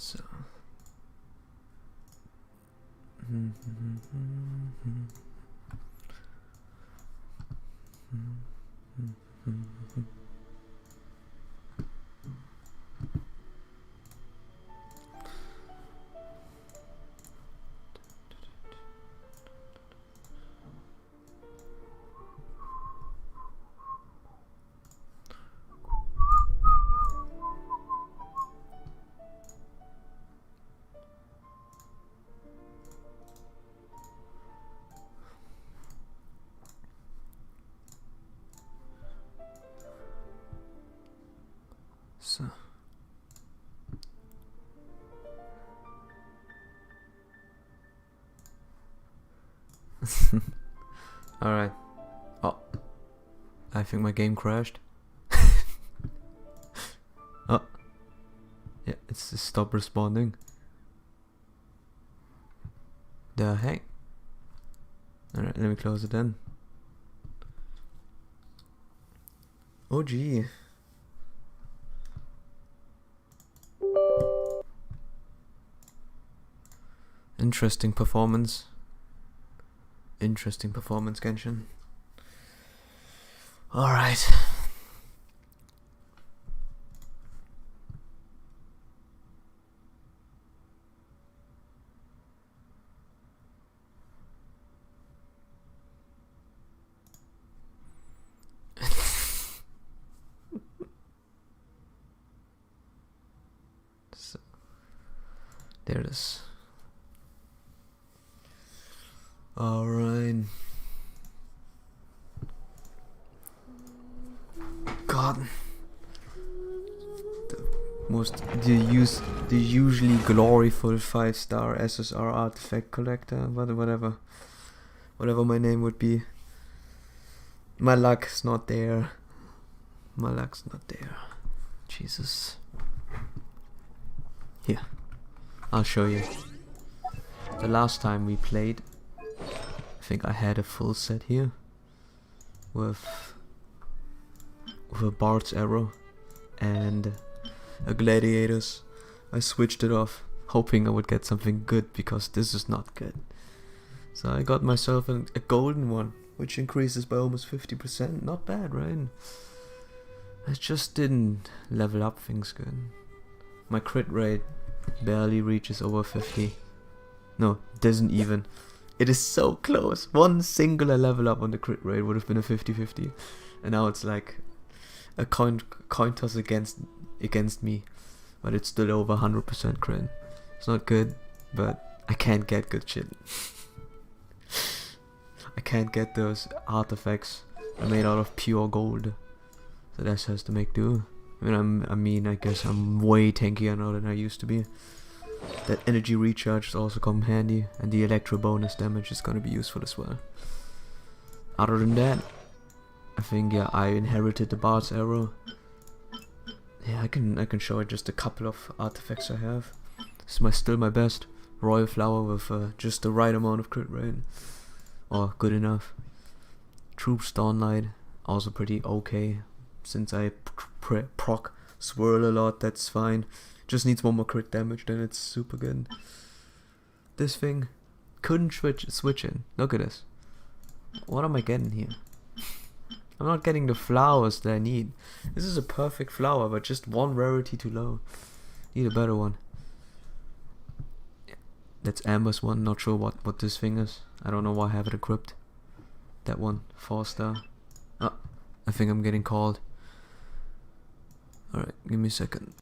So. So. Alright. Oh. I think my game crashed. Oh. Yeah, it's just stop responding. The heck? Alright, let me close it then. Oh gee. Interesting performance. Interesting performance, Genshin. Alright. So, there it is. Alright. God. The usually gloriful 5-star SSR artifact collector, whatever my name would be. My luck's not there. My luck's not there. Jesus. Here, I'll show you. The last time we played, I think I had a full set here with a Bard's Arrow and a Gladiator's. I switched it off, hoping I would get something good because this is not good. So I got myself a golden one, which increases by almost 50%. Not bad, right? I just didn't level up things good. My crit rate barely reaches over 50. No, doesn't even. It is so close. One singular level up on the crit rate would have been a 50-50. And now it's like a coin toss against me. But it's still over 100% crit. It's not good, but I can't get good shit. I can't get those artifacts are made out of pure gold. So that has to make do. I guess I'm way tankier now than I used to be. That energy recharge is also come handy, and the electro bonus damage is gonna be useful as well. Other than that, I think I inherited the Bard's Arrow. Yeah, I can show you just a couple of artifacts I have. This is still my best. Royal Flower with just the right amount of crit rate. Or good enough. Troops Dawnlight, also pretty okay. Since I proc swirl a lot, that's fine. Just needs one more crit damage, then it's super good. This thing couldn't switch in. Look at this. What am I getting here? I'm not getting the flowers that I need. This is a perfect flower, but just one rarity too low. Need a better one. That's Amber's one. Not sure what this thing is. I don't know why I have it equipped. That one, 4-star. Oh, I think I'm getting called. Alright, give me a second.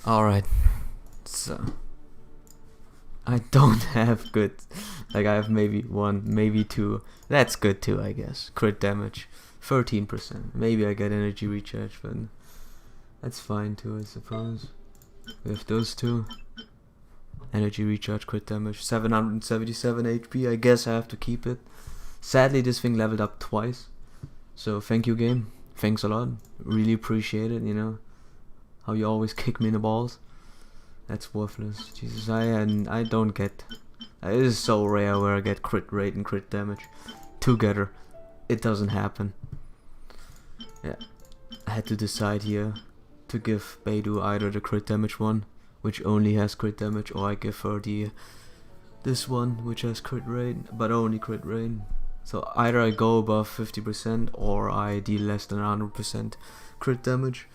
Alright, so I don't have good, like I have maybe 1, maybe 2, that's good too I guess. Crit damage, 13%, maybe I get energy recharge, but that's fine too I suppose. We have those two, energy recharge, crit damage, 777 HP, I guess I have to keep it. Sadly this thing leveled up twice, so thank you game, thanks a lot, really appreciate it, you know. How you always kick me in the balls. That's worthless. Jesus, I don't get. It is so rare where I get crit rate and crit damage together. It doesn't happen. Yeah, I had to decide here to give Beidou either the crit damage one, which only has crit damage, or I give her this one, which has crit rate, but only crit rate. So either I go above 50% or I deal less than 100% crit damage.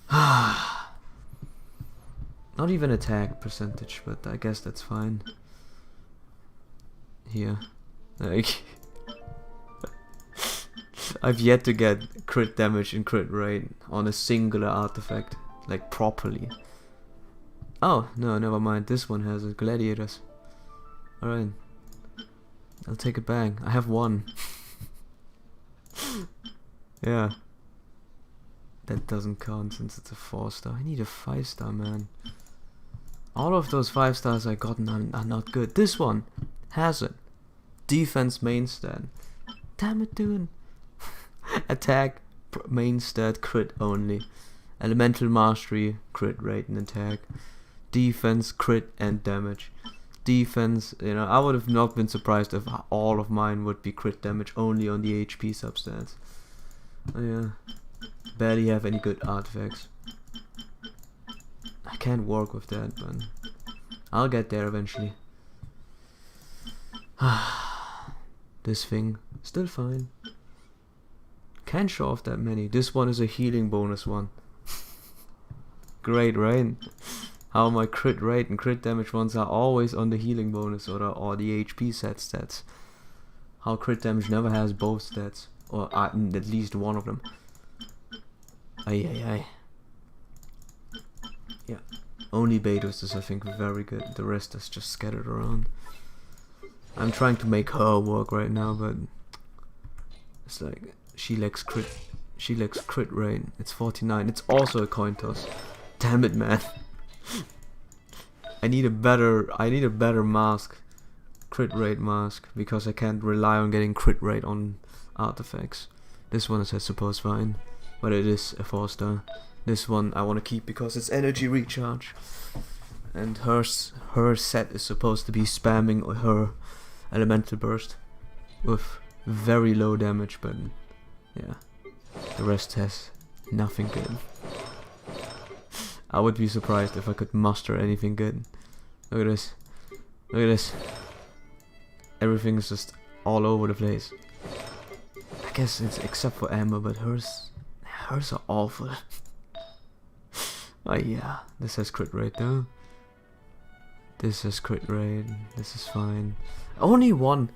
Not even attack percentage, but I guess that's fine. Here, like I've yet to get crit damage and crit rate on a singular artifact, like properly. Oh no, never mind. This one has it. Gladiators. All right, I'll take it back. I have one. Yeah. That doesn't count since it's a 4-star. I need a 5-star, man. All of those 5 stars I gotten are not good. This one has it. Defense main stat. Damn it, dude. Attack main stat, crit only. Elemental mastery, crit rate and attack. Defense, crit and damage. Defense, you know, I would have not been surprised if all of mine would be crit damage only on the HP substats. Oh yeah. Barely have any good artifacts. I can't work with that, but I'll get there eventually. This thing, still fine. Can't show off that many. This one is a healing bonus one. Great, right? How my crit rate and crit damage ones are always on the healing bonus or the HP set stats. How crit damage never has both stats, or at least one of them. Ay. Yeah, only Beidou's is I think very good. The rest is just scattered around. I'm trying to make her work right now, but it's like she lacks crit rate. It's 49. It's also a coin toss. Damn it, man. I need a better mask, crit rate mask, because I can't rely on getting crit rate on artifacts. This one is I suppose fine, but it is a 4-star. This one I want to keep because it's energy recharge, and her set is supposed to be spamming her elemental burst with very low damage, but yeah, the rest has nothing good. I would be surprised if I could muster anything good. Look at this. Look at this. Everything is just all over the place. I guess it's except for ammo, but hers are awful. Oh yeah, this has crit rate though. This has crit rate. This is fine. Only one.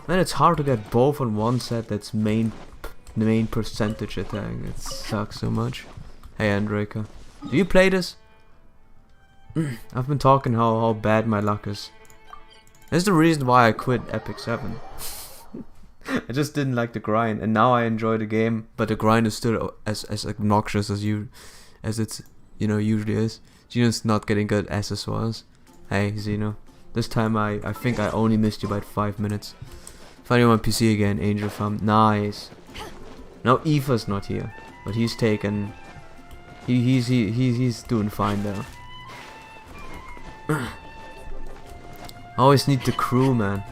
Man, it's hard to get both on one set. That's main percentage attack. It sucks so much. Hey Andreka, do you play this? I've been talking how bad my luck is. That's the reason why I quit Epic 7. I just didn't like the grind, and now I enjoy the game, but the grind is still as obnoxious as it's usually is. Xeno's not getting good as it was. Hey Xeno, this time I think I only missed you by 5 minutes. Finding on PC again, Angel Farm, nice. Now Aoife's not here, but he's taken. He's doing fine though. I always need the crew, man.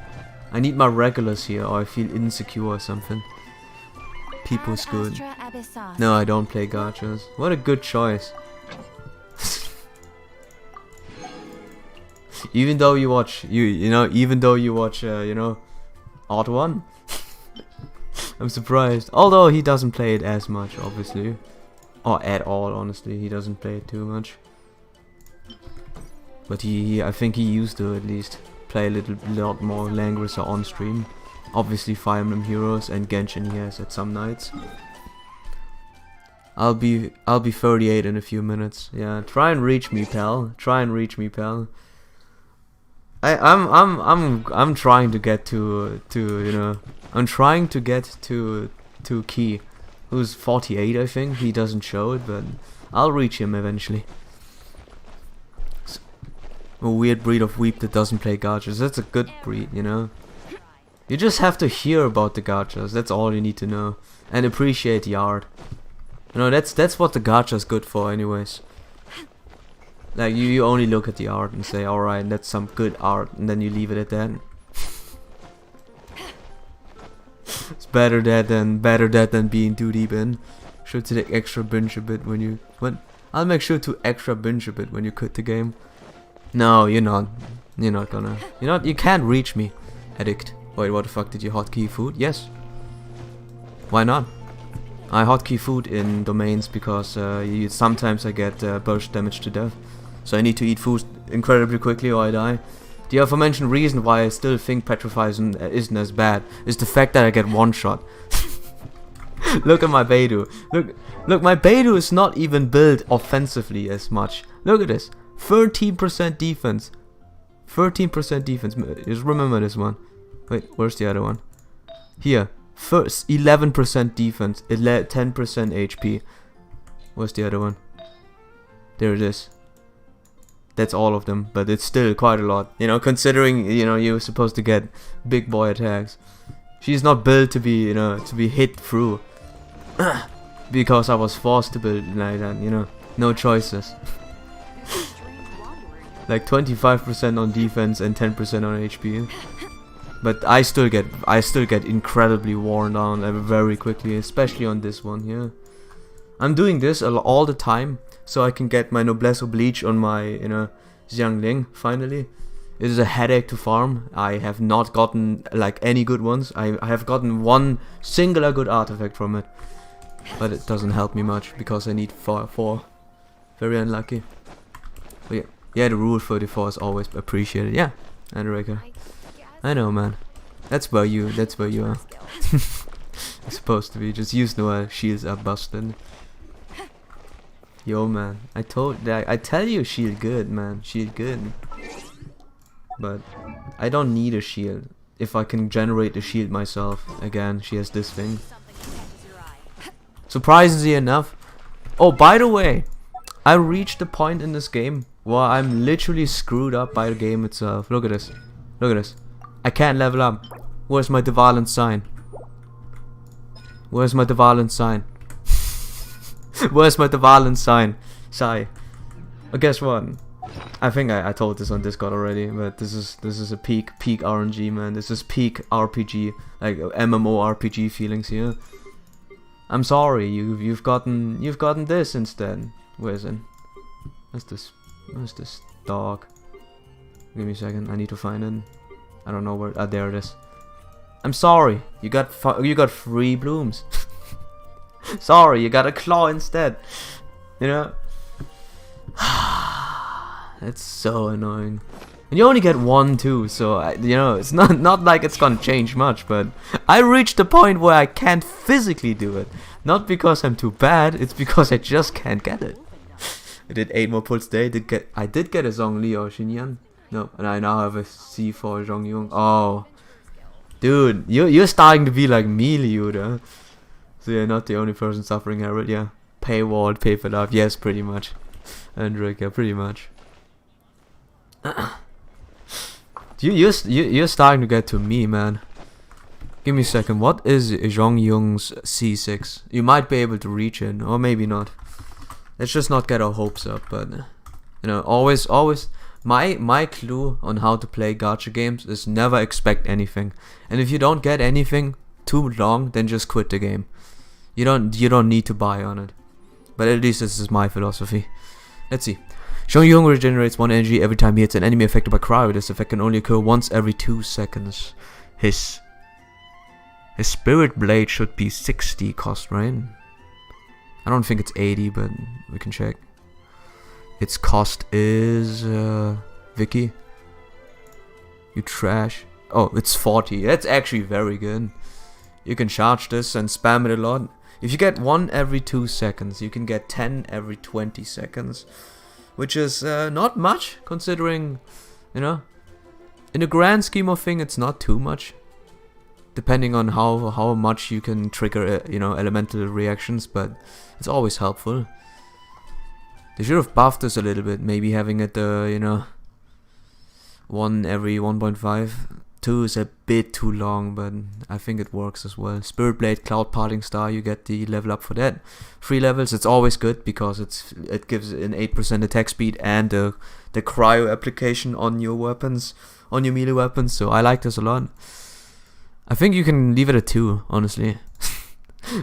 I need my regulars here, or I feel insecure or something. People's good. No, I don't play gachas. What a good choice. Even though you watch, even though you watch, Odd One. I'm surprised. Although he doesn't play it as much, obviously. Or at all, honestly. He doesn't play it too much. But I think he used to at least play a lot more Langrisser on stream. Obviously Fire Emblem Heroes and Genshin he has at some nights. I'll be 38 in a few minutes. Yeah, try and reach me, pal. Try and reach me, pal. I'm trying to get to you know, I'm trying to get to Key, who's 48, I think. He doesn't show it, but I'll reach him eventually. A weird breed of weep that doesn't play gachas. That's a good breed, you know. You just have to hear about the gachas. That's all you need to know, and appreciate the art. You know, that's what the gacha's good for, anyways. Like you only look at the art and say, alright, that's some good art, and then you leave it at that. It's better that than being too deep in. Sure to take extra binge a bit when you I'll make sure to extra binge a bit when you quit the game. No, you're not. You're not gonna. You can't reach me, addict. Wait, what the fuck, did you hotkey food? Yes. Why not? I hotkey food in domains because sometimes I get burst damage to death. So I need to eat food incredibly quickly or I die. The aforementioned reason why I still think Petrify isn't as bad is the fact that I get one shot. Look at my Beidou. Look, my Beidou is not even built offensively as much. Look at this. 13% defense. 13% defense. Just remember this one. Wait, where's the other one? Here. First, 11% defense. 10% HP. Where's the other one? There it is. That's all of them, but it's still quite a lot. You know, considering, you know, you're supposed to get big boy attacks. She's not built to be, you know, to be hit through. Because I was forced to build like that, you know. No choices. Like 25% on defense and 10% on HP. But I still get incredibly worn down very quickly, especially on this one here. I'm doing this all the time so I can get my Noblesse Oblige on my, you know, Xiangling finally. It is a headache to farm. I have not gotten like any good ones. I have gotten one singular good artifact from it, but it doesn't help me much because I need four. Very unlucky. But yeah, the rule 34 is always appreciated. Yeah, Andreka. I know, man. That's where you are. It's supposed to be. Just use no shields are busted. Yo, man. I tell you, shield good, man. Shield good. But I don't need a shield. If I can generate the shield myself. Again, she has this thing. Surprisingly enough. Oh, by the way, I reached the point in this game where I'm literally screwed up by the game itself. Look at this. Look at this. I can't level up. Where's my Devalent sign? Where's my Devalent sign? Where's my Devalent sign? Sigh. But guess what? I think I told this on Discord already, but this is a peak RNG, man. This is peak RPG, like MMORPG feelings here. I'm sorry, you've gotten this instead. Where is it? Where's this dog? Give me a second. I need to find it. I don't know where. Ah, there it is. I'm sorry. You got 3 blooms. Sorry, you got a claw instead. You know. That's so annoying. And you only get 1 too, so you know it's not like it's gonna change much. But I reached the point where I can't physically do it. Not because I'm too bad. It's because I just can't get it. I did 8 more pulls today. I did get a Zhongli or Xinyan. No, and I now have a C4 Zhongyong. Oh, dude, you're starting to be like me, Liuda. So you're not the only person suffering, Harold. Yeah, paywall, pay for love. Yes, pretty much. Andrika, pretty much. You're starting to get to me, man. Give me a second. What is Zhongyong's C6? You might be able to reach it, or maybe not. Let's just not get our hopes up. But you know, always. My clue on how to play gacha games is never expect anything. And if you don't get anything too long, then just quit the game. You don't need to buy on it. But at least this is my philosophy. Let's see. Zhongyong regenerates 1 energy every time he hits an enemy affected by cryo. This effect can only occur once every 2 seconds. His spirit blade should be 60 cost, right? I don't think it's 80, but we can check. Its cost is Vicky. You trash. Oh, it's 40. That's actually very good. You can charge this and spam it a lot. If you get 1 every 2 seconds, you can get 10 every 20 seconds. Which is not much, considering, you know, in the grand scheme of things, it's not too much. Depending on how much you can trigger, you know, elemental reactions, but it's always helpful. They should have buffed us a little bit, maybe having it, you know, 1 every 1.5. 2 is a bit too long, but I think it works as well. Spirit Blade, Cloud Parting Star, you get the level up for that. 3 levels, it's always good because it gives an 8% attack speed and the cryo application on your weapons, on your melee weapons. So I like this a lot. I think you can leave it at 2, honestly.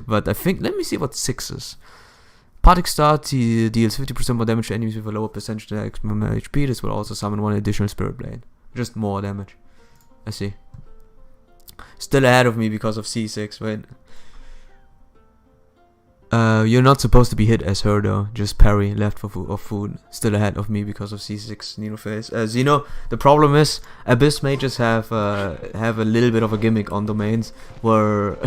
But I think, let me see what 6 is. Parting Star deals 50% more damage to enemies with a lower percentage attack HP. This will also summon 1 additional Spirit Blade. Just more damage. I see. Still ahead of me because of C6, wait. You're not supposed to be hit as her though. Just parry left for food. Still ahead of me because of C6 Nino phase. As you know, the problem is Abyss mages have a little bit of a gimmick on domains where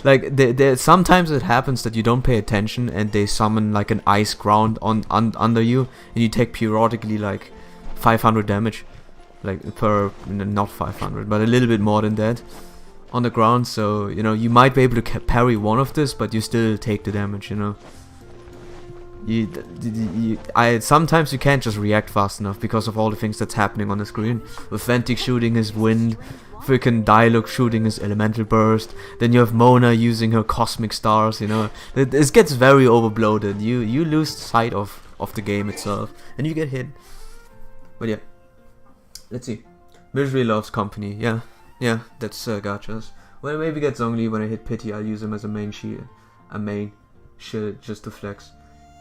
like sometimes it happens that you don't pay attention and they summon like an ice ground under you and you take periodically like 500 damage. Like per, not 500, but a little bit more than that on the ground. So, you know, you might be able to parry one of this, but you still take the damage, you know. Sometimes you can't just react fast enough because of all the things that's happening on the screen. With Ventic shooting his wind, freaking Dialog shooting his elemental burst, then you have Mona using her cosmic stars, you know. It gets very overbloated. You lose sight of the game itself, and you get hit. But yeah. Let's see. Misery loves company. Yeah, that's gachas. When I maybe get Zhongli, when I hit pity, I'll use him as a main shield. Just to flex.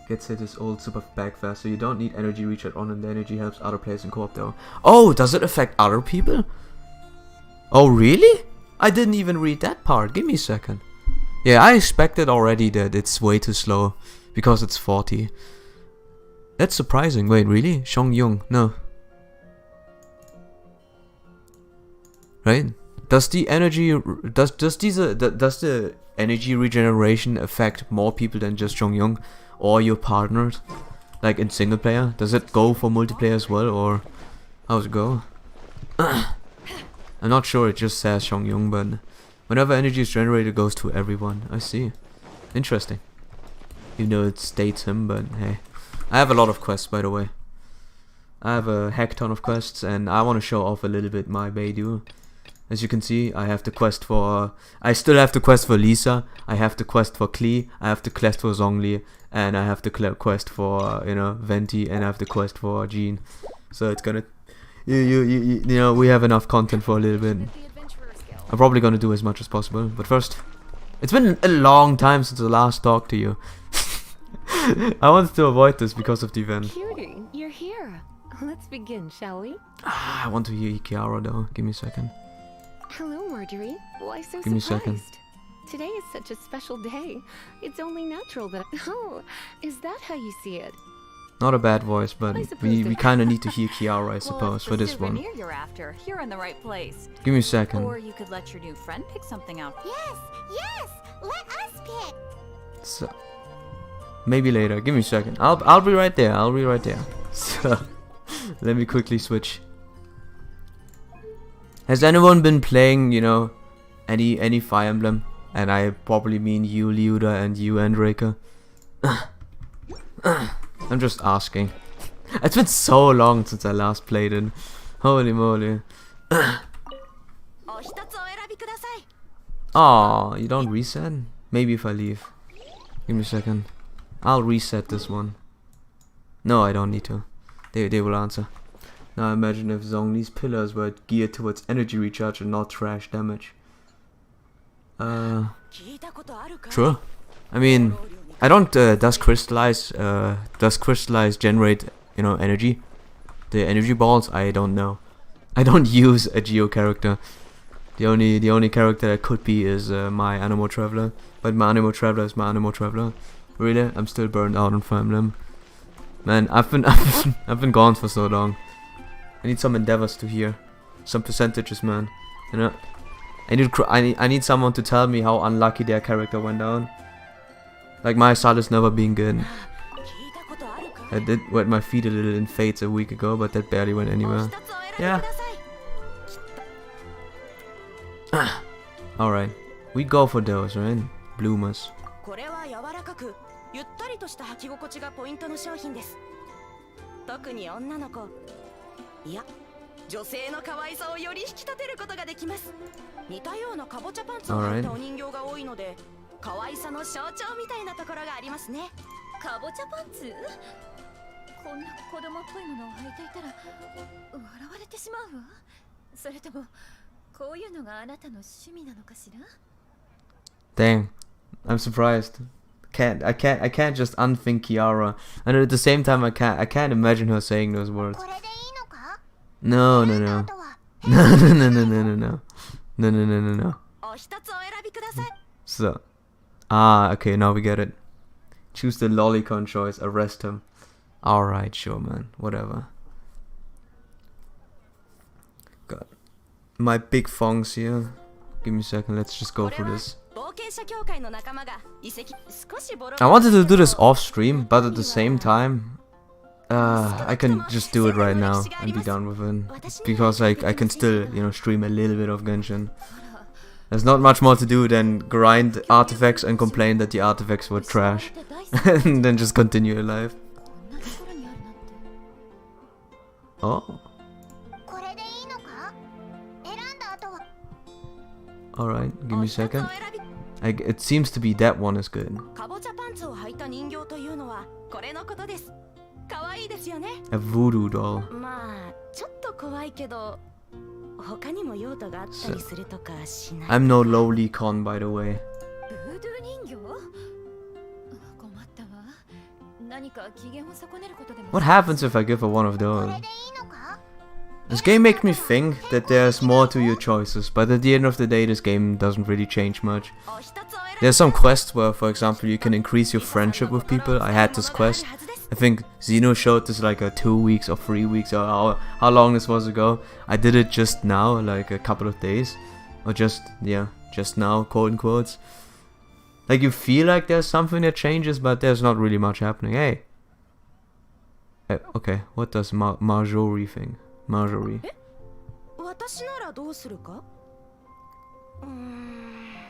Gets hit his old super back fast, so you don't need energy recharge on, and the energy helps other players in co-op though. Oh, does it affect other people? Oh, really? I didn't even read that part. Give me a second. Yeah, I expected already that it's way too slow because it's 40. That's surprising. Wait, really? Xiong no. Right? Does the energy does the energy regeneration affect more people than just Zhongyong or your partners? Like in single player? Does it go for multiplayer as well, or how's it go? I'm not sure, it just says Zhongyong, but whenever energy is generated it goes to everyone. I see. Interesting. Even though it states him, but hey. I have a lot of quests, by the way. I have a heck ton of quests and I want to show off a little bit my Beidou. As you can see, I have the quest for... I still have the quest for Lisa, I have the quest for Klee, I have the quest for Zhongli, and I have the quest for, you know, Venti, and I have the quest for Jean. So it's gonna... You know, we have enough content for a little bit. I'm probably gonna do as much as possible, but first... It's been a long time since I last talked to you. I wanted to avoid this because of the event. Cutie, you're here. Let's begin, shall we? I want to hear Kiara though. Give me a second. Hello, Marjorie. Why so Give me a surprised? second. Today is such a special day. It's only natural that... Oh, is that how you see it? Not a bad voice, but we kind of need to hear Kiara, I suppose, well, for this one. You're after. You're in the right place. Give me a second. Or you could let your new friend pick something out. Yes, let us pick. So, maybe later. Give me a second. I'll be right there. So, let me quickly switch. Has anyone been playing, you know, any Fire Emblem? And I probably mean you, Liuda, and you, Andreka. I'm just asking. It's been so long since I last played it. Holy moly. Aw, you don't reset? Maybe if I leave. Give me a second. I'll reset this one. No, I don't need to. They will answer. Now imagine if Zhongli's pillars were geared towards energy recharge and not trash damage. Sure. I mean, I don't. Does crystallize generate, you know, energy? The energy balls? I don't know. I don't use a Geo character. The only character that could be is my Anemo Traveler. But my Anemo Traveler is my Anemo Traveler. Really, I'm still burned out on Fire Emblem. Man, I've been gone for so long. I need some endeavors to hear, some percentages, man. You know, I need someone to tell me how unlucky their character went down. Like my style has never been good. I did wet my feet a little in Fates a week ago, but that barely went anywhere. Yeah. Alright. We go for those, right? Bloomers. これは柔らかくゆったりとした履き心地がポイントの商品です。特に女の子、いや女性の可愛さをより引き立てることができます。似たようなかぼちゃパンツを履いたお人形が多いので、可愛さの象徴みたいなところがありますね。かぼちゃパンツ？こんな子供っぽいものを履いていたら笑われてしまうわ。それともこういうのがあなたの趣味なのかしら？ Dang, I'm surprised. I can't just unthink Kiara, and at the same time I can't imagine her saying those words. これでいいのか？ No. あとは No. お一つお選びください。 So, okay, now we get it. Choose the lolicon choice. Arrest him. Alright, sure, man. Whatever. Got my big fongs here. Give me a second. Let's just go through this. 冒険者協会の仲間が遺跡少しボロ I wanted to do this off stream, but at the same time, I can just do it right now and be done with it. Because I can still, stream a little bit of Genshin. There's not much more to do than grind artifacts and complain that the artifacts were trash. And then just continue your life. Oh. これでいいのか？選んだ後は Alright, give me a second. It seems to be that one is good. かぼちゃパンツを履いた人形というのはこれのことです。可愛いですよね。 A voodoo doll. まあちょっと怖いけど他にも用途があったりするとかしない。 I'm no lolicon, by the way. ブードゥー人形？困ったわ。何か機嫌を損ねることでも。 What happens if I give her one of こ those? れでいいのか？ This game makes me think that there's more to your choices, but at the end of the day, this game doesn't really change much. お一つお選び There's some quests where, for example, you can increase your friendship with people. I had this quest. I think Xeno showed this like 2 weeks or 3 weeks or how long this was ago. I did it just now, like a couple of days. Or just now, quote unquote. Like you feel like there's something that changes, but there's not really much happening. Hey. Okay, what does Marjorie think? Marjorie. 私ならどうするか？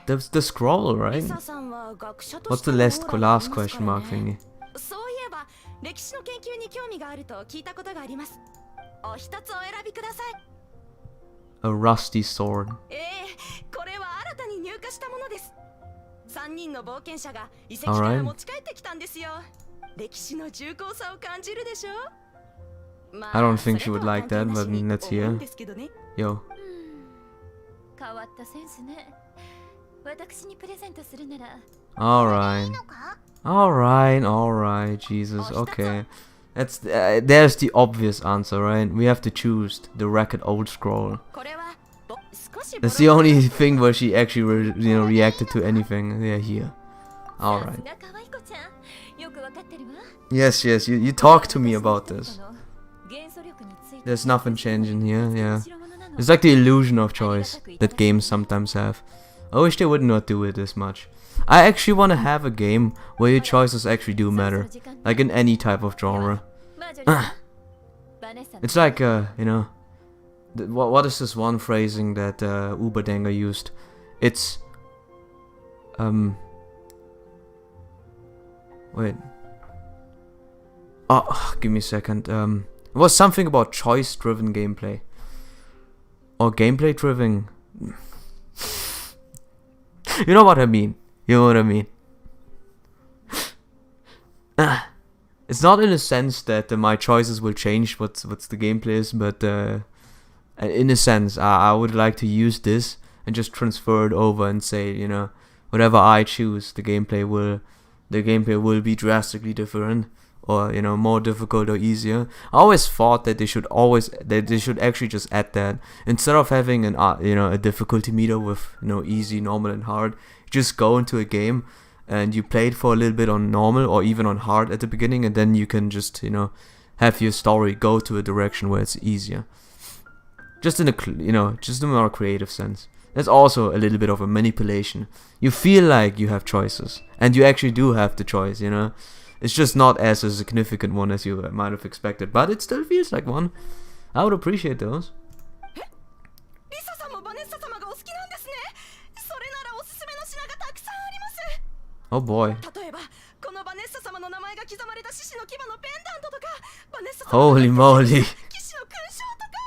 The scroll, right? リサさんは学者と What's して the の last オーラがあり last ますか question ら mark ね thingy? そういえば歴史の研究に興味があると聞いたことがあります。お一つお選びください。 A rusty sword. これは新たに入荷したものです。3人の冒険者が遺跡から持ち帰ってきたんですよ。歴史の重厚さを感じるでしょ。 I don't think she would like that, but let's hear. Yo. 変わったセンスね。私にプレゼントするなら。 Alright. いいのか？ Alright, Jesus, okay. There's the obvious answer, right? We have to choose the Racket Old Scroll. これは少し That's the only thing where she actually, reacted to anything. Yeah, here. Alright. さすが可愛い子ちゃん。よくわかってるわ。 Yes, you talk to me about this. 元素力について There's nothing changing here, yeah. It's like the illusion of choice that games sometimes have. I wish they would not do it this much. I actually want to have a game where your choices actually do matter. Like in any type of genre. It's like, what is this one phrasing that Uberdanger used? It's, wait. Oh, give me a second. It was something about choice-driven gameplay. Or gameplay-driven. You know what I mean. You know what I mean. It's not in a sense that my choices will change what's the gameplay is, but in a sense, I would like to use this and just transfer it over and say, whatever I choose, the gameplay will be drastically different, or more difficult or easier. I always thought that they should actually just add that instead of having a difficulty meter with easy, normal, and hard. Just go into a game and you play it for a little bit on normal or even on hard at the beginning, and then you can just have your story go to a direction where it's easier. Just in a more creative sense. That's also a little bit of a manipulation. You feel like you have choices, and you actually do have the choice, you know. It's just not as a significant one as you might have expected, but it still feels like one. I would appreciate those. リサさんもバネッサ様がお好きなんですね。それならおすすめの品がたくさんあります。 Oh boy. 例えばこのバネッサ様の名前が刻まれた獅子の牙のペンダントとか、バネッサ様の Holy moly. 騎士の勲章とか。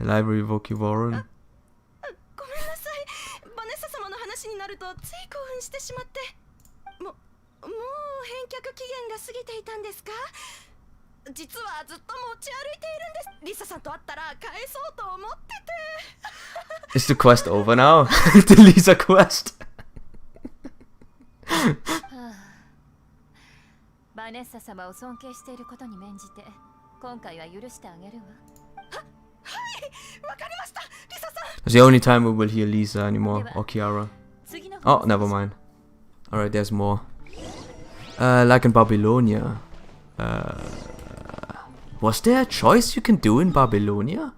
The library vocabulary. ごめんなさい。バネッサ様の話になるとつい興奮してしまって。もう返却期限が過ぎていたんですか？実はずっと持ち歩いているんです。リサさんと会ったら返そうと思ってて。 Is the quest over now? The Lisa quest. バネッサ様を尊敬していることに免じて今回は許してあげるわ。わかりました。リサさん。 It's the only time we will hear Lisa anymore, or Kiara. 次の Oh, never mind. Alright, there's more. Like in Babylonia. Was there a choice you can do in Babylonia?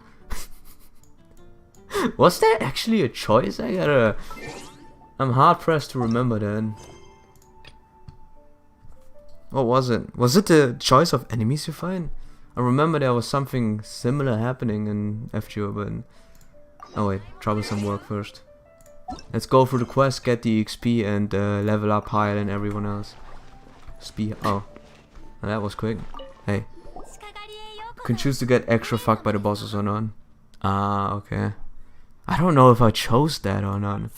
Was there actually a choice? I'm hard pressed to remember then. What was it? Was it the choice of enemies you find? I remember there was something similar happening in FGO, but... Oh wait, troublesome work first. Let's go through the quest, get the XP, and level up higher than everyone else. Speed. Oh. Well, that was quick. Hey. You can choose to get extra fucked by the bosses or not. Ah, okay. I don't know if I chose that or not.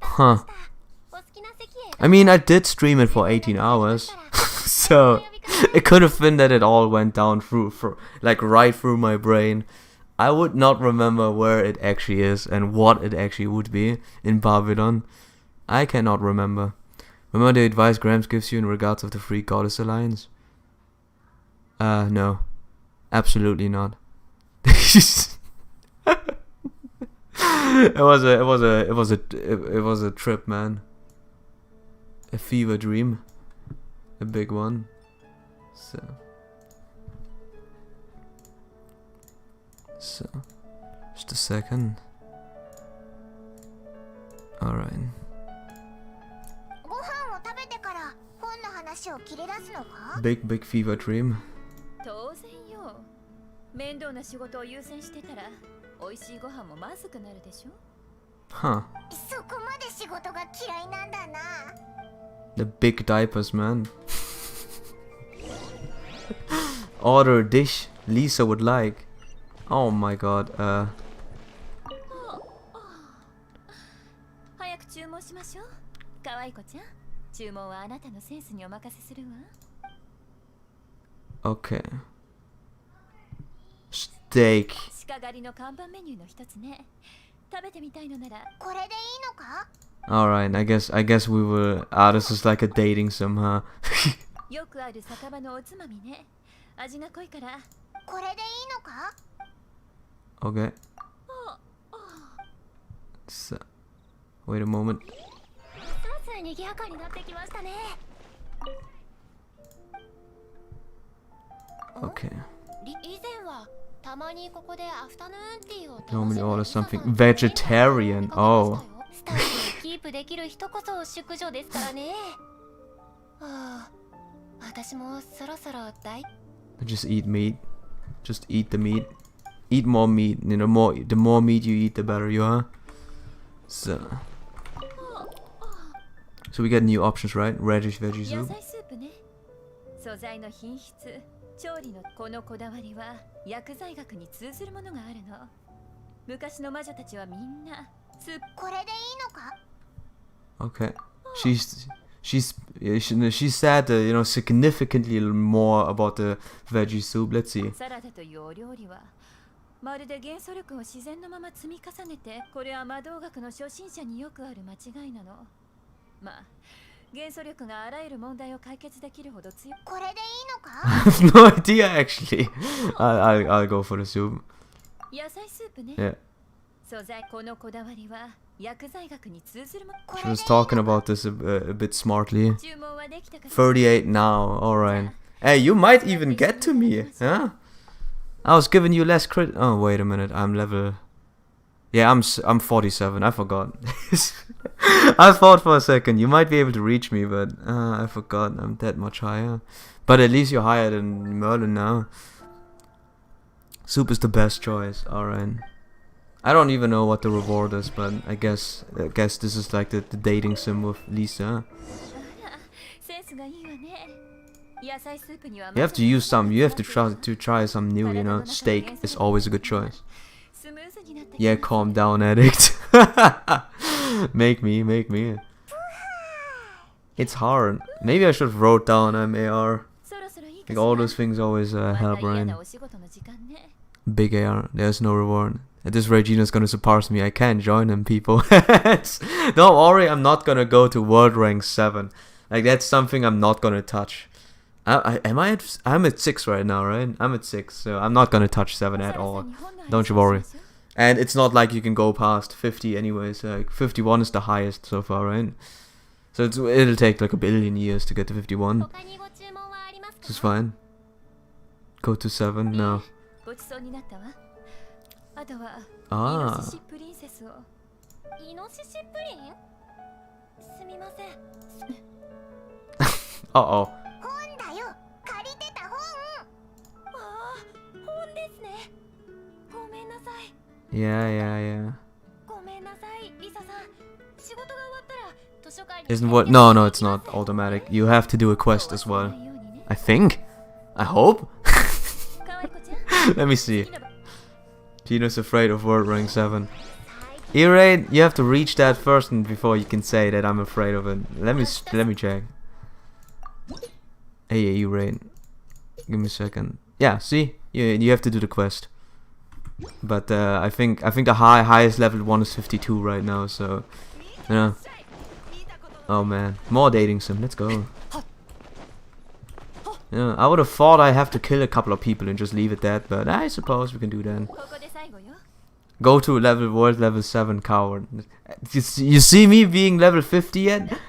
Huh. I mean, I did stream it for 18 hours. So, it could have been that it all went down like right through my brain. I would not remember where it actually is and what it actually would be in Babylon. I cannot remember. Remember the advice Grams gives you in regards of the Free Goddess Alliance? No. Absolutely not. It was a trip, man. A fever dream. A big one. So, just a second. Alright. ご飯を食べてから本の話を切り出すのか？ Big fever dream. 当然よ。面倒な仕事を優先してたら美味しいご飯もまずくなるでしょ。 Huh. そこまで仕事が嫌いなんだな。 The big diapers, man. Order a dish Lisa would like. Oh my god. 早く注文しましょう。可愛い子ちゃん。注文はあなたのセンスにお任せするわ。 Okay. Steak. 鹿狩りの看板メニューの一つね。食べてみたいのなら。これでいいのか？ Alright, I guess we will. This is like a dating sim, huh? よくある酒場のおつまみね。味が濃いから。これでいいのか？ Okay. So, wait a moment. ますます賑やかになってきましたね。 Okay. 以前はたまにここでアフタヌーンティーを Normally order something vegetarian. Oh. スタイルをキープできる人こそ淑女ですからね。ああ、私もそろそろ大 Just eat meat. Just eat the meat. Eat more meat. You know, the more meat you eat, the better you are. So we get new options, right? Radish veggie 野 soup. 菜スープね。素材の品質、調理のこのこだわりは薬剤学に通ずるものがあるの。昔の魔女たちはみんなスープ。これでいいのか？ Okay. She said, you know, significantly more about the veggie soup. Let's see. サラダというお料理はまるで元素力を自然のまま積み重ねて、これは魔導学の初心者によくある間違いなの。まあ、元素力があらゆる問題を解決できるほど強い。これでいいのか？ I have no idea actually. I'll go for the soup. 野菜スープね。 Yeah. 素材このこだわりは薬剤学に通ずるも。 She was talking about this a bit smartly. 注文はできたかな？ 38 now. Alright. Hey, you might even get to me. Huh? I was giving you less crit. Oh wait a minute, I'm level. Yeah, I'm 47. I forgot. I thought for a second you might be able to reach me, but I forgot I'm that much higher. But at least you're higher than Merlin now. Soup is the best choice. Alright. I don't even know what the reward is, but I guess this is like the dating sim with Lisa. You have to use some. You have to try some new. You know, steak is always a good choice. Yeah, calm down, addict. Make me. It's hard. Maybe I should wrote down MAR. Like all those things always help, right? Big AR. There's no reward. At this rate, Gino's gonna surpass me. I can't join him, people. Don't worry, I'm not gonna go to world rank 7. Like that's something I'm not gonna touch. I'm at 6 right now, right? I'm at 6, so I'm not gonna touch 7 at all. Don't you worry. And it's not like you can go past 50 anyways. 51 is the highest so far, right? So it'll take like a billion years to get to 51. This is fine. Go to 7 now. Ah. Uh-oh. Yeah. Isn't what? No, it's not automatic. You have to do a quest as well. I think? I hope? Let me see. Gino's afraid of world rank 7. E-raid, you have to reach that first and before you can say that I'm afraid of it. Let me check. Hey, E-raid. Give me a second. Yeah, see? You have to do the quest. But I think the highest level one is 52 right now, so you know. Oh man, more dating sim. Let's go. Yeah, I would have thought I have to kill a couple of people and just leave it that, but I suppose we can do that. Go to world level 7 coward. You see me being level 50 yet?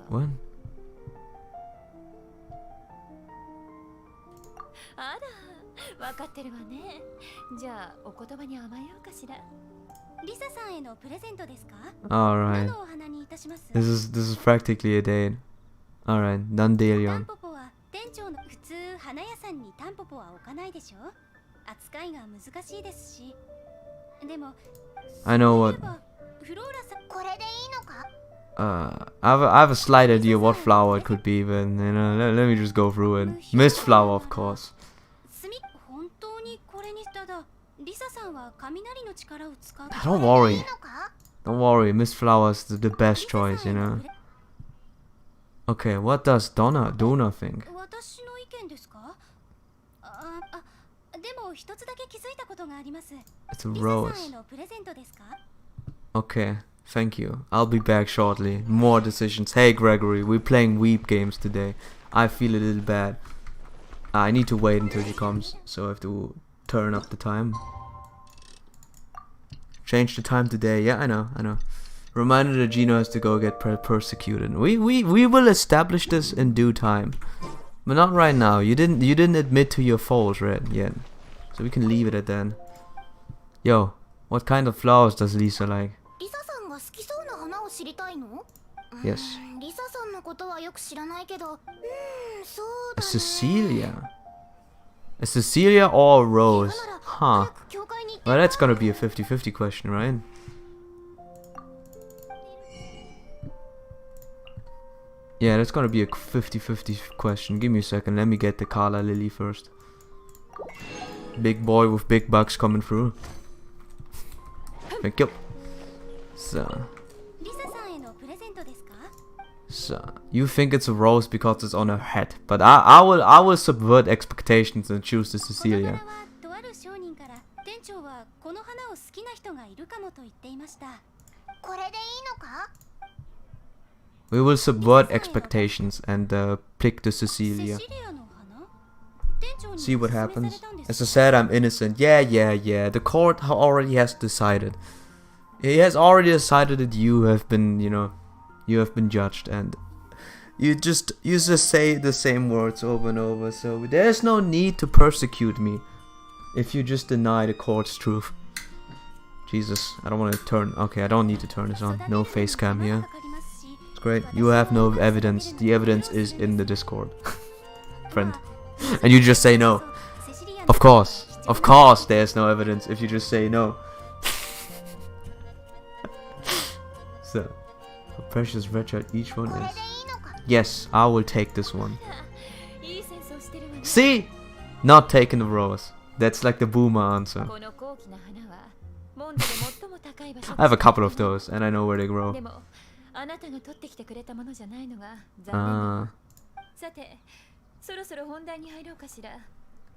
What? Alright. This is practically a date. Alright, done deal, Yon. I know what. I have a slight idea what flower it could be, but you know, let me just go through it. Mist flower, of course. Don't worry. Don't worry, Mist flower is the best choice, you know. Okay, what does Donna think? It's a rose. Okay, thank you. I'll be back shortly. More decisions. Hey Gregory, we're playing weep games today. I feel a little bad. I need to wait until she comes, so I have to turn up the time. Change the time today. Yeah, I know. Reminder that Gino has to go get persecuted. We will establish this in due time, but not right now. You didn't admit to your fault, right? Yet, so we can leave it at that. Yo, what kind of flowers does Lisa like? Yes. A Cecilia. A Cecilia or a Rose? Huh. Well, that's gonna be a 50-50 question, right? Yeah, that's gonna be a 50-50 question. Give me a second. Let me get the Kala Lily first. Big boy with big bucks coming through. Thank you. So you think it's a rose because it's on her head, but I will subvert expectations and choose the Cecilia. We will subvert expectations and pick the Cecilia. See what happens. As I said, I'm innocent. Yeah. The court already has decided. He has already decided that you have been, you have been judged, and you just say the same words over and over. So there's no need to persecute me if you just deny the court's truth. Jesus, I don't want to turn. Okay, I don't need to turn this on. No face cam here. It's great. You have no evidence. The evidence is in the Discord, friend. And you just say no. Of course, there's no evidence if you just say no. So, how precious wretched each one is. Yes, I will take this one. See? Not taking the rose. That's like the boomer answer. I have a couple of those, and I know where they grow.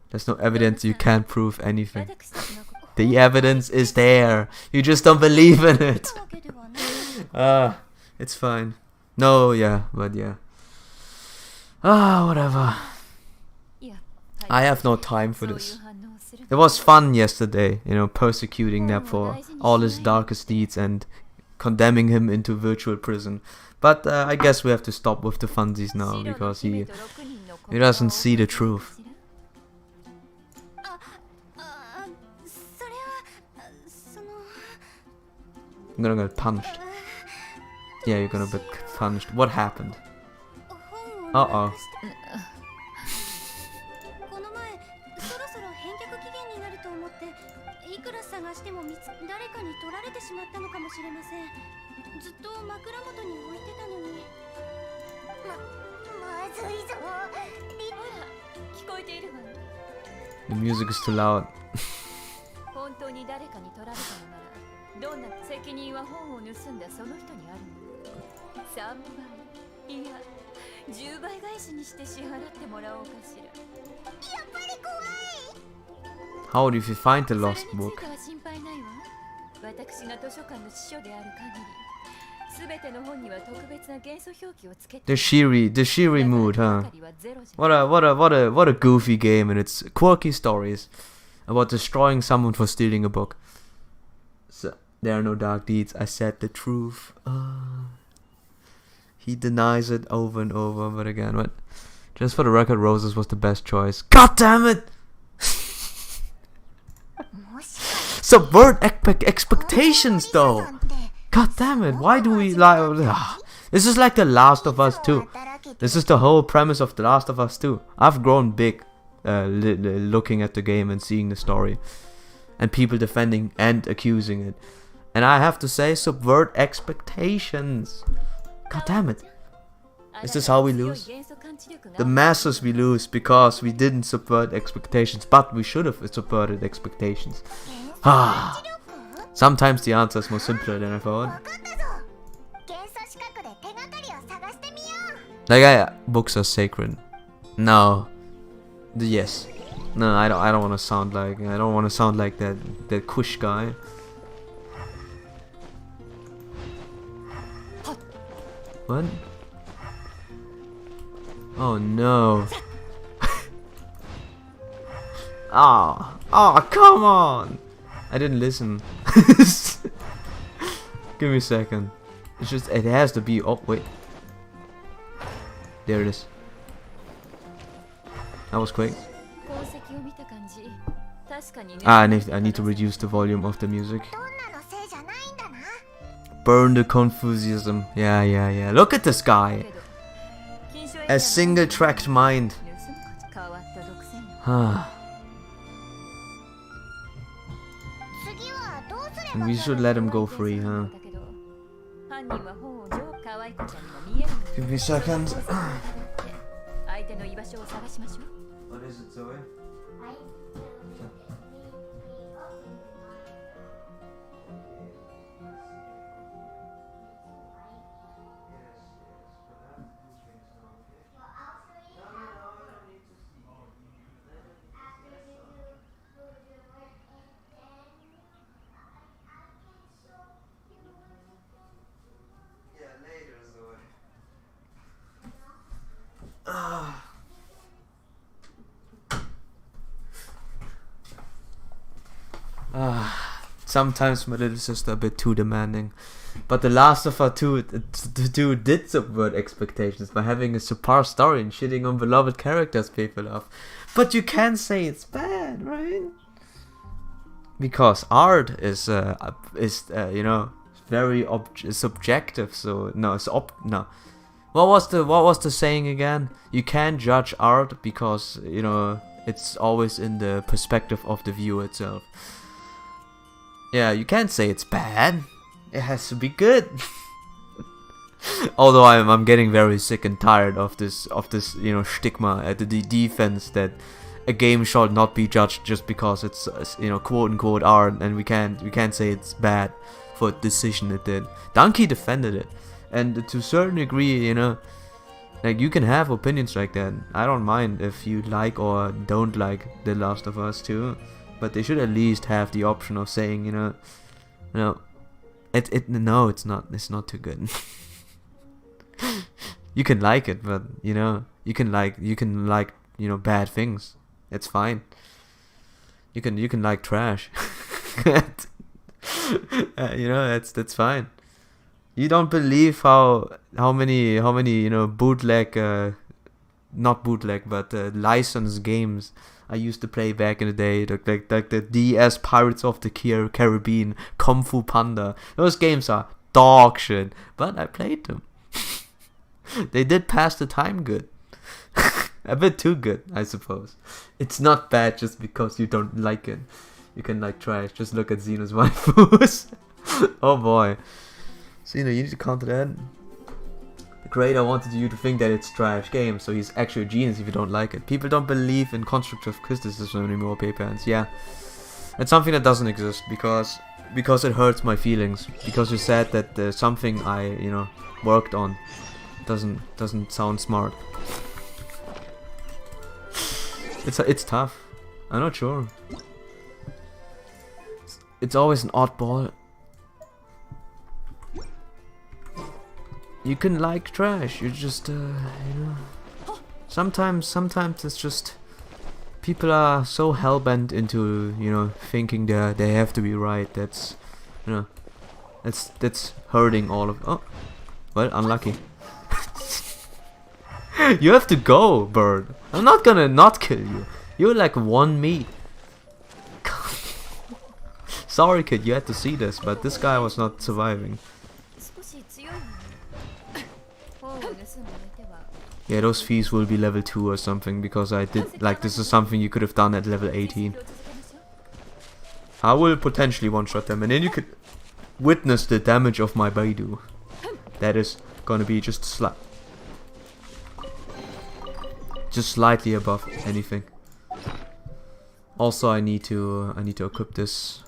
There's no evidence, you can't prove anything. The evidence is there. You just don't believe in it. It's fine. No, yeah, but yeah. Whatever. I have no time for this. It was fun yesterday, persecuting Neb for all his darkest deeds and condemning him into virtual prison. But I guess we have to stop with the funsies now, because he doesn't see the truth. I'm gonna get punched. Yeah, you're gonna get punched. What happened? Uh-oh. The music is too loud. How do you find the lost book? The Shiri mood, huh? What a goofy game, and its quirky stories about destroying someone for stealing a book. So there are no dark deeds. I said the truth. He denies it over and over, but again, what? Just for the record, Roses was the best choice. God damn it! Subvert expectations, though. God damn it! Why do we like? This is like The Last of Us 2. This is the whole premise of The Last of Us 2. I've grown big, looking at the game and seeing the story, and people defending and accusing it. And I have to say, subvert expectations. God damn it. Is this how we lose? The masses we lose because we didn't subvert expectations, but we should have subverted expectations. Sometimes the answer is more simpler than I thought. Books are sacred. No. Yes. No, I don't want to sound like that Kush guy. What? Oh no. Oh, come on. I didn't listen. Give me a second. It has to be. Oh, wait. There it is. That was quick. I need to reduce the volume of the music. Burn the Confucianism. Yeah. Look at this guy. A single-tracked mind. And we should let him go free, huh? Give me a second. What is it, Zoe? sometimes my little sister a bit too demanding. But The Last of Us 2 did subvert expectations by having a subpar story and shitting on beloved characters people love. But you can't say it's bad, right? Because art is you know, very subjective. So no, no. What was the saying again? You can't judge art because, you know, it's always in the perspective of the viewer itself. Yeah, you can't say it's bad. It has to be good. Although I'm getting very sick and tired of this you know, stigma at the defense that a game should not be judged just because it's, you know, quote unquote art, and we can't say it's bad for a decision it did. Donkey defended it, and to a certain degree, you know, like, you can have opinions like that. I don't mind if you like or don't like The Last of Us 2, but they should at least have the option of saying, you know, no, it's not too good. You can like it, but, you know, you can like, you know, bad things. It's fine. You can like trash. You know, that's fine. You don't believe how many you know, bootleg, not bootleg, but licensed games I used to play back in the day, like the DS Pirates of the Caribbean, Kung Fu Panda. Those games are dog shit, but I played them. They did pass the time good. A bit too good, I suppose. It's not bad just because you don't like it. You can like trash. Just look at Xeno's waifus. Oh boy. Xeno, you need to counter that. The creator wanted you to think that it's trash game, so he's actually a genius if you don't like it. People don't believe in constructive criticism anymore, Paypants. Yeah. It's something that doesn't exist because it hurts my feelings. Because you said that something I, you know, worked on doesn't sound smart. It's tough. I'm not sure. It's always an oddball. You can like trash. You just you know. Sometimes it's just people are so hellbent into, you know, thinking they have to be right. That's, you know, that's hurting all of. Oh, well, unlucky. You have to go, bird. I'm not gonna not kill you. You're like one meat. Sorry, kid, you had to see this, but this guy was not surviving. Yeah, those fees will be level 2 or something, because I did, like, this is something you could have done at level 18. I will potentially one-shot them, and then you could witness the damage of my Baidu. That is gonna be just slightly above anything. Also, I need to equip this.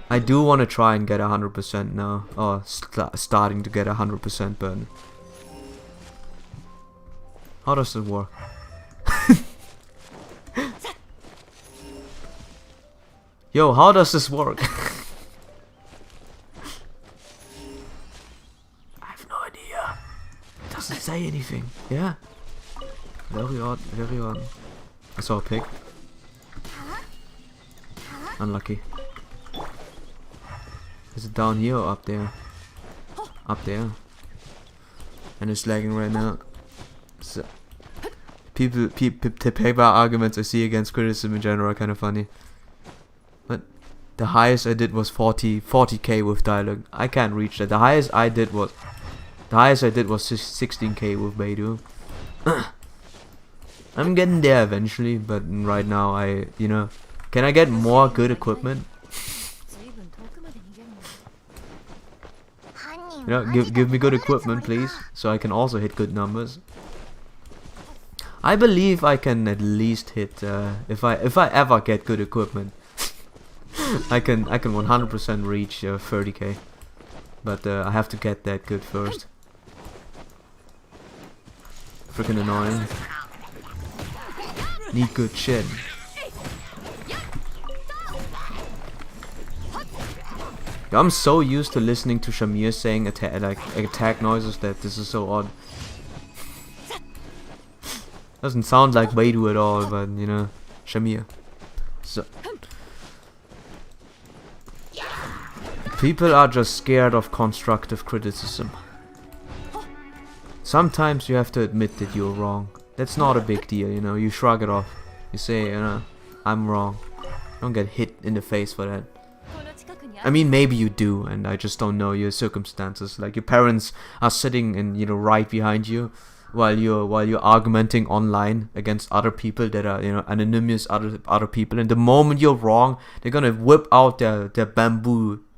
I do want to try and get 100% now, or starting to get 100%, but how does it work? Yo, how does this work? I have no idea. It doesn't say anything. Yeah. Very odd, very odd. I saw a pig. Unlucky. Is it down here or up there? Up there. And it's lagging right now. So, the paper arguments I see against criticism in general are kind of funny. But the highest I did was 40k with dialogue. I can't reach that. The highest I did was 16k with Baidu. I'm getting there eventually, but right now you know, can I get more good equipment? You know, give me good equipment, please, so I can also hit good numbers. I believe I can at least hit, if I ever get good equipment, I can 100% reach 30k, but I have to get that good first. Freaking annoying. Need good shit. I'm so used to listening to Shamir saying attack noises that this is so odd. Doesn't sound like Baidu at all, but you know, Shamir. So People are just scared of constructive criticism. Sometimes you have to admit that you're wrong. That's not a big deal, you know. You shrug it off. You say, you know, I'm wrong. Don't get hit in the face for that. I mean, maybe you do, and I just don't know your circumstances. Like your parents are sitting and, you know, right behind you while you're argumenting online against other people that are, you know, anonymous other people. And the moment you're wrong, they're gonna whip out their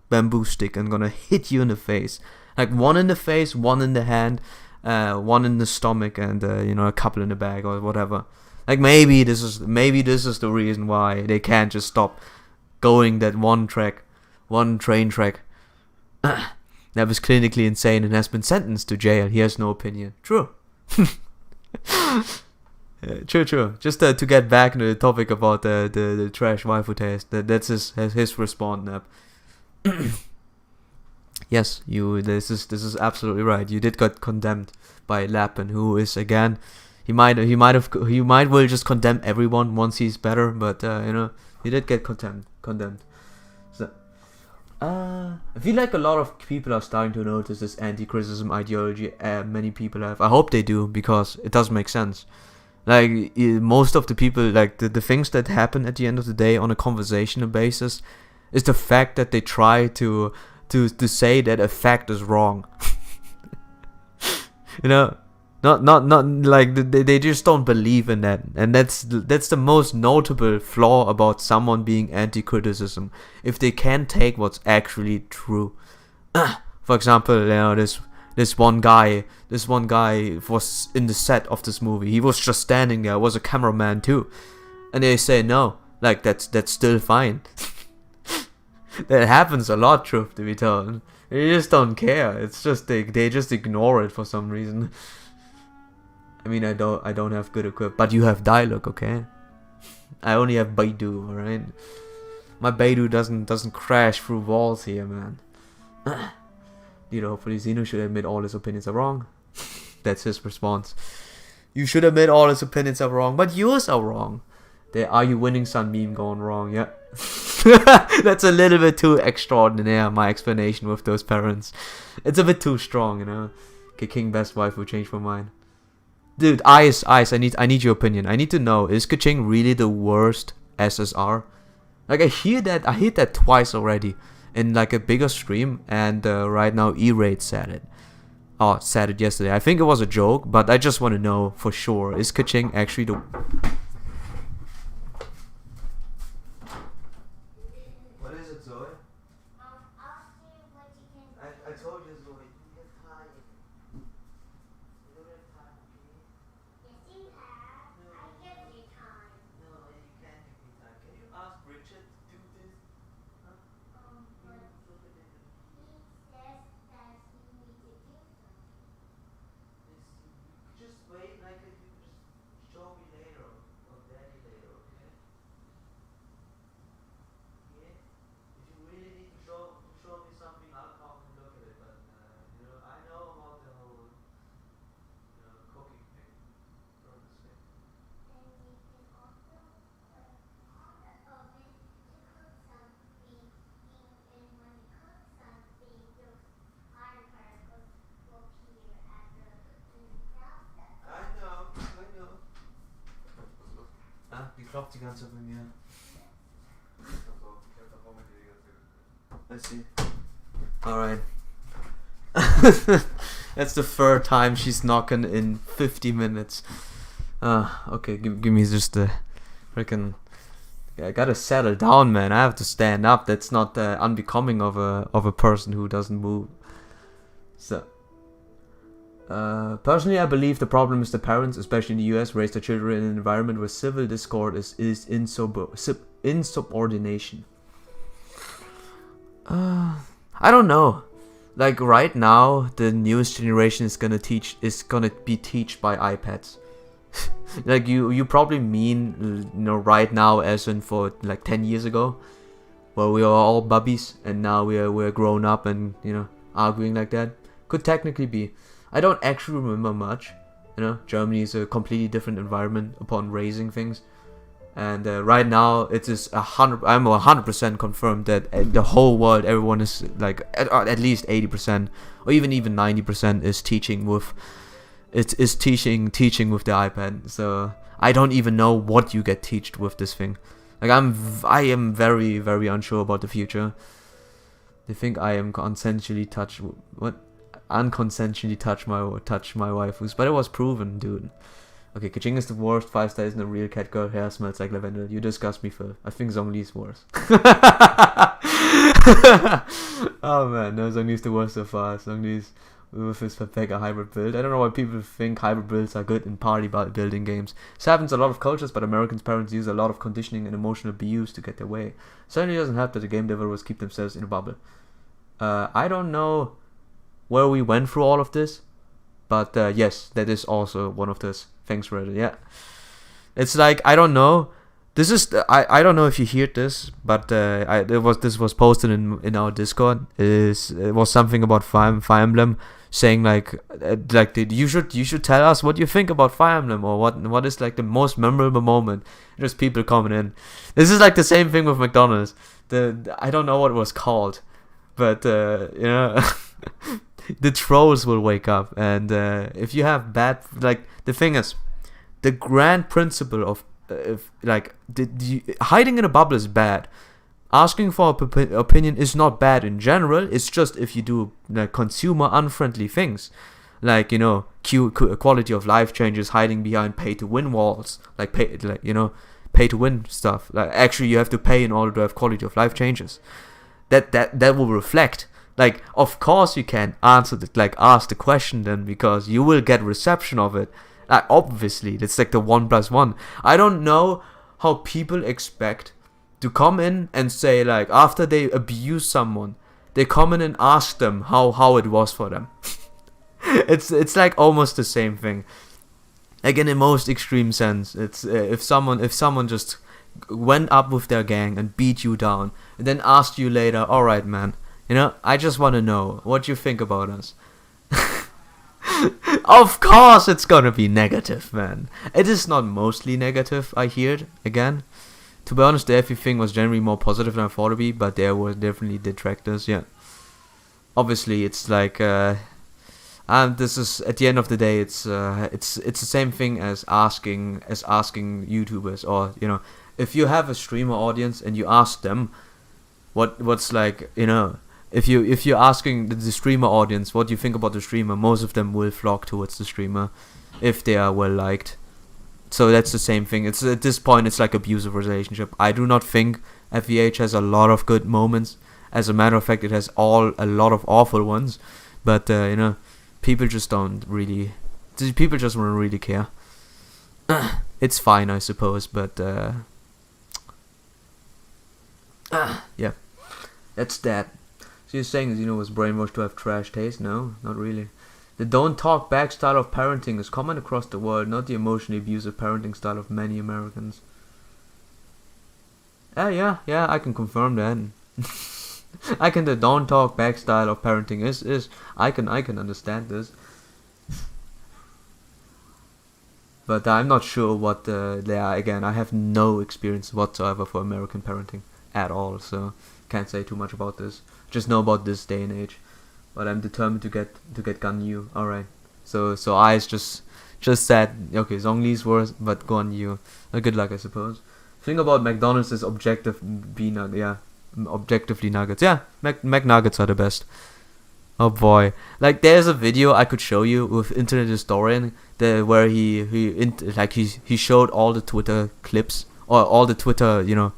bamboo stick and gonna hit you in the face. Like one in the face, one in the hand, one in the stomach, and you know, a couple in the back or whatever. Like maybe this is the reason why they can't just stop going that one train track that was clinically insane and has been sentenced to jail. He has no opinion. True. True. Just to get back to the topic about the trash waifu taste. That's his response. Nap. Yes, this is absolutely right. You did get condemned by Lappin, who is again, he might well just condemn everyone once he's better, but you know, he did get condemned. So I feel like a lot of people are starting to notice this anti-criticism ideology. Many people have. I hope they do, because it does make sense. Like most of the people, like the things that happen at the end of the day on a conversational basis is the fact that they try to say that a fact is wrong. You know, not like they just don't believe in that, and that's the most notable flaw about someone being anti-criticism. If they can't take what's actually true. For example, you know, this one guy was in the set of this movie. He was just standing there, was a cameraman too, and they say no, like that's still fine. That happens a lot, truth to be told. They just don't care. It's just they just ignore it for some reason. I mean, I don't have good equipment, but you have dialogue, okay? I only have Baidu, alright? My Baidu doesn't crash through walls here, man. You know, hopefully Zeno should admit all his opinions are wrong. That's his response. You should admit all his opinions are wrong, but yours are wrong. The "Are you winning, son" meme going wrong, yeah. That's a little bit too extraordinary, my explanation with those parents. It's a bit too strong, you know. Okay, King Best Wife will change my mind. Dude, Ice, I need your opinion. I need to know, is Kaching really the worst SSR? Like, I hear that twice already in like a bigger stream, and right now E-Raid said it. Oh, said it yesterday. I think it was a joke, but I just want to know for sure, is Kaching actually the... What is it, Zoe? I told you, Zoe, you get tired. You don't have time, okay? No, you can't give me time. Can you ask Richard to do this? Huh? Just wait, like you just show me later, or daddy later, okay? Yeah? If you really need to show me something, I'll come and look at it, but you know, I know about the whole, you know, cooking thing, furnace thing. I know. Ah, die klopft die ganze Zeit bei mir. I see. Alright. That's the third time she's knocking in 50 minutes. Okay, give me just the freaking... I gotta settle down, man. I have to stand up. That's not unbecoming of a person who doesn't move. So... personally, I believe the problem is the parents, especially in the US, raise their children in an environment where civil discord is insubordination. I don't know. Like right now, the newest generation is gonna be taught by iPads. Like you probably mean, you know, right now as in for like 10 years ago, where we were all bubbies and now we're grown up and, you know, arguing like that. Could technically be. I don't actually remember much. You know, Germany is a completely different environment upon raising things. And right now it is I'm 100% confirmed that the whole world, everyone is like at least 80% or even 90% is teaching with teaching with the iPad. So I don't even know what you get taught with this thing. Like I am very unsure about the future. They think I am unconsensually touch my waifus, but it was proven, dude. Okay, Kaching is the worst. 5 stars in a real cat girl. Hair smells like lavender. You disgust me, Phil. I think Zhongli is worse. Oh man, no, Zhongli is the worst so far. Zhongli is with his Pepega hybrid build. I don't know why people think hybrid builds are good in party building games. This happens in a lot of cultures, but Americans' parents use a lot of conditioning and emotional abuse to get their way. Certainly doesn't help that the game developers keep themselves in a bubble. I don't know where we went through all of this, but yes, that is also one of those things where, yeah. It's like, I don't know. This is, I don't know if you heard this, but this was posted in our Discord. It was something about Fire Emblem, saying like you should tell us what you think about Fire Emblem, or what is like the most memorable moment. Just people coming in. This is like the same thing with McDonald's. I don't know what it was called, but you know, the trolls will wake up, and if you have bad, like, the thing is, the grand principle of hiding in a bubble is bad. Asking for opinion is not bad in general. It's just if you do like consumer unfriendly things, like, you know, quality of life changes, hiding behind pay to win walls, like pay to win stuff. Like, actually you have to pay in order to have quality of life changes. That will reflect. Like, of course you can ask the question then, because you will get reception of it. Like, obviously, that's like the 1+1. I don't know how people expect to come in and say, like, after they abuse someone, they come in and ask them how it was for them. It's like almost the same thing. Like, in the most extreme sense, it's if someone just went up with their gang and beat you down, and then asked you later, alright man, you know, I just want to know what you think about us. Of course it's gonna be negative, man. It is not mostly negative, I heard, again. To be honest, the everything was generally more positive than I thought it would be, but there were definitely detractors, yeah. Obviously, it's like, this is, at the end of the day, it's the same thing as asking YouTubers, or, you know, if you have a streamer audience and you ask them what's like, you know, if you're asking the streamer audience what you think about the streamer, most of them will flock towards the streamer if they are well liked. So that's the same thing. It's at this point, it's like abusive relationship. I do not think FVH has a lot of good moments. As a matter of fact, it has a lot of awful ones. But you know, people just don't really care. It's fine, I suppose, but yeah, that's that. So you're saying Xeno was brainwashed to have trash taste? No, not really. The don't talk back style of parenting is common across the world, not the emotionally abusive parenting style of many Americans. Yeah, I can confirm that. The don't talk back style of parenting is I can understand this. But I'm not sure what they are. Again, I have no experience whatsoever for American parenting at all, so can't say too much about this. Just know about this day and age. But I'm determined to get Gun Yu. Alright. So Ice just said, okay, Zhongli's worse, but Gun Yu. Good luck, I suppose. Thing about McDonald's is objectively nuggets. Yeah, McNuggets are the best. Oh boy. Like, there's a video I could show you with Internet Historian where he showed all the Twitter clips, or all the Twitter, you know,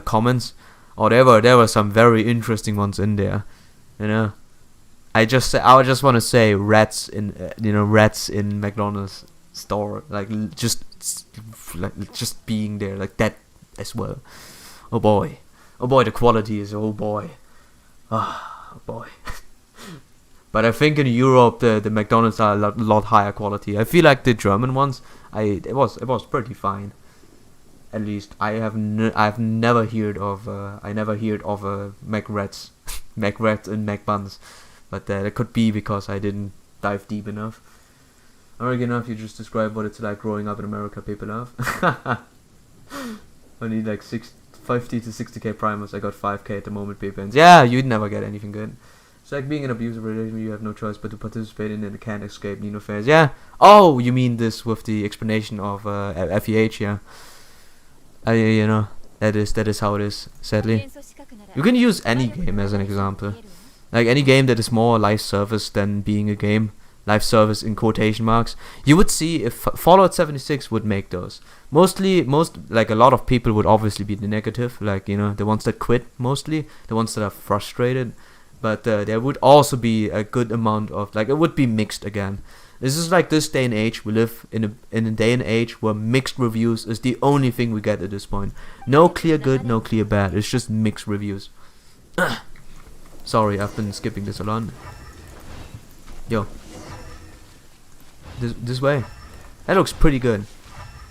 comments. Or there were some very interesting ones in there, you know. I just want to say rats in McDonald's store, like just being there like that as well. Oh boy, the quality is, oh boy, oh boy. But I think in Europe the McDonald's are a lot higher quality. I feel like the German ones, it was pretty fine. At least I've never heard of McRats, McRats and McBuns, but that could be because I didn't dive deep enough. Alright, enough. You just described what it's like growing up in America. People love. I need like 50 to 60k primers. I got 5k at the moment, P-Pens. Yeah, you'd never get anything good. It's like being in an abusive relationship, you have no choice but to participate in it and can't escape Nino affairs. Yeah. Oh, you mean this with the explanation of FEH, yeah. You know, that is how it is, sadly. You can use any game as an example. Like any game that is more live service than being a game. Live service in quotation marks. You would see if Fallout 76 would make those. Most, like a lot of people would obviously be the negative. Like, you know, the ones that quit mostly. The ones that are frustrated. But there would also be a good amount of, like, it would be mixed again. This is like this day and age. We live in a day and age where mixed reviews is the only thing we get at this point. No clear good, no clear bad. It's just mixed reviews. Sorry, I've been skipping this a lot. Yo. This way. That looks pretty good.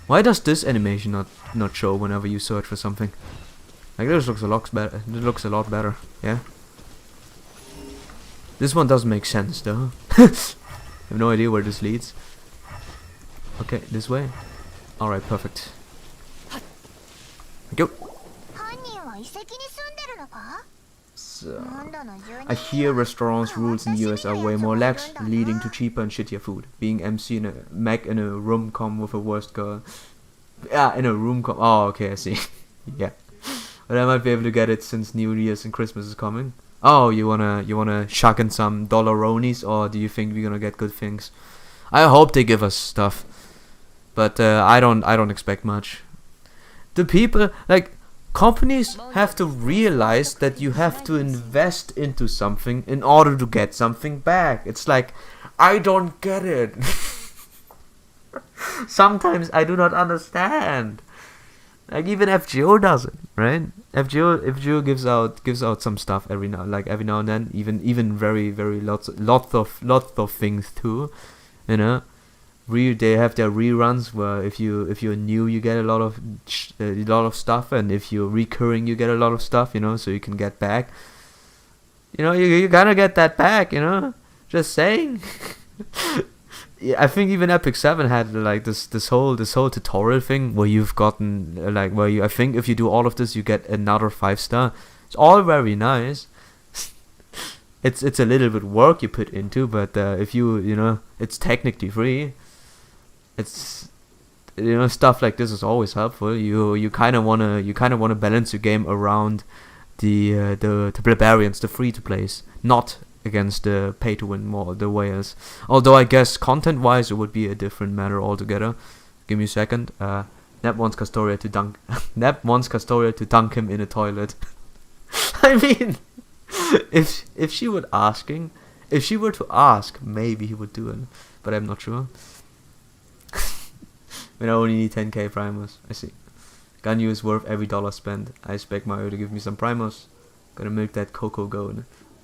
Why does this animation not show whenever you search for something? Like this looks a lot better. It looks a lot better. Yeah. This one doesn't make sense though. I have no idea where this leads. Okay, this way. Alright, perfect. Go. So, I hear restaurants rules in the US are way more lax, leading to cheaper and shittier food. Being MC in a Mac in a room com with a worst girl. Yeah, in a room com. Oh, okay, I see. Yeah, but I might be able to get it since New Year's and Christmas is coming. Oh, you wanna shuck in some dollaronies, or do you think we're gonna get good things? I hope they give us stuff, but I don't expect much. The people, like, companies have to realize that you have to invest into something in order to get something back. It's like, I don't get it. Sometimes I do not understand. Like even FGO does it, right? FGO gives out some stuff every now and then, even very lots of things too, you know. They have their reruns where if you're new you get a lot of stuff, and if you're recurring you get a lot of stuff, you know, so you can get back. You know, you gotta get that back, you know. Just saying. Yeah, I think even Epic 7 had like this whole tutorial thing where you've gotten I think if you do all of this you get another 5-star. It's all very nice. It's a little bit work you put into, but if you know, it's technically free. It's, you know, stuff like this is always helpful. You kind of wanna balance your game around the barbarians, the free to plays, not against the pay to win more the whales. Although I guess content wise it would be a different matter altogether. Give me a second. Nep wants Castoria to dunk. Nep wants Castoria to dunk him in a toilet. I mean, if she were to ask, maybe he would do it, but I'm not sure. When I only need 10k primers. I see. Ganyu is worth every dollar spent. I expect Mario to give me some primers. Gonna milk that cocoa goat.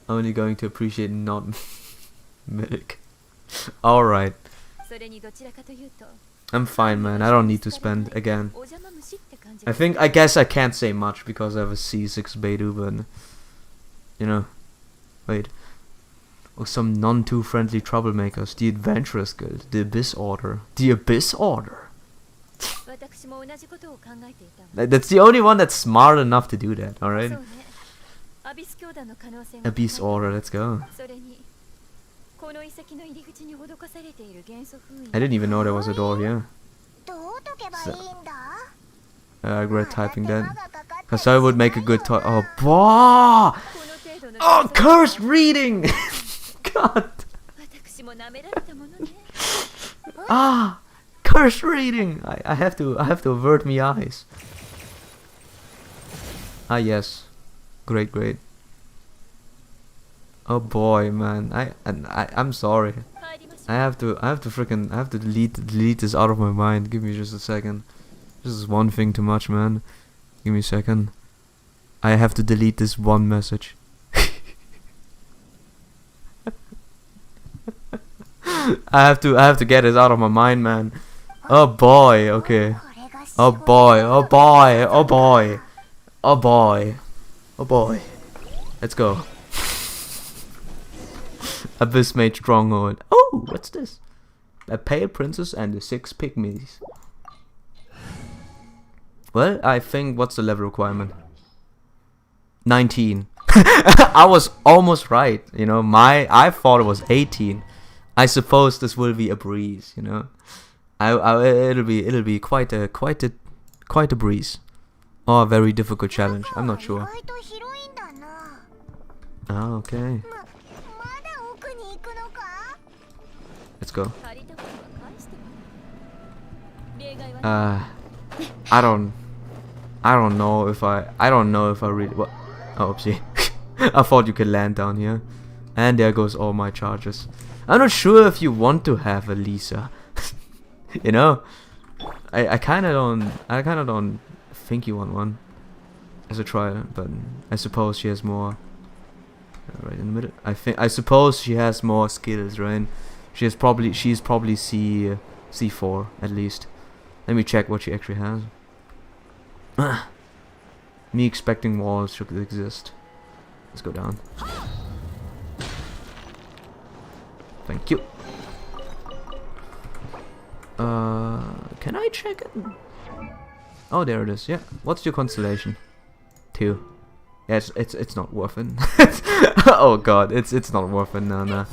Only going to appreciate not milk. Alright. I'm fine, man. I don't need to spend again. I guess I can't say much because I have a C6 Beidou, but you know. Wait. Oh, some non too friendly troublemakers. The Adventurers Guild. The Abyss Order. The Abyss Order. That's the only one that's smart enough to do that, alright? Abyss Order, let's go. I didn't even know there was a door here. So, I regret typing that. Cause I would make a good toy. Oh, boah! Oh, cursed reading! God! Ah! Cursed reading! I have to avert my eyes. Ah, yes. Great. Oh boy, man. I'm sorry. I have to delete this out of my mind. Give me just a second. This is one thing too much, man. Give me a second. I have to delete this one message. I have to get it out of my mind, man. Oh boy, okay. Oh boy. Let's go. Abyss Mage Stronghold. Oh, what's this? A pale princess and the 6 pygmies. Well, I think, what's the level requirement? 19. I was almost right, you know. I thought it was 18. I suppose this will be a breeze, you know. It'll be quite a breeze, or a very difficult challenge. I'm not sure. Ah, okay. Let's go. I don't know if I really. What? Oh, oopsie. I thought you could land down here, and there goes all my charges. I'm not sure if you want to have a Lisa. You know, I kind of don't think you want one as a trial, but I suppose she has more. Right in the middle. I suppose she has more skills, right? She's probably C4 at least. Let me check what she actually has. Me expecting walls should exist. Let's go down. Thank you. Can I check it? Oh, there it is. Yeah. What's your constellation? 2. Yeah, it's not worth it. Oh god, it's not worth it. No.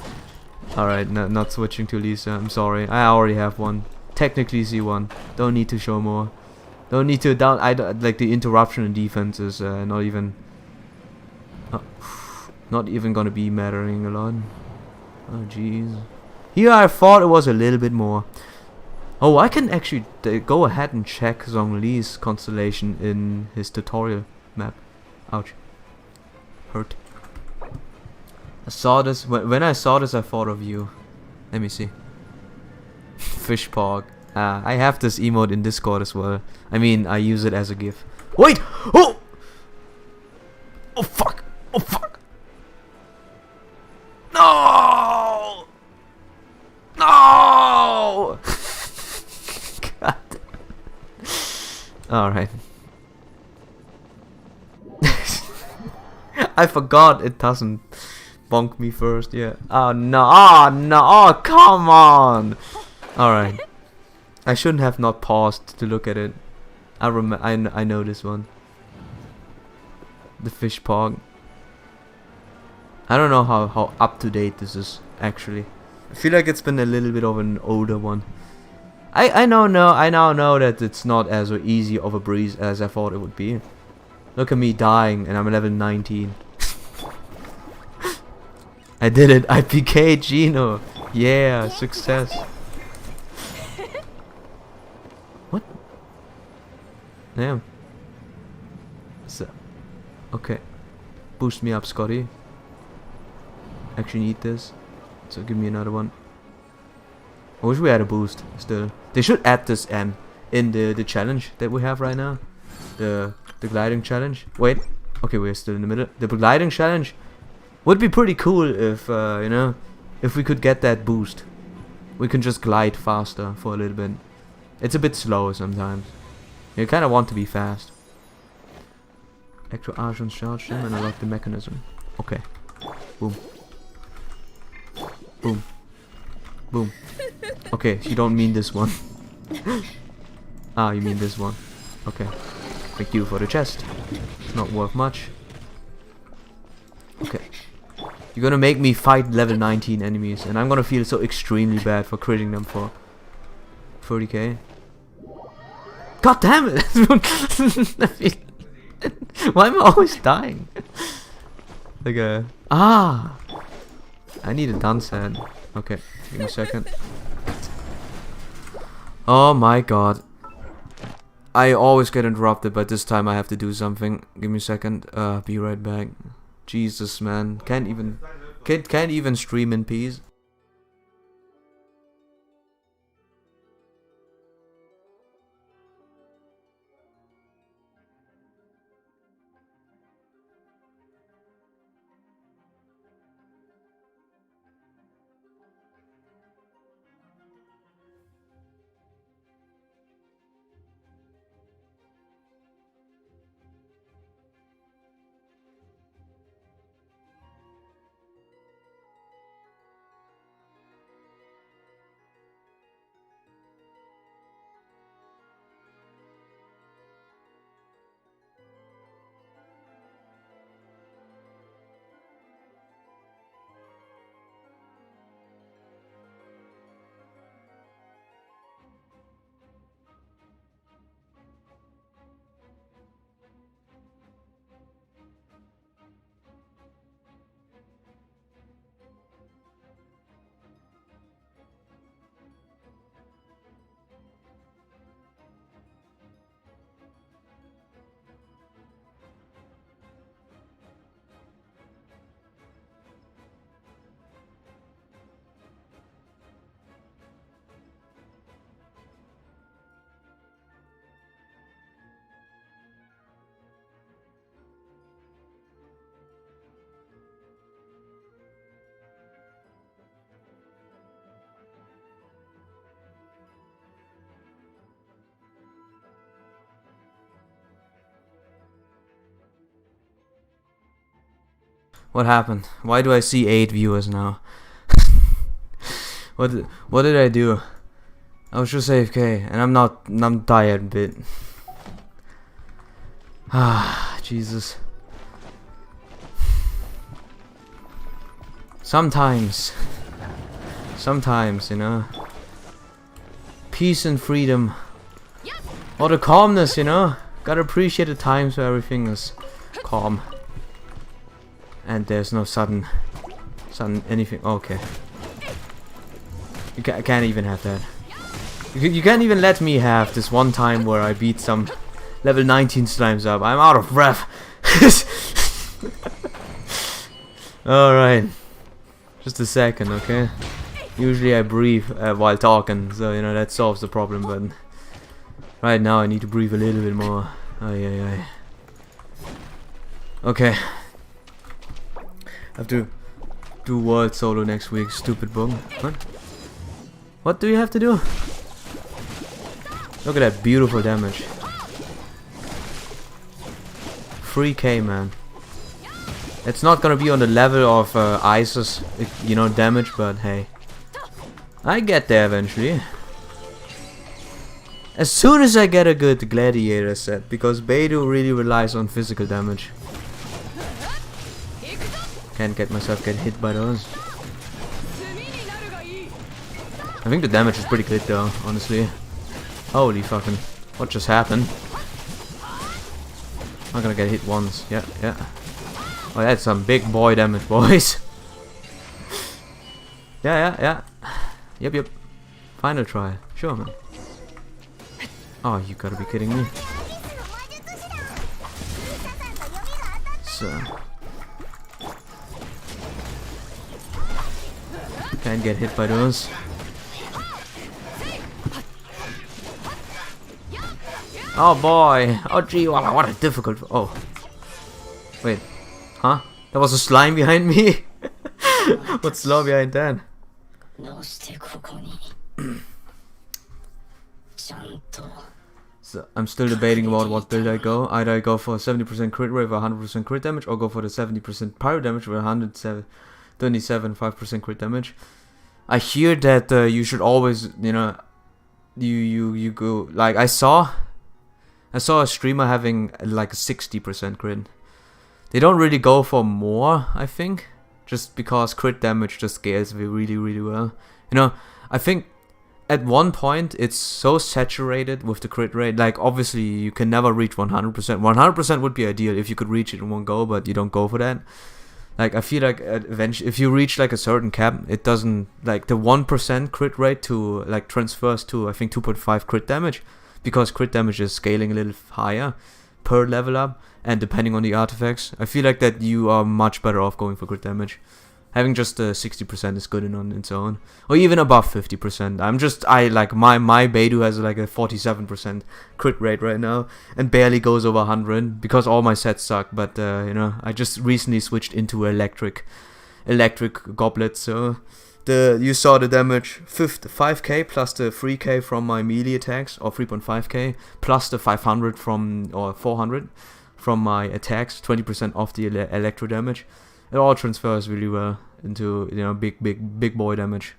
All right, no, not switching to Lisa. I'm sorry. I already have one. Technically C1. Don't need to show more. Don't need to down. Like the interruption in defense is not even gonna be mattering a lot. Oh jeez. Here I thought it was a little bit more. Oh, I can actually go ahead and check Zhongli's constellation in his tutorial map. Ouch. Hurt. I saw this when I saw this. I thought of you. Let me see. Fish pog. I have this emote in Discord as well. I mean, I use it as a GIF. Wait! Oh! Oh fuck! Oh fuck! No! No! God. Alright. I forgot it doesn't bonk me first, yeah. Oh no, oh no, oh come on! Alright. I shouldn't have not paused to look at it. I know this one. The fish pog. I don't know how up to date this is actually. I feel like it's been a little bit of an older one. I now know that it's not as easy of a breeze as I thought it would be. Look at me dying and I'm level 19. I did it. I PK'd Gino. Yeah, success. What? Damn. So, okay. Boost me up, Scotty. Actually need this. So give me another one. I wish we had a boost still. They should add this in the challenge that we have right now. The gliding challenge. Wait. Okay, we're still in the middle. The gliding challenge would be pretty cool if you know, if we could get that boost. We can just glide faster for a little bit. It's a bit slow sometimes. You kind of want to be fast. Actual Argent charge him and unlock the mechanism. Okay. Boom. Boom. Boom. Okay, you don't mean this one. Ah, you mean this one. Okay. Thank you for the chest. It's not worth much. Okay. You're gonna make me fight level 19 enemies, and I'm gonna feel so extremely bad for critting them for 30k. God damn it! Why am I always dying? Like I need a dance head. Okay, give me a second. Oh my god. I always get interrupted, but this time I have to do something. Give me a second. Be right back. Jesus, man. Can't even stream in peace. What happened? Why do I see 8 viewers now? What did I do? I was just AFK, and I'm tired a bit. Ah, Jesus. Sometimes, you know, peace and freedom, or the calmness, you know. Gotta appreciate the times where everything is calm, and there's no sudden anything. Okay, I can't even have that. You can't even let me have this one time where I beat some level 19 slimes up. I'm out of breath. Alright. Just a second, okay? Usually I breathe while talking, so you know that solves the problem, but right now I need to breathe a little bit more. Ay. Okay. I have to do world solo next week, stupid bug. What do you have to do? Look at that beautiful damage. 3k, man. It's not gonna be on the level of Isis, you know, damage, but hey. I get there eventually. As soon as I get a good gladiator set, because Beidou really relies on physical damage. Can't get myself get hit by those. I think the damage is pretty good though, honestly. Holy fucking, what just happened? I'm gonna get hit once, yeah. Oh, that's some big boy damage, boys. Yeah. Yep. Final try. Sure, man. Oh, you gotta be kidding me. So. Can't get hit by those. Oh boy. Oh gee, wow, what a difficult... Oh. Wait. Huh? There was a slime behind me? What's slow behind that? So I'm still debating about what build I go. Either I go for 70% crit rate with 100% crit damage, or go for the 70% pyro damage with 5% crit damage. I hear that you should always, you know, you go like I saw a streamer having like a 60% crit. They don't really go for more, I think, just because crit damage just scales really well. You know, I think at one point it's so saturated with the crit rate. Like obviously you can never reach 100%. 100% would be ideal if you could reach it in one go, but you don't go for that. Like I feel like eventually, if you reach like a certain cap, it doesn't, like the 1% crit rate to like transfers to I think 2.5 crit damage, because crit damage is scaling a little higher per level up, and depending on the artifacts, I feel like that you are much better off going for crit damage. Having just 60% is good on its own, or even above 50%. I like my Beidou has like a 47% crit rate right now, and barely goes over 100 because all my sets suck. But you know, I just recently switched into electric goblet, so you saw the damage 5k plus the 3k from my melee attacks, or 3.5k plus the 500 from, or 400 from my attacks, 20% off the electro damage. It all transfers really well into, you know, big boy damage.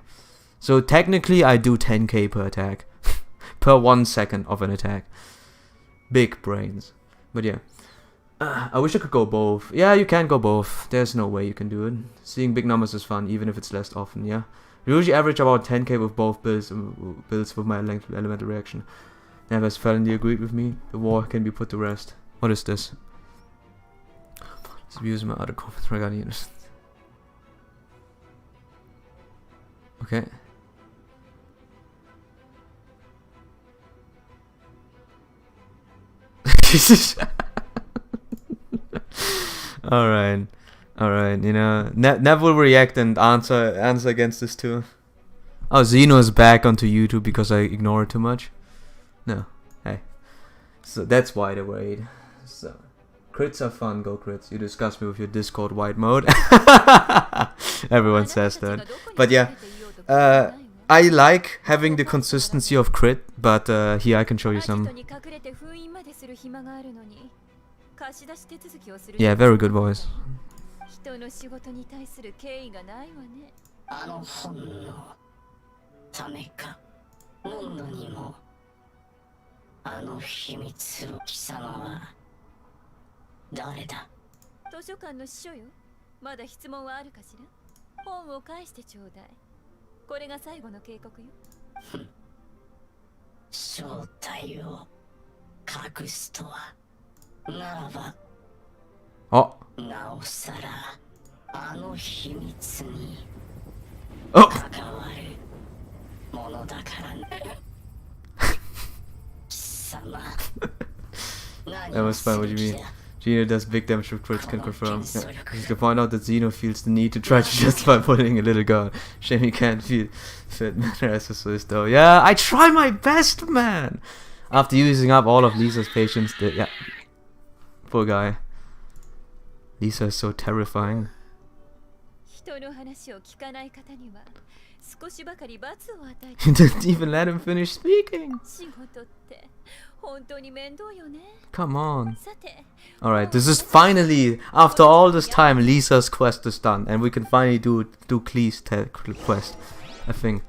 So technically I do 10k per attack per 1 second of an attack. Big brains. But yeah, I wish I could go both. Yeah, you can go both. There's no way you can do it. Seeing big numbers is fun, even if it's less often. Yeah, I usually average about 10k with both builds with my elemental reaction. Never has Felony agreed with me. The war can be put to rest. What is this? Views my other comments regarding it. Okay. Alright. You know, Nev will react and answer against this too. Oh, Zeno is back onto YouTube because I ignore it too much. No. Hey. So that's why they wait. So. Crits are fun, go crits. You disgust me with your Discord white mode. Everyone says that. But yeah, I like having the consistency of crit, but here I can show you some. Yeah, very good voice. 人の仕事に対する敬意がないわね。あの本のためか。温度にもあの秘密の貴様は誰だ？図書館の司書よ。まだ質問はあるかしら？本を返してちょうだい。これが最後の警告よ。正体を隠すとは、ならばOh. なおさらあの秘密に Oh. 関わるものだからね。貴様。 That was fine, what do you mean? Gino does big damage with crits, can confirm. Yeah. You can point out that Zeno feels the need to try to justify putting a little gun. Shame he can't fit manner as a Swiss though. Yeah, I try my best, man! After using up all of Lisa's patience, yeah. Poor guy. Lisa is so terrifying. 人の話を聞かない方には少しばかり罰を与え You て didn't even let him finish speaking! 仕事って本当に面倒よね。 Come on. さて、 Alright, this is finally, after all this time, Lisa's quest is done. And we can finally do Klee's quest, I think.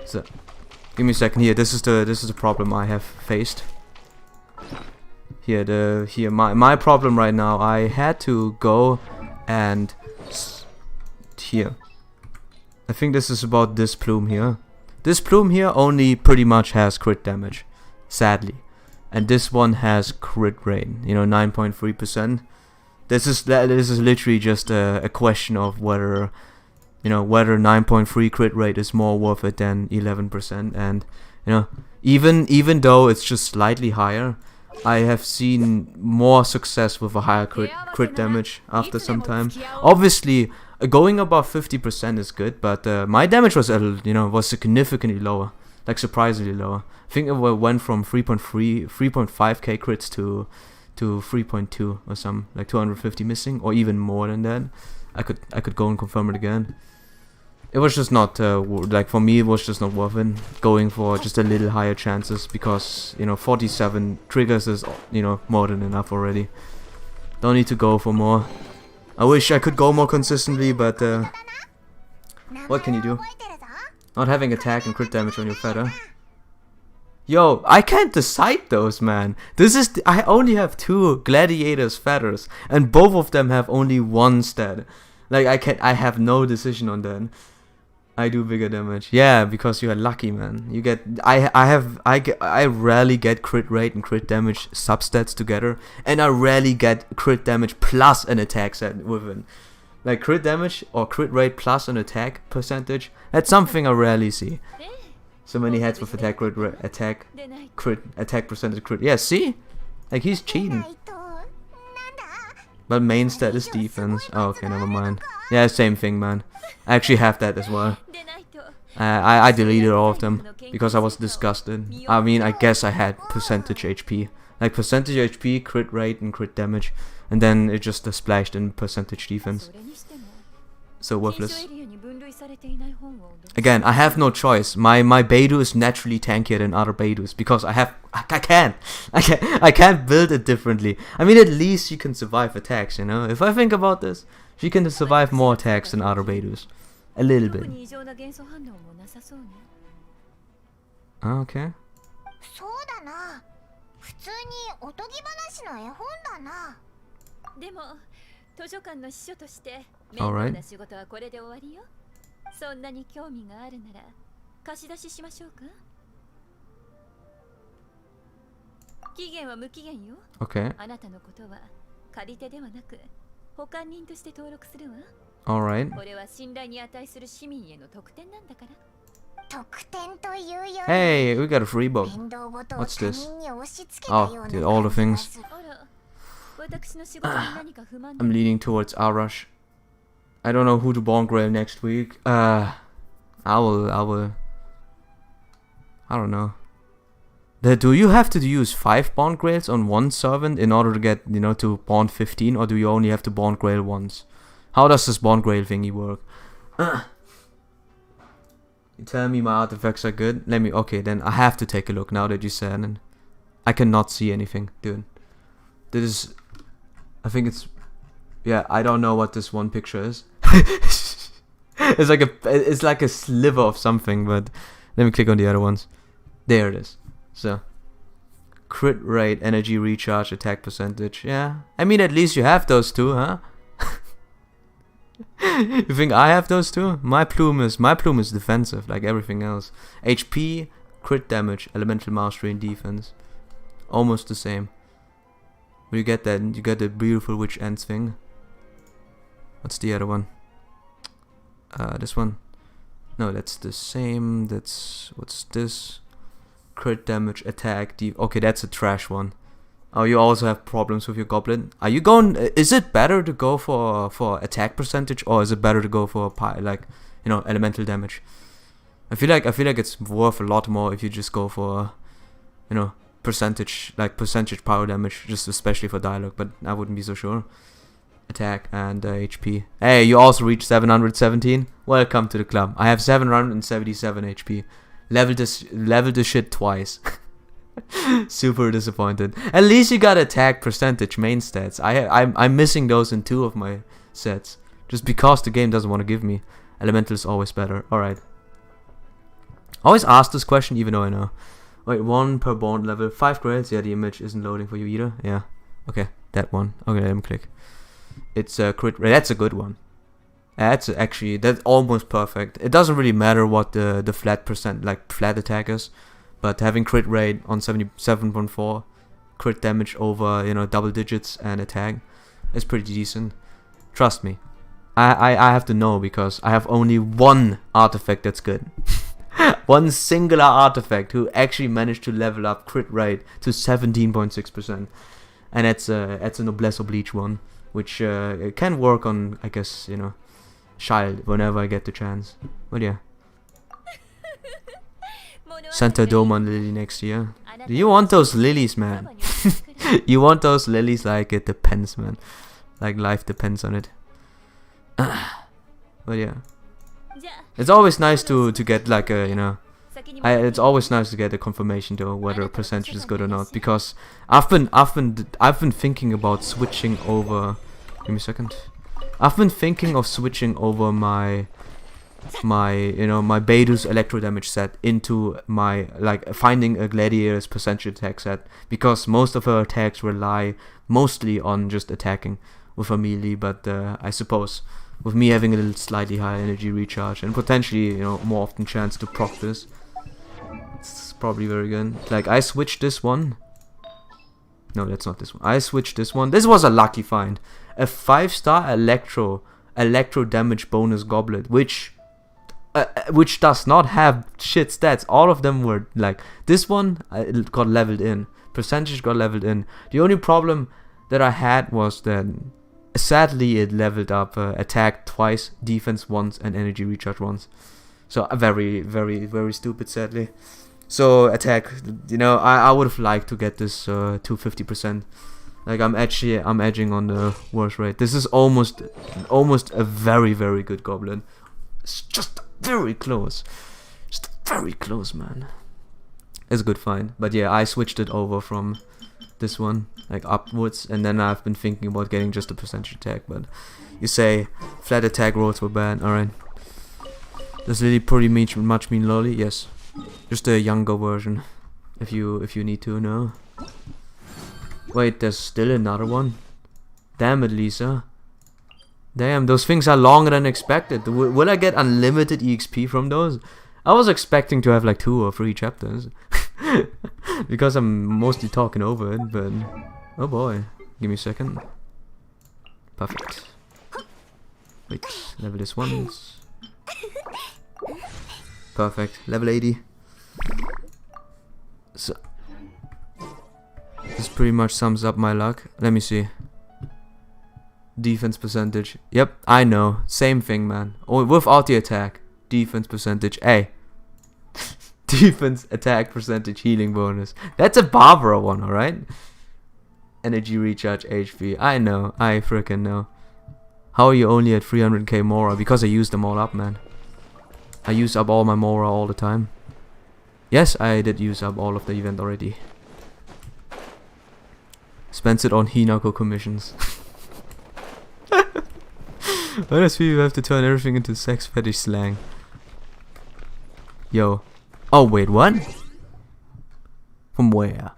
So, give me a second here. This is the problem I have faced. Here, my problem right now. I had to go and here. I think this is about this plume here. This plume here only pretty much has crit damage, sadly. And this one has crit rate, 9.3%. This is literally just a question of whether, whether 9.3 crit rate is more worth it than 11%. And even though it's just slightly higher, I have seen more success with a higher crit damage after some time. Obviously, going above 50% is good, but my damage was was significantly lower, like surprisingly lower. I think it went from 3.5k crits to 3.2 or some, like 250 missing, or even more than that. I could go and confirm it again. It was just not like, for me it was just not worth it going for just a little higher chances, because 47 triggers is more than enough already. Don't need to go for more. I wish I could go more consistently, but what can you do? Not having attack and crit damage on your feather. Yo, I can't decide those, man. I only have 2 gladiators feathers, and both of them have only 1 stat. Like, I have no decision on that. I do bigger damage. Yeah, because you are lucky, man. You get I rarely get crit rate and crit damage substats together, and I rarely get crit damage plus an attack set within. Like, crit damage or crit rate plus an attack percentage, that's something I rarely see. So many heads with attack percentage crit. Yeah, see? Like, he's cheating. But main stat is defense. Oh, okay, never mind. Yeah, same thing, man. I actually have that as well. I deleted all of them because I was disgusted. I mean, I guess I had percentage HP. Like, percentage HP, crit rate, and crit damage. And then it just splashed in percentage defense. So worthless. Again, I have no choice. My Beidou is naturally tankier than other Beidous because I can't build it differently. I mean, at least she can survive attacks, If I think about this, she can survive more attacks than other Beidous. A little bit. Okay. そうだな。普通におとぎ話の絵本だな。でも図書館の司書として面倒な仕事はこれで終わりよ。そんなに興味があるなら貸し出ししましょうか。期限は無期限よ。Okay. あなたのことは借り手ではなく保管人として登録するわ。Alright. これは信頼に値する市民への特典なんだから。特典というより Hey, we got a free book. 面倒ごとを What's 他 this? 人に押し付けたよ Oh, うな dude, all the 感 things. じがする。あら、私の仕事に何か不満で I'm も leaning towards Arash. I don't know who to Born Grail next week. I will. I don't know. Do you have to use 5 Born Grails on one servant in order to get, to Born 15, or do you only have to Born Grail once? How does this Born Grail thingy work? You tell me my artifacts are good? Okay, then I have to take a look now that you said it. I cannot see anything, dude. This is, I think it's Yeah, I don't know what this one picture is. It's like a sliver of something, but let me click on the other ones. There it is. So crit rate, energy recharge, attack percentage. Yeah, I mean at least you have those two, huh? You think I have those two? My plume is defensive, like everything else. HP, crit damage, elemental mastery, and defense, almost the same. But you get that. You get the beautiful witch ends thing. What's the other one? This one. No, that's the same. What's this? Crit damage, attack, okay, that's a trash one. Oh, you also have problems with your goblin. Are you going? Is it better to go for attack percentage, or is it better to go for elemental damage? I feel like it's worth a lot more if you just go for percentage power damage, just especially for dialogue. But I wouldn't be so sure. Attack and HP. Hey, you also reached 717. Welcome to the club. I have 777 HP. Leveled this shit twice. Super disappointed. At least you got attack percentage main stats. I'm missing those in 2 of my sets, just because the game doesn't want to give me. Elemental is always better. All right. Always ask this question, even though I know. Wait, 1 per bond level, 5 grades. Yeah, the image isn't loading for you either. Yeah. Okay, that one. Okay, let me click. It's a crit rate. That's a good one. That's almost perfect. It doesn't really matter what the flat attack is, but having crit rate on 77.4, crit damage over double digits and attack is pretty decent. Trust me, I have to know because I have only one artifact that's good. One singular artifact who actually managed to level up crit rate to 17.6%, and that's a Noblesse Oblige one, which can work on, I guess, Child whenever I get the chance. But yeah. Santa Doman Lily next year. Do you want those lilies, man? You want those lilies like it depends, man. Like life depends on it. But yeah. It's always nice to get like a, it's always nice to get a confirmation though whether a percentage is good or not, because I've been thinking about switching over. Give me a second. I've been thinking of switching over my Beidou's electro damage set into my, finding a gladiator's percentage attack set, because most of her attacks rely mostly on just attacking with a melee, but I suppose with me having a little slightly higher energy recharge and potentially more often chance to proc this, it's probably very good. Like I switched this one. No, that's not this one. I switched this one. This was a lucky find. A 5-star electro damage bonus goblet, which does not have shit stats. All of them were like this one. It got leveled in. Percentage got leveled in. The only problem that I had was that sadly it leveled up attack twice, defense once, and energy recharge once. So very, very, very stupid, sadly. So attack, I would have liked to get this to 50%. Like I'm edging on the worst rate. This is almost a very, very good goblin. It's just very close. Just very close, man. It's a good find. But yeah, I switched it over from this one, like upwards, and then I've been thinking about getting just a percentage attack, but you say flat attack rolls were bad. Alright. Does Lily pretty much mean lolly? Yes. Just a younger version, if you need to know. Wait, there's still another one? Damn it, Lisa. Damn, those things are longer than expected. Will I get unlimited EXP from those? I was expecting to have like 2 or 3 chapters. Because I'm mostly talking over it, but... Oh boy. Give me a second. Perfect. Wait, level this once. Perfect. Level 80. So... This pretty much sums up my luck. Let me see. Defense percentage. Yep, I know. Same thing, man. Oh, without the attack. Defense percentage. Hey. Defense attack percentage healing bonus. That's a Barbara one, alright? Energy recharge HP. I know. I freaking know. How are you only at 300k Mora? Because I used them all up, man. I use up all my Mora all the time. Yes, I did use up all of the event already. Spends it on Hinako commissions. Why does people have to turn everything into sex fetish slang? Yo. Oh, wait, what? From where?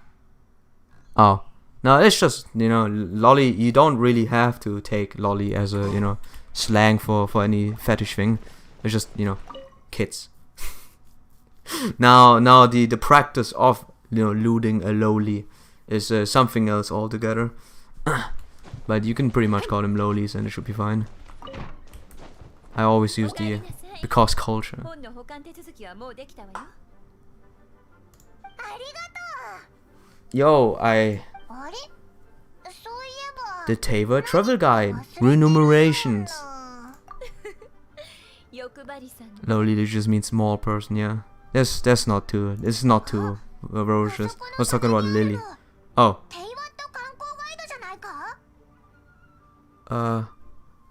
Oh. No, it's just, you know, lolly. You don't really have to take lolly as a, you know, slang for any fetish thing. It's just, you know, kids. now the practice of, you know, looting a loli is something else altogether. But you can pretty much call them lolis and it should be fine. I always use the because culture. 本の保管手続きはもうできたわよ。 Yo, あれ、そういえば the Tava travel guide renumerations. 欲張りさんね。 Loli just means small person, yeah. That's not too. It's not too ferocious. I was talking about Lily. Oh. テイワット観光ガイドじゃないか？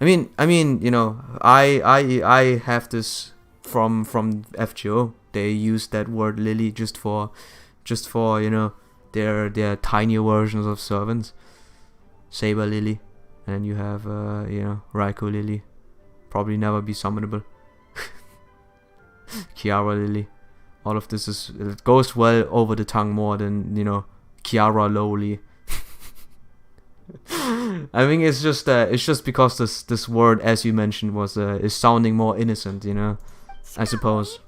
I mean, you know, I have this from FGO. They use that word Lily just for you know their tinier versions of servants. Saber Lily, and then you have you know Raikou Lily, probably never be summonable. Kiara Lily, all of this it goes well over the tongue more than you know Kiara Loli. I think it's just because this word, as you mentioned, was is sounding more innocent, you know. I suppose.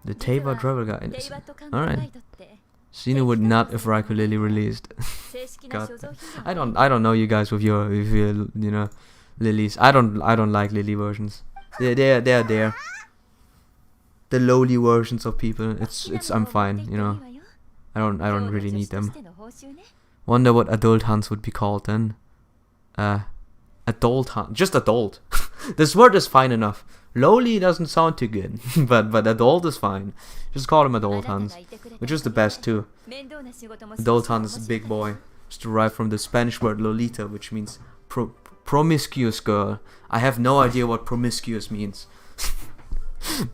The Tava travel guide. テイワット観光 All ガ right. イドって Sina would not if Raikou Lily released. 正式な God, 所蔵品 I don't know you guys with your you know lilies. I don't like lily versions. They're there. The lowly versions of people. It's I'm fine, you know. I don't really need them. Wonder what adult hunts would be called then. Adult hunt, just adult. This word is fine enough. Lowly doesn't sound too good, but adult is fine. Just call them adult hunts, which is the best too. Adult hunt is a big boy. It's derived from the Spanish word lolita, which means promiscuous girl. I have no idea what promiscuous means.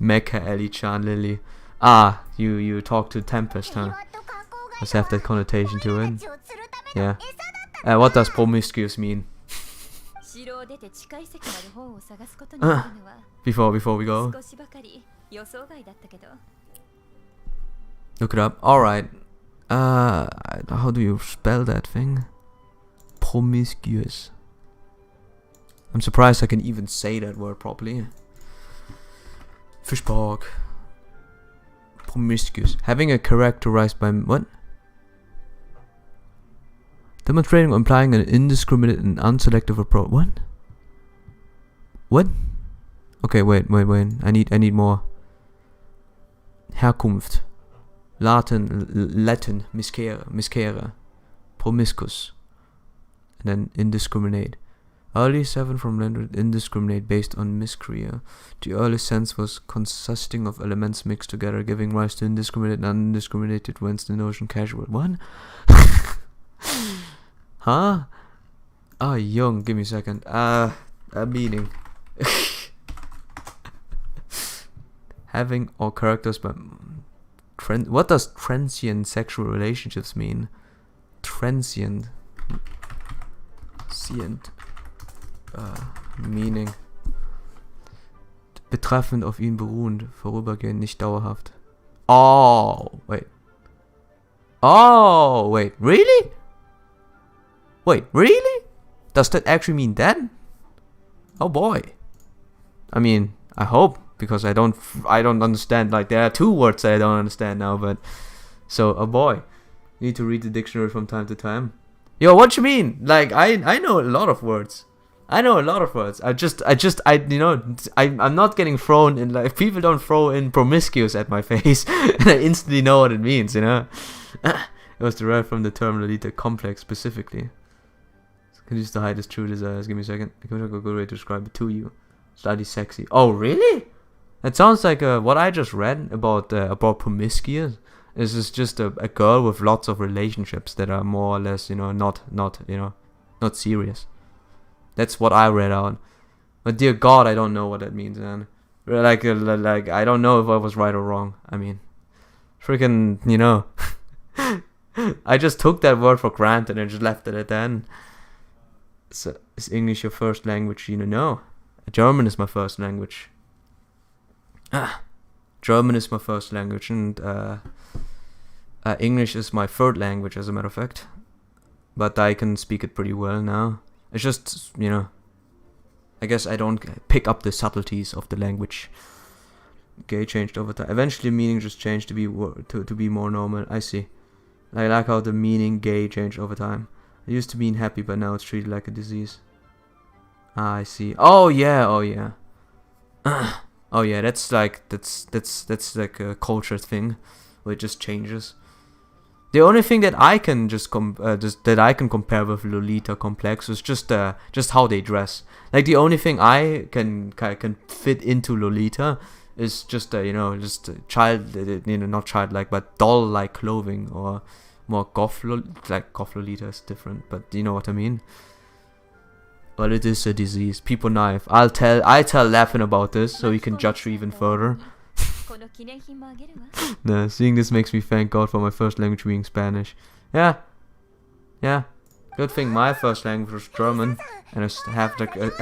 Mecha Ellie-chan Lily. Ah, you talk to Tempest, huh? Must have that connotation to it. Yeah. What does promiscuous mean? Before we go. Look it up. Alright. How do you spell that thing? Promiscuous. I'm surprised I can even say that word properly. Fishpark. Promiscuous. Having a characterized by what? Demonstrating or implying an indiscriminate and unselective approach. What? What? Okay, wait. I need more. Herkunft. Latin. Miscere. Promiscuous. And then indiscriminate. Early 7 from language indiscriminate based on miscrea. The early sense was consisting of elements mixed together, giving rise to indiscriminate and undiscriminated, whence the notion casual. What? Huh? Ah, young, give me a second. A meaning. Having all characters but what does transient sexual relationships mean? Transient. Meaning. Betreffend auf ihn beruhend, vorübergehend, nicht dauerhaft. Oh, wait. Oh, wait, really? Wait, really? Does that actually mean that? Oh boy. I mean, I hope, because I don't understand. Like, there are two words that I don't understand now, but so, oh boy. You need to read the dictionary from time to time. Yo, what you mean? Like, I know a lot of words. I know a lot of words. I'm not getting thrown in, like, people don't throw in promiscuous at my face and I instantly know what it means, you know? It was derived from the term Lolita complex specifically. Can use to hide his true desires. Give me a second. I can a good way to describe it to you. Slightly sexy. Oh, really? That sounds like what I just read about promiscuous. Is just a girl with lots of relationships that are more or less, you know, not serious. That's what I read out. But dear God, I don't know what that means, man. Like I don't know if I was right or wrong. I mean, freaking, you know. I just took that word for granted and just left it at the end. So, is English your first language? You know, no. German is my first language. German is my first language, and English is my third language, as a matter of fact. But I can speak it pretty well now. It's just, you know, I guess I don't pick up the subtleties of the language. Gay changed over time. Eventually, meaning just changed to be more normal. I see. I like how the meaning gay changed over time. It used to mean happy, but now it's treated like a disease. Ah, I see. Oh yeah, oh yeah. Oh yeah, that's like a culture thing, where it just changes. The only thing that I can compare with Lolita Complex is just how they dress. Like the only thing I can fit into Lolita is just not childlike, but doll-like clothing, or more goth Lolita is different, but you know what I mean. But it is a disease. People knife. I tell Laughing about this so he can judge you even further. Nah, seeing this makes me thank God for my first language being Spanish. Yeah. Good thing my first language was German, and I have like a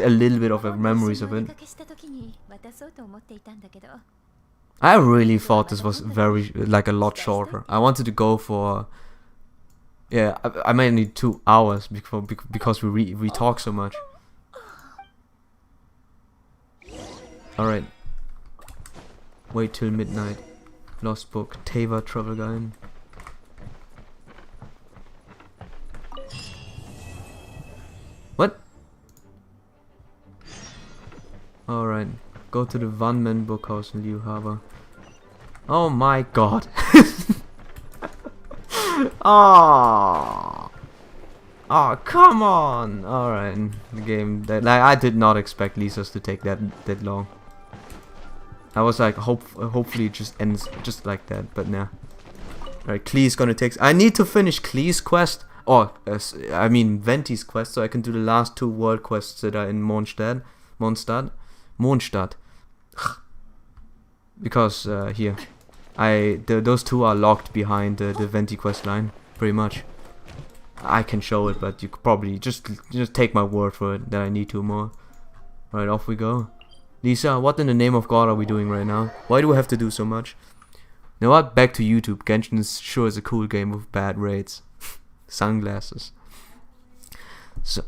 little bit of memories of it. I really thought this was a lot shorter. I wanted to go for, yeah, I might need 2 hours because we talk so much. All right. Wait till midnight. Lost book. Teva travel guide. What? Alright. Go to the one-man bookhouse in Liu Harbor. Oh my god. Oh. Oh, come on. Alright. The game that I did not expect Lisa's to take that long. I was like, hopefully it just ends just like that, but nah. Alright, Klee's gonna take... I need to finish Klee's quest, or, I mean Venti's quest, so I can do the last 2 world quests that are in Mondstadt. Because, here. Those 2 are locked behind the Venti quest line, pretty much. I can show it, but you could probably just take my word for it that I need 2 more. Alright, off we go. Lisa, what in the name of God are we doing right now? Why do we have to do so much? You know what? Back to YouTube. Genshin is a cool game with bad raids. Sunglasses. So.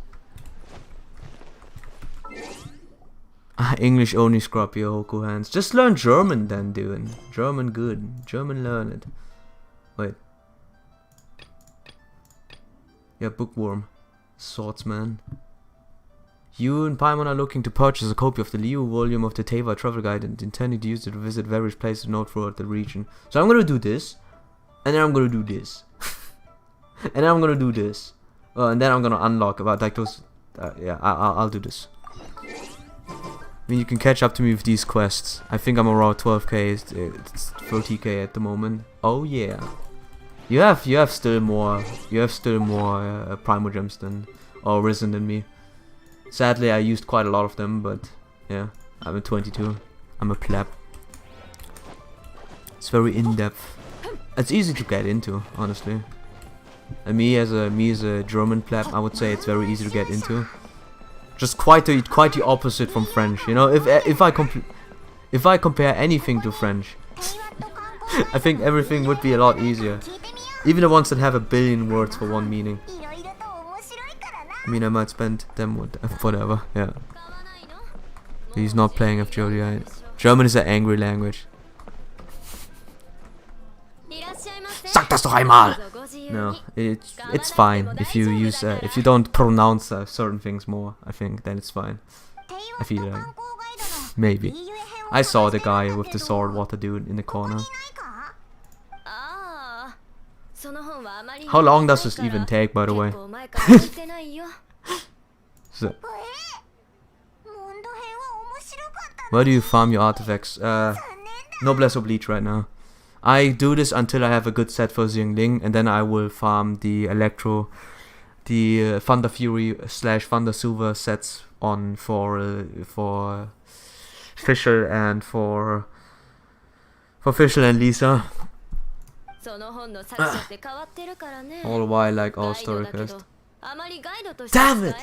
English only, scrub your Hoku hands. Just learn German then, dude. German good. German learn it. Wait. Yeah, bookworm. Swordsman. You and Paimon are looking to purchase a copy of the Liu volume of the Teva travel guide and intending to use it to visit various places known throughout the region. So I'm gonna do this, and then I'm gonna do this, and then I'm gonna do this, and then I'm gonna unlock about like those. Yeah, I'll do this. I mean, you can catch up to me with these quests. I think I'm around 12k, it's 30k at the moment. Oh yeah, you have still more Primogems than or Risen than me. Sadly, I used quite a lot of them, but yeah, I'm at 22. I'm a pleb. It's very in-depth. It's easy to get into, honestly. And me as a German pleb, I would say it's very easy to get into. Just quite the opposite from French. You know, if I compare anything to French, I think everything would be a lot easier. Even the ones that have 1 billion words for one meaning. I mean, I might spend them with whatever, yeah. He's not playing FGO, right? German is an angry language. Sag das doch einmal! No, it's fine if you use if you don't pronounce certain things more. I think then it's fine. I feel like maybe. I saw the guy with the sword water dude in the corner. How long does this even take, by the way? So, where do you farm your artifacts? Noblesse Oblige right now. I do this until I have a good set for Xingling, and then I will farm the Thunder Fury / Thunder Silver sets on for Fischl and for Fischl and Lisa. All while like all story quest. Damn it!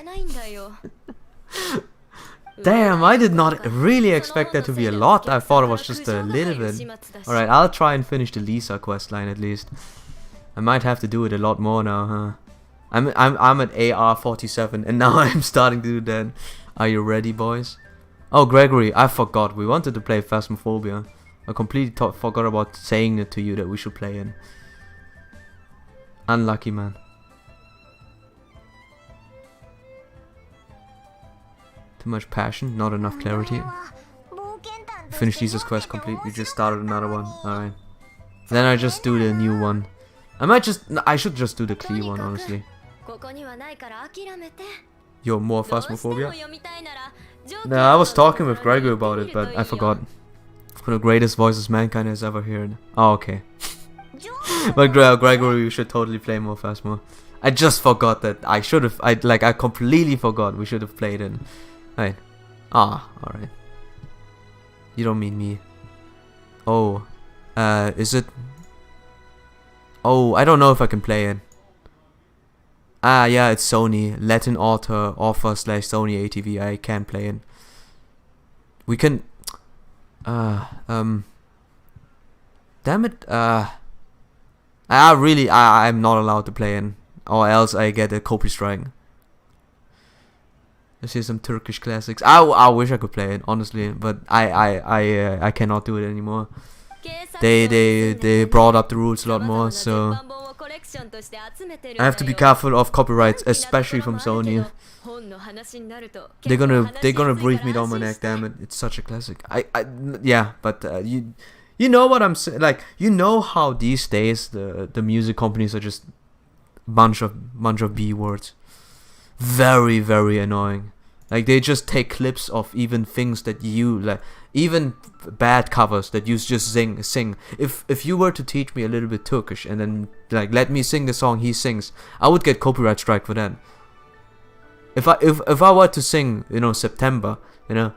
Damn, I did not really expect that to be a lot. I thought it was just a little bit. Alright, I'll try and finish the Lisa questline at least. I might have to do it a lot more now, huh? I'm at AR 47 and now I'm starting to do that. Are you ready, boys? Oh, Gregory, I forgot. We wanted to play Phasmophobia. I completely forgot about saying it to you that we should play it. Unlucky, man. Too much passion, not enough clarity. Finish Lisa's quest complete. We just started another one. Alright. Then I just do the new one. I should just do the Klee one, honestly. Yo, more Phasmophobia? Nah, I was talking with Gregory about it, but I forgot. For the greatest voices mankind has ever heard. Oh, okay. But Gregory, you should totally play more Phasmo. I just forgot that. I completely forgot we should have played it. Right. Ah, alright. You don't mean me. Oh. Is it? Oh, I don't know if I can play it. Ah, yeah, it's Sony. Latin offer / Sony ATV. I can play it. We can... Damn it. I'm not allowed to play it. Or else I get a copy strike. Let's hear some Turkish classics. I wish I could play it, honestly, but I cannot do it anymore. They brought up the rules a lot more, so I have to be careful of copyrights, especially from Sony. They're gonna breathe me down my neck. Damn it! It's such a classic. Yeah, but you know what I'm saying. Like, you know how these days the music companies are just bunch of B words. Very, very annoying. Like, they just take clips of even things that you like, even bad covers that you just sing. If you were to teach me a little bit Turkish and then like let me sing the song he sings, I would get copyright strike for that. If I were to sing, you know, September, you know,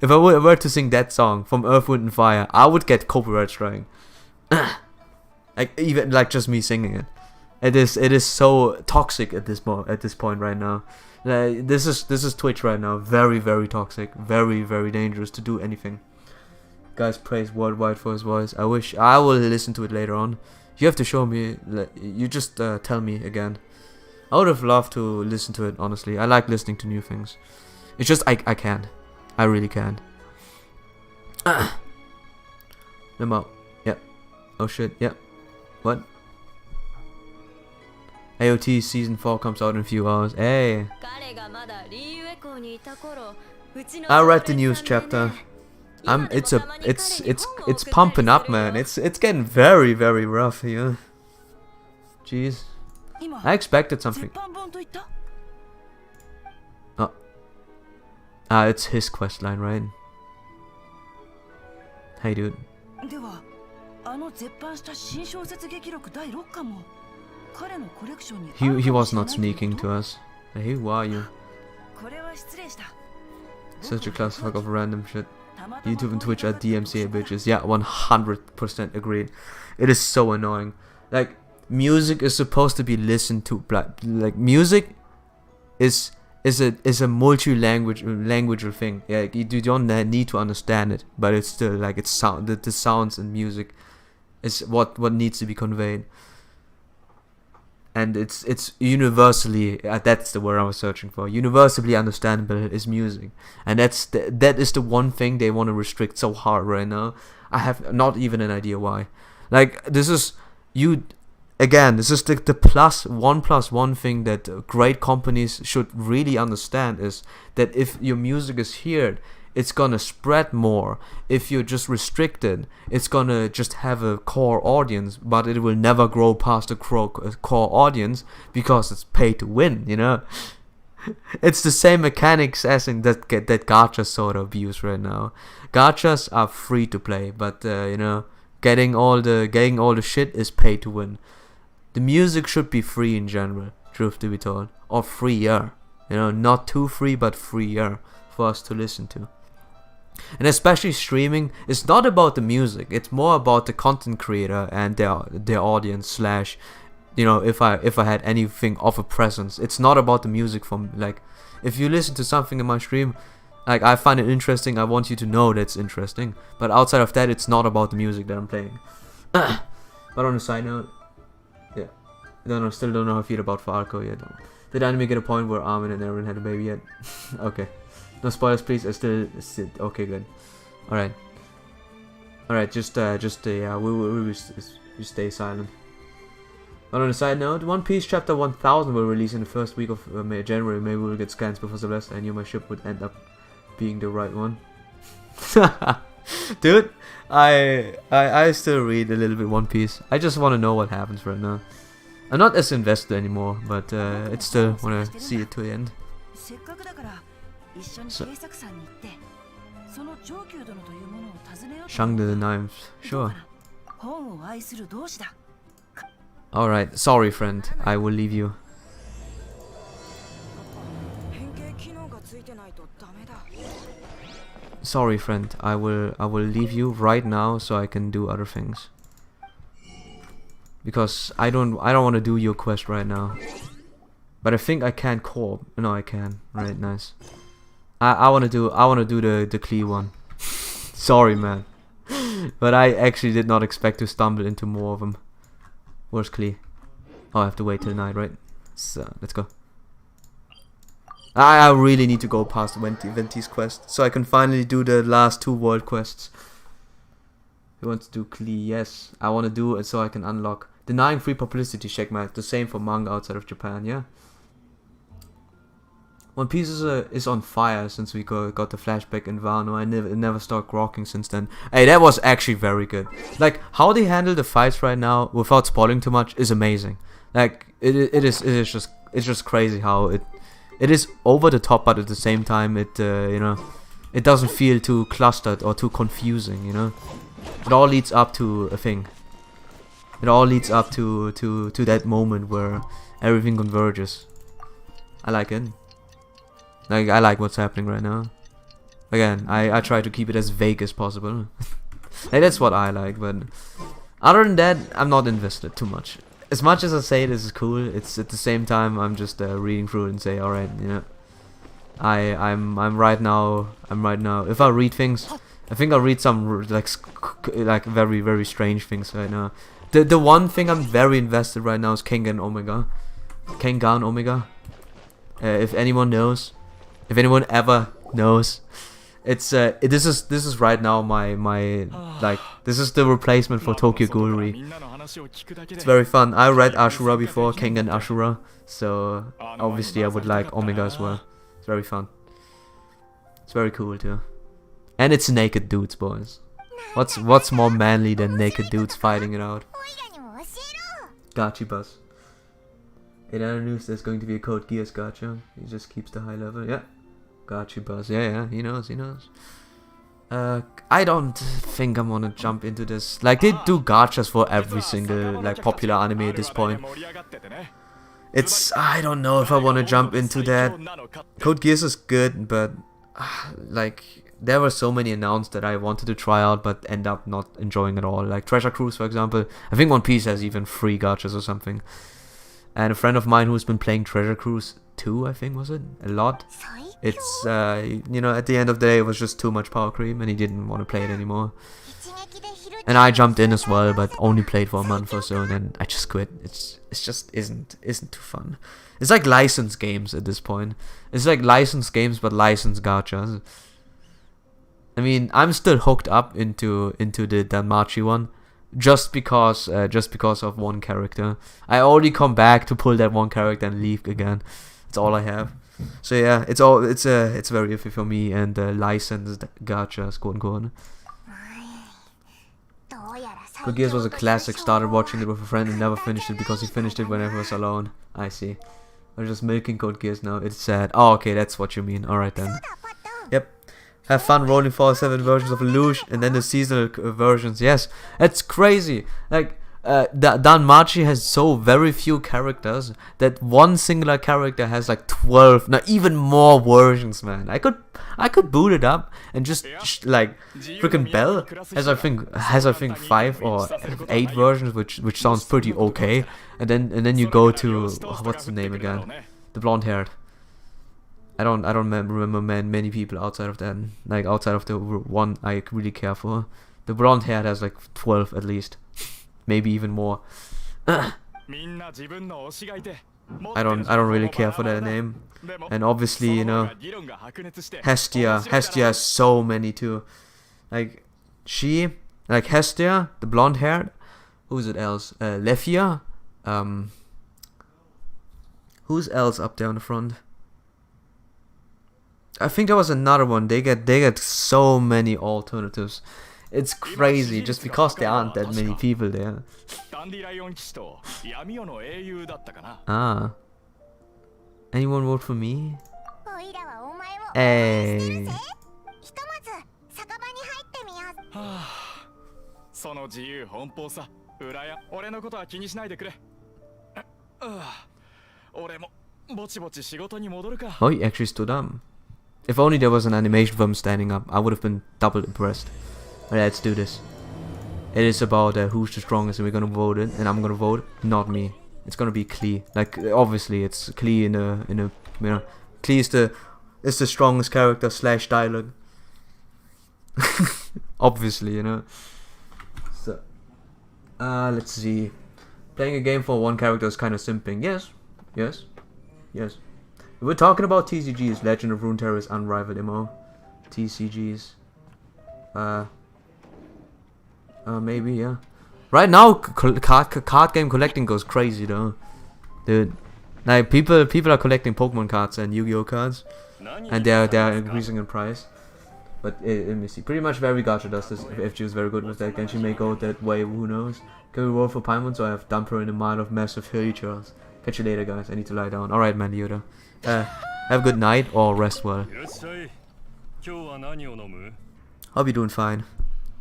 if I were to sing that song from Earth, Wind and Fire, I would get copyright strike. Like, even like just me singing it. It is so toxic at this point right now. This is Twitch right now. Very, very toxic. Very, very dangerous to do anything. Guys, praise Worldwide for his voice. I will listen to it later on. You have to show me. You just tell me again. I would have loved to listen to it, honestly. I like listening to new things. It's just I can't. I really can't. Number. Yep. Oh shit. Yep. What? AOT Season 4 comes out in a few hours. Hey! I read the news chapter. It's pumping up, man. It's getting very, very rough here. Jeez. I expected something. Oh. It's his questline, right? Hey, dude. He was not sneaking to us. Hey, who are you? Such a clusterfuck of random shit. YouTube and Twitch are DMCA bitches. Yeah, 100% agreed. It is so annoying. Like, music is supposed to be listened to. Like, music is a multi-language thing. Yeah, you don't need to understand it, but it's still like it's sound. The sounds and music is what needs to be conveyed. And it's universally, that's the word I was searching for, universally understandable is music. And that is the one thing they want to restrict so hard right now. I have not even an idea why. Like, this is the plus one thing that great companies should really understand, is that if your music is heard, it's gonna spread more. If you're just restricted, it's gonna just have a core audience, but it will never grow past a core audience because it's pay to win, you know. It's the same mechanics as in that gachas sort of abuse right now. Gachas are free to play, but you know, getting all the shit is pay to win. The music should be free in general, truth to be told, or freer. You know, not too free, but freer for us to listen to. And especially streaming, it's not about the music, it's more about the content creator and their audience / you know, if I had anything of a presence. It's not about the music from, like, if you listen to something in my stream, like, I find it interesting, I want you to know that's interesting. But outside of that, it's not about the music that I'm playing. But on a side note, yeah, still don't know how I feel about Falco yet. Did anime get a point where Armin and Eren had a baby yet? Okay. No spoilers, please. I still okay, good. Alright. Alright, yeah, we stay silent. But on a side note, One Piece Chapter 1000 will release in the first week of January. Maybe we'll get scans before Celeste. I knew my ship would end up being the right one. Dude, I still read a little bit One Piece. I just want to know what happens right now. I'm not as invested anymore, but it's still want to see it to the end. So, Shangde the Knives, sure. Alright, sorry friend, I will leave you. Sorry friend, I will leave you right now so I can do other things. Because I don't want to do your quest right now. But I think I can co-op. No, I can. Right, nice. I want to do the Klee one. Sorry, man. But I actually did not expect to stumble into more of them. Where's Klee? Oh, I have to wait till night, right? So, let's go. I really need to go past Venti's quest, so I can finally do the last 2 world quests. You want to do Klee? Yes, I want to do it so I can unlock. Denying free publicity check, man. The same for manga outside of Japan, yeah? One Piece is on fire since we got the flashback in Wano. It never stopped rocking since then. Hey, that was actually very good. Like, how they handle the fights right now without spoiling too much is amazing. Like, it is just crazy how it is over the top, but at the same time it you know, it doesn't feel too clustered or too confusing, you know. It all leads up to a thing. It all leads up to that moment where everything converges. I like it. Like, I like what's happening right now. Again, I try to keep it as vague as possible. Like, that's what I like, but other than that, I'm not invested too much. As much as I say this is cool, it's at the same time I'm just reading through it and say, alright, you know, I'm right now. If I read things, I think I'll read some like very, very strange things right now. The one thing I'm very invested right now is Kengan Omega. If anyone knows, if anyone ever knows, it's this is right now my like, this is the replacement for Tokyo Ghoul. It's very fun. I read Ashura before, Kengan Ashura, so obviously I would like Omega as well. It's very fun. It's very cool too. And it's naked dudes, boys. What's more manly than naked dudes fighting it out? Gachi bus. In other news, there's going to be a Code Geass gacha. He just keeps the high level. Yeah. Gachi bus. Yeah, he knows. I don't think I'm gonna jump into this. Like, they do gachas for every single like popular anime at this point. I don't know if I want to jump into that. Code Geass is good, but like, there were so many announced that I wanted to try out but end up not enjoying it all. Like Treasure Cruise, for example. I think One Piece has even 3 gachas or something. And a friend of mine who's been playing Treasure Cruise 2, I think, was it? A lot. It's, you know, at the end of the day, it was just too much power creep and he didn't want to play it anymore. And I jumped in as well, but only played for a month or so, and then I just quit. It's just isn't too fun. It's like licensed games at this point. It's like licensed games, but licensed gachas. I mean, I'm still hooked up into the Danmachi one, just because of one character. I only come back to pull that one character and leave again. That's all I have. So yeah, it's very iffy for me and licensed gachas, quote unquote. Code Geass was a classic. Started watching it with a friend and never finished it because he finished it whenever I was alone. I see. I'm just milking Code Geass now. It's sad. Oh, okay, that's what you mean. Alright then. Yep. Have fun rolling 4 or 7 versions of Lelouch and then the seasonal versions. Yes, that's crazy. Like, Danmachi has so very few characters that one singular character has like 12, not even more versions, man. I could boot it up and just like freaking Belle has I think 5 or 8 versions, which sounds pretty okay. And then you go to what's the name again? The blonde haired. I don't remember many people outside of that, like outside of the one I really care for. The blonde haired has like 12 at least. Maybe even more. I don't really care for that name. And obviously, you know, Hestia has so many too. Like Hestia, the blonde haired. Who's it else? Lefia. Who's else up there on the front? I think there was another one. They get so many alternatives. It's crazy just because there aren't that many people there. Ah. Anyone vote for me? Hey. Oh, he actually stood up. If only there was an animation of him standing up, I would have been double impressed. Alright, let's do this. It is about who's the strongest, and we're gonna vote it, and I'm gonna vote, not me. It's gonna be Klee. Like obviously, it's Klee in a you know, Klee is the strongest character / dialogue. Obviously, you know. So, let's see. Playing a game for one character is kind of simping. Yes. If we're talking about TCGs, Legend of Runeterra is unrivaled MO. TCGs. Maybe, yeah. Right now, card game collecting goes crazy, though. Dude, like people are collecting Pokemon cards and Yu-Gi-Oh cards, and they're increasing in price. But let me see. Pretty much every gacha does this. FGO is very good with that. Genshin may go that way. Who knows? Can we roll for Paimon so I have Dumper in a mile of massive hilly churls? Catch you later, guys. I need to lie down. All right, man, Yoda. Have a good night or rest well. Hope you're doing fine.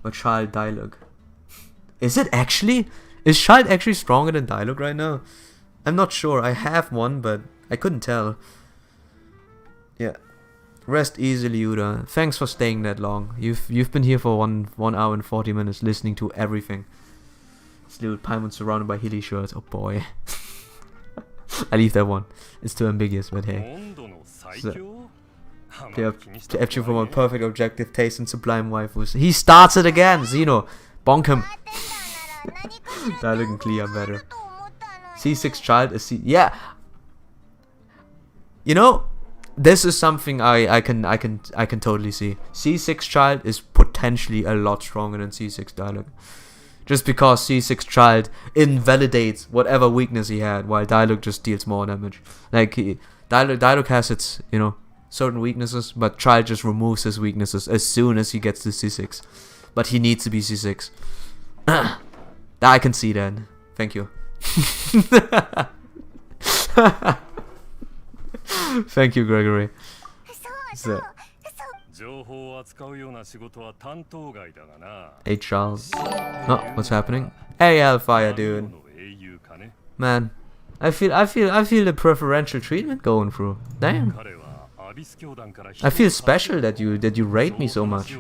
But child dialogue. Is it actually? Is child actually stronger than dialogue right now? I'm not sure. I have one, but I couldn't tell. Yeah. Rest easily, Yuda. Thanks for staying that long. You've been here for 1 hour and 40 minutes listening to everything. This little Paimon surrounded by hilly shirts. Oh boy. I leave that one. It's too ambiguous, but hey. So, FG for my perfect objective taste and sublime waifus. He starts it again, Zeno. Bonk him. Dialogue and Klee are better. C6 child is C. Yeah. You know, this is something I can totally see. C6 child is potentially a lot stronger than C6 dialogue. Just because C6 child invalidates whatever weakness he had, while dialogue just deals more damage. Like dialogue has its, you know, certain weaknesses, but child just removes his weaknesses as soon as he gets to C6. But he needs to be C6. I can see that. Thank you. Thank you, Gregory. So. Hey Charles. Oh, what's happening? Hey Alfire, dude. Man, I feel the preferential treatment going through. Damn. I feel special that you rate me so much.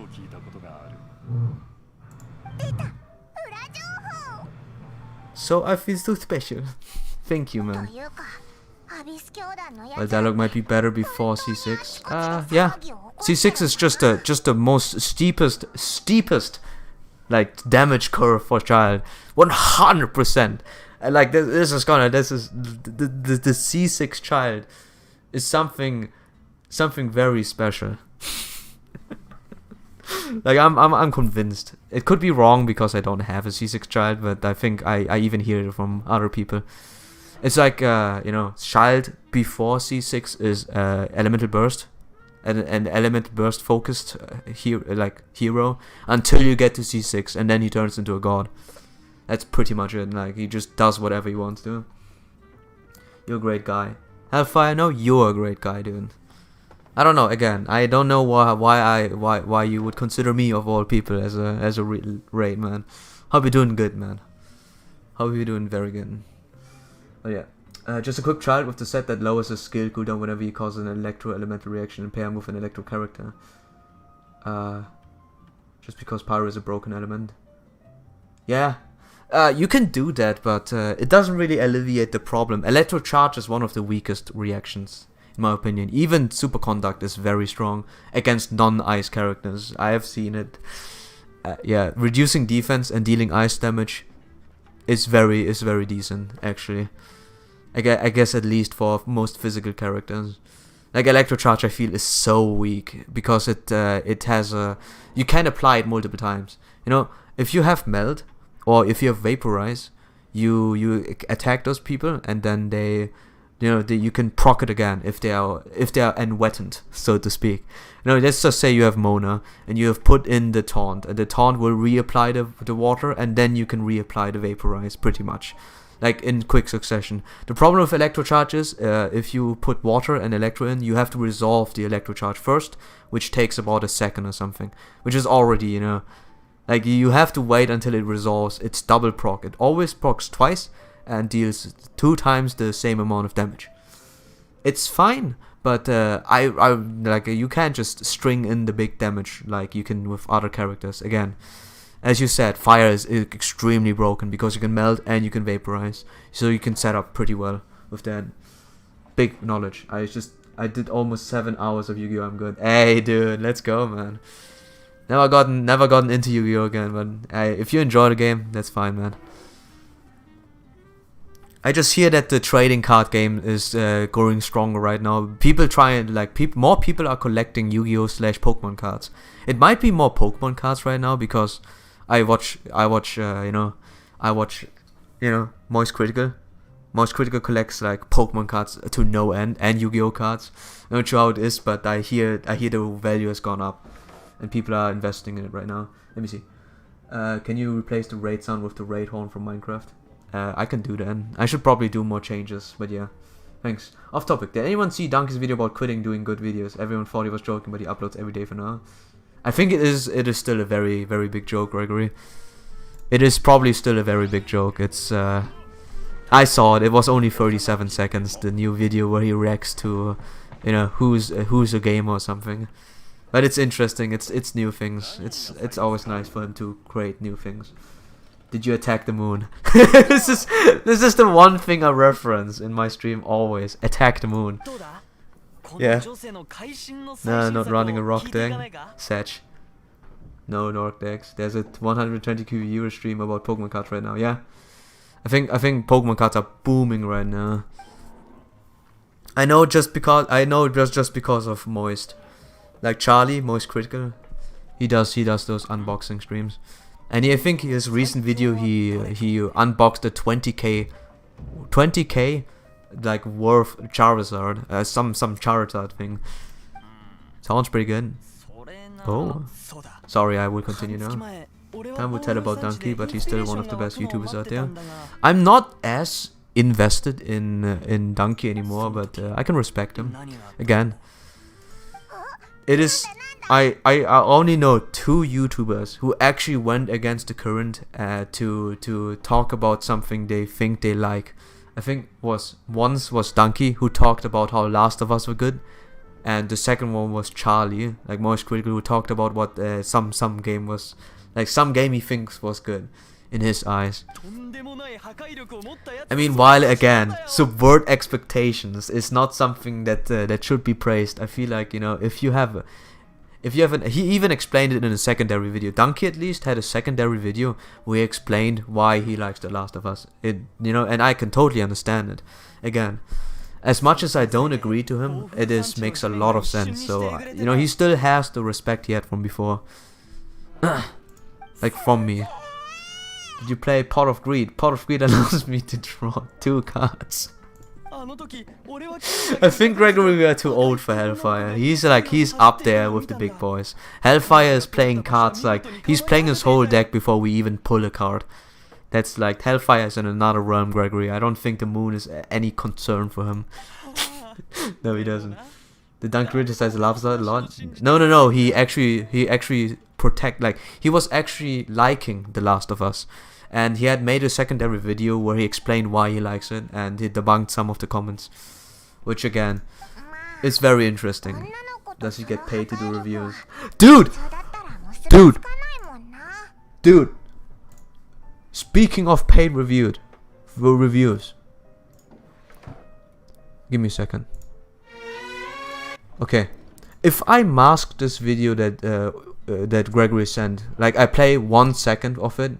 So I feel so special. Thank you, man. Well, dialogue might be better before C6. Yeah. C6 is just the most steepest like damage curve for child. 100%. And like the C6 child is something very special. Like I'm convinced. It could be wrong because I don't have a C6 child, but I think I even hear it from other people. It's like you know, child before C6 is elemental burst, an elemental burst focused hero until you get to C6, and then he turns into a god. That's pretty much it. Like he just does whatever he wants to. You're a great guy. Hellfire, no, you're a great guy, dude. I don't know. Again, I don't know why you would consider me of all people as a raid man. Hope you're doing good, man. How are you doing? Very good. Oh yeah. Just a quick trial with the set that lowers his skill cooldown whenever he causes an electro-elemental reaction and pair him with an electro character. Just because Pyro is a broken element. Yeah. You can do that, but it doesn't really alleviate the problem. Electro Charge is one of the weakest reactions, in my opinion. Even Superconduct is very strong against non-ice characters. I have seen it. Yeah, reducing defense and dealing ice damage is very decent, actually. I guess at least for most physical characters. Like Electrocharge, I feel is so weak because it has a, you can apply it multiple times. You know, if you have Melt or if you have Vaporize, you attack those people and then they, you know, you can proc it again if they are unwetted, so to speak. You know, let's just say you have Mona and you have put in the taunt, and the taunt will reapply the water, and then you can reapply the Vaporize pretty much, like in quick succession. The problem with Electrocharge is if you put water and Electro in, you have to resolve the Electrocharge first, which takes about a second or something, which is already, you know, like you have to wait until it resolves. It's double proc. It always procs twice and deals 2 times the same amount of damage. It's fine, but I like you can't just string in the big damage like you can with other characters. Again, as you said, fire is extremely broken because you can melt and you can vaporize, so you can set up pretty well with that. Big knowledge. I did almost 7 hours of Yu-Gi-Oh! I'm good. Hey, dude, let's go, man. Never gotten into Yu-Gi-Oh! Again, but if you enjoy the game, that's fine, man. I just hear that the trading card game is growing stronger right now. People more people are collecting Yu-Gi-Oh! / Pokemon cards. It might be more Pokemon cards right now because I watch Moist Critical. Moist Critical collects like Pokemon cards to no end and Yu-Gi-Oh! Cards. I'm not sure how it is, but I hear the value has gone up and people are investing in it right now. Let me see. Can you replace the raid sound with the raid horn from Minecraft? I can do that. I should probably do more changes, but yeah. Thanks. Off topic. Did anyone see Donkey's video about quitting doing good videos? Everyone thought he was joking, but he uploads every day for now. I think it is still a very, very big joke, Gregory. It is probably still a very big joke. It's I saw it. It was only 37 seconds. The new video where he reacts to, you know, who's a gamer or something. But it's interesting. It's new things. It's always nice for him to create new things. Did you attack the moon? this is the one thing I reference in my stream always. Attack the moon. Yeah. Nah, not running a rock deck. Satch. No rock decks. There's a 120 viewer stream about Pokemon cards right now. Yeah. I think Pokemon cards are booming right now. I know just because of Moist. Like Charlie, Moist Critical. He does those unboxing streams. And I think his recent video he unboxed a 20k like worth Charizard, some Charizard thing. Sounds pretty good. Oh, sorry, I will continue now. Time will tell about Donkey, but he's still one of the best YouTubers out there. I'm not as invested in Donkey anymore, but I can respect him. Again, it is. I only know 2 YouTubers who actually went against the current to talk about something they think they like. I think once was Donkey, who talked about how Last of Us were good, and the second one was Charlie, like Moist Critical, who talked about what some game was, like some game he thinks was good in his eyes. I mean, while again, subvert expectations is not something that should be praised. I feel like, you know, if you have he even explained it in a secondary video. Donkey at least had a secondary video where he explained why he likes The Last of Us. You know, and I can totally understand it. Again, as much as I don't agree to him, makes a lot of sense. So you know, he still has the respect he had from before, like from me. Did you play Pot of Greed? Pot of Greed allows me to draw 2 cards. I think Gregory, we are too old for Hellfire. He's up there with the big boys. Hellfire is playing cards like he's playing his whole deck before we even pull a card. That's like Hellfire is in another realm, Gregory. I don't think the moon is any concern for him. No, he doesn't. The Dunk criticized loves a lot. No. He actually he was actually liking The Last of Us. and he had made a secondary video where he explained why he likes it, and he debunked some of the comments, which again is very interesting. Does he get paid to do reviews? Dude! Dude! Dude! Speaking of paid reviews, give me a second. Okay, if I mask this video that that Gregory sent, like I play 1 second of it,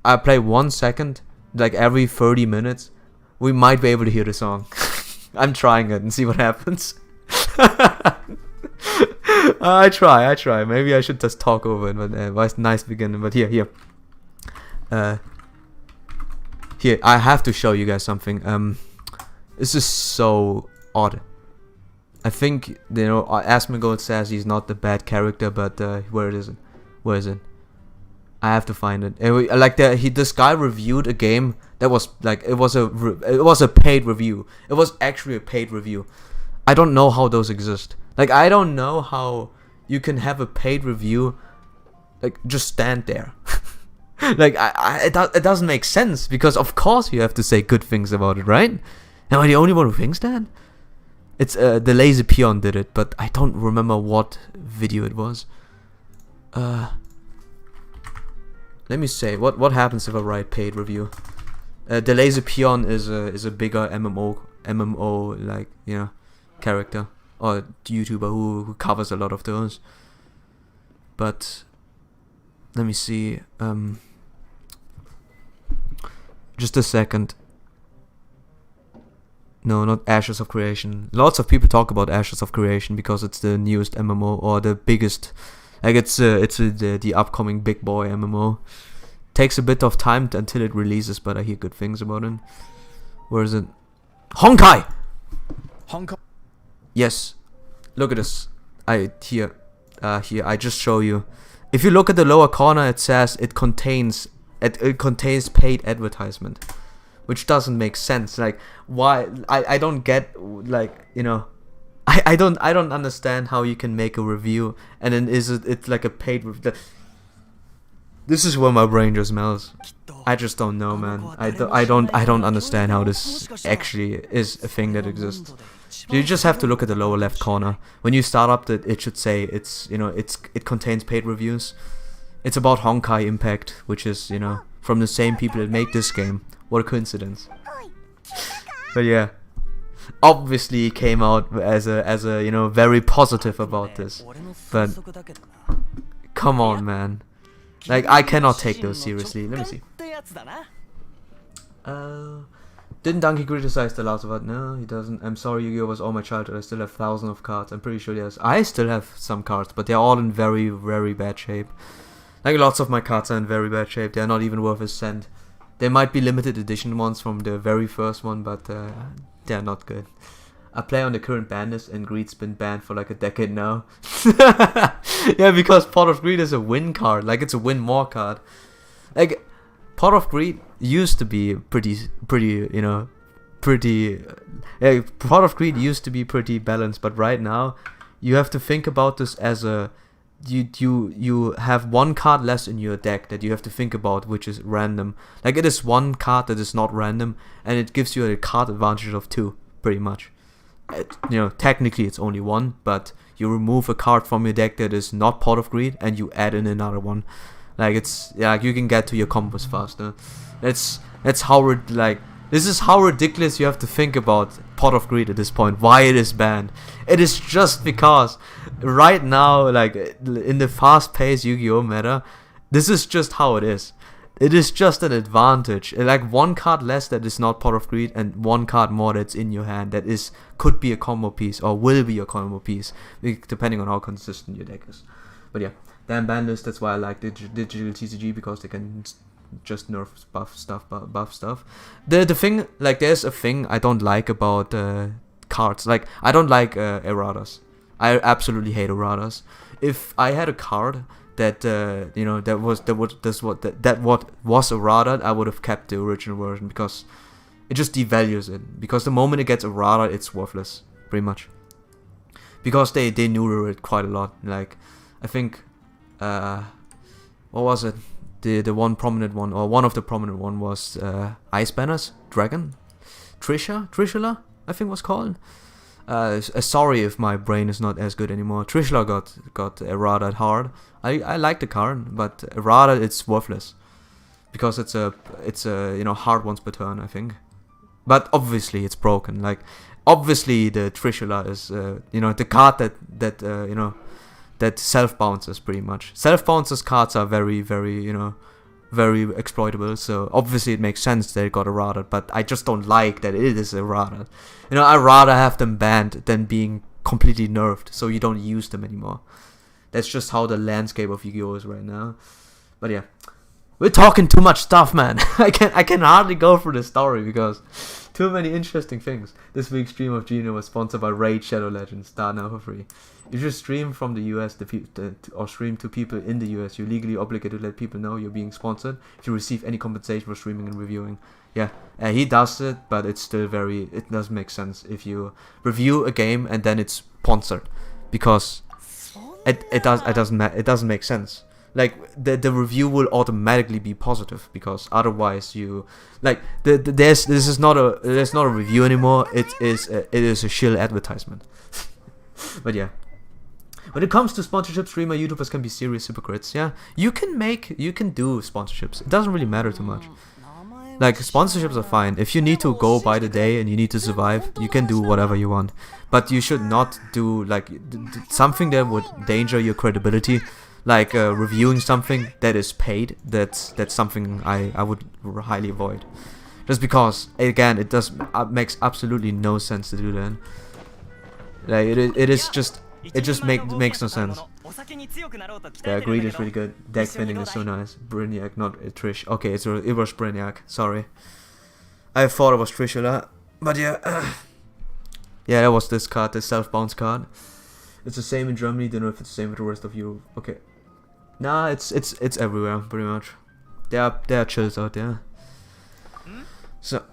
I play 1 second, like every 30 minutes, we might be able to hear the song. I'm trying it and see what happens. I try. Maybe I should just talk over it, but it's nice beginning. But here, I have to show you guys something. This is so odd. I think, you know, Asmongold says he's not the bad character, but where is it? Where is it? I have to find it. Like this guy reviewed a game that was like it was a paid review. It was actually a paid review. I don't know how those exist. Like I don't know how you can have a paid review, like just stand there. Like it doesn't make sense, because of course you have to say good things about it, right? Am I the only one who thinks that? It's the Lazy Peon did it, but I don't remember what video it was. Let me say what happens if I write paid review. The Lazy Peon is a bigger MMO like, you know, character or YouTuber who covers a lot of those. But let me see. Just a second. No, not Ashes of Creation. Lots of people talk about Ashes of Creation because it's the newest MMO, or the biggest. Like it's the upcoming big boy MMO. Takes a bit of time until it releases, but I hear good things about it. Where is it? Honkai. Honkai. Yes. Look at this. Here I just show you. If you look at the lower corner, it says it contains paid advertisement, which doesn't make sense. Like, why? I don't get, like, you know, I don't understand how you can make a review and then it's like a paid review. This is where my brain just melts. I just don't know, man. I don't understand how this actually is a thing that exists. You just have to look at the lower left corner. When you start up, it should say it's, you know, it contains paid reviews. It's about Honkai Impact, which is, you know, from the same people that made this game. What a coincidence. But yeah, obviously he came out as a you know, very positive about this. But come on, man. Like, I cannot take those seriously. Let me see. Didn't Donkey criticize The Last of Us? No, he doesn't. I'm sorry, Yu-Gi-Oh! Was all my childhood. I still have thousands of cards. I'm pretty sure yes. I still have some cards, but they're all in very, very bad shape. Like, lots of my cards are in very bad shape. They're not even worth a cent. There might be limited edition ones from the very first one, but they're not good. I play on the current ban list, and Greed's been banned for like a decade now. Yeah, because Pot of Greed is a win card. Like, it's a win more card. Like, Pot of Greed used to be pretty, you know, Pot of Greed used to be pretty balanced, but right now you have to think about this as a you have one card less in your deck that you have to think about, which is random. Like, it is one card that is not random, and it gives you a card advantage of 2, pretty much. You know, technically it's only 1, but you remove a card from your deck that is not Pot of Greed, and you add in another one. Like, it's, yeah, you can get to your combos faster. That's how, like, this is how ridiculous you have to think about Pot of Greed at this point. Why it is banned? It is just because right now, like, in the fast-paced Yu-Gi-Oh! Meta, this is just how it is. It is just an advantage. Like, one card less that is not Pot of Greed, and one card more that's in your hand that could be a combo piece, or will be a combo piece, depending on how consistent your deck is. But yeah, damn ban list. That's why I like digital TCG, because they can just nerf buff stuff. The thing, like, there's a thing I don't like about cards. Like, I don't like erratas. I absolutely hate erratas. If I had a card that you know, that was errata, I would have kept the original version, because it just devalues it. Because the moment it gets errata, it's worthless, pretty much. Because they neuter it quite a lot. Like, I think what was it? the one prominent one, or one of the prominent one, was Ice Banner's dragon, Trishula, I think was called. Sorry if my brain is not as good anymore. Trishula got errata hard. I like the card, but errata it's worthless because it's a hard once per turn, I think. But obviously it's broken. Like obviously the Trishula is the card that self bounces pretty much. Self bounces cards are very very exploitable, so obviously it makes sense that it got errata, but I just don't like that it is errata. I'd rather have them banned than being completely nerfed so you don't use them anymore. That's just how the landscape of Yu-Gi-Oh is right now. But yeah, we're talking too much stuff, man. I can hardly go through the story because too many interesting things. This week's stream of Gino was sponsored by Raid Shadow Legends. Start now for free. If you stream from the US or stream to people in the US, you're legally obligated to let people know you're being sponsored if you receive any compensation for streaming and reviewing. Yeah, he does it, but it's still it doesn't make sense if you review a game and then it's sponsored, because it doesn't make sense. Like the review will automatically be positive, because otherwise you this is not a review anymore. It is a shill advertisement. But yeah. When it comes to sponsorship, streamer YouTubers can be serious hypocrites. Yeah, you can do sponsorships. It doesn't really matter too much. Like, sponsorships are fine. If you need to go by the day and you need to survive, you can do whatever you want. But you should not do like something that would endanger your credibility, like reviewing something that is paid. That's something I would highly avoid. Just because, again, it makes absolutely no sense to do that. Like it just makes no sense. Yeah, Greed is really good. Deck fitting is so nice. Brainiac, not Trish. Okay, it was Brainiac. Sorry. I thought it was Trishula, but yeah. Yeah, that was this card, this self-bounce card. It's the same in Germany. Don't know if it's the same with the rest of Europe. Okay. Nah, it's everywhere pretty much. There are chills out there. So,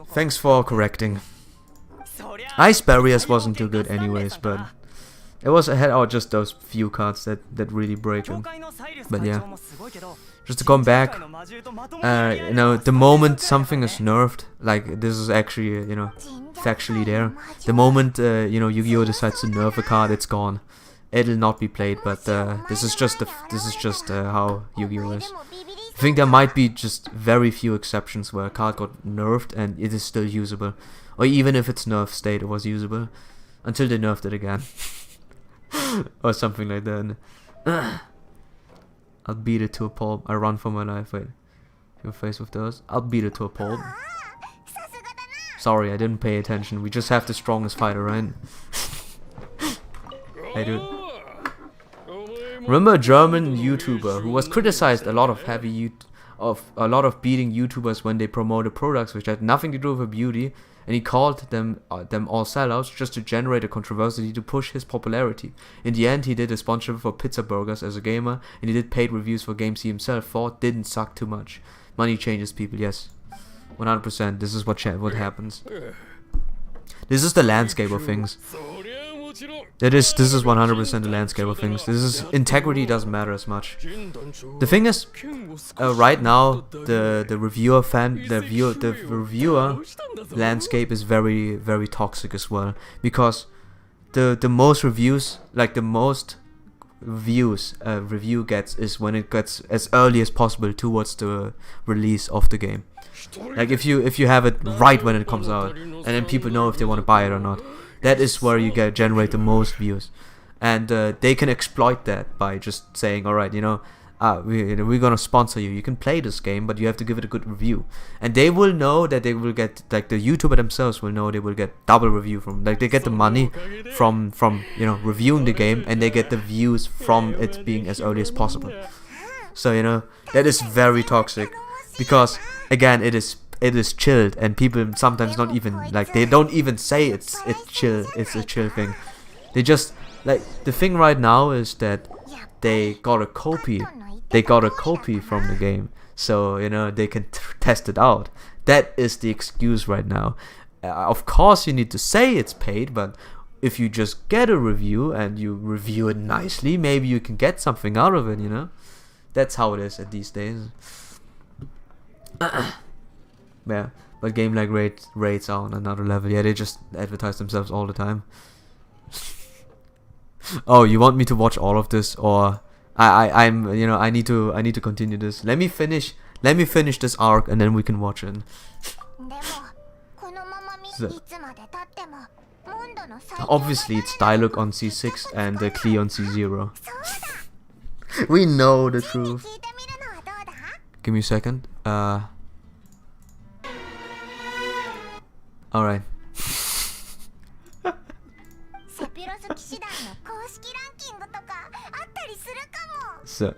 thanks for correcting. Ice Barriers wasn't too good anyways, but it had out just those few cards that really break him. But yeah, just to come back, the moment something is nerfed, like this is actually factually there. The moment Yu-Gi-Oh decides to nerf a card, it's gone. It'll not be played. But this is just how Yu-Gi-Oh is. I think there might be just very few exceptions where a card got nerfed and it is still usable. Or even if it's nerf state, it was usable. Until they nerfed it again. Or something like that. I'll beat it to a pulp. I run for my life. Wait. You're faced with those? I'll beat it to a pulp. Sorry, I didn't pay attention. We just have the strongest fighter, right? Hey, dude. Remember a German YouTuber who was criticized a lot of beating YouTubers when they promoted products which had nothing to do with her beauty, and he called them all sellouts just to generate a controversy to push his popularity. In the end, he did a sponsorship for pizza burgers as a gamer, and he did paid reviews for games he himself thought didn't suck too much. Money changes people, yes. 100%. This is what happens. This is the landscape of things. This is 100% the landscape of things. Integrity doesn't matter as much. The thing is, right now the reviewer landscape is very, very toxic as well, because the most reviews, like the most views a review gets, is when it gets as early as possible towards the release of the game. Like if you have it right when it comes out, and then people know if they want to buy it or not. That is where you generate the most views, and they can exploit that by just saying, alright, we're gonna sponsor you. You can play this game, but you have to give it a good review. And they will know that they will get, like the YouTuber themselves will know they will get double review from, like they get the money from reviewing the game, and they get the views from it being as early as possible. So that is very toxic, because again it is chilled, and people sometimes not even, like, they don't even say it's chill, it's a chill thing. They just, like, the thing right now is that they got a copy from the game, so they can test it out. That is the excuse right now. Of course you need to say it's paid, but if you just get a review and you review it nicely, maybe you can get something out of it. That's how it is at these days. Yeah, but game like rates are on another level. Yeah, they just advertise themselves all the time. Oh, you want me to watch all of this, or I'm you know I need to continue this. Let me finish this arc and then we can watch it. So, obviously it's Dialog on C6 and Klee on C0. We know the truth. Give me a second. Alright. So,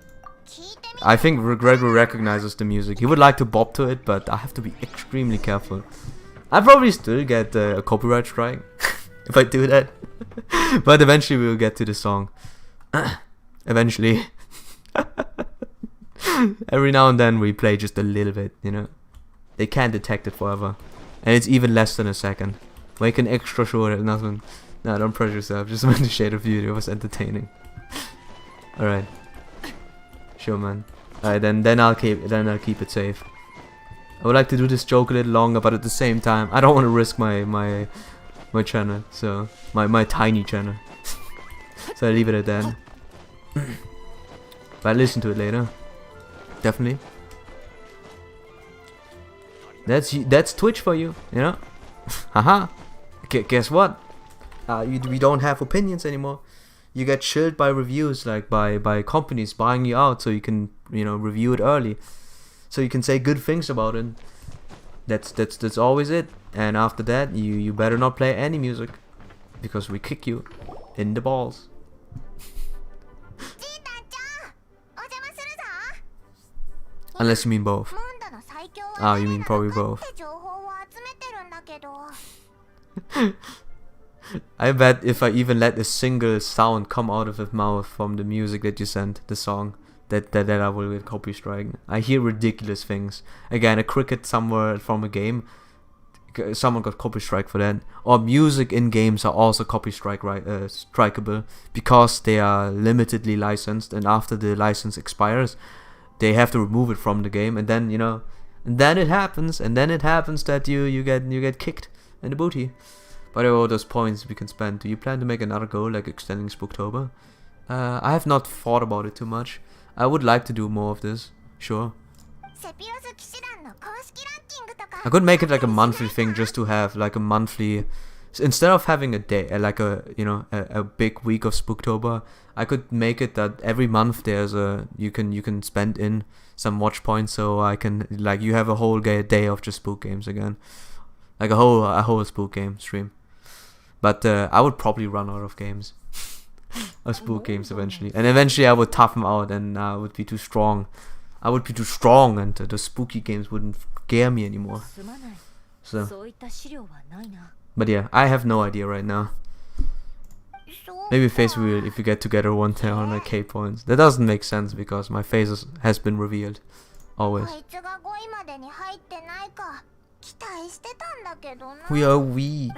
I think Gregory recognizes the music. He would like to bop to it, but I have to be extremely careful. I probably still get a copyright strike if I do that. But eventually we'll get to the song. Eventually. Every now and then we play just a little bit, you know. They can't detect it forever. And it's even less than a second. Make an extra sure that nothing... No, don't pressure yourself. Just when the shade of video was entertaining. Alright. Sure, man. Alright, then I'll keep it safe. I would like to do this joke a little longer, but at the same time, I don't want to risk my channel. So my tiny channel. So I leave it at that. But I listen to it later. Definitely. That's Twitch for you, you know. Haha. Guess what? We don't have opinions anymore. You get chilled by reviews, like by companies buying you out, so you can review it early, so you can say good things about it. That's always it. And after that, you better not play any music, because we kick you in the balls. Unless you mean both. Ah, you mean probably both. I bet if I even let a single sound come out of his mouth from the music that you sent, the song, that I will get copy strike. I hear ridiculous things. Again, a cricket somewhere from a game, someone got copy strike for that. Or music in games are also copy strikeable, because they are limitedly licensed, and after the license expires, they have to remove it from the game, and then and then it happens that you get kicked in the booty. By the way, all those points we can spend. Do you plan to make another goal, like extending Spooktober? I have not thought about it too much. I would like to do more of this, sure. I could make it like a monthly thing, just to have like a monthly, instead of having a day, like a big week of Spooktober. I could make it that every month there's you can spend in some watch points, so I can, like, you have a whole day of just spook games again, like a whole spook game stream. But I would probably run out of games, of spook games eventually, and eventually I would tough them out, and I would be too strong. And the spooky games wouldn't scare me anymore. So, but yeah, I have no idea right now. Maybe face reveal if we get together one time on like K points. That doesn't make sense because my face has been revealed. Always. We are weak.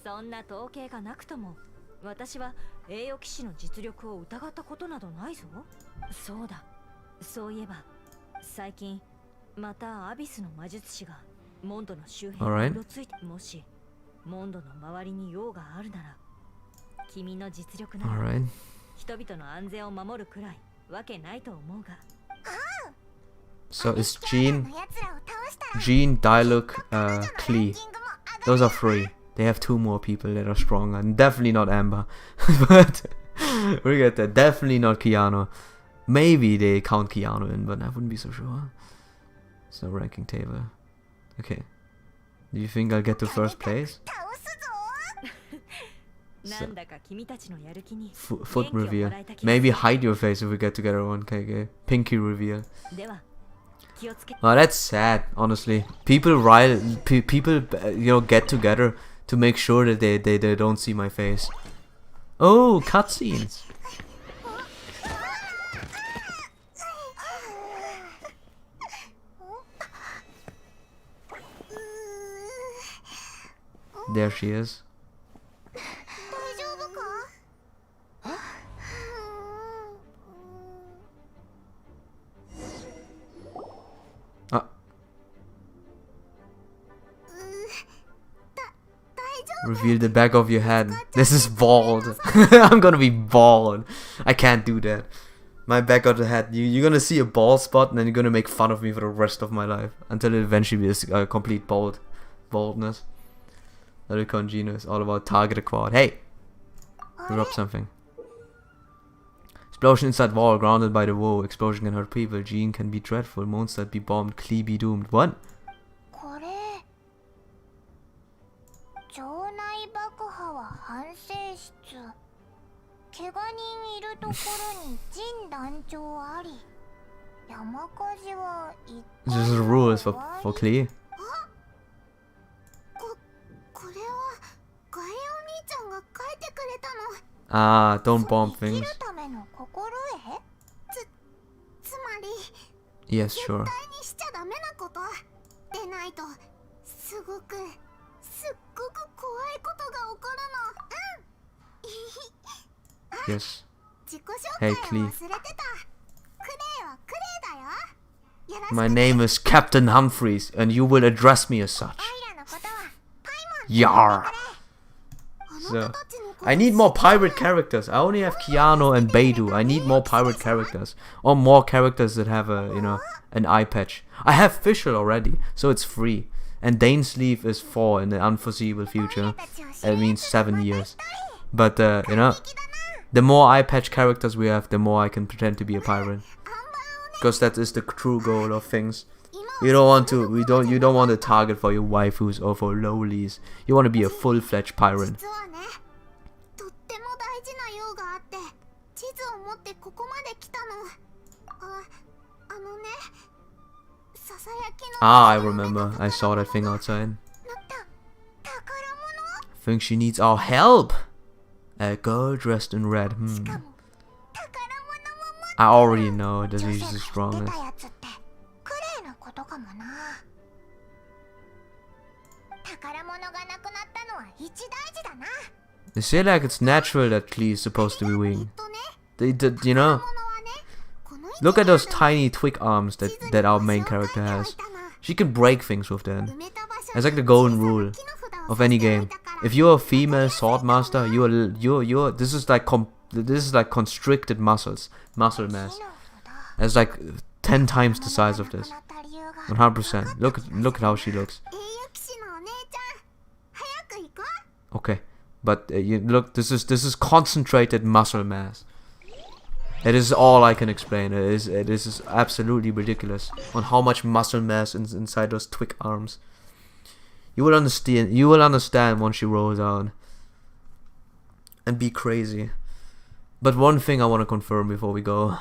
そんな統計がなくとも、私は栄誉騎士の実力を疑ったことなどないぞ。そうだ。そういえば、最近またアビスの魔術師がモンドの周辺にうろついて、もしモンドの周りに用があるなら、君の実力なら人々の安全を守るくらいわけないと思うが。So it's Jean, Dialog, Klee. Those are three. They have two more people that are stronger, and definitely not Amber. But we get that. Definitely not Keanu. Maybe they count Keanu in, but I wouldn't be so sure. So ranking table. Okay. Do you think I'll get to first place? So, foot reveal. Maybe hide your face if we get together on KK. Pinky reveal. Oh, that's sad, honestly. People get together to make sure that they don't see my face. Oh, cutscenes. There she is. Reveal the back of your head. This is bald. I'm gonna be bald. I can't do that. My back of the head. You're gonna see a bald spot and then you're gonna make fun of me for the rest of my life. Until it eventually is a complete baldness. Little Congino is all about target quad. Hey! Drop something. Explosion inside wall, grounded by the woe. Explosion can hurt people. Gene can be dreadful. Monster be bombed. Klee be doomed. What? これ場内爆破は反省室怪我人いるところに陣団長あり山火事はいっぱい This is the rules for Klee. これはガエお兄ちゃんが書いてくれたの Ah, don't bomb 生き things. るための心得つまり Yes, sure. 絶対にしちゃダメなことでないとすっごく怖いことが起こるの Yes. 自己紹 Hey, 介を Klee. 忘れてたクレイはクレイだよよろしく My name is Captain Humphreys, and you will address me as such. オイラのことはパイモン Yar. So, I need more pirate characters. I only have Keanu and Beidou. I need more pirate characters. Or more characters that have a, an eye patch. I have Fischl already, so it's free. And Dainsleeve is 4 in the unforeseeable future. It means 7 years. But, the more eye patch characters we have, the more I can pretend to be a pirate. Because that is the true goal of things. You don't want to target for your waifus or for lowlies. You want to be a full-fledged pirate. 実はねとっても大事な用があって地図を持ってここまで来たのあのねささやきの Ah, I remember. I saw that thing outside. 宝 Think she needs our help. A girl dressed in red. 物しか Hmm. も宝物も I already know that ジョ he's セ the が strongest. 言ってたやつってクレイのことかもな宝物がなくなったのは一大事だな They say like it's natural that Klee is supposed to be weak. きっとね You know, 物はねこの位置 look at にある those tiny twig arms 地図に that our 場所 main を書い character ておい has. たな She can break things with that. 埋めた場所 It's like the に golden 小さな rule 木の札を of 刺 any しておい game. たから If you're a female sword master, you're this is like constricted muscle mass. 木の It's like 10 times the 札 size of this. なくなった理由が 100%. Look at how she looks. 英雄騎士のお姉ちゃん早く行こう Okay, but you look. This is concentrated muscle mass. It is all I can explain. It is absolutely ridiculous on how much muscle mass inside those twig arms. You will understand. You will understand once she rolls out. And be crazy. But one thing I want to confirm before we go.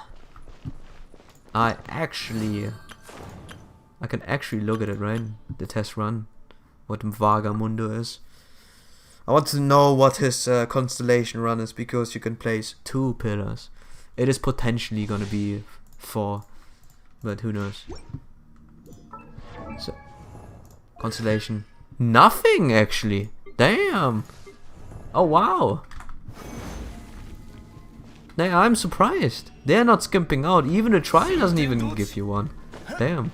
I can actually look at it, right? The test run. What Vagamundo is. I want to know what his constellation run is because you can place 2 pillars. It is potentially gonna be 4, but who knows. So, constellation. Nothing actually. Damn. Oh wow. Damn, I'm surprised. They're not skimping out. Even the trial doesn't even give you one. Damn.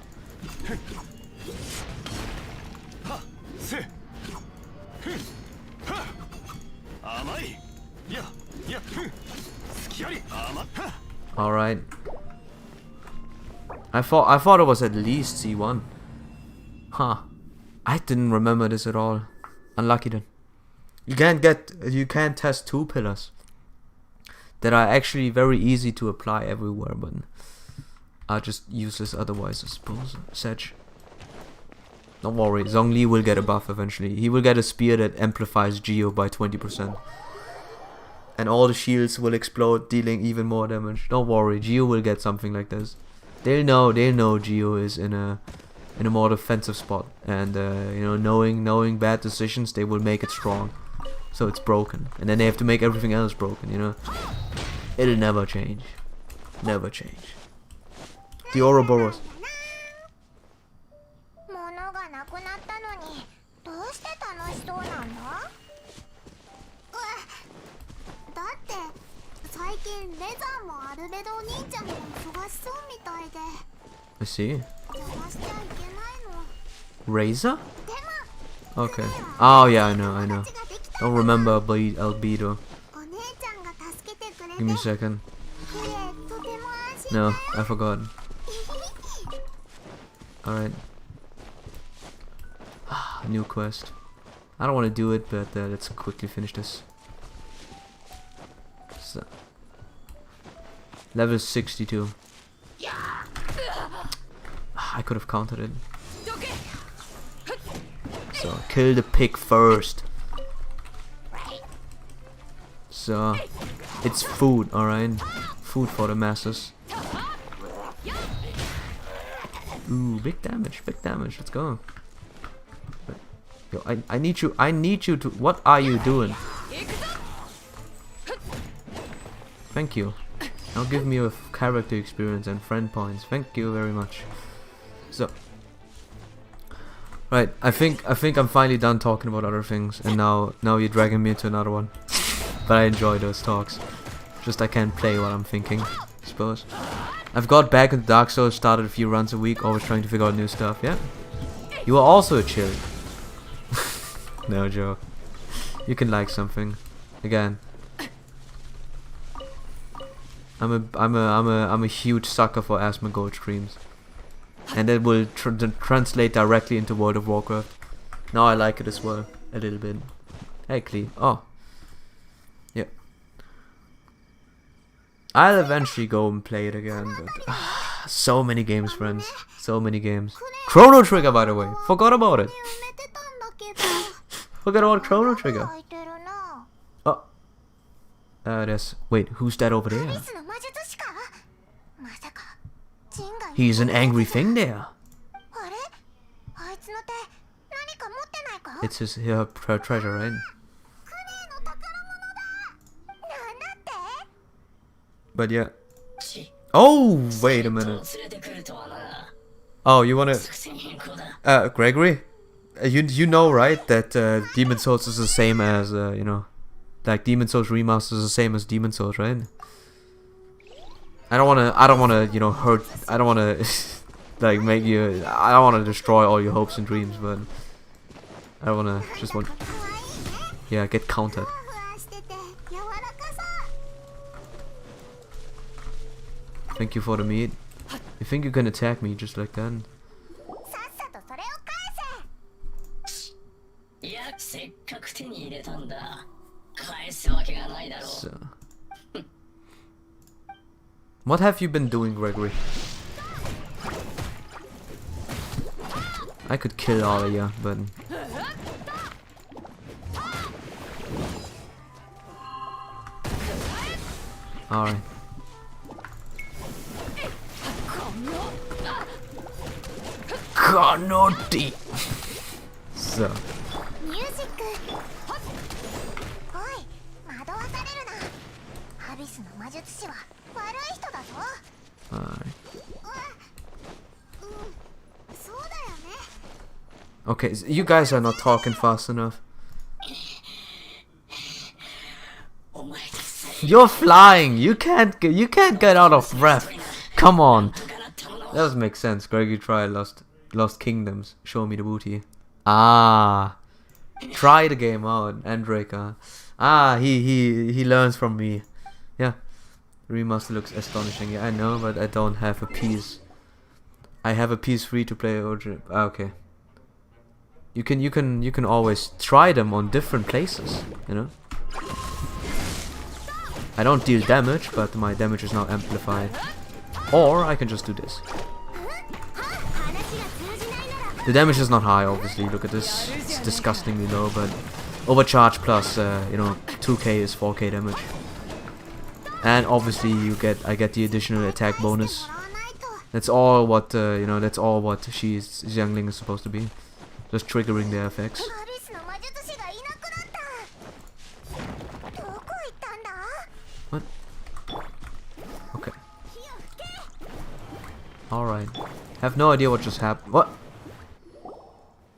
Alright. I thought it was at least C1. Huh. I didn't remember this at all. Unlucky then. You can't test 2 pillars that are actually very easy to apply everywhere, but are just useless otherwise, I suppose. Sedge. Don't worry, Zhongli will get a buff eventually. He will get a spear that amplifies Geo by 20%. And all the shields will explode, dealing even more damage. Don't worry, Geo will get something like this. They'll know Geo is in a more defensive spot, and knowing bad decisions, they will make it strong, so it's broken, and then they have to make everything else broken. It'll never change, never change. The Ouroboros. 物がなくなったのにどうして楽しそうなんだだって最近レザーもアルベドお兄ちゃんも忙しそうみたいで I see. 邪魔しちゃいけないの Razor? でも Okay. Oh yeah, I know. 友達ができ Don't remember albedo. お姉ちゃんが助けてくれて Give me a second. クレイとても安心 No, I forgot. Alright. New quest. I don't want to do it, but let's quickly finish this. So. Level 62. I could have countered it. So, kill the pig first. So, it's food, alright? Food for the masses. Ooh, big damage, let's go. Yo, I need you to, what are you doing? Thank you. Now give me a character experience and friend points. Thank you very much. So, right, I think I'm finally done talking about other things, and now you're dragging me into another one. But I enjoy those talks. Just I can't play what I'm thinking, I suppose. I've got back into Dark Souls, started a few runs a week, always trying to figure out new stuff. Yeah, you are also a chill. No joke. You can like something. Again, I'm a huge sucker for Asmongold streams, and that will translate directly into World of Warcraft. Now I like it as well a little bit. Hey, Clee. Oh, yeah. I'll eventually go and play it again, but so many games, friends. So many games. Chrono Trigger, by the way. Forgot about it. 埋めてたんだけど Forgot about Chrono Trigger. 開いてるな Oh. There's... Wait, who's that over ア there? リスの魔術師かまさかジンが He's an angry thing there. あれあいつの手何か持ってないか It's her treasure, right? クレイの宝物だなんだって But yeah. ち Oh, wait a と minute. 連れてくるとはな Oh, you wanna... 作戦変更だ Gregory? You know, right, that Demon Souls is the same as, you know... Like, Demon Souls Remaster is the same as Demon Souls, right? I don't wanna, you know, hurt... I don't wanna, like, make you... I don't wanna destroy all your hopes and dreams, but... I don't wanna... Just want... かわいいね Yeah, get countered. ふわふわしてて柔らかそう Thank you for the meat. You think you can attack me just like that? さっさとそれを返せいやせっかく手に入れたんだ返すわけがないだろう So... What have you been doing, Gregory? I could kill all of you, but... Alright. Kanoti! So... ミュージックおい惑わされるなアビスの魔術師は悪い人だぞ Alright. そうだよね Okay, you guys are not talking fast enough. お前がさ You're flying! You can't get out of breath! Come on! That doesn't make sense. Gregory tried Lost Kingdoms. Show me the booty. Ah, try the game out, Andraka. Ah, he learns from me. Yeah, remaster looks astonishing. Yeah, I know, but I don't have a piece. I have a piece free to play original. Ah, okay. You can always try them on different places. You know. I don't deal damage, but my damage is now amplified. Or I can just do this. The damage is not high, obviously. Look at this; it's disgustingly low. But overcharge plus, you know, 2k is 4k damage. And obviously, I get the additional attack bonus. That's all what you know. That's all what Xiangling is supposed to be. Just triggering their effects. アビスの魔術師がいなくなったどこ行ったんだ What? Okay. Alright. Have no idea what just happened. What?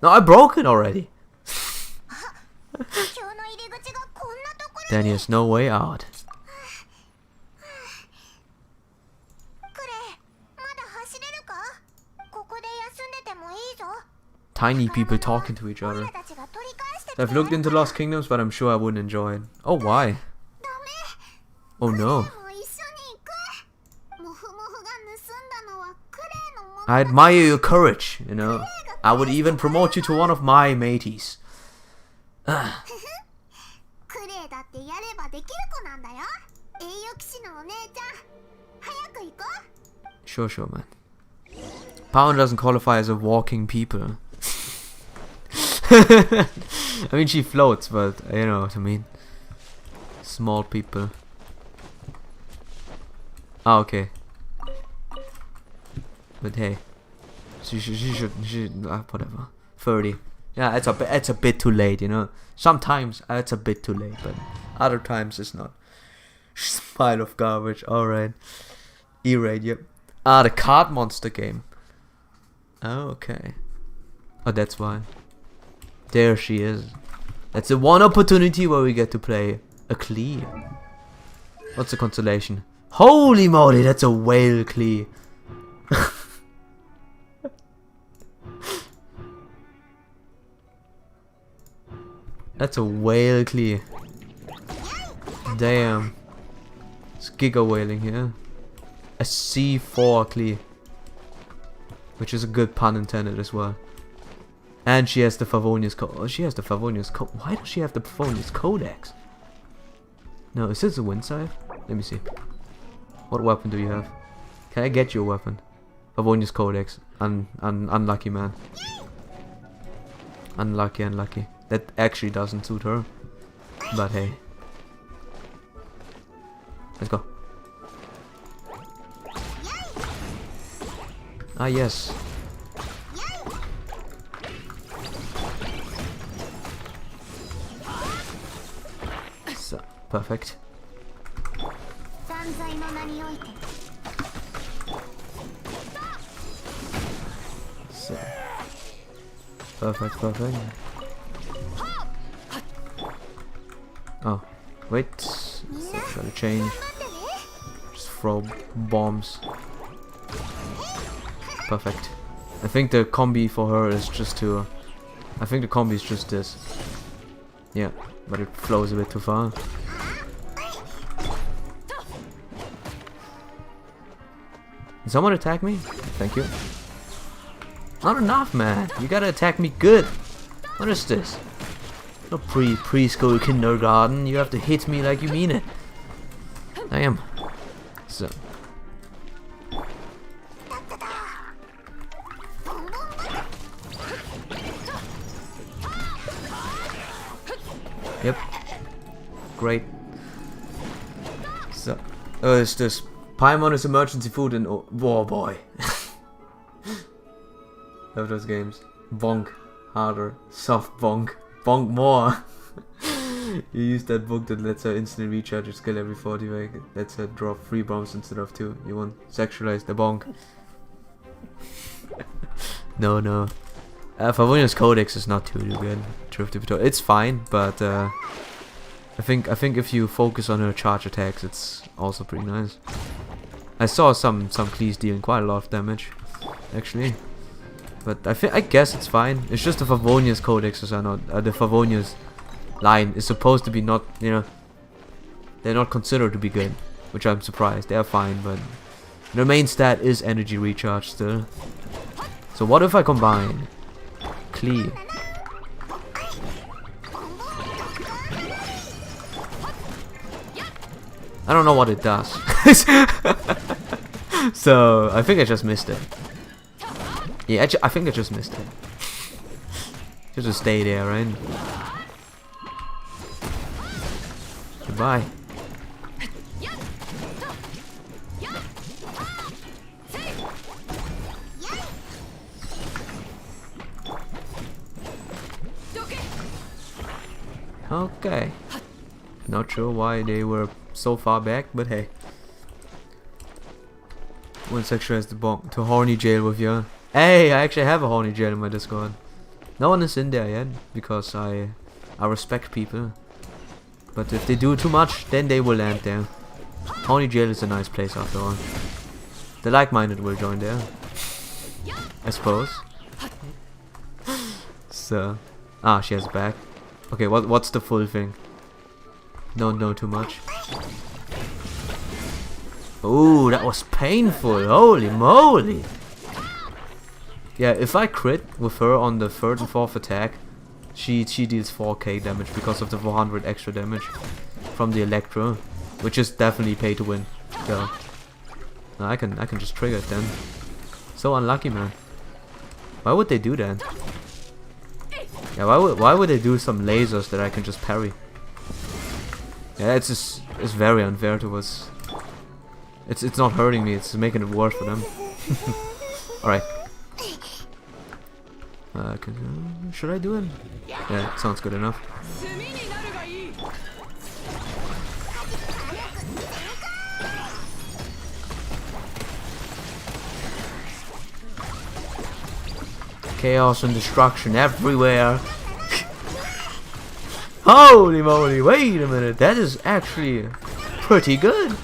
No, I broke it already. 今日の入り口がこんなところ Then he has no way out. クレイまだ走れるかここで休んでてもいいぞ Tiny people talking to each オ other. ラたちが取り返してて I've looked into Lost Kingdoms, but I'm sure I wouldn't enjoy it. Oh, why? Oh no. もう一緒に行く。モフモフが盗んだのはクレイのもの I admire your courage, you know. I would even promote you to one of my mateys. クレイだってやればできる子なんだよ。栄誉騎士のお姉ちゃん。早く行こう。 Sure, sure, man. Pound doesn't qualify as a walking people. I mean, she floats, but you know what I mean. Small people. Ah, okay. But hey, she should whatever. 30. Yeah, it's a bit too late, you know. Sometimes it's a bit too late, but other times it's not. Smile of garbage. All right. E-raid. Yep. Ah, the card monster game. Oh, okay. Oh, that's why. There she is. That's the one opportunity where we get to play a Klee. What's the constellation? Holy moly, that's a whale Klee. That's a whale Klee. Damn. It's giga whaling here. A C4 Klee. Which is a good pun intended as well. And she has the Favonius Codex. Oh, she has the Favonius Codex. Why does she have the Favonius Codex? No, is this a wind scythe? Let me see. What weapon do you have? Can I get your weapon? Favonius Codex. Unlucky man. Unlucky, unlucky. That actually doesn't suit her. But hey. Let's go. Ah, yes. So, perfect. 散財の名において So. Perfect, perfect. Oh, wait. So, gotta change. Just throw bombs. Perfect. I think the combi for her is just to... I think the combi is just this. Yeah, but it flows a bit too far. Did someone attack me? Thank you. Not enough, man. You gotta attack me good. What is this? No preschool kindergarten. You have to hit me like you mean it. I am. So. Yep. Great. So. Oh, it's this. Paimon is emergency food and oh boy. Love those games. Bonk. Harder. Soft bonk. Bonk more. You use that book that lets her instantly recharge her skill every 40 wake. Lets her drop 3 bombs instead of 2. You want sexualize the bonk. No. Favonius Codex is not too good. Truth to be told. It's fine, but I think if you focus on her charge attacks, it's also pretty nice. I saw some Klees dealing quite a lot of damage, actually. But I guess it's fine. It's just the Favonius Codexes are not the Favonius line is supposed to be not, you know, they're not considered to be good, which I'm surprised. They're fine, but the main stat is energy recharge still. So what if I combine Klee? I don't know what it does. So I think I just missed it. Yeah, I think I just missed it. Just stay there, right? Goodbye. Okay. Not sure why they were so far back, but hey. One section has the bomb to horny jail with you. Hey, I actually have a horny jail in my Discord. No one is in there yet because I respect people. But if they do too much, then they will land there. Horny jail is a nice place after all. The like-minded will join there, I suppose. So, she has back. Okay, what's the full thing? Don't know too much. Ooh, that was painful. Holy moly. Yeah, if I crit with her on the 3rd and 4th attack, she deals 4k damage because of the 400 extra damage from the Electro, which is definitely pay to win. So no, I can just trigger it then. So unlucky, man. Why would they do that? Yeah, why would they do some lasers that I can just parry? Yeah, it's very unfair towards. It's not hurting me. It's making it worse for them. All right. Should I do it? Yeah, sounds good enough. Chaos and destruction everywhere. Holy moly, wait a minute. That is actually pretty good.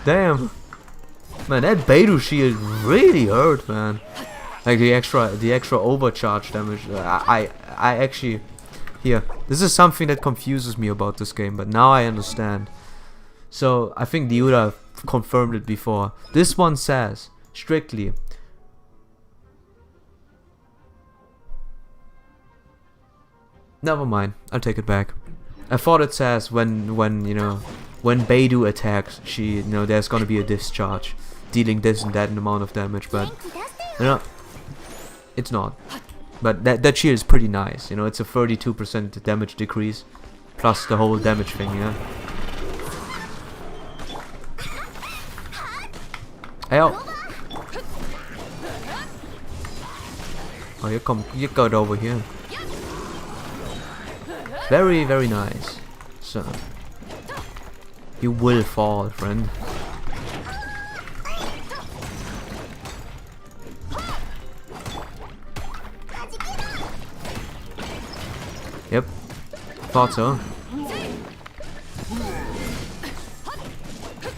Damn. Man, that Beidou shield really hurt, man. Like the extra overcharge damage. I actually, here, this is something that confuses me about this game, but now I understand. So I think Diuda confirmed it before. This one says strictly. Never mind, I'll take it back. I thought it says when Beidou attacks, there's gonna be a discharge, dealing this and that amount of damage, but it's not. But that shield is pretty nice, it's a 32% damage decrease, plus the whole damage thing, yeah. Hey, oh, you got over here. Very, very nice. So, you will fall, friend. Yep, thought so.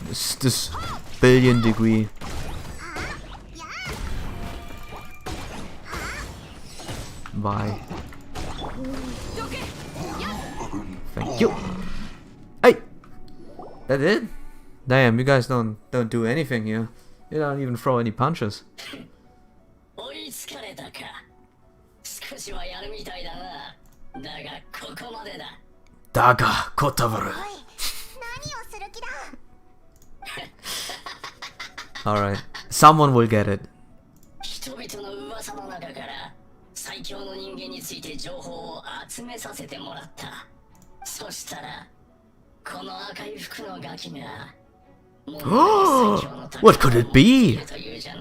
This billion degree. Bye. Thank you. Hey, that it? Damn, you guys don't do anything here. You don't even throw any punches. Daga Kotavaru. Alright, someone will get it. 最強の人間について情報を集めさせてもらった。そしたらこの赤い服のガキが What could it be?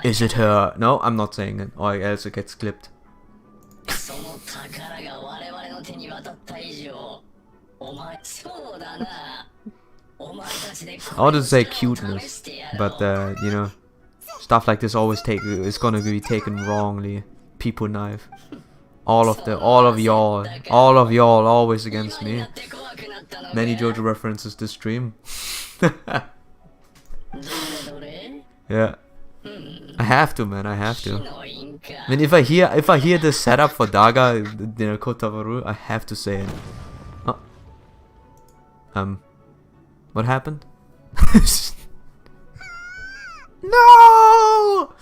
Is it her? No, I'm not saying it, or else it gets clipped. その宝が我々の手に渡った以上、お前そうだな。お前たちで I wanted to say cuteness, but stuff like this always is gonna be taken wrongly. People knife. All of y'all always against me. Many JoJo references this stream. Yeah. I have to, man, I have to. I mean, if I hear this setup for Daga, Kotavaru, I have to say it. Oh. What happened? No!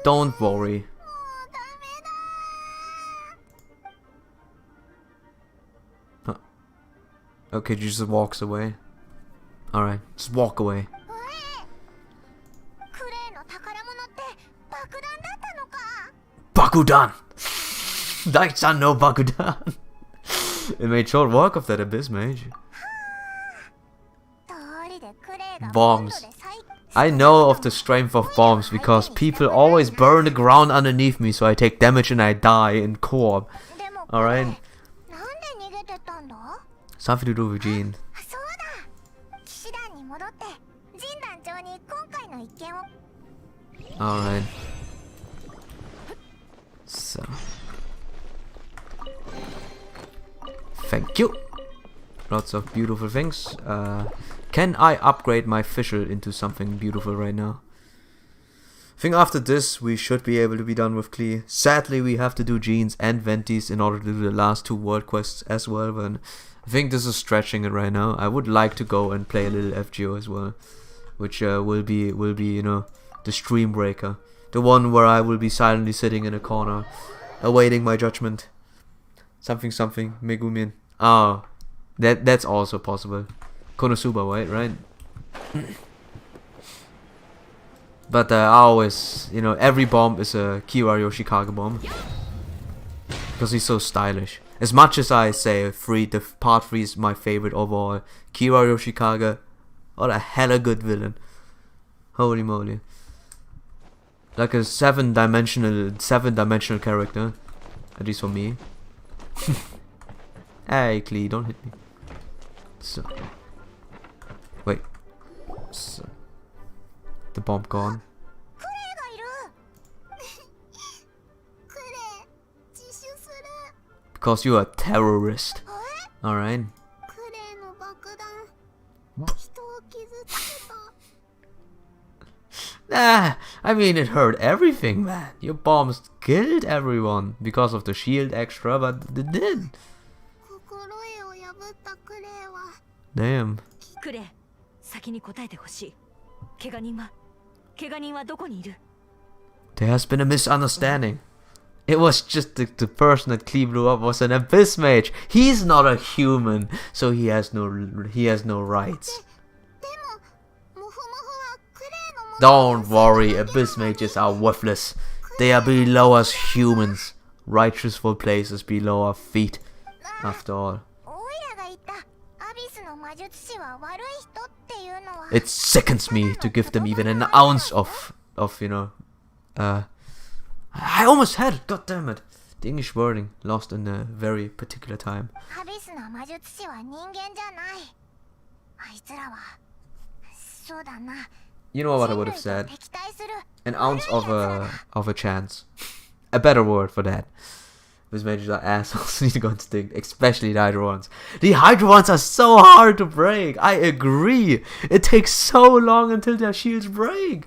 Don't worry. Huh. Okay, she just walks away. Alright, just walk away. Bakudan! Daisan no Bakudan! It made short work of that Abyss Mage. Bombs. I know of the strength of bombs because people always burn the ground underneath me, so I take damage and I die in co-op. Alright? Something to do with Jean. Alright. So. Thank you. Lots of beautiful things. Can I upgrade my fischl into something beautiful right now? I think after this we should be able to be done with Klee. Sadly we have to do Jeans and Ventis in order to do the last 2 world quests as well, but I think this is stretching it right now. I would like to go and play a little FGO as well, which will be you know, the stream breaker, the one where I will be silently sitting in a corner awaiting my judgment. Something Megumin. Oh, that's also possible. Konosuba, right? But I always, you know, every bomb is a Kira Yoshikage bomb. Because he's so stylish. As much as I say the part 3 is my favorite overall, Kira Yoshikage, what a hella good villain. Holy moly. Like a seven-dimensional character. At least for me. Hey, Klee, don't hit me. So. Wait. So. The bomb gone. Because you're a terrorist. Alright. Nah, I mean it hurt everything, man. Your bombs killed everyone because of the shield extra, but it did. Damn. クレイ、先に答えてほしい。怪我人はどこにいる？ There has been a misunderstanding. It was just the person that Klee blew up was an abyss mage. He's not a human, so he has no rights. Don't worry, abyss mages are worthless. They are below us humans. Righteousful places below our feet. After all. It sickens me to give them even an ounce of you know, I almost had it, god damn it. The English wording lost in a very particular time. You know what I would have said? An ounce of a chance. A better word for that. These mages are assholes, need to go instinct, especially the Hydra ones. The Hydra ones are so hard to break, I agree. It takes so long until their shields break.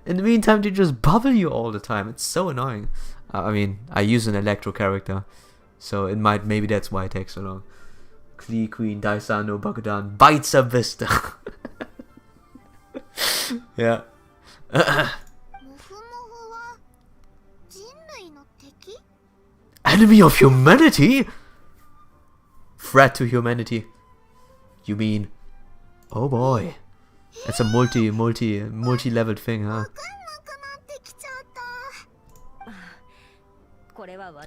In the meantime, they just bubble you all the time. It's so annoying. I mean, I use an Electro character, so maybe that's why it takes so long. Klee Queen, Daisano, Bakudan, bites a vista. Yeah. Enemy of humanity? Threat to humanity. You mean? Oh boy. That's a multi-leveled thing, huh?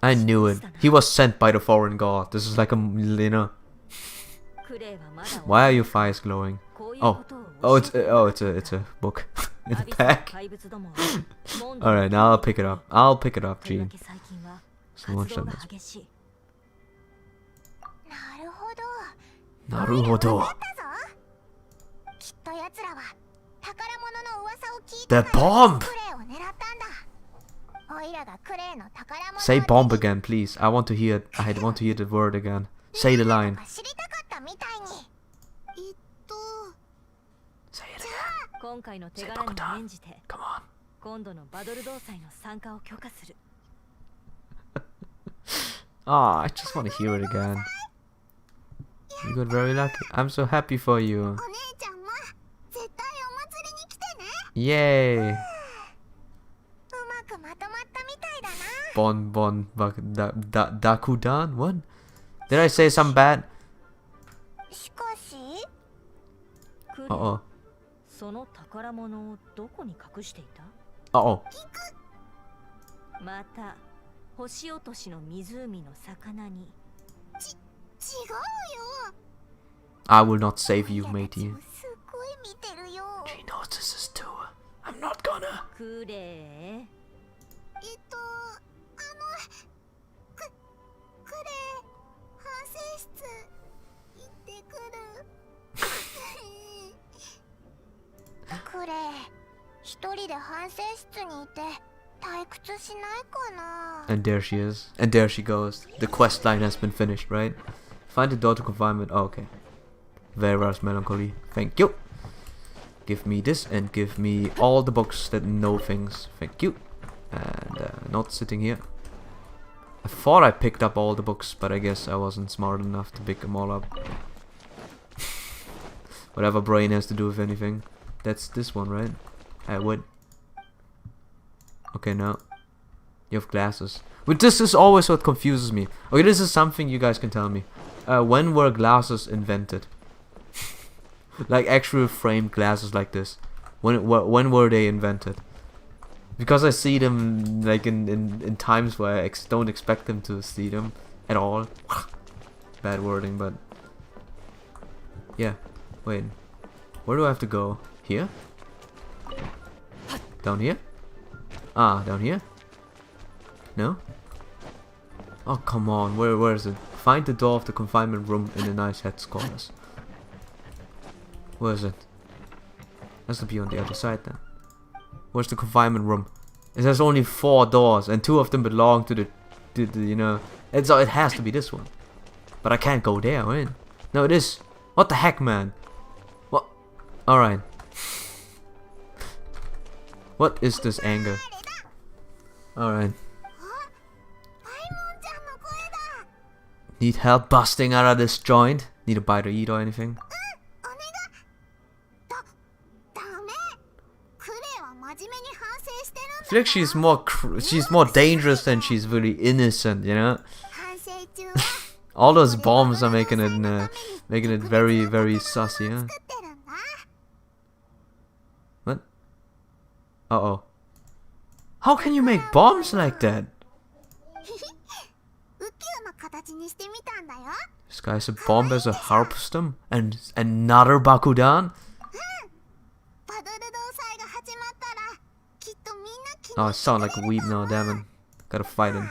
I knew it. He was sent by the foreign god. This is like a, you know. Why are your fires glowing? It's a book in the back. Alright, now I'll pick it up. Gene. So much of this. Naruhodo. The bomb! Say bomb again, please. I want to hear the word again. Say the line. Say it again. Say Bakudan. Come on. Ah, I just want to hear it again. You got very lucky. I'm so happy for you. Yay! Dakudan? What? Did I say something bad? Uh-oh. Uh-oh. また星落としの湖の魚に。I will not save you, matey. She notices too. I'm not gonna. クレイ。クレイ、一人で反省室にいて退屈しないかな。 And there she is. And there she goes. The quest line has been finished, right? Find the door to confinement. Oh, okay. Vera's Melancholy. Thank you. Give me this and give me all the books that know things. Thank you. And not sitting here. I thought I picked up all the books, but I guess I wasn't smart enough to pick them all up. Whatever brain has to do with anything. That's this one, right? I would. Okay, now. You have glasses. But this is always what confuses me. Okay, this is something you guys can tell me. When were glasses invented? Like actual framed glasses like this. When were they invented? Because I see them like in times where I don't expect them to see them at all. Bad wording, but yeah. Wait, where do I have to go? Here? Down here? Ah, down here? No? Oh, come on. Where is it? Find the door of the confinement room in the nice head's quarters. Where is it? Has to be on the other side then. Where's the confinement room? It has only 4 doors and 2 of them belong to the you know. It has to be this one. But I can't go there, right? No, it is. What the heck, man? What? Alright. What is this anger? Alright. Need help busting out of this joint? Need a bite to eat or anything? I feel like she's more dangerous than she's really innocent, you know? All those bombs are making it very, very sussy, huh? What? Uh-oh. How can you make bombs like that? This guy's a bomb as a harpstum and another Bakudan? Oh, I sound like a weep now, damn it. Gotta fight him.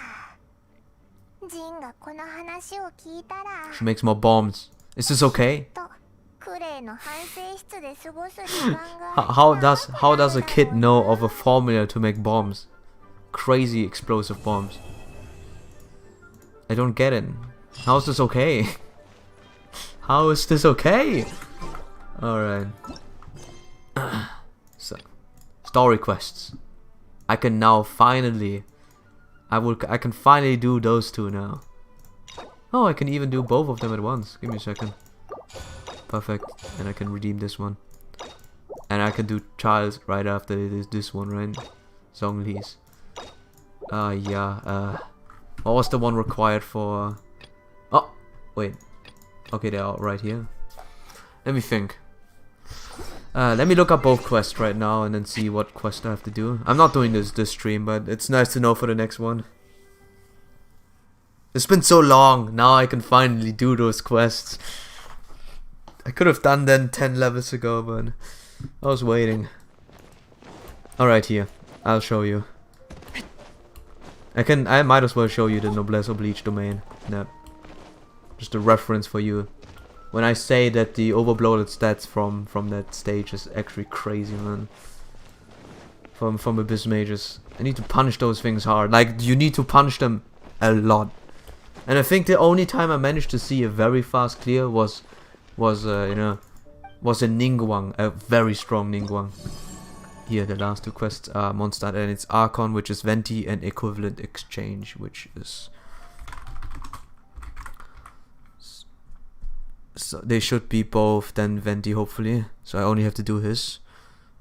She makes more bombs. Is this okay? How does a kid know of a formula to make bombs? Crazy explosive bombs. I don't get it. How is this okay? How is this okay? Alright. So, story quests. I can now finally I can finally do those 2 now. Oh, I can even do both of them at once. Give me a second. Perfect. And I can redeem this one. And I can do Charles right after this one, right? Zongli's. Yeah. What was the one required for... Oh, wait. Okay, they are right here. Let me think. Let me look up both quests right now and then see what quest I have to do. I'm not doing this stream, but it's nice to know for the next one. It's been so long. Now I can finally do those quests. I could have done them 10 levels ago, but I was waiting. Alright, here. I'll show you. I might as well show you the Noblesse Oblige domain. No. Just a reference for you. When I say that the overbloated stats from that stage is actually crazy, man. From Abyss Mages. I need to punish those things hard. Like, you need to punish them a lot. And I think the only time I managed to see a very fast clear was a Ningguang, a very strong Ningguang. Here, the last 2 quests are Mondstadt and its Archon, which is Venti, and Equivalent Exchange, which is... So they should be both then Venti, hopefully. So I only have to do his.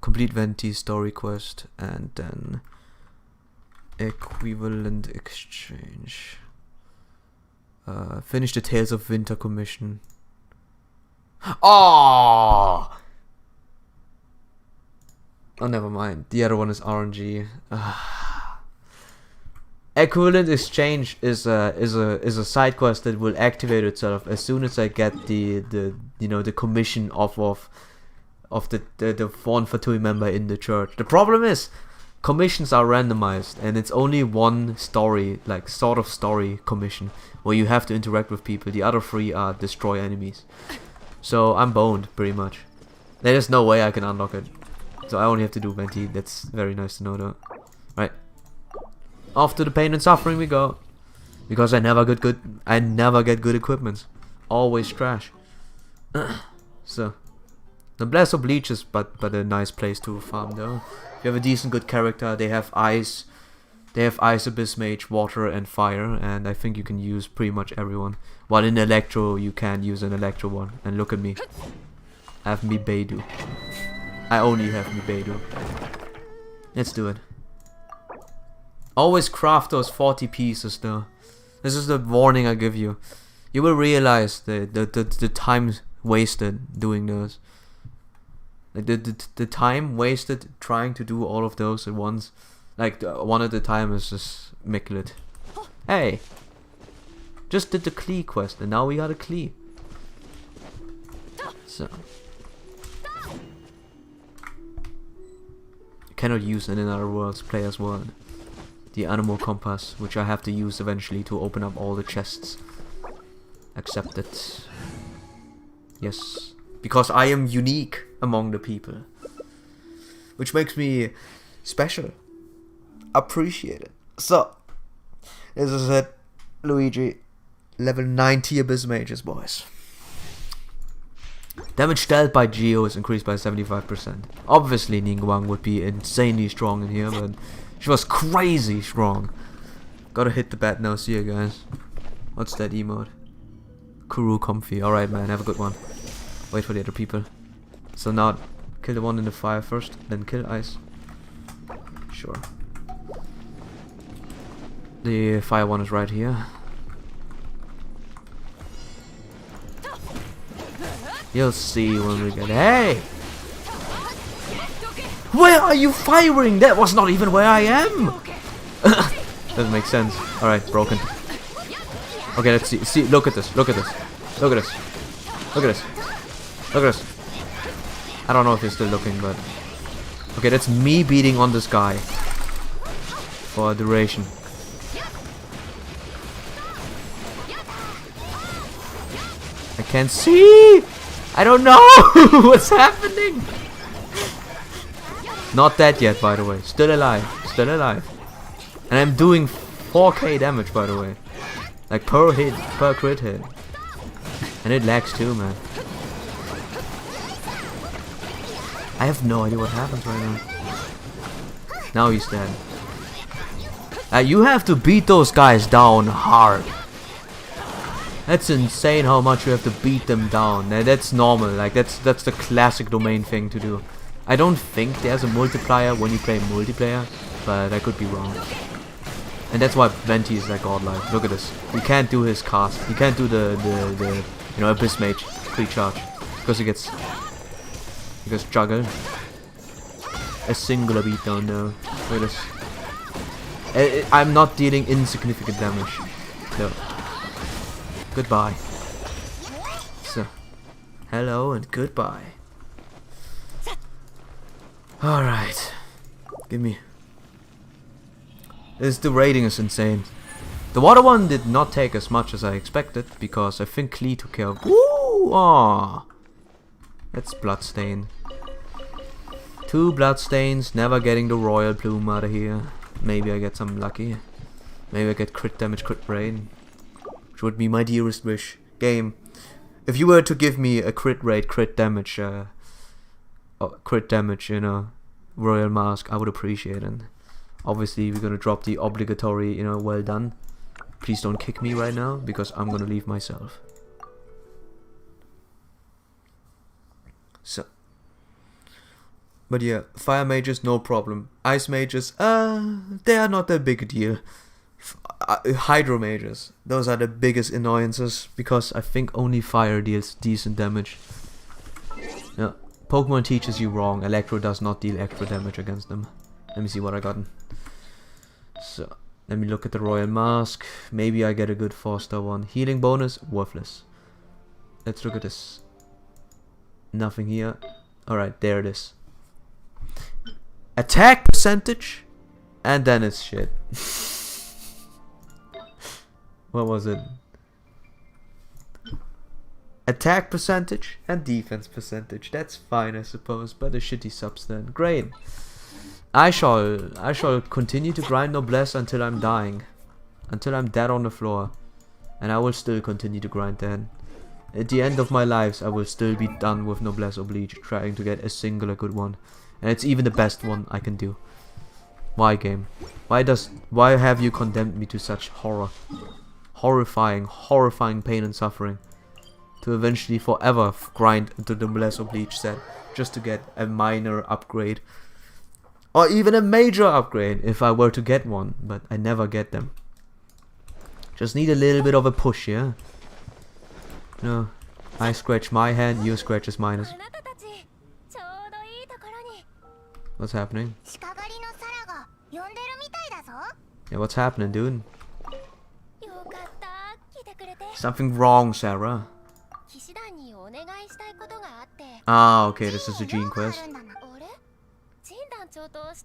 Complete Venti story quest and then Equivalent Exchange. Finish the Tales of Winter commission. Oh! Oh, never mind. The other one is RNG. Equivalent Exchange is a side quest that will activate itself as soon as I get the commission off of the Fawn Fatui member in the church. The problem is commissions are randomized and it's only one story, like sort of story commission where you have to interact with people. The other 3 are destroy enemies. So I'm boned pretty much. There's no way I can unlock it. So I only have to do Venti. That's very nice to know though. Right. Off to the pain and suffering we go. Because I never get good equipment. Always trash. So, Noblesse Oblige is but a nice place to farm though. If you have a decent good character, they have ice. They have Ice, Abyss Mage, Water and Fire, and I think you can use pretty much everyone. While in Electro, you can't use an Electro one. And look at me. I have me Beidou. I only have me Beidou. Let's do it. Always craft those 40 pieces though. This is the warning I give you. You will realize the time wasted doing those. Like the time wasted trying to do all of those at once. Like one at a time is just immaculate. Hey! Just did the Klee quest and now we got a Klee. So. You cannot use in another world's player's world. The animal compass, which I have to use eventually to open up all the chests. Accept it. Yes. Because I am unique among the people. Which makes me special. Appreciate it. So, this is it. Luigi. Level 90 Abyss Mages, boys. Damage dealt by Geo is increased by 75%. Obviously, Ningguang would be insanely strong in here, but she was crazy strong. Gotta hit the bed now. See you guys. What's that emote? Kuru comfy. Alright, man. Have a good one. Wait for the other people. So now, kill the one in the fire first, then kill Ice. Sure. The fire one is right here. You'll see when we get... Hey! Where are you firing? That was not even where I am! Doesn't make sense. Alright, broken. Okay, let's see. See, look at this. Look at this. Look at this. Look at this. Look at this. I don't know if you're still looking, but... Okay, that's me beating on this guy. For a duration. I can't see! I don't know what's happening! Not dead yet, by the way. Still alive. Still alive. And I'm doing 4k damage, by the way. Like per hit, per crit hit. And it lags too, man. I have no idea what happens right now. Now he's dead. You have to beat those guys down hard. That's insane how much you have to beat them down. That's normal. Like that's the classic domain thing to do. I don't think there's a multiplier when you play multiplayer, but I could be wrong. And that's why Venti is like godlike. Look at this. He can't do his cast. He can't do the you know, Abyss Mage pre-charge because he gets juggled. A singular beatdown now. Look at this. I'm not dealing insignificant damage. No. Goodbye. So, hello and goodbye. Alright. Give me. The rating is insane. The water one did not take as much as I expected because I think Klee took care of. Woo! Aww. That's bloodstained. 2 bloodstains, never getting the royal plume out of here. Maybe I get some lucky. Maybe I get crit damage, crit brain. Which would be my dearest wish. Game. If you were to give me a crit rate, crit damage, you know, royal mask, I would appreciate it. Obviously, we're gonna drop the obligatory, you know, well done. Please don't kick me right now, because I'm gonna leave myself. So. But yeah, fire mages, no problem. Ice mages, they are not that big a deal. Hydro mages, those are the biggest annoyances, because I think only fire deals decent damage. Yeah, Pokemon teaches you wrong. Electro does not deal extra damage against them. Let me see what I gotten. So, let me look at the Royal Mask. Maybe I get a good 4-star one. Healing bonus, worthless. Let's look at this. Nothing here. Alright, there it is. Attack percentage, and then it's shit. What was it? Attack percentage and defense percentage. That's fine, I suppose, but a shitty subs then. Great. I shall continue to grind Noblesse until I'm dying, until I'm dead on the floor, and I will still continue to grind then. At the end of my lives, I will still be done with Noblesse Oblige, trying to get a singular good one. And it's even the best one I can do. Why, game? Why have you condemned me to such horror? Horrifying pain and suffering. To eventually forever grind into the Noblesse Oblige set, just to get a minor upgrade. Or even a major upgrade, if I were to get one, but I never get them. Just need a little bit of a push, yeah? No, I scratch my hand, you scratches mine. What's happening? Yeah, what's happening, dude? Something wrong, Sarah. Ah, okay, this is a Gene quest.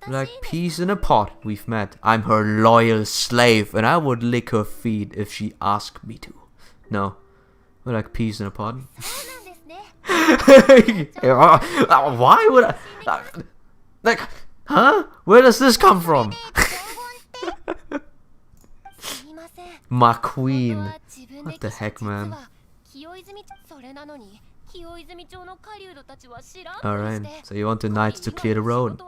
Like peas in a pot, we've met. I'm her loyal slave, and I would lick her feet if she asked me to. No, we're like peas in a pot. Why would I? Like, huh? Where does this come from? My queen. What the heck, man? Alright, so you want the knights to clear the road.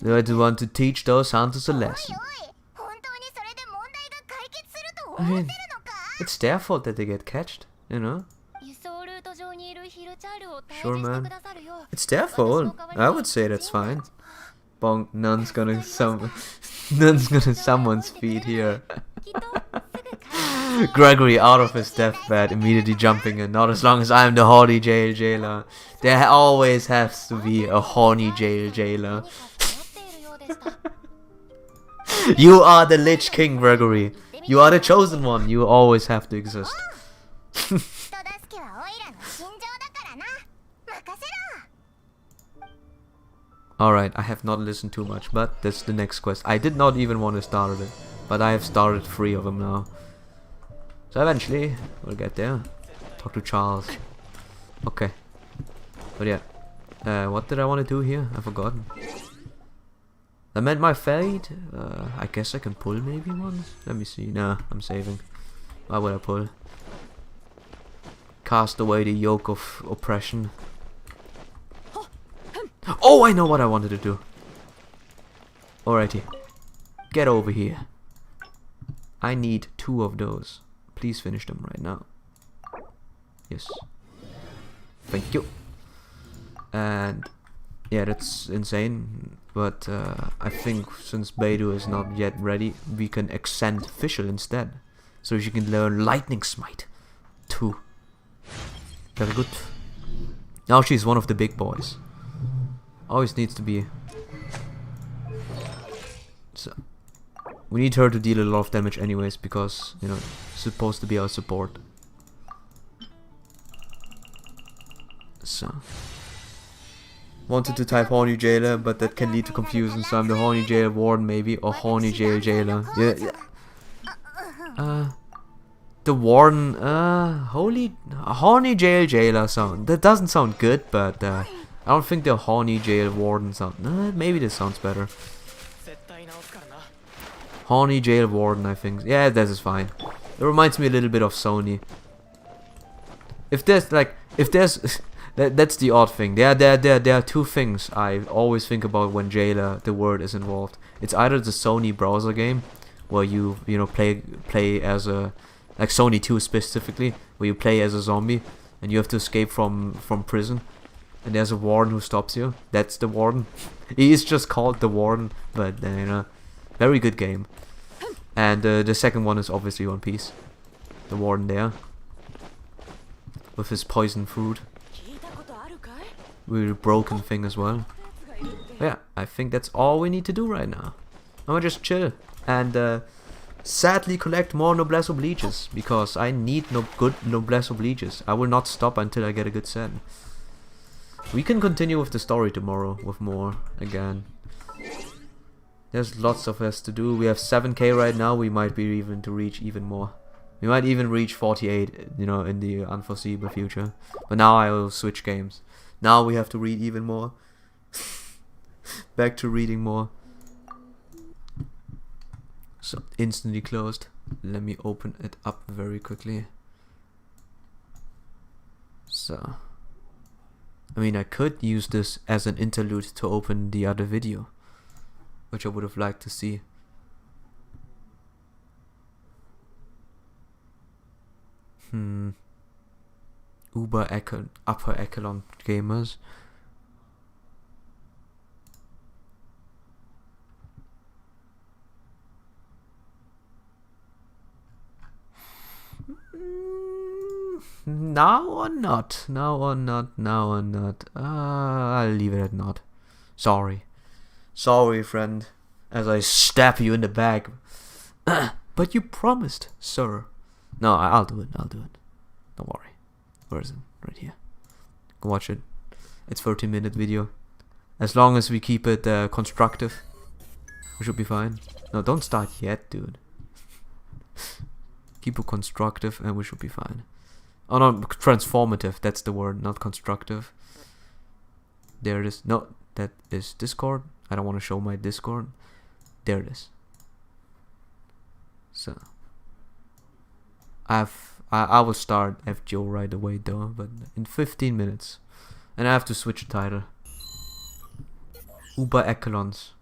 You want to teach those hunters a lesson. I mean, it's their fault that they get catched, you know? Sure, man. It's their fault. I would say that's fine. Bonk, none's gonna someone's feet here. Gregory out of his deathbed, immediately jumping in. Not as long as I'm the horny jailer. There always has to be a horny jailer. You are the Lich King, Gregory. You are the chosen one. You always have to exist. Alright, I have not listened too much, but that's the next quest. I did not even want to start it, but I have started 3 of them now. So eventually, we'll get there. Talk to Charles. Okay. But yeah. What did I want to do here? I forgot. I meant my fate. I guess I can pull maybe once. Let me see. Nah, I'm saving. Why would I pull? Cast away the yoke of oppression. Oh, I know what I wanted to do. Alrighty. Get over here. I need 2 of those. Please finish them right now. Yes. Thank you. And yeah, that's insane. But I think since Beidou is not yet ready, we can accent Fischl instead. So she can learn Lightning Smite too. Very good. Now she's one of the big boys. Always needs to be. So we need her to deal a lot of damage anyways, because, you know, supposed to be our support. So wanted to type horny jailer, but that can lead to confusion, so I'm the horny jail warden maybe, or horny jailer. Yeah. The warden, horny jailer sound. That doesn't sound good, but I don't think the horny jail warden sound. Maybe this sounds better. Horny jail warden, I think. Yeah, that is fine. It reminds me a little bit of Sony. If there's that's the odd thing. There are 2 things I always think about when jailer the word is involved. It's either the Sony browser game, where you know play as a, like Sony 2 specifically, where you play as a zombie and you have to escape from prison, and there's a warden who stops you. That's the warden. He is just called the warden, but you know, very good game. And the second one is obviously One Piece. The warden there, with his poison fruit. Really broken thing as well. But yeah, I think that's all we need to do right now. I'm gonna just chill and sadly collect more Noblesse Obliges, because I need good Noblesse Obliges. I will not stop until I get a good set. We can continue with the story tomorrow with more again. There's lots of us to do. We have 7k right now. We might be even to reach even more. We might even reach 48, you know, in the unforeseeable future. But now I will switch games. Now we have to read even more. Back to reading more. So instantly closed. Let me open it up very quickly. So, I mean, I could use this as an interlude to open the other video, which I would have liked to see. Upper echelon gamers. Now or not? Now or not? Now or not? I'll leave it at not. Sorry. Sorry, friend. As I stab you in the back. But you promised, sir. No, I'll do it. I'll do it. Don't worry. Where is it? Right here. Go watch it. It's 13-minute video. As long as we keep it constructive, we should be fine. No, don't start yet, dude. Keep it constructive and we should be fine. Oh no, transformative, that's the word, not constructive. There it is. No, that is Discord. I don't want to show my Discord. There it is. So I will start FGO right away though, but in 15 minutes. And I have to switch the title. Uber Echelons.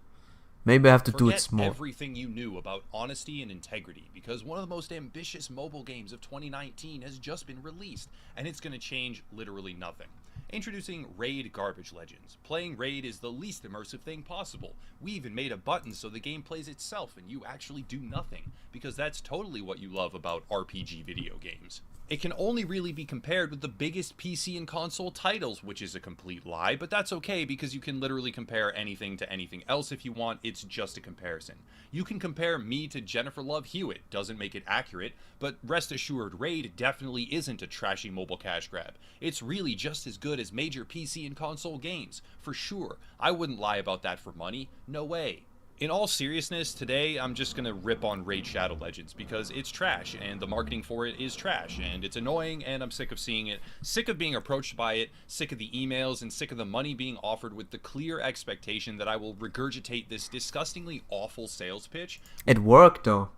Maybe I have to do it small. Everything you knew about honesty and integrity, because one of the most ambitious mobile games of 2019 has just been released, and it's going to change literally nothing. Introducing Raid Garbage Legends. Playing Raid is the least immersive thing possible. We even made a button so the game plays itself and you actually do nothing, because that's totally what you love about RPG video games. It can only really be compared with the biggest PC and console titles, which is a complete lie, but that's okay because you can literally compare anything to anything else if you want. It's just a comparison. You can compare me to Jennifer Love Hewitt, doesn't make it accurate, but rest assured, Raid definitely isn't a trashy mobile cash grab. It's really just as good as major PC and console games, for sure. I wouldn't lie about that for money, no way. In all seriousness, today I'm just gonna rip on Raid Shadow Legends because it's trash and the marketing for it is trash and it's annoying and I'm sick of seeing it, sick of being approached by it, sick of the emails and sick of the money being offered with the clear expectation that I will regurgitate this disgustingly awful sales pitch. It worked though.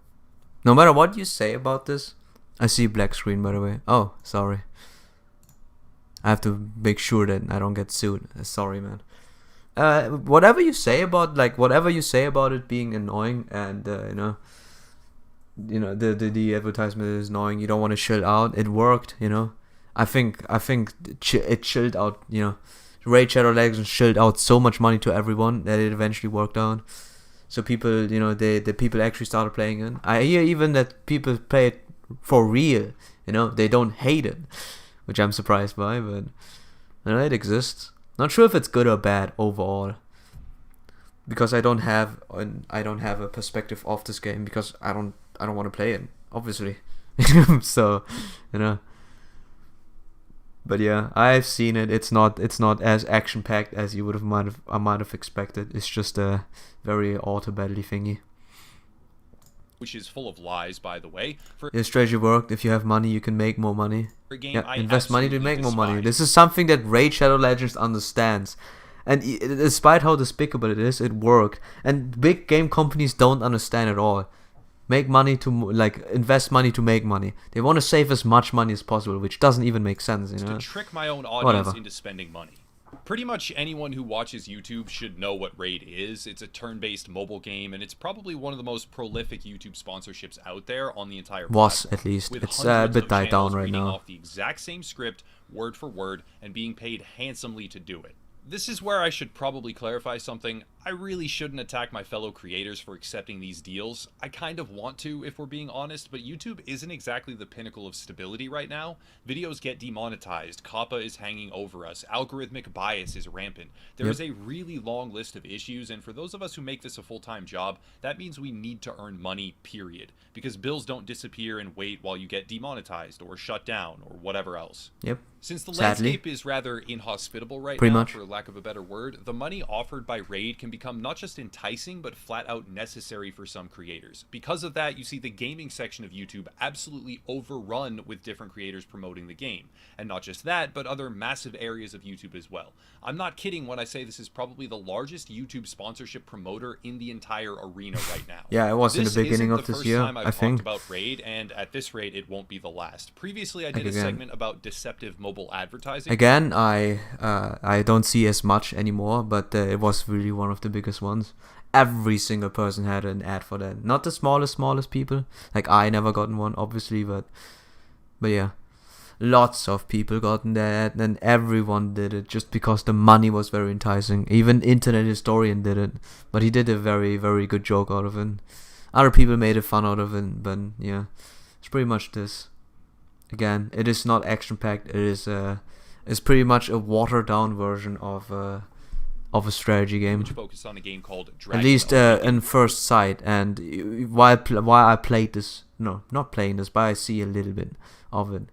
No matter what you say about this. I see black screen by the way. Oh, sorry. I have to make sure that I don't get sued. Sorry, man. Whatever you say about it being annoying and the advertisement is annoying, you don't want to chill out. It worked, I think it chilled out. Raid Shadow Legends chilled out so much money to everyone that it eventually worked out. So people, the people actually started playing it. I hear even that people play it for real. They don't hate it, which I'm surprised by, but it exists. Not sure if it's good or bad overall, because I don't have a perspective of this game because I don't want to play it, obviously. So, but yeah, I've seen it. It's not as action packed as you I might have expected. It's just a very auto battle thingy. Which is full of lies, by the way. Your strategy worked. If you have money, you can make more money. Yeah, invest money to make more money. This is something that Raid Shadow Legends understands. And despite how despicable it is, it worked. And big game companies don't understand at all. Make money to, invest money to make money. They want to save as much money as possible, which doesn't even make sense, To trick my own audience into spending money. Pretty much anyone who watches YouTube should know what Raid is. It's a turn-based mobile game, and it's probably one of the most prolific YouTube sponsorships out there on the entire platform. At least. It's a bit died down right now. Off the exact same script, word for word, and being paid handsomely to do it. This is where I should probably clarify something. I really shouldn't attack my fellow creators for accepting these deals. I kind of want to, if we're being honest, but YouTube isn't exactly the pinnacle of stability right now. Videos get demonetized, COPPA is hanging over us, algorithmic bias is rampant. There is a really long list of issues, and for those of us who make this a full-time job, that means we need to earn money, period. Because bills don't disappear and wait while you get demonetized, or shut down, or whatever else. Yep. Since the landscape is rather inhospitable right now, for lack of a better word, the money offered by Raid can become not just enticing, but flat out necessary for some creators. Because of that, you see the gaming section of YouTube absolutely overrun with different creators promoting the game. And not just that, but other massive areas of YouTube as well. I'm not kidding when I say this is probably the largest YouTube sponsorship promoter in the entire arena right now. Yeah, it was in the beginning of this year, I think. Talked about Raid, and at this rate, it won't be the last. Previously, I did a segment about deceptive mobile advertising. Again, I don't see as much anymore, but it was really one of the biggest ones. Every single person had an ad for that. Not the smallest people. Like, I never gotten one, obviously, but yeah. Lots of people gotten that, and everyone did it just because the money was very enticing. Even Internet Historian did it, but he did a very, very good joke out of it. Other people made a fun out of it, but yeah, it's pretty much this. Again, it is not action-packed. It is it's pretty much a watered-down version of a strategy game. Which focused on a game called Dragon At least in first sight. And while I played this, no, not playing this, but I see a little bit of it.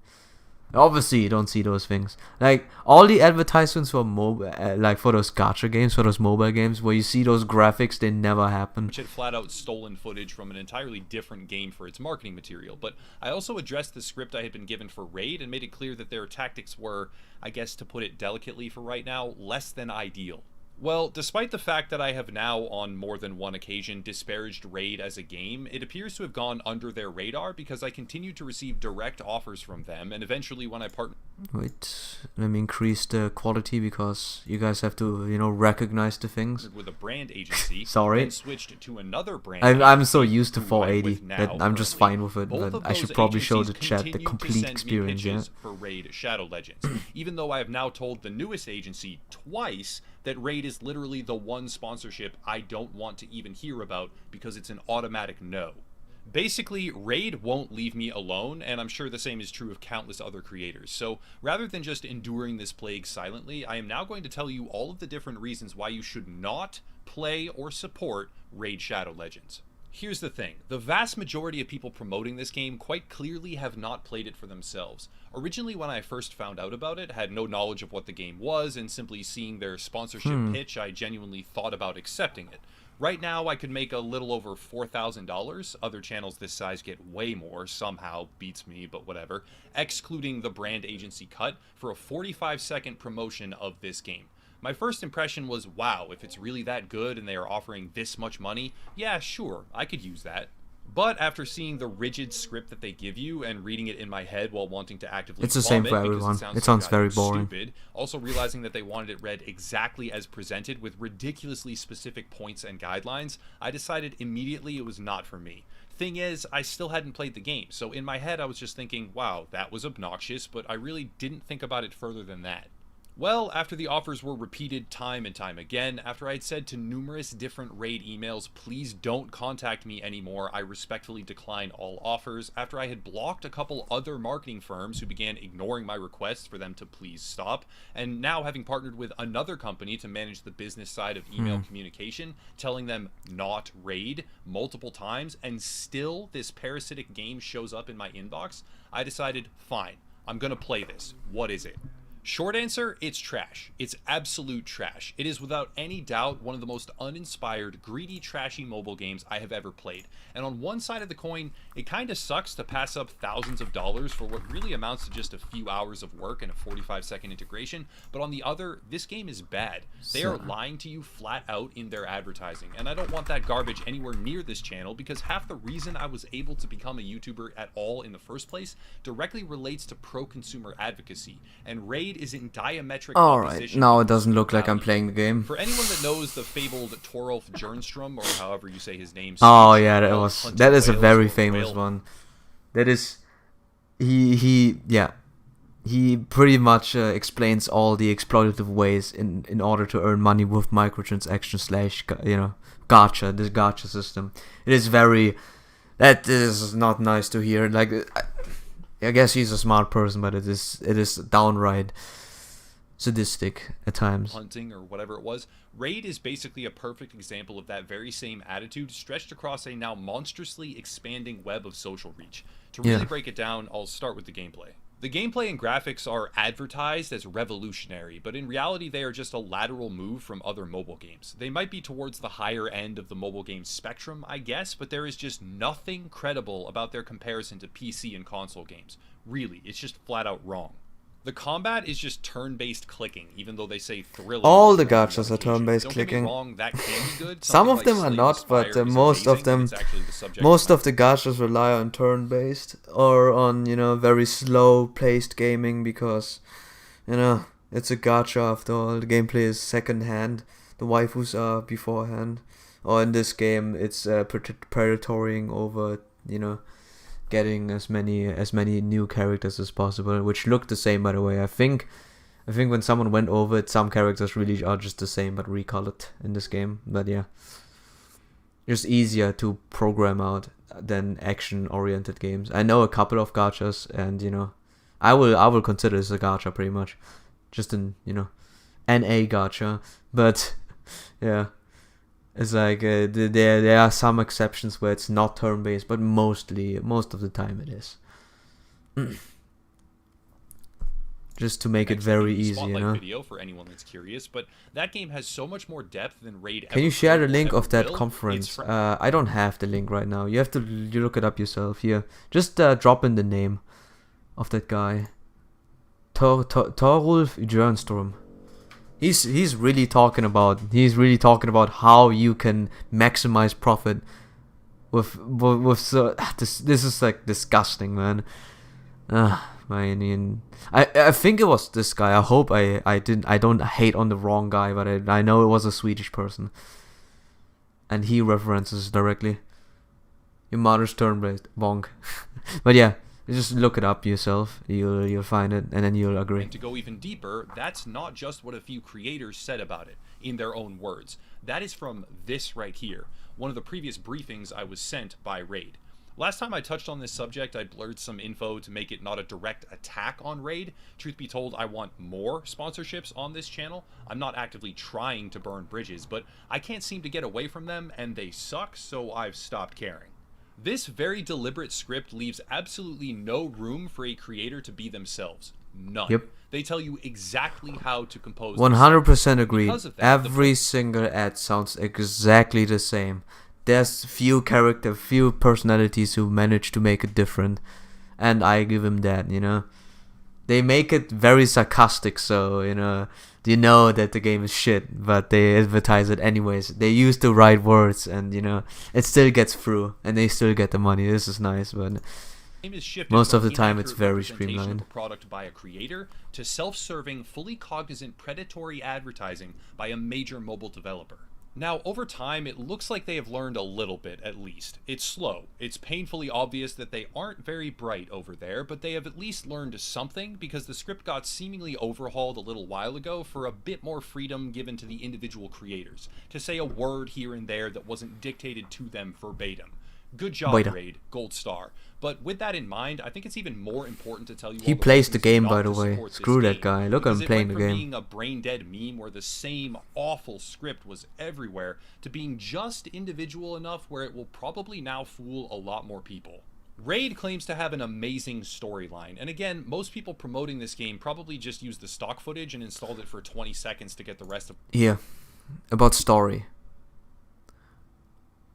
Obviously, you don't see those things. Like, all the advertisements for like for those gacha games, for those mobile games, where you see those graphics, they never happen. Which had flat out stolen footage from an entirely different game for its marketing material. But I also addressed the script I had been given for Raid and made it clear that their tactics were, I guess to put it delicately for right now, less than ideal. Well, despite the fact that I have now, on more than one occasion, disparaged Raid as a game, it appears to have gone under their radar because I continue to receive direct offers from them, and eventually when I partner... Wait, let me increase the quality because you guys have to, recognize the things. ...with a brand agency, Sorry. and switched to another brand I'm so used to 480 that I'm just fine with it, but I should probably show the chat the complete experience, yeah? ...for Raid Shadow Legends, even though I have now told the newest agency twice that Raid is literally the one sponsorship I don't want to even hear about because it's an automatic no. Basically, Raid won't leave me alone, and I'm sure the same is true of countless other creators. So rather than just enduring this plague silently, I am now going to tell you all of the different reasons why you should not play or support Raid Shadow Legends. Here's the thing, the vast majority of people promoting this game quite clearly have not played it for themselves. Originally, when I first found out about it, had no knowledge of what the game was, and simply seeing their sponsorship pitch, I genuinely thought about accepting it. Right now, I could make a little over $4,000. Other channels this size get way more, somehow beats me, but whatever, excluding the brand agency cut, for a 45-second promotion of this game. My first impression was, wow, if it's really that good and they are offering this much money, yeah, sure, I could use that. But after seeing the rigid script that they give you and reading it in my head while wanting to actively it's the same for everyone. It sounds very boring. Stupid, also realizing that they wanted it read exactly as presented with ridiculously specific points and guidelines, I decided immediately it was not for me. Thing is, I still hadn't played the game, so in my head I was just thinking, wow, that was obnoxious, but I really didn't think about it further than that. Well, after the offers were repeated time and time again, after I had said to numerous different Raid emails, please don't contact me anymore, I respectfully decline all offers, after I had blocked a couple other marketing firms who began ignoring my requests for them to please stop, and now having partnered with another company to manage the business side of email communication, telling them not Raid multiple times, and still this parasitic game shows up in my inbox, I decided, fine, I'm gonna play this. What is it? Short answer, it's trash. It's absolute trash. It is without any doubt one of the most uninspired, greedy, trashy mobile games I have ever played. And on one side of the coin, it kind of sucks to pass up thousands of dollars for what really amounts to just a few hours of work and a 45-second integration. But on the other, this game is bad. They are lying to you flat out in their advertising. And I don't want that garbage anywhere near this channel because half the reason I was able to become a YouTuber at all in the first place directly relates to pro-consumer advocacy. And Raid is in diametric opposition. Alright, now it doesn't look like I'm playing the game. For anyone that knows the fabled Torolf Jernstrom, or however you say his name, oh yeah, that is a very famous one. That is, he pretty much explains all the exploitative ways in order to earn money with microtransactions slash gacha, this gacha system. It is very, that is not nice to hear. Like, I guess he's a smart person, but it is downright sadistic at times. Hunting or whatever it was. Raid is basically a perfect example of that very same attitude stretched across a now monstrously expanding web of social reach. To really break it down, I'll start with the gameplay. The gameplay and graphics are advertised as revolutionary, but in reality they are just a lateral move from other mobile games. They might be towards the higher end of the mobile game spectrum, I guess, but there is just nothing credible about their comparison to PC and console games. Really, it's just flat out wrong. The combat is just turn-based clicking, even though they say thrilling. All the gachas are turn-based Don't clicking. Get me wrong, that can be good. Some of Something them like are Slay not, the but Spire is most of amazing, them, it's actually the subject most my of the gachas rely on turn-based or on, you know, very slow-paced gaming because, you know, it's a gacha after all. The gameplay is second-hand. The waifus are beforehand. Or in this game, it's predatorying over, you know, getting as many new characters as possible, which look the same, by the way. I think when someone went over it, some characters really are just the same but recolored in this game. But yeah, just easier to program out than action-oriented games. I know a couple of gachas, and you know, I will consider this a gacha pretty much, just an, you know, NA gacha. But yeah. It's like there are some exceptions where it's not turn-based, but most of the time it is. Just to make it very easy, you know. Video for anyone that's curious, but that game has so much more depth than Raid. Can you share the link of that conference? I don't have the link right now. You have to look it up yourself. Here, just drop in the name of that guy. Torulf Jörnstorm. He's really talking about how you can maximize profit with this is like disgusting, man. I mean, I think it was this guy. I hope I don't hate on the wrong guy, but I know it was a Swedish person, and he references directly. Your mother's turn-based bonk. But yeah. Just look it up yourself, you'll find it, and then you'll agree. And to go even deeper, that's not just what a few creators said about it, in their own words. That is from this right here, one of the previous briefings I was sent by Raid. Last time I touched on this subject, I blurred some info to make it not a direct attack on Raid. Truth be told, I want more sponsorships on this channel. I'm not actively trying to burn bridges, but I can't seem to get away from them, and they suck, so I've stopped caring. This very deliberate script leaves absolutely no room for a creator to be themselves. None. Yep. They tell you exactly how to compose. 100% agreed. That, every single ad sounds exactly the same. There's few personalities who manage to make it different, and I give them that, you know. They make it very sarcastic, so, you know that the game is shit, but they advertise it anyways. They use the right words, and, you know, it still gets through, and they still get the money. This is nice, but most of the time it's very streamlined. Product by a creator to self-serving, fully cognizant predatory advertising by a major mobile developer. Now, over time, it looks like they have learned a little bit, at least. It's slow. It's painfully obvious that they aren't very bright over there, but they have at least learned something, because the script got seemingly overhauled a little while ago for a bit more freedom given to the individual creators, to say a word here and there that wasn't dictated to them verbatim. Good job, Raid. Gold star. But with that in mind, I think it's even more important to tell you. He plays the game, by the way. Screw that guy. Look at him playing the game. Being a brain-dead meme where the same awful script was everywhere, to being just individual enough where it will probably now fool a lot more people. Raid claims to have an amazing storyline, and again, most people promoting this game probably just used the stock footage and installed it for 20 seconds to get the rest of. Yeah, about story.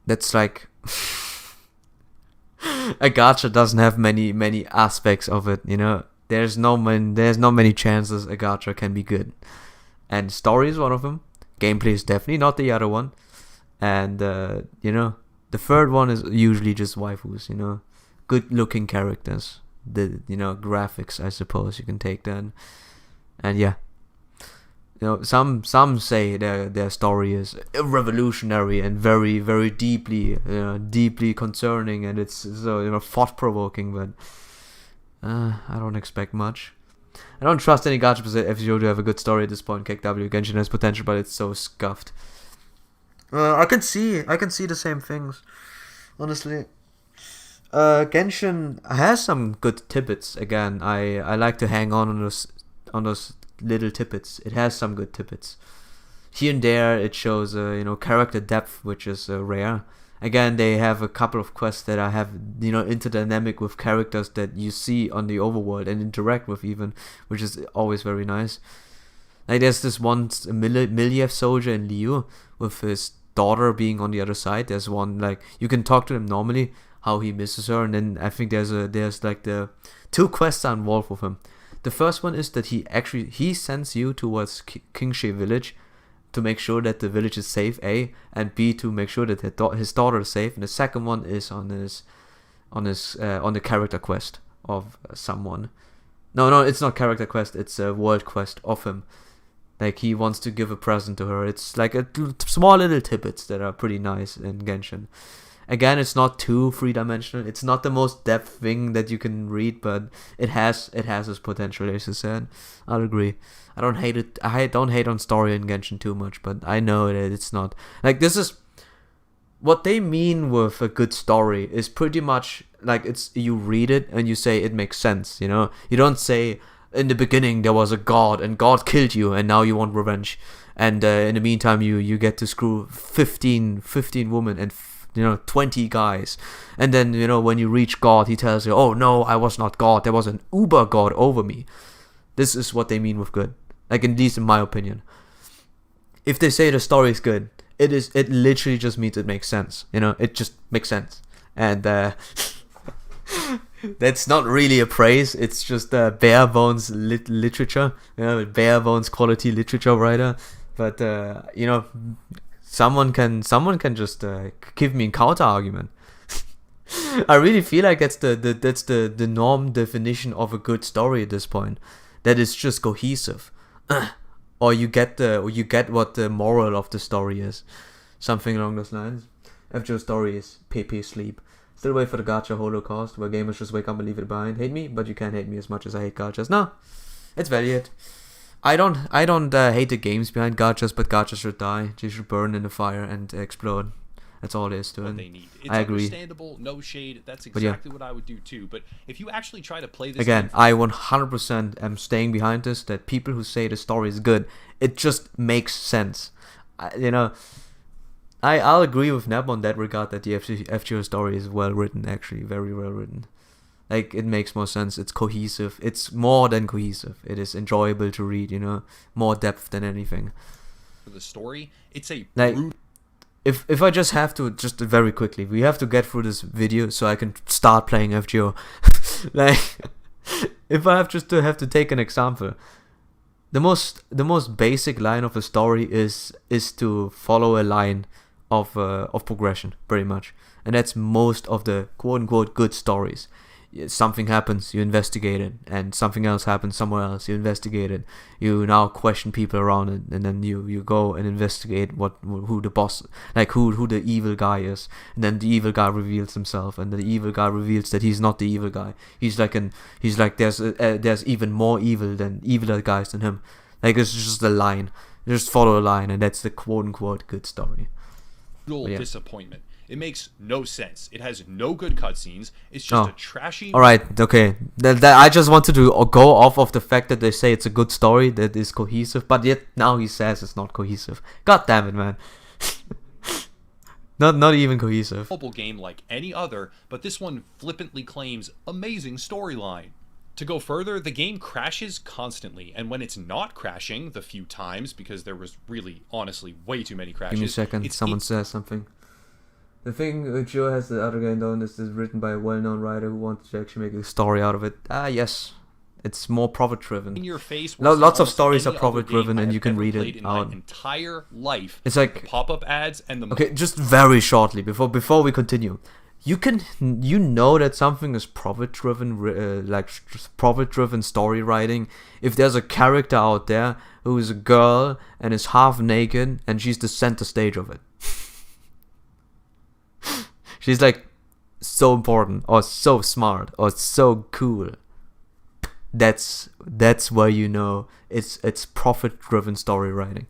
That's like. A gacha doesn't have many aspects of it, you know. There's not many chances a gacha can be good, and story is one of them. Gameplay is definitely not the other one, and you know, the third one is usually just waifus, you know, good looking characters. The, you know, graphics, I suppose you can take that, and yeah. You know, some say their story is revolutionary and very, very deeply concerning, and it's so, you know, thought-provoking. But I don't expect much. I don't trust any gacha FGO to have a good story at this point. KW Genshin has potential, but it's so scuffed. I can see the same things, honestly. Genshin has some good tidbits. Again, I like to hang on those little tidbits. It has some good tidbits. Here and there, it shows you know, character depth, which is rare. Again, they have a couple of quests that I have, you know, interdynamic with characters that you see on the overworld and interact with even, which is always very nice. Like there's this one Miliev soldier in Liu with his daughter being on the other side. There's one, like, you can talk to him normally, how he misses her, and then I think there's like the 2 quests are involved with him. The first one is that he sends you towards Kingshe village to make sure that the village is safe, A, and B, to make sure that his daughter is safe. And the second one is on the character quest of someone. No, it's not character quest. It's a world quest of him. Like he wants to give a present to her. It's like a small little tidbits that are pretty nice in Genshin. Again, it's not too 3-dimensional. It's not the most depth thing that you can read, but it has its potential, as you said. I'll agree. I don't hate it. I don't hate on story in Genshin too much, but I know that it's not like this is what they mean with a good story is pretty much like it's you read it and you say it makes sense. You know, you don't say in the beginning there was a god and God killed you and now you want revenge, and in the meantime you get to screw 15 women and 20 guys, and then when you reach God he tells you, oh no, I was not God, there was an uber god over me. This is what they mean with good, like at least in my opinion. If they say the story is good, it literally just means it makes sense. It just makes sense, and that's not really a praise. It's just bare bones literature, bare bones quality literature writer. But someone can just give me a counter argument. I really feel like that's the norm definition of a good story at this point. That is just cohesive, or you get what the moral of the story is, something along those lines. FGO story is PP sleep. Still wait for the gacha holocaust, where gamers just wake up and leave it behind. Hate me, but you can't hate me as much as I hate gachas. No, it's valid. I don't hate the games behind gachas, but gachas should die. They should burn in the fire and explode. That's all it is to it. They need. It's I agree. Understandable, no shade. That's exactly what I would do too. But if you actually try to play this again, I 100% am staying behind this. That people who say the story is good, it just makes sense. I'll agree with Neb on that regard, that the FGO story is well written, actually, very well written. Like, it makes more sense. It's cohesive. It's more than cohesive. It is enjoyable to read. More depth than anything. For the story, it's a like. If I just have to, just very quickly, we have to get through this video so I can start playing FGO. Like, if I have to take an example, the most basic line of a story is to follow a line of progression, pretty much, and that's most of the quote unquote good stories. Something happens, you investigate it, and something else happens somewhere else, you investigate it. You now question people around it, and then you go and investigate who the boss, like who the evil guy is, and then the evil guy reveals himself, and the evil guy reveals that he's not the evil guy. He's like there's even more evil than eviler guys than him. Like, it's just a line. You just follow a line, and that's the quote unquote good story. Disappointment. It makes no sense. It has no good cutscenes. It's just a trashy... Alright, okay. I just wanted to go off of the fact that they say it's a good story that is cohesive, but yet now he says it's not cohesive. God damn it, man. Not even cohesive. Mobile game like any other, but this one flippantly claims amazing storyline. To go further, the game crashes constantly, and when it's not crashing the few times, because there was really, honestly, way too many crashes... Give me a second, someone says something. The thing Joe has the other game done is written by a well-known writer who wanted to actually make a story out of it. Yes. It's more profit-driven. In your face, lots of stories are profit-driven, and you can read it out. My entire life. It's like the pop-up ads and the... Okay, just very shortly, before we continue. You know that something is profit-driven, like profit-driven story writing, if there's a character out there who is a girl and is half naked, and she's the center stage of it. She's like so important or so smart or so cool. That's where you know it's profit-driven story writing.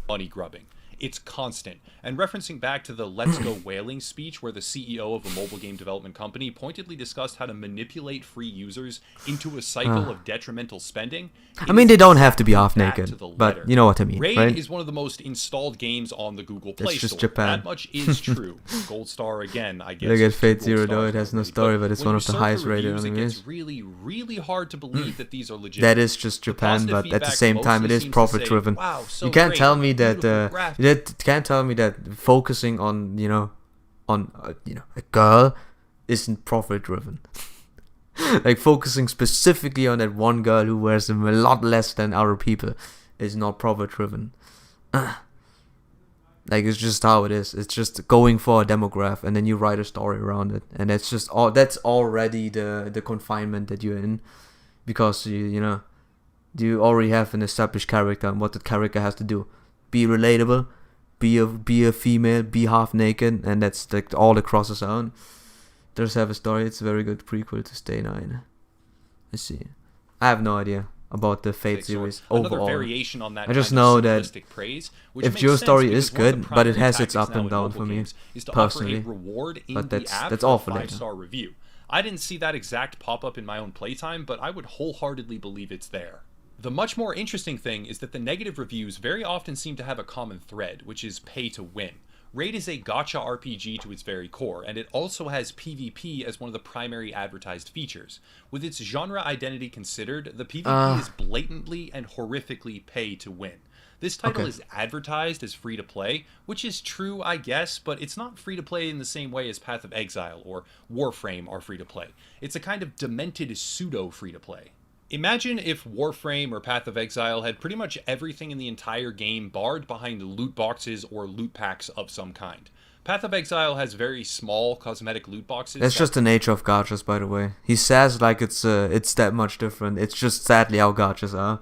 Money grubbing. It's constant. And referencing back to the Let's Go Whaling speech, where the CEO of a mobile game development company pointedly discussed how to manipulate free users into a cycle of detrimental spending. I mean, they don't have to be half naked, but you know what I mean, Raid right? is one of the most installed games on the Google Play It's just Store. Japan. That much is true. Gold Star again, I guess. Look at Fate Gold Zero stars though, it has no already. story, but it's when one you of the surf highest rated reviews, it animes. gets really, really hard to believe that these are legitimate. That is just The Japan, positive but at the feedback same time, it mostly is seems to profit say, driven. "Wow, so You can't great, tell me that beautiful graphics." you can't tell me that focusing on a girl isn't profit driven. Like focusing specifically on that one girl who wears them a lot less than other people is not profit driven. Like it's just how it is. It's just going for a demographic, and then you write a story around it, and that's just all. That's already the confinement that you're in, because you already have an established character, and what the character has to do: be relatable, be a female, be half naked, and that's like all the crosses on. Does have a story. It's a very good prequel to Stay 9. Let's see. I have no idea about the Fate series Another overall. variation on that I just kind of know that simplistic praise, which if makes your sense story because is one of the good, but it primary has its tactics up now and in down mobile for me, games is to personally. offer a reward in But the that's app all for for a later. 5-star review. I didn't see that exact pop-up in my own playtime, but I would wholeheartedly believe it's there. The much more interesting thing is that the negative reviews very often seem to have a common thread, which is pay to win. Raid is a gacha RPG to its very core, and it also has PvP as one of the primary advertised features. With its genre identity considered, the PvP is blatantly and horrifically pay to win. This title is advertised as free-to-play, which is true, I guess, but it's not free-to-play in the same way as Path of Exile or Warframe are free-to-play. It's a kind of demented pseudo-free-to-play. Imagine if Warframe or Path of Exile had pretty much everything in the entire game barred behind loot boxes or loot packs of some kind. Path of Exile has very small cosmetic loot boxes. That's just the nature of gachas, by the way. He says like it's that much different. It's just sadly how gachas are.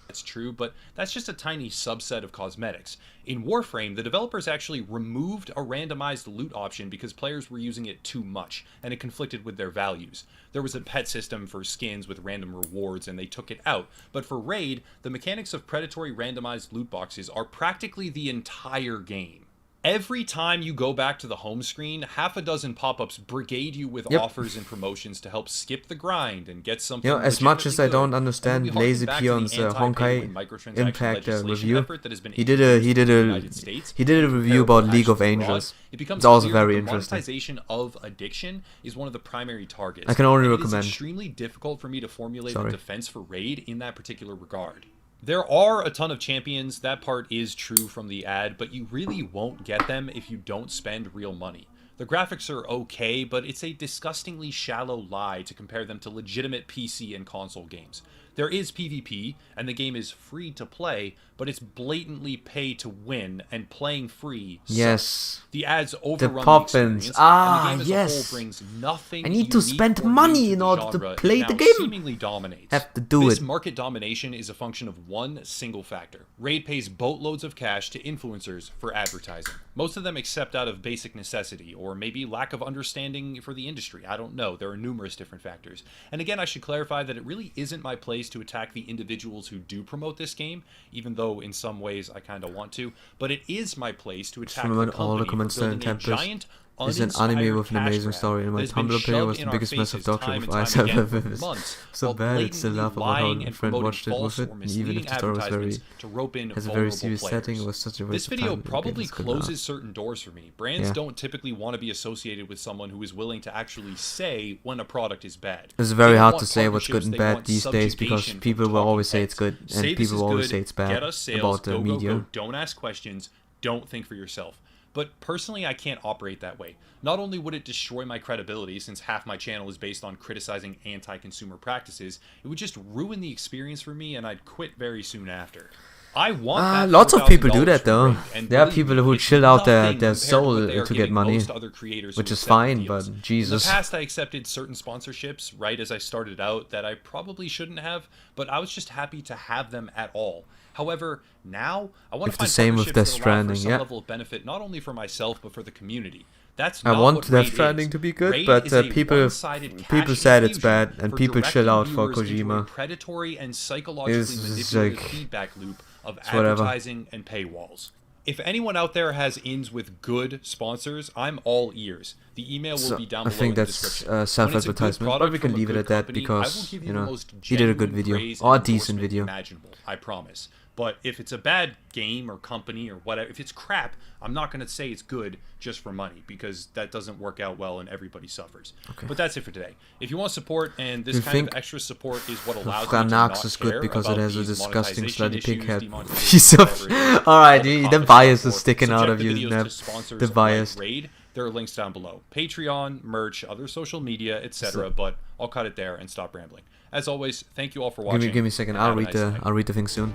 That's true, but that's just a tiny subset of cosmetics. In Warframe, the developers actually removed a randomized loot option because players were using it too much, and it conflicted with their values. There was a pet system for skins with random rewards, and they took it out. But for Raid, the mechanics of predatory randomized loot boxes are practically the entire game. Every time you go back to the home screen, half a dozen pop-ups brigade you with offers and promotions to help skip the grind and get something. As much as I don't good. understand And we Lazy harken back to the Peon's anti-pay-to-win Honkai microtransaction Impact legislation review, effort that has been he did introduced in the United a States. review about Comparable League of actions abroad, Angels. it becomes It's also clear that very the interesting. monetization of addiction is one of the primary targets. I can only and recommend. It is extremely difficult for me to formulate Sorry. a defense for Raid in that particular regard. There are a ton of champions, that part is true from the ad, but you really won't get them if you don't spend real money. The graphics are okay, but it's a disgustingly shallow lie to compare them to legitimate PC and console games. There is PvP, and the game is free to play, but it's blatantly pay to win, and playing free sucks. Yes. The ads overrun the Poppins. experience, Ah, and the game as a yes. whole brings nothing I need to unique spend or money new in the order to genre play it the now game. seemingly dominates. Have to do This it. market domination is a function of one single factor. Raid pays boatloads of cash to influencers for advertising. Most of them accept out of basic necessity, or maybe lack of understanding for the industry. I don't know. There are numerous different factors. And again, I should clarify that it really isn't my place to attack the individuals who do promote this game, even though in some ways I kind of want to. But it is my place to attack remember the all the company comments for there building in a Tempest giant, is an anime uninspired with an cash amazing grab story, and that my has been Tumblr player shoved was in the our biggest mess of faces doctrine time with and eyes time I've again ever for viewed. months, So while bad, it's still blatantly laugh about how lying my and friend promoting watched it with false it, or and even misleading if the story was very advertisements to rope in has a very vulnerable serious players. setting, it was such a This waste of video time. Okay, probably that's good now. closes certain doors for me. Brands Yeah. don't typically want to be associated with someone who is willing to actually say when a product is bad. It's They very don't hard want to say what's good partnerships, and they bad want these days because subjugation from people will talking always say heads. it's good Say and this people is will always good, say it's bad get us sales, about the go, go, media. go, don't ask questions, don't think for yourself. But personally, I can't operate that way. Not only would it destroy my credibility, since half my channel is based on criticizing anti-consumer practices, it would just ruin the experience for me and I'd quit very soon after. I want that Lots of people do $4,000 that from though. Raid, and There are believe people me, who it's chill out their nothing compared to soul what they are to get giving money, most other creators which who is accept fine, deals. but Jesus. In the past, I accepted certain sponsorships right as I started out that I probably shouldn't have, but I was just happy to have them at all. However, now I want If to the find same with partnerships Death that allow for Stranding, some yeah. level of benefit not only for myself but for the community. That's I not want what Death Raid Stranding is. to be good, Raid but is a people one-sided cash said it's infusion bad, and for people chill directing out for viewers into a Kojima. predatory and psychologically It's manipulative like- feedback loop of it's whatever. advertising and paywalls. if anyone out there has ins with good sponsors, I'm all ears. The email will So be down I below think in the that's description. When it's a good self-advertisement, but product we can from a leave it good at that company, I will because, give you you the know, most he did a good genuine video, praise or a and decent endorsement video. imaginable, I promise. But if it's a bad game or company or whatever, if it's crap, I'm not going to say it's good just for money, because that doesn't work out well and everybody suffers. Okay. But that's it for today. If you want support, and this You kind think of extra support is what allows me to Franax not is care good because it about has a these disgusting monetization slutty pig issues, head. demonetization, Piece of. whatever it is, Alright, all the the confidence bias I is pour, sticking out subject of the you, videos Neb. to sponsors The like bias. Raid. There are links down below. Patreon, merch, other social media, etc. So- But I'll cut it there and stop rambling. As always, thank you all for watching. Give me a second. and I'll have a read nice the night. I'll read the thing soon.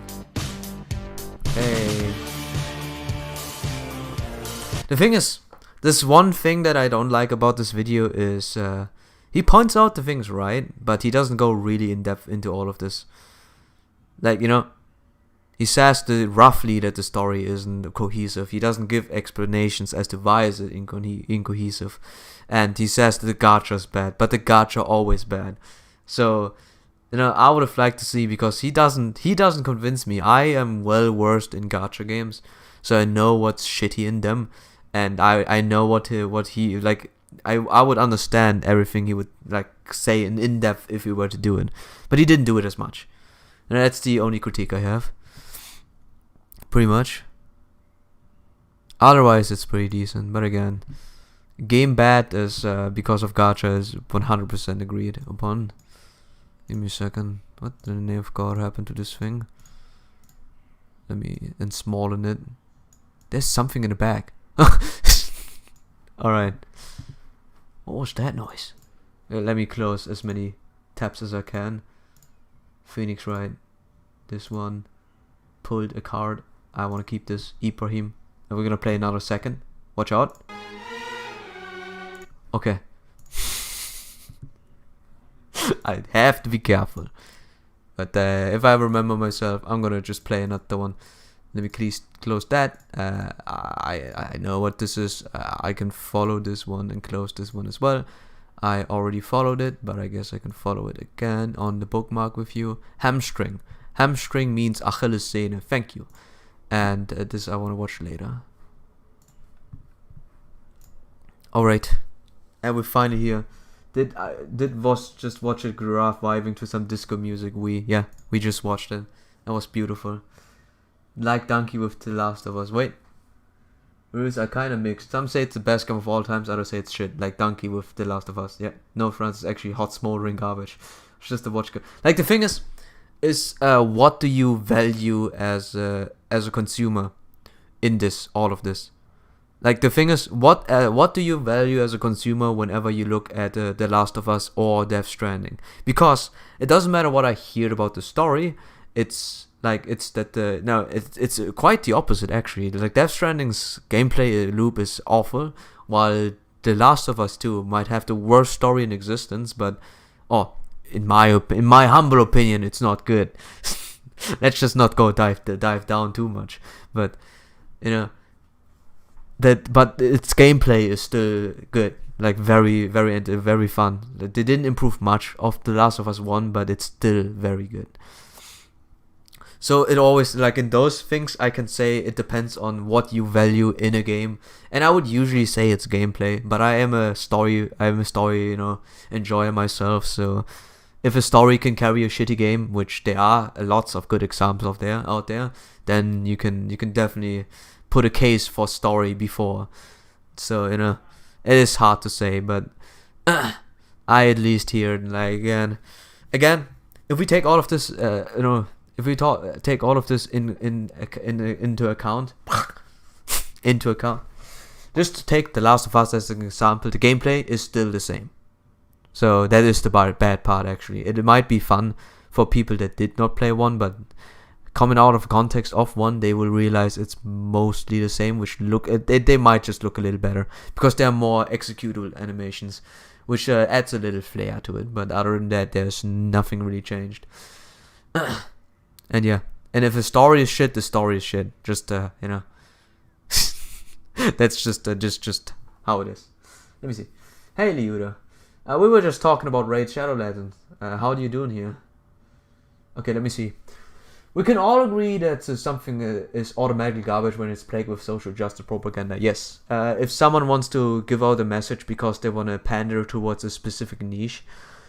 Hey. The thing is, this one thing that I don't like about this video is he points out the things right, but he doesn't go really in depth into all of this. Like, you know, he says roughly that the story isn't cohesive. He doesn't give explanations as to why is it incohesive. And he says that the gacha's bad, but the gacha always bad. So, you know, I would have liked to see, because he doesn't convince me. I am well versed in gacha games, so I know what's shitty in them, and I know what he like. I would understand everything he would like say in depth if he were to do it, but he didn't do it as much, and that's the only critique I have. Pretty much. Otherwise, it's pretty decent. But again, game bad is because of gacha is 100% agreed upon. Give me a second. What the name of God happened to this thing? Let me ensmallen it. There's something in the back. Alright. What was that noise? Let me close as many tabs as I can. Phoenix Wright. This one. Pulled a card. I want to keep this. Ibrahim. And we're gonna play another second. Watch out. Okay. I have to be careful. But if I remember myself, I'm gonna just play another one. Let me please close that. I know what this is. I can follow this one and close this one as well. I already followed it, but I guess I can follow it again on the bookmark with you. Hamstring. Hamstring means Achillessehne. Thank you. And this I want to watch later. Alright. And we're finally here. Did was just watch a giraffe vibing to some disco music? We just watched it. That was beautiful. Like Donkey with The Last of Us. Wait. Reviews are kind of mixed. Some say it's the best game of all times, others say it's shit. Like Donkey with The Last of Us. Yeah. No, France is actually hot smoldering garbage. It's just a watch. Like the thing is what do you value as a consumer in this, all of this? Like the thing is, what do you value as a consumer whenever you look at The Last of Us or Death Stranding? Because it doesn't matter what I hear about the story. It's quite the opposite actually. Like Death Stranding's gameplay loop is awful, while The Last of Us 2 might have the worst story in existence. But in my humble opinion, it's not good. Let's just not go dive down too much. But you know. But its gameplay is still good, like very, very, very fun. They didn't improve much of The Last of Us 1, but it's still very good. So it always, like in those things, I can say it depends on what you value in a game, and I would usually say it's gameplay. But I am a story, enjoyer myself. So if a story can carry a shitty game, which there are lots of good examples out there, then you can definitely put a case for story before. So it is hard to say, but I at least hear, like, again, if we take all of this if we take all of this into account just to take The Last of Us as an example, the gameplay is still the same. So that is the bad part actually. It might be fun for people that did not play one, but coming out of context of one, they will realize it's mostly the same, which they might just look a little better because there are more executable animations, which adds a little flair to it. But other than that, there's nothing really changed. And yeah, and if the story is shit, the story is shit. Just that's just how it is. Let me see. Hey Liuda, we were just talking about Raid Shadow Legends. How are you doing here? Okay, let me see. We can all agree that something is automatically garbage when it's plagued with social justice propaganda. Yes. If someone wants to give out a message because they want to pander towards a specific niche,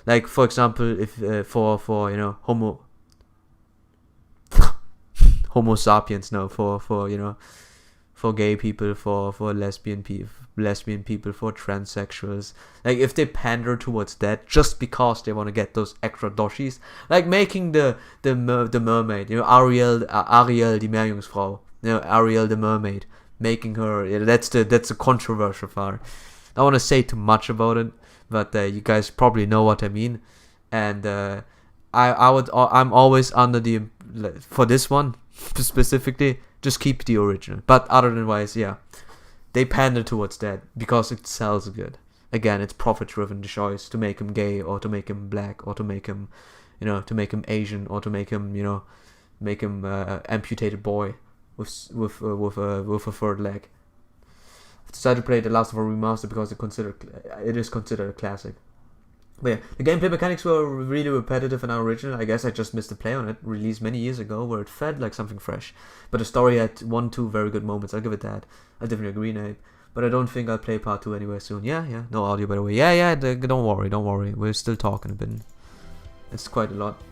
like for example, if for you know Homo sapiens, no, for you know, for gay people, for lesbian people, for transsexuals. Like if they pander towards that just because they want to get those extra doshis, like making the mermaid, you know, Ariel die Meerjungfrau, you know, Ariel the mermaid, making her, yeah, that's the controversial part. I don't want to say too much about it, but you guys probably know what I mean. And I'm always under the, for this one specifically, just keep the original. But other than wise, yeah, they pander towards that because it sells good. Again, it's profit-driven choice to make him gay or to make him black or to make him, you know, to make him Asian or to make him, you know, make him amputated boy with a third leg. I've decided to play The Last of Us Remastered because it is considered a classic. But yeah, the gameplay mechanics were really repetitive and unoriginal. I guess I just missed the play on it, released many years ago, where it felt like something fresh. But the story had 1-2 very good moments, I'll give it that. I definitely agree, Nabe. But I don't think I'll play part 2 anywhere soon. Yeah, no audio by the way. Yeah, don't worry. We're still talking a bit. It's quite a lot.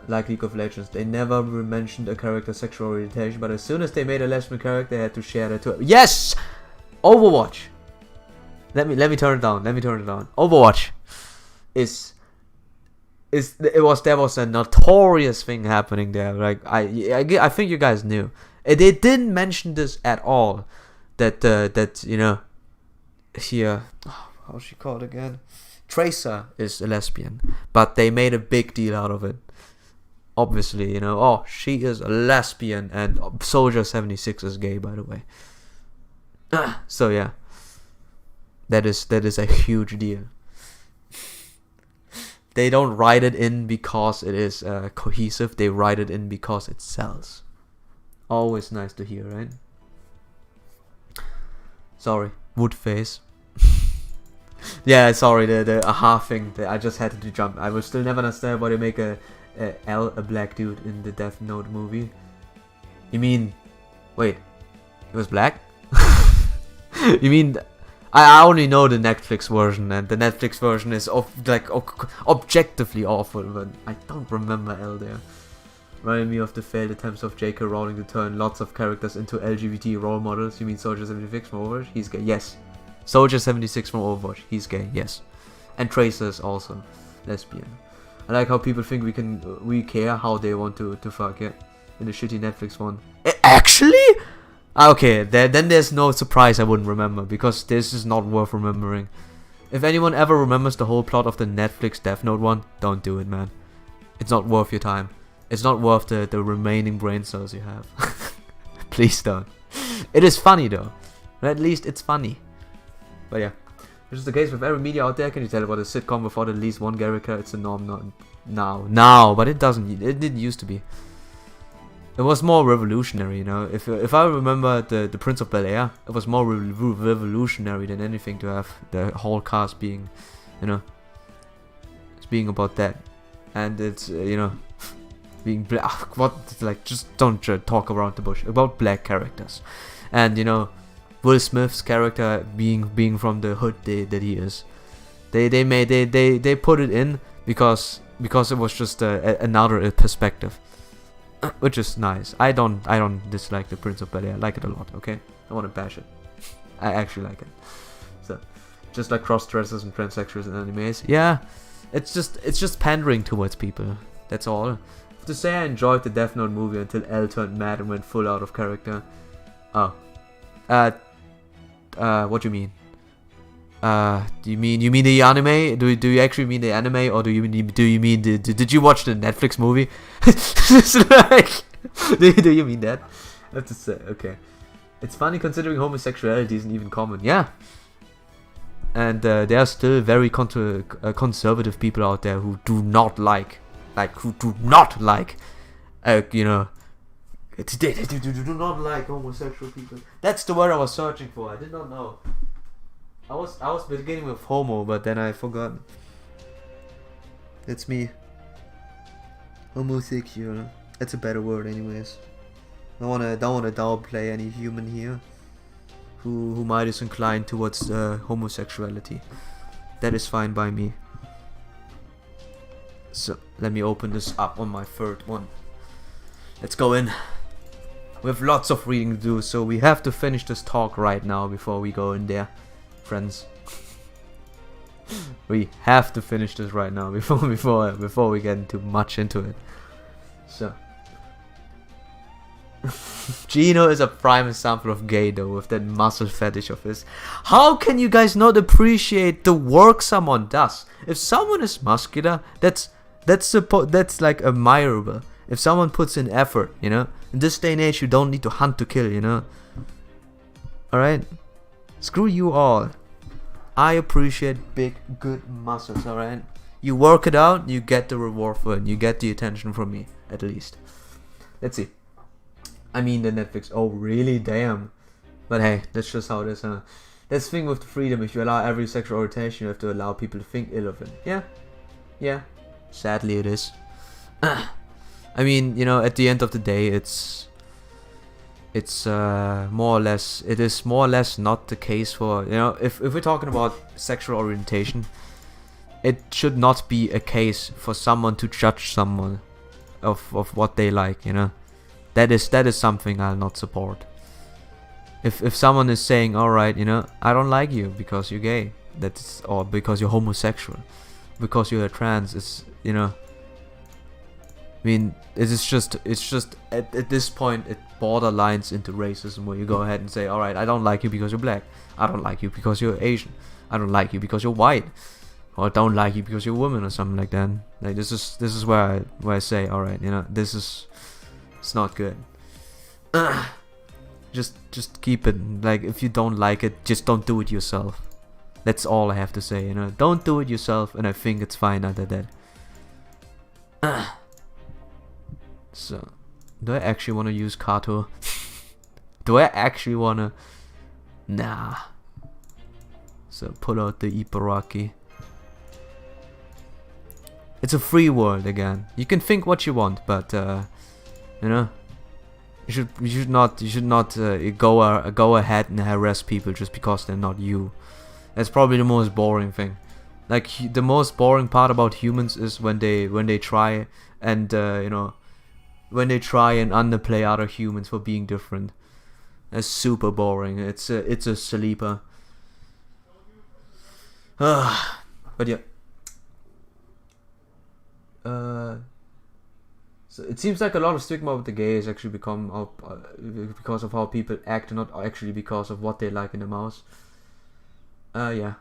Like League of Legends, they never mentioned a character's sexual orientation, but as soon as they made a lesbian character, they had to share that too. Yes! Overwatch! Let me turn it down. Overwatch there was a notorious thing happening there. Like I think you guys knew. They didn't mention this at all. That you know, here, how's she called again? Tracer is a lesbian, but they made a big deal out of it. Obviously, you know, oh, she is a lesbian, and Soldier 76 is gay, by the way. So yeah. That is a huge deal. They don't write it in because it is cohesive. They write it in because it sells. Always nice to hear, right? Sorry, wood face. Yeah, sorry, the aha thing. I just had to jump. I will still never understand why they make a black dude in the Death Note movie. You mean, wait, it was black? You mean? I only know the Netflix version, and the Netflix version is objectively awful, but I don't remember L there. Reminded me of the failed attempts of J.K. Rowling to turn lots of characters into LGBT role models. You mean Soldier 76 from Overwatch? He's gay, yes. Soldier 76 from Overwatch, he's gay, yes. And Tracer is also lesbian. I like how people think we care how they want to fuck it in the shitty Netflix one. Actually? Okay, then there's no surprise I wouldn't remember, because this is not worth remembering. If anyone ever remembers the whole plot of the Netflix Death Note one, don't do it, man. It's not worth your time. It's not worth the remaining brain cells you have. Please don't. It is funny though. At least it's funny. But yeah, this is the case with every media out there. Can you tell about a sitcom without at least one character? It's a norm now, but it didn't used to be. It was more revolutionary, you know. If I remember the Prince of Bel-Air, it was more revolutionary than anything to have the whole cast being, you know, it's being about that, and it's you know, being black. What, like, just don't talk around the bush about black characters, and you know, Will Smith's character being from the hood that he is. They put it in because it was just another perspective. Which is nice. I don't dislike the Prince of Bel-Air. I like it a lot, okay? I want to bash it. I actually like it. So, just like cross-dressers and transsexuals in animes. Yeah, it's just pandering towards people. That's all. To say I enjoyed the Death Note movie until L turned mad and went full out of character. Oh. What do you mean? Do you mean the anime? Do you actually mean the anime, or do you mean did you watch the Netflix movie? It's like, do you mean that? I have to say, okay. It's funny considering homosexuality isn't even common. Yeah. And there are still very conservative people out there who do not like, you know, they do not like homosexual people. That's the word I was searching for. I did not know. I was beginning with homo, but then I forgot. That's me. Homosexual. It's a better word, anyways. Don't wanna downplay any human here who might is inclined towards homosexuality. That is fine by me. So let me open this up on my third one. Let's go in. We have lots of reading to do, so we have to finish this talk right now before we go in there, friends. We have to finish this right now before we get too much into it. So Gino is a prime example of gay though, with that muscle fetish of his. How can you guys not appreciate the work someone does? If someone is muscular, that's like admirable. If someone puts in effort, you know. In this day and age, you don't need to hunt to kill, you know. Alright? Screw you all. I appreciate big, good muscles, alright? You work it out, you get the reward for it. You get the attention from me, at least. Let's see. I mean the Netflix. Oh, really? Damn. But hey, that's just how it is, huh? That's the thing with the freedom. If you allow every sexual orientation, you have to allow people to think ill of it. Yeah. Yeah. Sadly, it is. I mean, you know, at the end of the day, it's more or less, it is more or less not the case for, you know, if we're talking about sexual orientation, it should not be a case for someone to judge someone of what they like, you know. That is something I'll not support. If someone is saying, alright, you know, I don't like you because you're gay, that's, or because you're homosexual, because you're a trans, it's, you know, I mean, it's just at this point it borderlines into racism, where you go ahead and say, alright, I don't like you because you're black, I don't like you because you're Asian, I don't like you because you're white, or I don't like you because you're a woman, or something like that. Like, this is where I say, alright, you know, it's not good. Just keep it, like, if you don't like it, just don't do it yourself. That's all I have to say, you know. Don't do it yourself, and I think it's fine after that. So, do I actually want to use Kato? Do I actually want to? Nah. So, pull out the Ibaraki. It's a free world again. You can think what you want, but you know, you should not go ahead and harass people just because they're not you. That's probably the most boring thing. Like, the most boring part about humans is when they try and you know, when they try and underplay other humans for being different. That's super boring. It's a sleeper. But yeah. So it seems like a lot of stigma with the gays actually become because of how people act, and not actually because of what they like in the mouse. Yeah.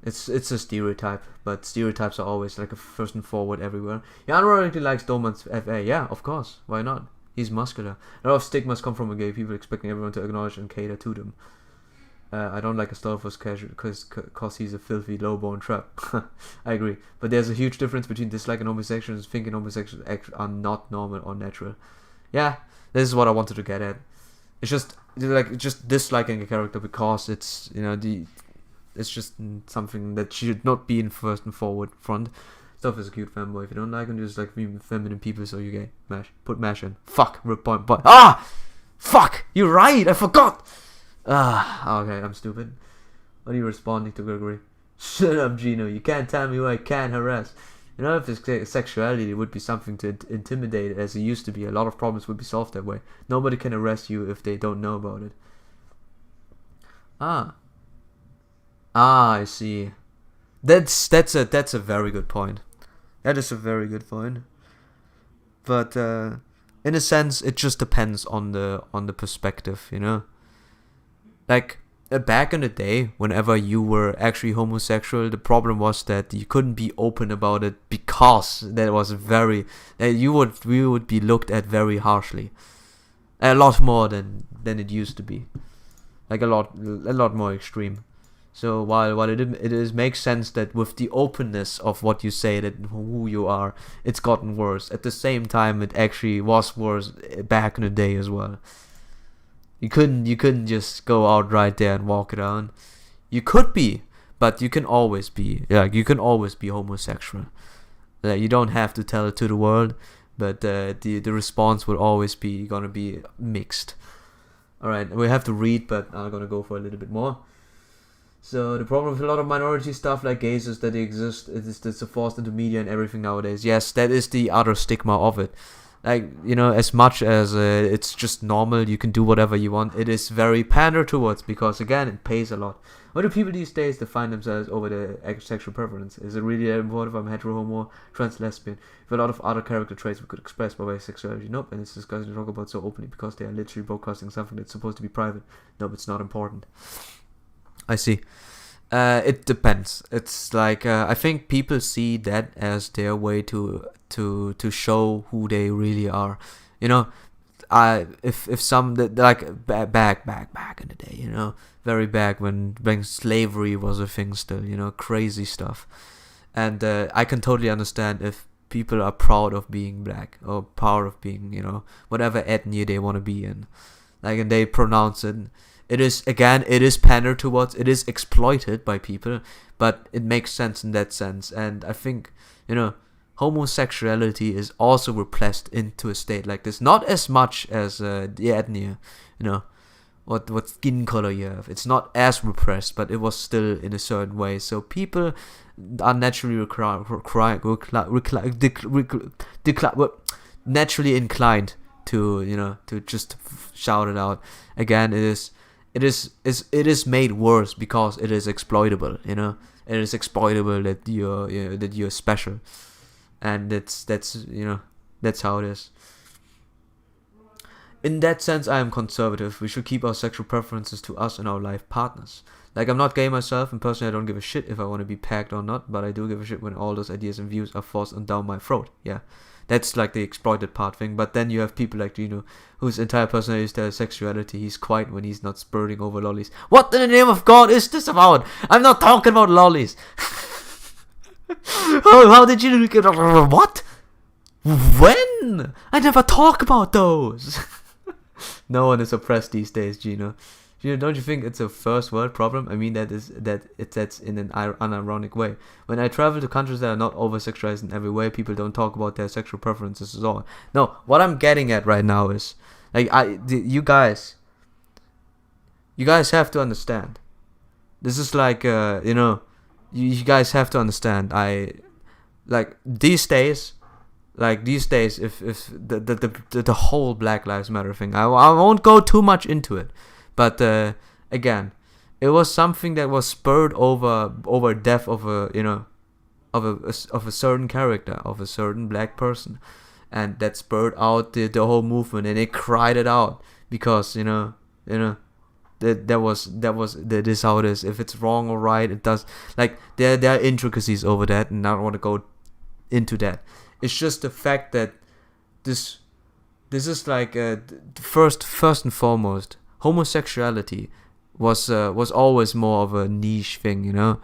It's a stereotype, but stereotypes are always like a first and forward everywhere. Yeah, unironically likes Doman's FA. Yeah, of course. Why not? He's muscular. A lot of stigmas come from gay people expecting everyone to acknowledge and cater to them. I don't like Astolfo's casual because he's a filthy low-born trap. I agree. But there's a huge difference between disliking homosexuals and thinking homosexuals are not normal or natural. Yeah, this is what I wanted to get at. It's just like disliking a character because it's, you know, it's just something that should not be in first and forward front. Stuff is a cute fanboy. If you don't like him, just like feminine people, so you're gay. Mash. Put mash in. Fuck. Rip point. Ah! Fuck! You're right! I forgot! Okay, I'm stupid. What are you responding to, Gregory? Shut up, Gino. You can't tell me who I can harass. You know, if it's sexuality, it would be something to intimidate as it used to be. A lot of problems would be solved that way. Nobody can arrest you if they don't know about it. I see. That's a very good point. That is a very good point. But in a sense, it just depends on the perspective, you know. Like, back in the day, whenever you were actually homosexual, the problem was that you couldn't be open about it because that was we would be looked at very harshly, a lot more than it used to be, like a lot more extreme. So while it makes sense that with the openness of what you say, that who you are, it's gotten worse. At the same time, it actually was worse back in the day as well. You couldn't just go out right there and walk around. You could be, but you can always be. Yeah, you can always be homosexual. You don't have to tell it to the world, but the response will always be gonna be mixed. All right, we have to read, but I'm gonna go for a little bit more. So the problem with a lot of minority stuff like gays is that they exist. It's forced into media and everything nowadays. Yes, that is the other stigma of it. Like, you know, as much as it's just normal, you can do whatever you want, it is very pander towards, because again, it pays a lot. What do people these days define themselves over their sexual preference? Is it really important if I'm hetero, homo, trans, lesbian? With a lot of other character traits we could express by way of sexuality. Nope, and it's discussed and talk about so openly because they are literally broadcasting something that's supposed to be private. Nope, it's not important. I see. It depends. It's like I think people see that as their way to show who they really are. You know, if some like back in the day, you know, very back when slavery was a thing still, you know, crazy stuff. And I can totally understand if people are proud of being black or proud of being, you know, whatever ethnic they want to be in, like, and they pronounce it. It is pandered towards, it is exploited by people, but it makes sense in that sense. And I think, you know, homosexuality is also repressed into a state like this. Not as much as the ethnia, you know, what skin color you have. It's not as repressed, but it was still in a certain way. So people are naturally naturally inclined to, you know, to just shout it out. Again, it is made worse because it is exploitable, you know. It is exploitable that you're special, and that's you know, that's how it is. In that sense, I am conservative. We should keep our sexual preferences to us and our life partners. Like, I'm not gay myself, and personally I don't give a shit if I want to be pegged or not, but I do give a shit when all those ideas and views are forced on down my throat. Yeah. That's like the exploited part thing. But then you have people like, you know, whose entire personality is their sexuality. He's quiet when he's not spurting over lollies. What in the name of God is this about? I'm not talking about lollies. How did you get... What? When? I never talk about those. No one is oppressed these days, Gino. Gino, don't you think it's a first world problem? I mean, that's in an unironic way. When I travel to countries that are not over-sexualized in every way, people don't talk about their sexual preferences at all. No, what I'm getting at right now is, like, you guys have to understand. This is like, you know, you guys have to understand. These days, if the whole Black Lives Matter thing, I won't go too much into it. But again, it was something that was spurred over death of a, you know, of a certain character, of a certain black person, and that spurred out the whole movement, and they cried it out because, you know that is how it is. If it's wrong or right, it does, like, there are intricacies over that, and I don't want to go into that. It's just the fact that this is like first and foremost, homosexuality was always more of a niche thing, you know.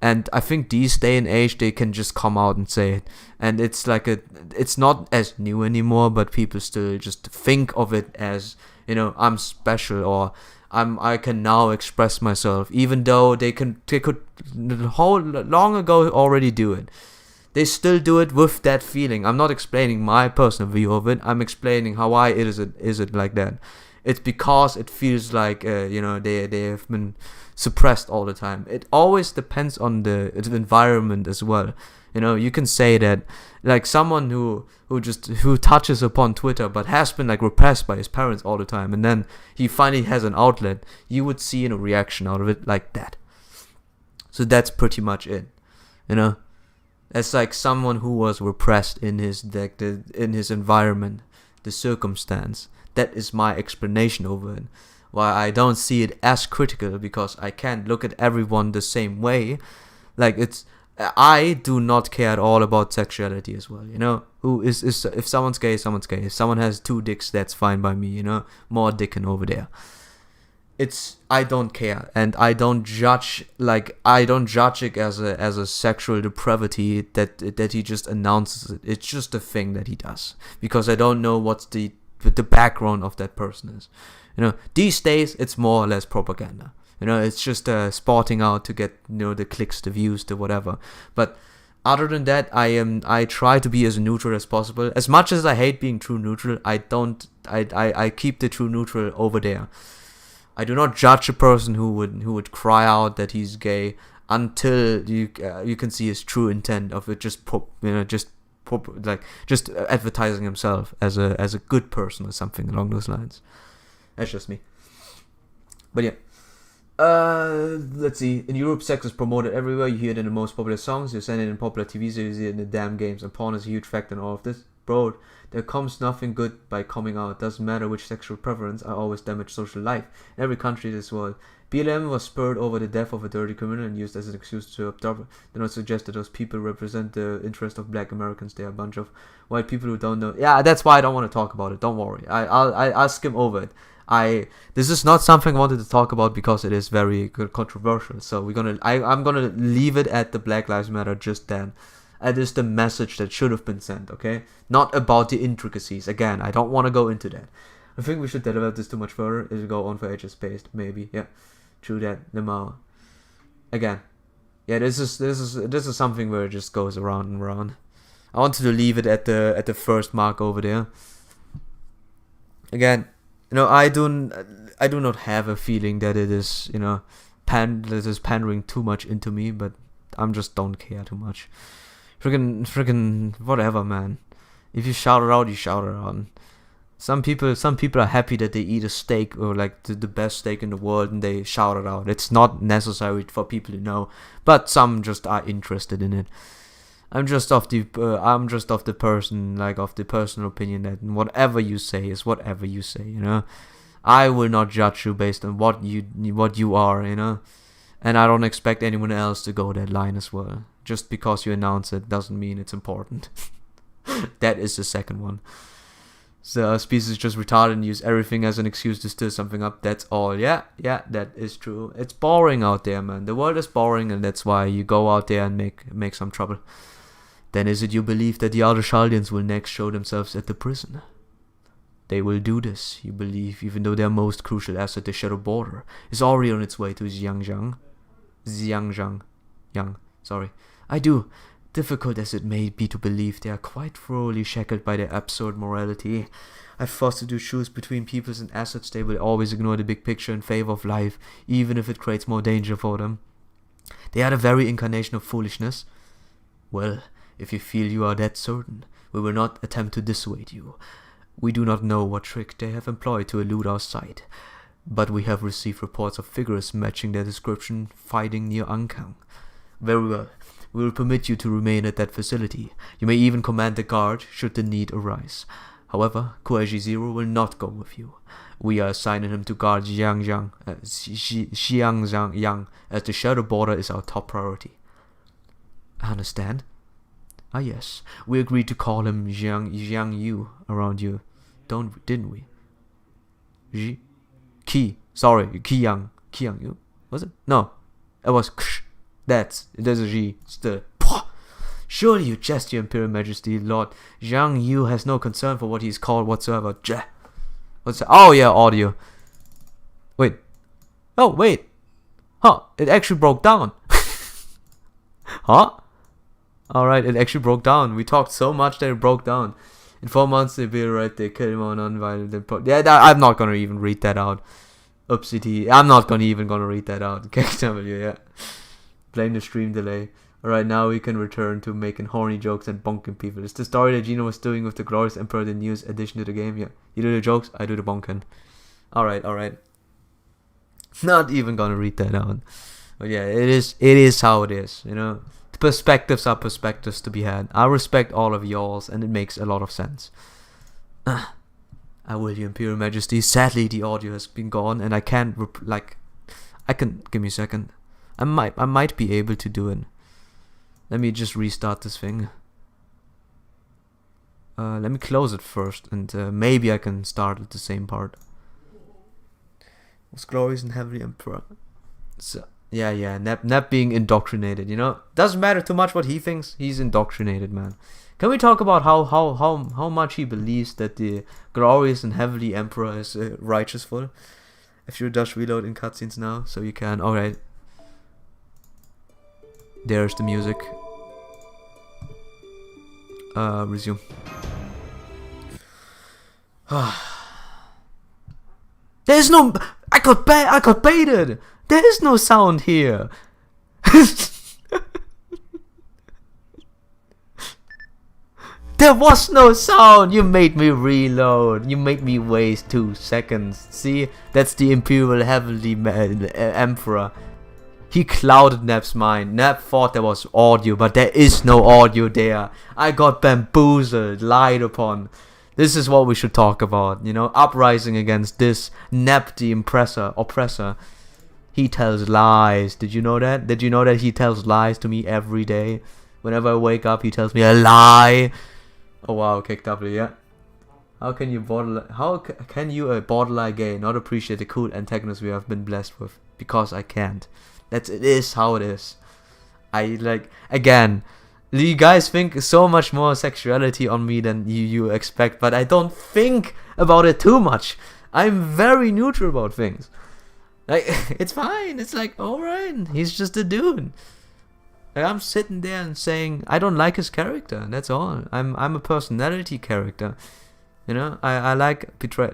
And I think these day and age they can just come out and say it, and it's like it's not as new anymore, but people still just think of it as, you know, I'm special, or I can now express myself, even though they could long ago already do it. They still do it with that feeling. I'm not explaining my personal view of it. I'm explaining how is it like that. It's because it feels like you know, they have been suppressed all the time. It always depends on the environment as well. You know, you can say that, like, someone who touches upon Twitter but has been like repressed by his parents all the time, and then he finally has an outlet, you would see a reaction out of it like that. So that's pretty much it. You know, it's like someone who was repressed in his environment, the circumstance. That is my explanation over it. Why I don't see it as critical, because I can't look at everyone the same way. Like, I do not care at all about sexuality as well, you know. If someone's gay, someone's gay. If someone has 2 dicks, that's fine by me, you know. More dickin' over there. I don't care, and I don't judge it as a sexual depravity that he just announces it. It's just a thing that he does, because I don't know what's the background of that person is. You know, these days it's more or less propaganda. You know, it's just sporting out to get, you know, the clicks, the views, the whatever. But Other than that, I try to be as neutral as possible. As much as I hate being true neutral, I keep the true neutral over there. I do not judge a person who would cry out that he's gay until you can see his true intent of it, just advertising himself as a good person or something along those lines. That's just me. But yeah. Let's see. In Europe, sex is promoted everywhere. You hear it in the most popular songs. You send it in popular TV series. You see it in the damn games. And porn is a huge factor in all of this. Bro, there comes nothing good by coming out. Doesn't matter which sexual preference. I always damage social life. In every country in this world. BLM was spurred over the death of a dirty criminal and used as an excuse to abduct. Do not suggest that those people represent the interest of black Americans. They are a bunch of white people who don't know. Yeah, that's why I don't want to talk about it. Don't worry. I'll skim over it. This is not something I wanted to talk about because it is very controversial. So I'm gonna leave it at the Black Lives Matter just then. It is the message that should have been sent, okay? Not about the intricacies. Again, I don't want to go into that. I think we should develop this too much further. It'll go on for ages paced, maybe. Yeah, true that. Lemao. Again, yeah, this is something where it just goes around and around. I wanted to leave it at the first mark over there. Again. I do not have a feeling that it is, that is pandering too much into me, but I'm just don't care too much. Friggin' whatever, man. If you shout it out, you shout it out. Some people are happy that they eat a steak or like the best steak in the world and they shout it out. It's not necessary for people to know, but some just are interested in it. I'm just of the personal opinion that whatever you say is whatever you say, I will not judge you based on what you are, and I don't expect anyone else to go that line as well. Just because you announce it doesn't mean it's important. That is the second one. So species is just retarded and use everything as an excuse to stir something up. That's all. Yeah, that is true. It's boring out there, man. The world is boring, and that's why you go out there and make some trouble. Then is it you believe that the outer Chaldeans will next show themselves at the prison? They will do this, you believe, even though their most crucial asset, the Shadow Border, is already on its way to Xiangyang. Sorry. I do. Difficult as it may be to believe, they are quite thoroughly shackled by their absurd morality. I forced to choose between peoples and assets. They will always ignore the big picture in favor of life, even if it creates more danger for them. They are the very incarnation of foolishness. Well, if you feel you are that certain, we will not attempt to dissuade you. We do not know what trick they have employed to elude our sight, but we have received reports of figures matching their description fighting near Ankang. Very well, we will permit you to remain at that facility. You may even command the guard should the need arise. However, Koaji Zero will not go with you. We are assigning him to guard Xiangyang, as the Shadow Border is our top priority. I understand. Ah yes, we agreed to call him Jiang Yu around you, didn't we? Qiyang Yu, was it? No, it was Ksh. There's a G still. Surely you jest, your Imperial Majesty, Lord Jiang Yu has no concern for what he is called whatsoever. What's that? Oh yeah, audio. Wait. Oh wait. Huh, it actually broke down. Huh? Alright, it actually broke down. We talked so much that it broke down. In 4 months, they'll be right. They kill him on unviolent. Yeah, I'm not gonna even read that out. Oopsie T. I'm not gonna read that out. KW, yeah. Blame the stream delay. Alright, now we can return to making horny jokes and bonking people. It's the story that Gino was doing with the Glorious Emperor, the newest addition to the game. Yeah, you do the jokes, I do the bonking. Alright. Not even gonna read that out. But yeah, it is how it is, Perspectives are perspectives to be had. I respect all of y'all's, and it makes a lot of sense. I will, Your Imperial Majesty. Sadly, the audio has been gone, and I can't give me a second. I might be able to do it. Let me just restart this thing. Let me close it first, and maybe I can start at the same part. Was glorious and heavily Emperor. So. Yeah, Nep being indoctrinated, Doesn't matter too much what he thinks, he's indoctrinated, man. Can we talk about how much he believes that the glorious and heavenly Emperor is righteousful? If you does reload in cutscenes now, so you can. Alright. There's the music. Resume. There's no. I got baited. There is no sound here. There was no sound. You made me reload. You made me waste 2 seconds. See, that's the Imperial Heavenly Emperor. He clouded Nap's mind. Nap thought there was audio, but there is no audio there. I got bamboozled, lied upon. This is what we should talk about, you know, uprising against this Nap the oppressor. He tells lies. Did you know that? Did you know that he tells lies to me every day? Whenever I wake up, he tells me a lie. Oh wow, kicked up, yeah. How can you a borderline gay not appreciate the cool antagonist we have been blessed with? Because I can't. It is how it is. Again, you guys think so much more sexuality on me than you expect, but I don't think about it too much. I'm very neutral about things. Like, it's fine. It's like, alright, he's just a dude. Like, I'm sitting there and saying I don't like his character. That's all. I'm a personality character. You know, I like betrayal.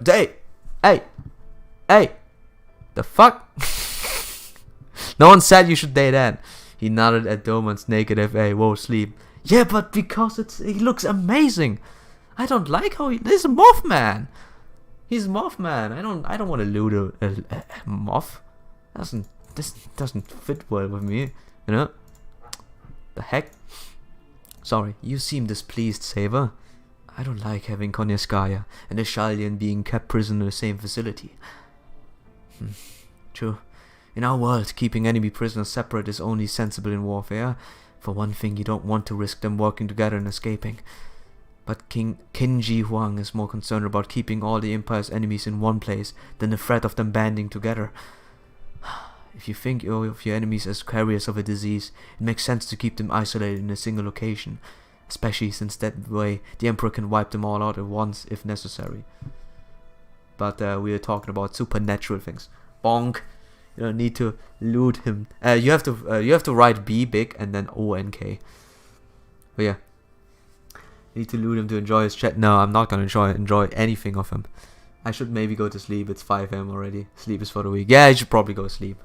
Hey, the fuck? No one said you should date that. He nodded at Doman's naked FA. Whoa, sleep. Yeah, but because he looks amazing. I don't like how this is Mothman. He's Mothman. I don't want to loot a moth. This doesn't fit well with me. You know. The heck? Sorry, you seem displeased, Saber. I don't like having Konyaskaya and the Shalyan being kept prisoner in the same facility. True. In our world, keeping enemy prisoners separate is only sensible in warfare. For one thing, you don't want to risk them working together and escaping. But King Ji Huang is more concerned about keeping all the Empire's enemies in one place than the threat of them banding together. If you think of your enemies as carriers of a disease, it makes sense to keep them isolated in a single location, especially since that way the Emperor can wipe them all out at once if necessary. But we are talking about supernatural things. Bonk. You don't need to loot him. You have to write B big and then ONK. But yeah, you need to loot him to enjoy his chat. No, I'm not gonna enjoy anything of him. I should maybe go to sleep. It's 5 AM already. Sleep is for the week. Yeah, I should probably go to sleep.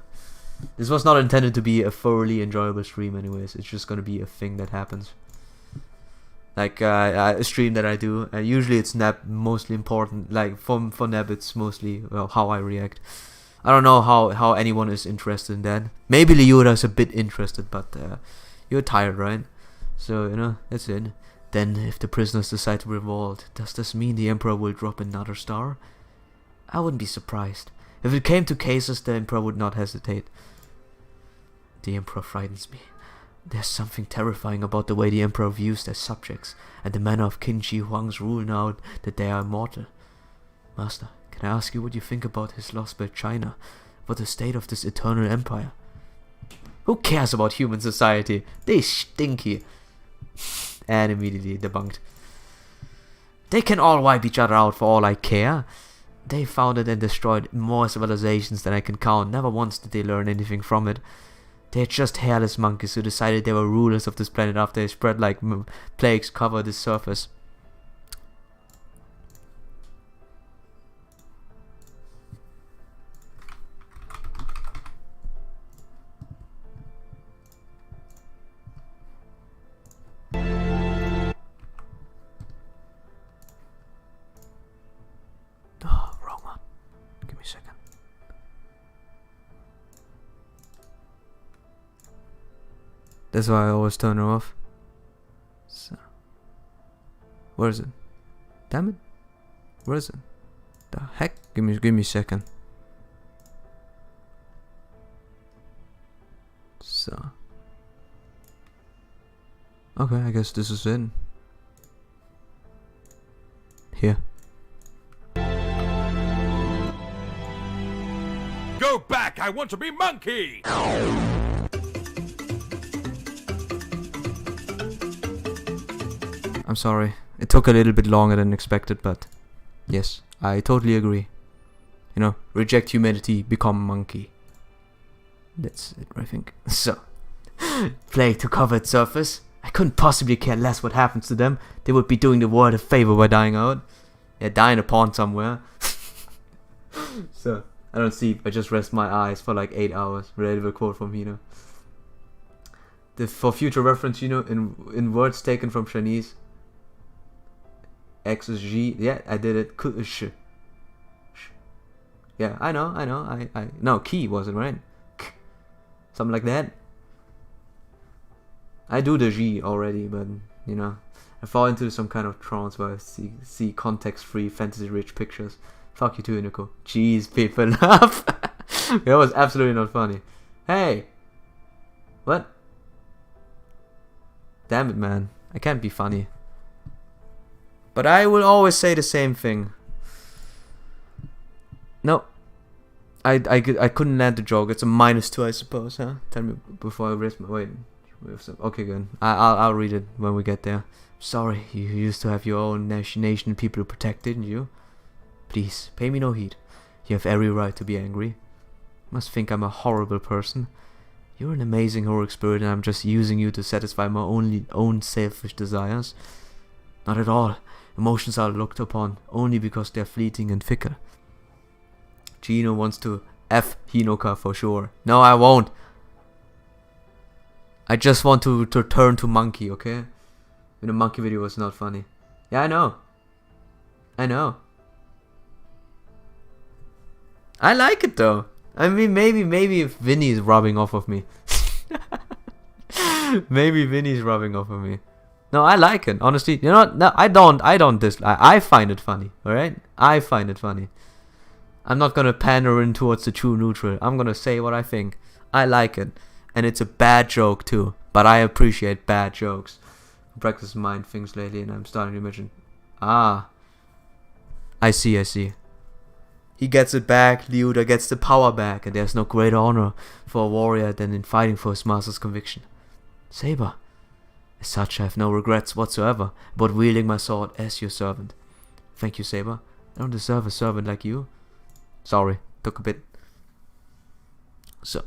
This was not intended to be a thoroughly enjoyable stream anyways. It's just gonna be a thing that happens. Like a stream that I do. Usually it's Neb mostly important. Like for Neb it's mostly how I react. I don't know how anyone is interested in that. Maybe Liura is a bit interested, but you're tired, right? So, you know, that's it. Then, if the prisoners decide to revolt, does this mean the Emperor will drop another star? I wouldn't be surprised. If it came to cases, the Emperor would not hesitate. The Emperor frightens me. There's something terrifying about the way the Emperor views their subjects, and the manner of Qin Shi Huang's rule now that they are immortal. Master, can I ask you what you think about his loss by China? About the state of this eternal empire? Who cares about human society? They stinky. And immediately debunked. They can all wipe each other out for all I care. They founded and destroyed more civilizations than I can count. Never once did they learn anything from it. They're just hairless monkeys who decided they were rulers of this planet after they spread like plagues cover this surface. That's why I always turn her off. So, where is it? Damn it! Where is it? The heck? Give me a second. So, okay, I guess this is it. Here. Go back! I want to be monkey! I'm sorry. It took a little bit longer than expected, but yes, I totally agree. You know, reject humanity, become monkey. That's it, I think. So, plague to covered surface. I couldn't possibly care less what happens to them. They would be doing the world a favor by dying out. Yeah, die in a pond somewhere. So, I don't sleep. I just rest my eyes for like 8 hours. Related quote from Hino. For future reference, you know, in words taken from Chinese, X is G. Yeah, I did it. Sh. Yeah, I know. No, key wasn't right. Something like that. I do the G already, but you know, I fall into some kind of trance where I see context-free, fantasy-rich pictures. Fuck you too, Nico. Jeez, people laugh. That was absolutely not funny. Hey, what? Damn it, man. I can't be funny. But I will always say the same thing. No. I couldn't land the joke. It's a -2, I suppose, huh? Tell me before I raise my... Wait. Okay, good. I'll read it when we get there. Sorry, you used to have your own nation and people to protect, didn't you? Please, pay me no heed. You have every right to be angry. You must think I'm a horrible person. You're an amazing heroic spirit and I'm just using you to satisfy my own selfish desires. Not at all. Emotions are looked upon only because they're fleeting and fickle. Gino wants to F Hinoka for sure. No, I won't. I just want to turn to monkey, okay? In the monkey video was not funny. Yeah, I know. I like it though. I mean, maybe if Vinny is rubbing off of me. Maybe Vinny's rubbing off of me. No, I like it. Honestly, you know what? No, I don't dislike. I find it funny. All right? I find it funny. I'm not gonna pander in towards the true neutral. I'm gonna say what I think. I like it, and it's a bad joke too. But I appreciate bad jokes. I practice mind things lately, and I'm starting to imagine. Ah, I see. He gets it back. Liuda gets the power back, and there's no greater honor for a warrior than in fighting for his master's conviction. Saber. As such, I have no regrets whatsoever about wielding my sword as your servant. Thank you, Saber. I don't deserve a servant like you. Sorry, took a bit. So,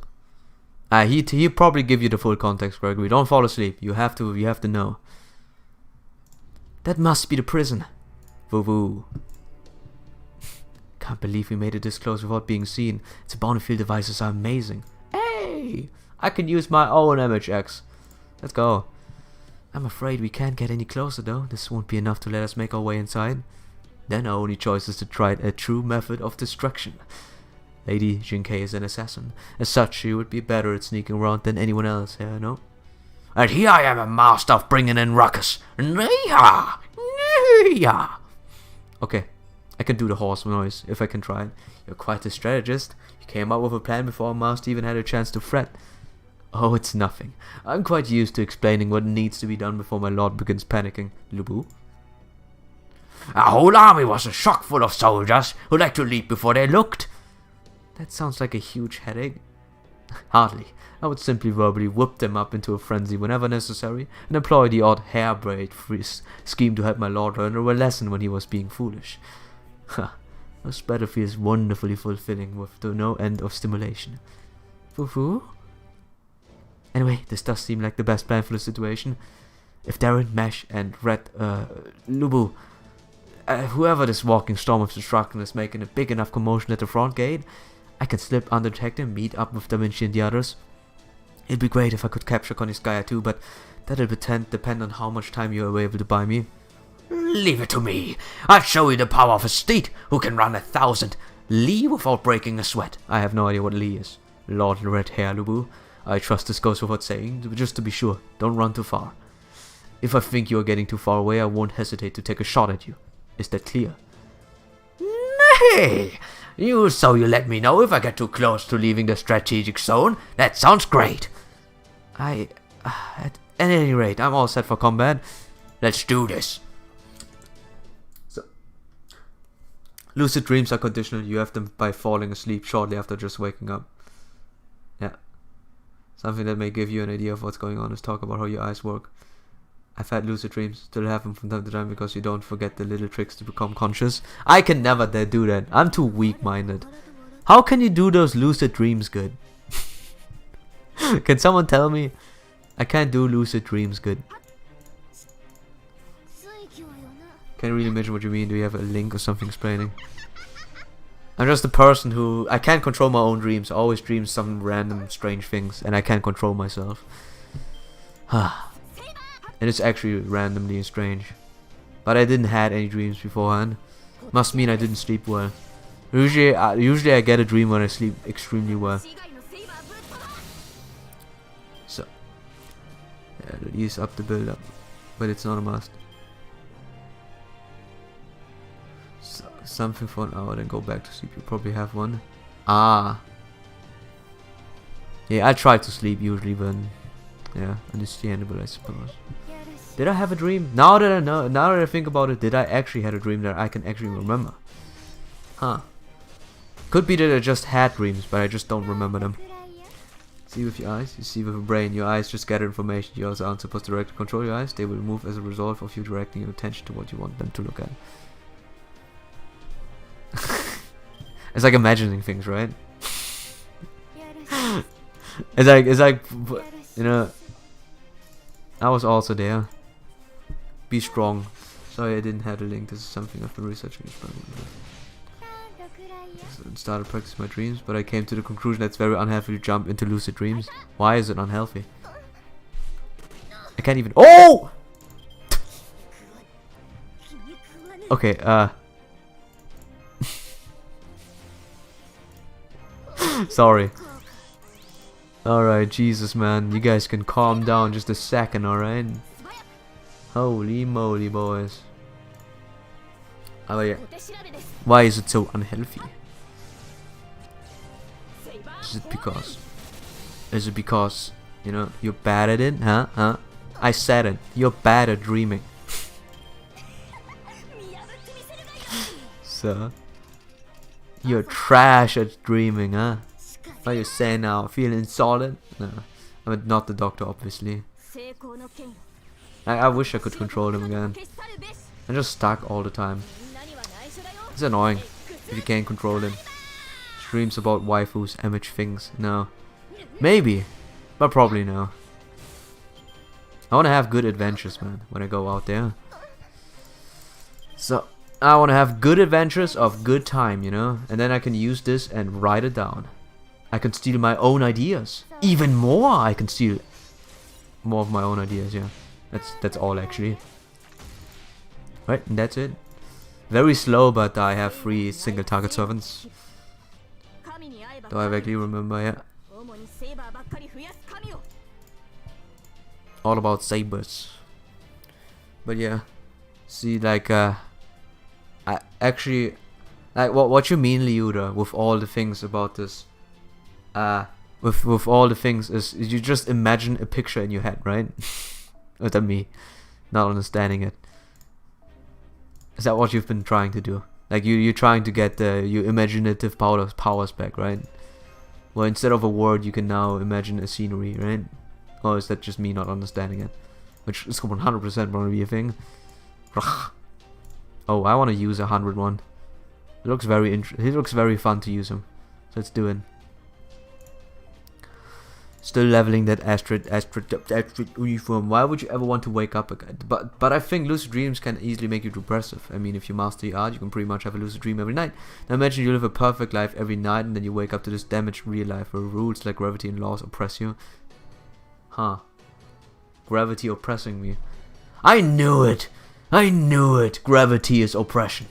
he probably give you the full context, Gregory. Don't fall asleep. You have to know. That must be the prison. Woo-woo. Can't believe we made it this close without being seen. Its Bonneville devices are amazing. Hey, I can use my own MHX. Let's go. I'm afraid we can't get any closer though. This won't be enough to let us make our way inside. Then our only choice is to try a true method of destruction. Lady Jinkei is an assassin. As such, she would be better at sneaking around than anyone else, yeah, no? And here I am, a master of bringing in ruckus. Neeha! Neeha! Okay, I can do the horse noise, if I can try it. You're quite a strategist. You came up with a plan before our master even had a chance to fret. Oh, it's nothing. I'm quite used to explaining what needs to be done before my lord begins panicking. Lubu? Our whole army was a shock full of soldiers who liked to leap before they looked. That sounds like a huge headache. Hardly. I would simply verbally whip them up into a frenzy whenever necessary and employ the odd hair-braid scheme to help my lord learn a lesson when he was being foolish. Ha! This battle feels wonderfully fulfilling with no end of stimulation. Foo-foo? Anyway, this does seem like the best plan for the situation. If Darren, Mesh, and Red, Lubu, whoever this walking storm of destruction is making a big enough commotion at the front gate, I can slip undetected and meet up with Da Vinci and the others. It'd be great if I could capture Koniskaya too, but that'll depend on how much time you're able to buy me. Leave it to me. I'll show you the power of a steed who can run 1,000 li without breaking a sweat. I have no idea what li is. Lord Red Hair Lubu. I trust this goes without saying, but just to be sure, don't run too far. If I think you are getting too far away, I won't hesitate to take a shot at you. Is that clear? Nay! You let me know if I get too close to leaving the strategic zone. That sounds great. At any rate, I'm all set for combat. Let's do this. So, lucid dreams are conditional. You have them by falling asleep shortly after just waking up. Yeah. Something that may give you an idea of what's going on is talk about how your eyes work. I've had lucid dreams, still have them from time to time because you don't forget the little tricks to become conscious. I can never do that. I'm too weak-minded. How can you do those lucid dreams good? Can someone tell me? I can't do lucid dreams good. Can't really imagine what you mean. Do you have a link or something explaining? I'm just a person who... I can't control my own dreams. I always dream some random strange things. And I can't control myself. And it's actually randomly strange. But I didn't had any dreams beforehand. Must mean I didn't sleep well. Usually I get a dream when I sleep extremely well. So. Yeah, it'll ease up the build up. But it's not a must. Something for an hour, then go back to sleep. You probably have one. Ah. Yeah, I try to sleep usually, but yeah, understandable, I suppose. Did I have a dream? Now that I think about it, did I actually had a dream that I can actually remember? Huh. Could be that I just had dreams, but I just don't remember them. See with your eyes, you see with your brain. Your eyes just gather information. You also aren't supposed to direct or control your eyes. They will move as a result of you directing your attention to what you want them to look at. It's like imagining things, right? it's like, you know, I was also there. Be strong. Sorry I didn't have the link. This is something I've been researching. So I started practicing my dreams, but I came to the conclusion that it's very unhealthy to jump into lucid dreams. Why is it unhealthy? I can't even... Oh! Okay, sorry. Alright, Jesus, man. You guys can calm down just a second, alright? Holy moly, boys. Oh, yeah. Why is it so unhealthy? Is it because, you know, you're bad at it? Huh? I said it. You're bad at dreaming. So... You're trash at dreaming, huh? What are you saying now? Feeling solid? No. I mean, not the doctor, obviously. I wish I could control him again. I'm just stuck all the time. It's annoying if you can't control him. Dreams about waifus, image things. No. Maybe. But probably no. I want to have good adventures, man, when I go out there. So... I want to have good adventures of good time, you know? And then I can use this and write it down. I can steal my own ideas. Even more, I can steal more of my own ideas, yeah. That's all, actually. Right, and that's it. Very slow, but I have 3 single target servants. Do I vaguely remember, yeah. All about sabers. But yeah. See, like, I actually, like, what you mean, Liuda, with all the things about this, with all the things is you just imagine a picture in your head, right? Or that me, not understanding it. Is that what you've been trying to do? Like you're trying to get your imaginative powers back, right? Well, instead of a word, you can now imagine a scenery, right? Or is that just me not understanding it? Which is 100% going to be a thing. Oh, I want to use 101. It looks very fun to use him. So let's do it. Still leveling that Astrid uniform. Why would you ever want to wake up again? But I think lucid dreams can easily make you depressive. I mean, if you master the art, you can pretty much have a lucid dream every night. Now imagine you live a perfect life every night and then you wake up to this damaged real life where rules like gravity and laws oppress you. Huh. Gravity oppressing me. I knew it! I knew it! Gravity is oppression.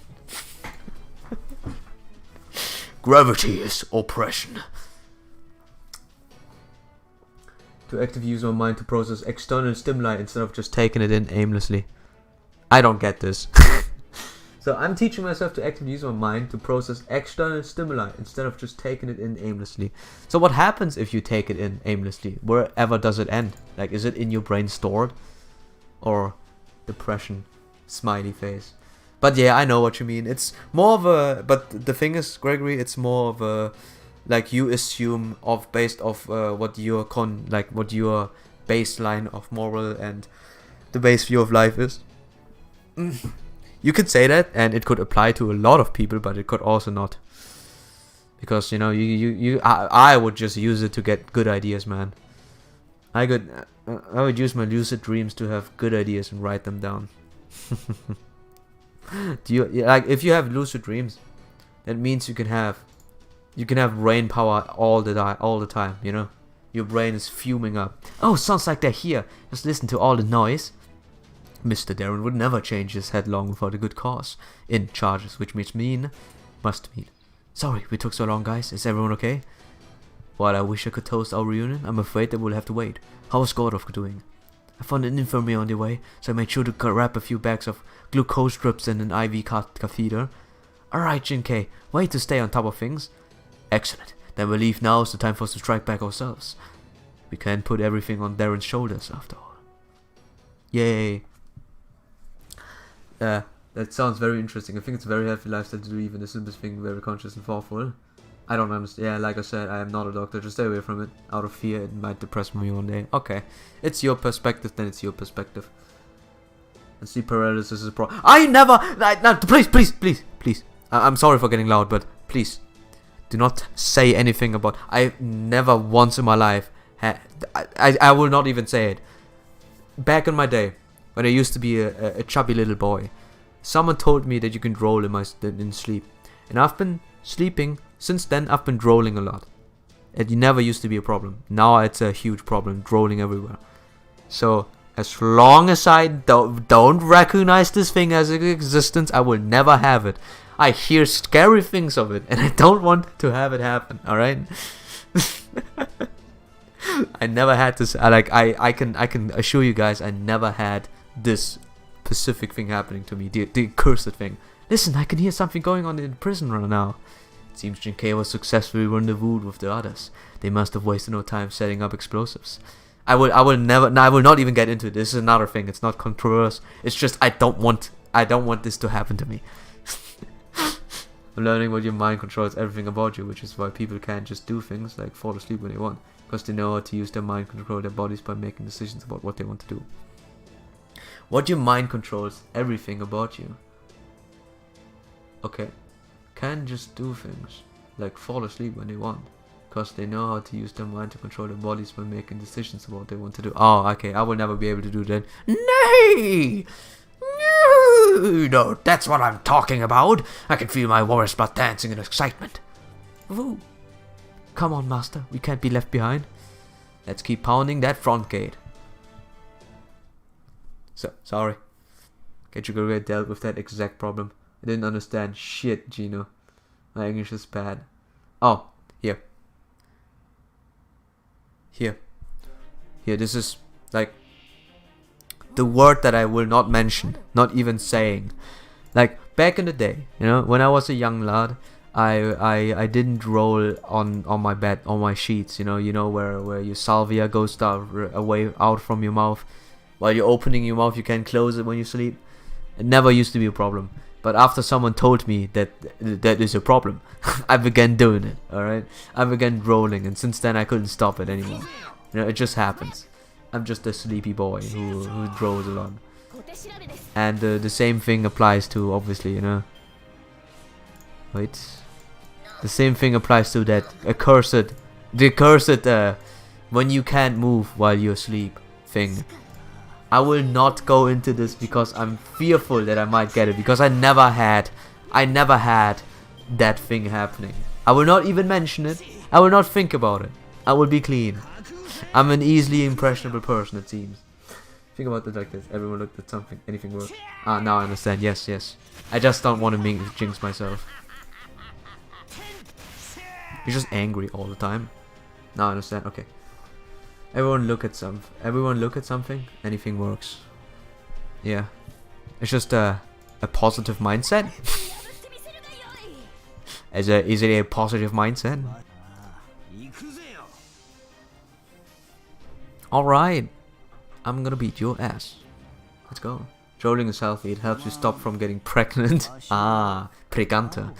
Gravity is oppression. To actively use my mind to process external stimuli instead of just taking it in aimlessly. I don't get this. So I'm teaching myself to actively use my mind to process external stimuli instead of just taking it in aimlessly. So what happens if you take it in aimlessly? Wherever does it end? Like, is it in your brain stored? Or depression? Smiley face. But yeah, I know what you mean. It's more of a... But the thing is, Gregory, it's more of a... Like, you assume based off what your baseline of moral and the base view of life is. You could say that, and it could apply to a lot of people, but it could also not. Because, you know, I would just use it to get good ideas, man. I would use my lucid dreams to have good ideas and write them down. Do you like if you have lucid dreams? That means you can have brain power all the time. You know, your brain is fuming up. Oh, sounds like they're here. Just listen to all the noise. Mr. Darren would never change his head long for the good cause. In charges, which must mean. Sorry, we took so long, guys. Is everyone okay? While I wish I could toast our reunion, I'm afraid that we'll have to wait. How is Gordov doing? I found an infirmary on the way, so I made sure to grab a few bags of glucose strips and an IV catheter. Alright, Jinkei, way to stay on top of things. Excellent. Then we'll leave now. It's the time for us to strike back ourselves. We can't put everything on Darren's shoulders, after all. Yay. That sounds very interesting. I think it's a very healthy lifestyle to do even the simplest thing very conscious and thoughtful. I don't understand. Yeah, like I said, I am not a doctor. Just stay away from it. Out of fear, it might depress me one day. Okay. It's your perspective, then it's your perspective. And sleep paralysis is a problem. I never... Please. I'm sorry for getting loud, but please. Do not say anything about... I never once in my life... I will not even say it. Back in my day, when I used to be a chubby little boy, someone told me that you can droll in sleep. And I've been sleeping... Since then, I've been drooling a lot. It never used to be a problem. Now it's a huge problem, drooling everywhere. So, as long as I don't recognize this thing as an existence, I will never have it. I hear scary things of it, and I don't want to have it happen, alright? I never had this, I can assure you guys, I never had this specific thing happening to me, the cursed thing. Listen, I can hear something going on in the prison right now. It seems Jinkei was successfully rendezvoused with the others. They must have wasted no time setting up explosives. I will not even get into it. This is another thing. It's not controversial. It's just I don't want this to happen to me. I'm learning what your mind controls everything about you, which is why people can't just do things like fall asleep when they want, because they know how to use their mind to control their bodies by making decisions about what they want to do. What your mind controls everything about you. Okay. Can just do things like fall asleep when they want, because they know how to use their mind to control their bodies by making decisions about what they want to do. Oh, okay, I will never be able to do that. Nay! No, that's what I'm talking about. I can feel my warrior's blood dancing in excitement. Woo! Come on, master, we can't be left behind. Let's keep pounding that front gate. So, sorry. Kachigurui dealt with that exact problem. I didn't understand shit, Gino. My English is bad. Oh, here. Here, this is like the word that I will not mention, not even saying. Like back in the day, you know, when I was a young lad, I didn't roll on my bed, on my sheets, you know where your salvia goes away out from your mouth. While you're opening your mouth, you can't close it when you sleep. It never used to be a problem. But after someone told me that is a problem, I began doing it, alright? I began rolling, and since then I couldn't stop it anymore. You know, it just happens. I'm just a sleepy boy who rolls a lot. And the same thing applies to, obviously, you know... Wait... The same thing applies to that accursed... The accursed, when you can't move while you're asleep thing. I will not go into this because I'm fearful that I might get it, because I never had that thing happening. I will not even mention it. I will not think about it. I will be clean. I'm an easily impressionable person, it seems. Think about it like this. Everyone looked at something. Anything works. Ah, now I understand. Yes. I just don't want to jinx myself. You're just angry all the time. Now I understand. Okay. Everyone look at something. Anything works. Yeah. It's just a positive mindset. Is it a positive mindset? Alright. I'm gonna beat your ass. Let's go. Trolling is healthy. It helps you stop from getting pregnant. Ah, pregante.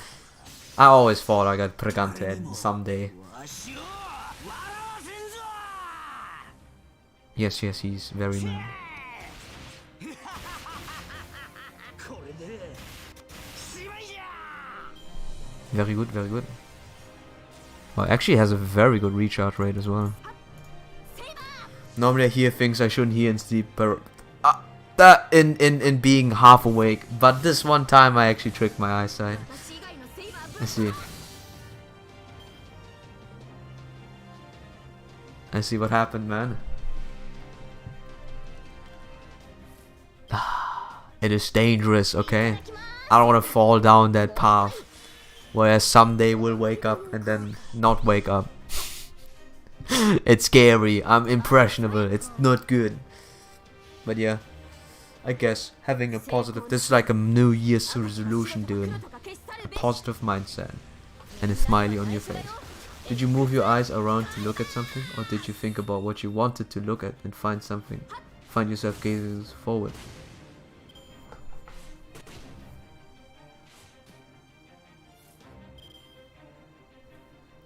I always thought I got pregante someday. Yes, he's very mean. Very good. Well, actually has a very good recharge rate as well. Normally I hear things I shouldn't hear in sleep, but... in being half awake. But this one time I actually tricked my eyesight. I see. I see what happened, man. It is dangerous, okay? I don't want to fall down that path where someday we'll wake up and then not wake up. It's scary. I'm impressionable. It's not good. But yeah, I guess having a positive... This is like a New Year's resolution, dude. A positive mindset. And a smiley on your face. Did you move your eyes around to look at something? Or did you think about what you wanted to look at and find something? Find yourself gazing forward.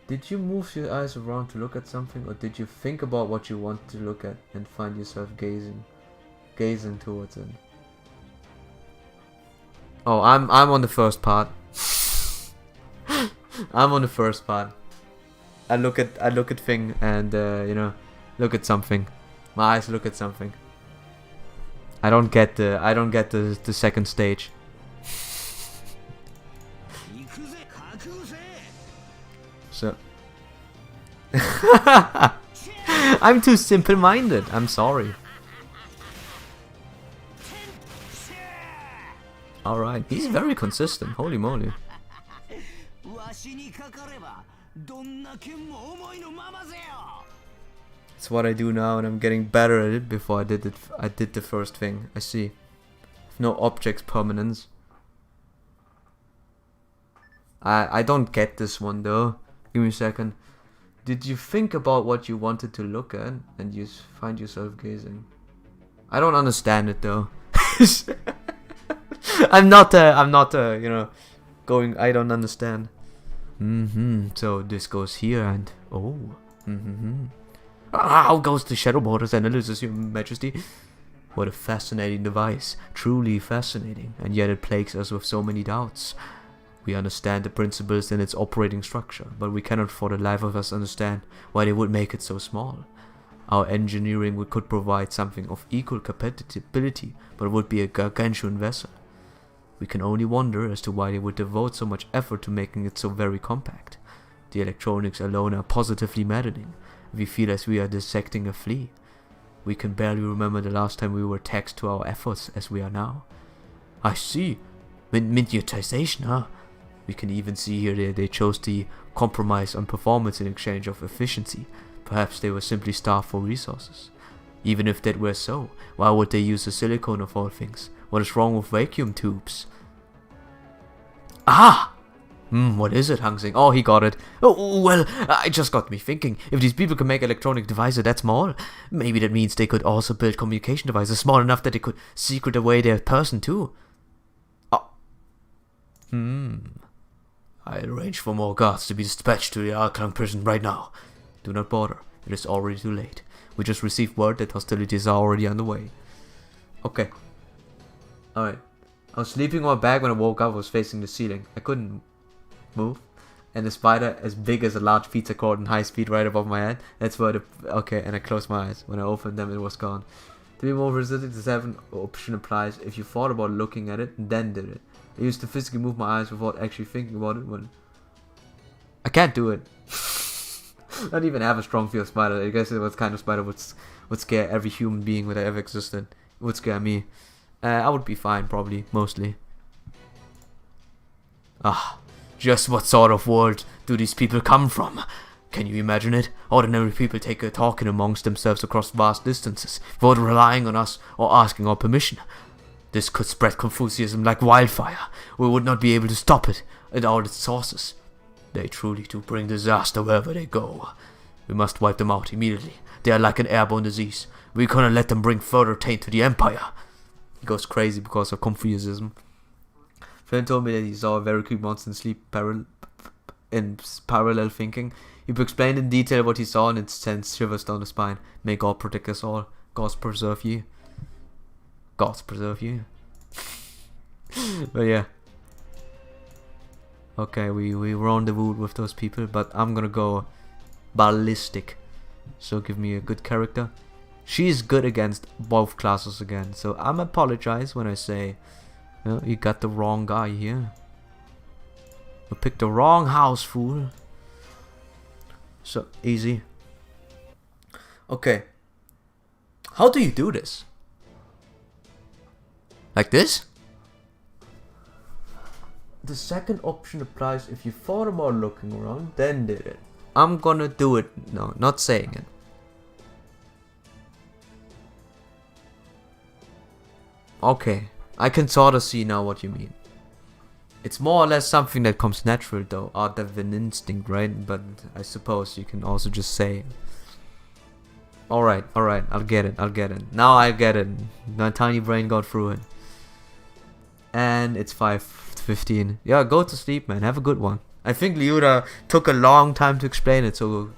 Did you move your eyes around to look at something, or did you think about what you want to look at and find yourself gazing towards it? Oh, I'm on the first part. I'm on the first part. I look at thing and you know, look at something. My eyes look at something. I don't get the second stage. So I'm too simple-minded. I'm sorry. Alright, he's very consistent. Holy moly. It's what I do now, and I'm getting better at it. Before I did the first thing. I see. No objects permanence. I don't get this one though. Give me a second. Did you think about what you wanted to look at and you find yourself gazing? I don't understand it though. I'm not you know, going. I don't understand. So this goes here and oh. How goes the Shadow Borders analysis, Your Majesty? What a fascinating device. Truly fascinating, and yet it plagues us with so many doubts. We understand the principles in its operating structure, but we cannot for the life of us understand why they would make it so small. Our engineering could provide something of equal compatibility, but it would be a gargantuan vessel. We can only wonder as to why they would devote so much effort to making it so very compact. The electronics alone are positively maddening. We feel as we are dissecting a flea. We can barely remember the last time we were taxed to our efforts as we are now. I see. Miniaturization, huh? We can even see here they chose the compromise on performance in exchange of efficiency. Perhaps they were simply starved for resources. Even if that were so, why would they use a silicone of all things? What is wrong with vacuum tubes? Ah! What is it, Hangsing? Oh, he got it. Oh, well, it just got me thinking. If these people can make electronic devices that small, maybe that means they could also build communication devices small enough that they could secret away their person too. Oh. I'll arrange for more guards to be dispatched to the Alclang prison right now. Do not bother. It is already too late. We just received word that hostilities are already underway. Okay. Alright. I was sleeping on my back when I woke up. I was facing the ceiling. I couldn't move. And the spider as big as a large pizza cord in high speed right above my head. That's where the... Okay, and I closed my eyes. When I opened them, it was gone. To be more resistant, the 7th option applies if you thought about looking at it and then did it. I used to physically move my eyes without actually thinking about it when... I can't do it. I don't even have a strong fear of spider. I guess it was kind of spider would scare every human being that ever existed. It would scare me. I would be fine, probably, mostly. Just what sort of world do these people come from? Can you imagine it? Ordinary people take a talking amongst themselves across vast distances, without relying on us or asking our permission. This could spread Confucianism like wildfire. We would not be able to stop it at all its sources. They truly do bring disaster wherever they go. We must wipe them out immediately. They are like an airborne disease. We cannot let them bring further taint to the Empire. He goes crazy because of Confucianism. Friend told me that he saw a very creepy monster in sleep in parallel thinking. He explained in detail what he saw and it sends shivers down the spine. May God protect us all. God preserve you. God preserve you. But yeah. Okay, we rendezvous with those people, but I'm gonna go ballistic. So give me a good character. She's good against both classes again. So I'm apologize when I say, you got the wrong guy here. You picked the wrong house, fool. So easy. Okay. How do you do this? Like this? The second option applies if you thought about looking around, then did it. I'm gonna do it. No, not saying it. Okay, I can sort of see now what you mean. It's more or less something that comes natural though, out of an instinct, right? But I suppose you can also just say, alright, I'll get it. Now I get it. My tiny brain got through it. And it's 5:15. Yeah, go to sleep, man. Have a good one. I think Liuda took a long time to explain it, so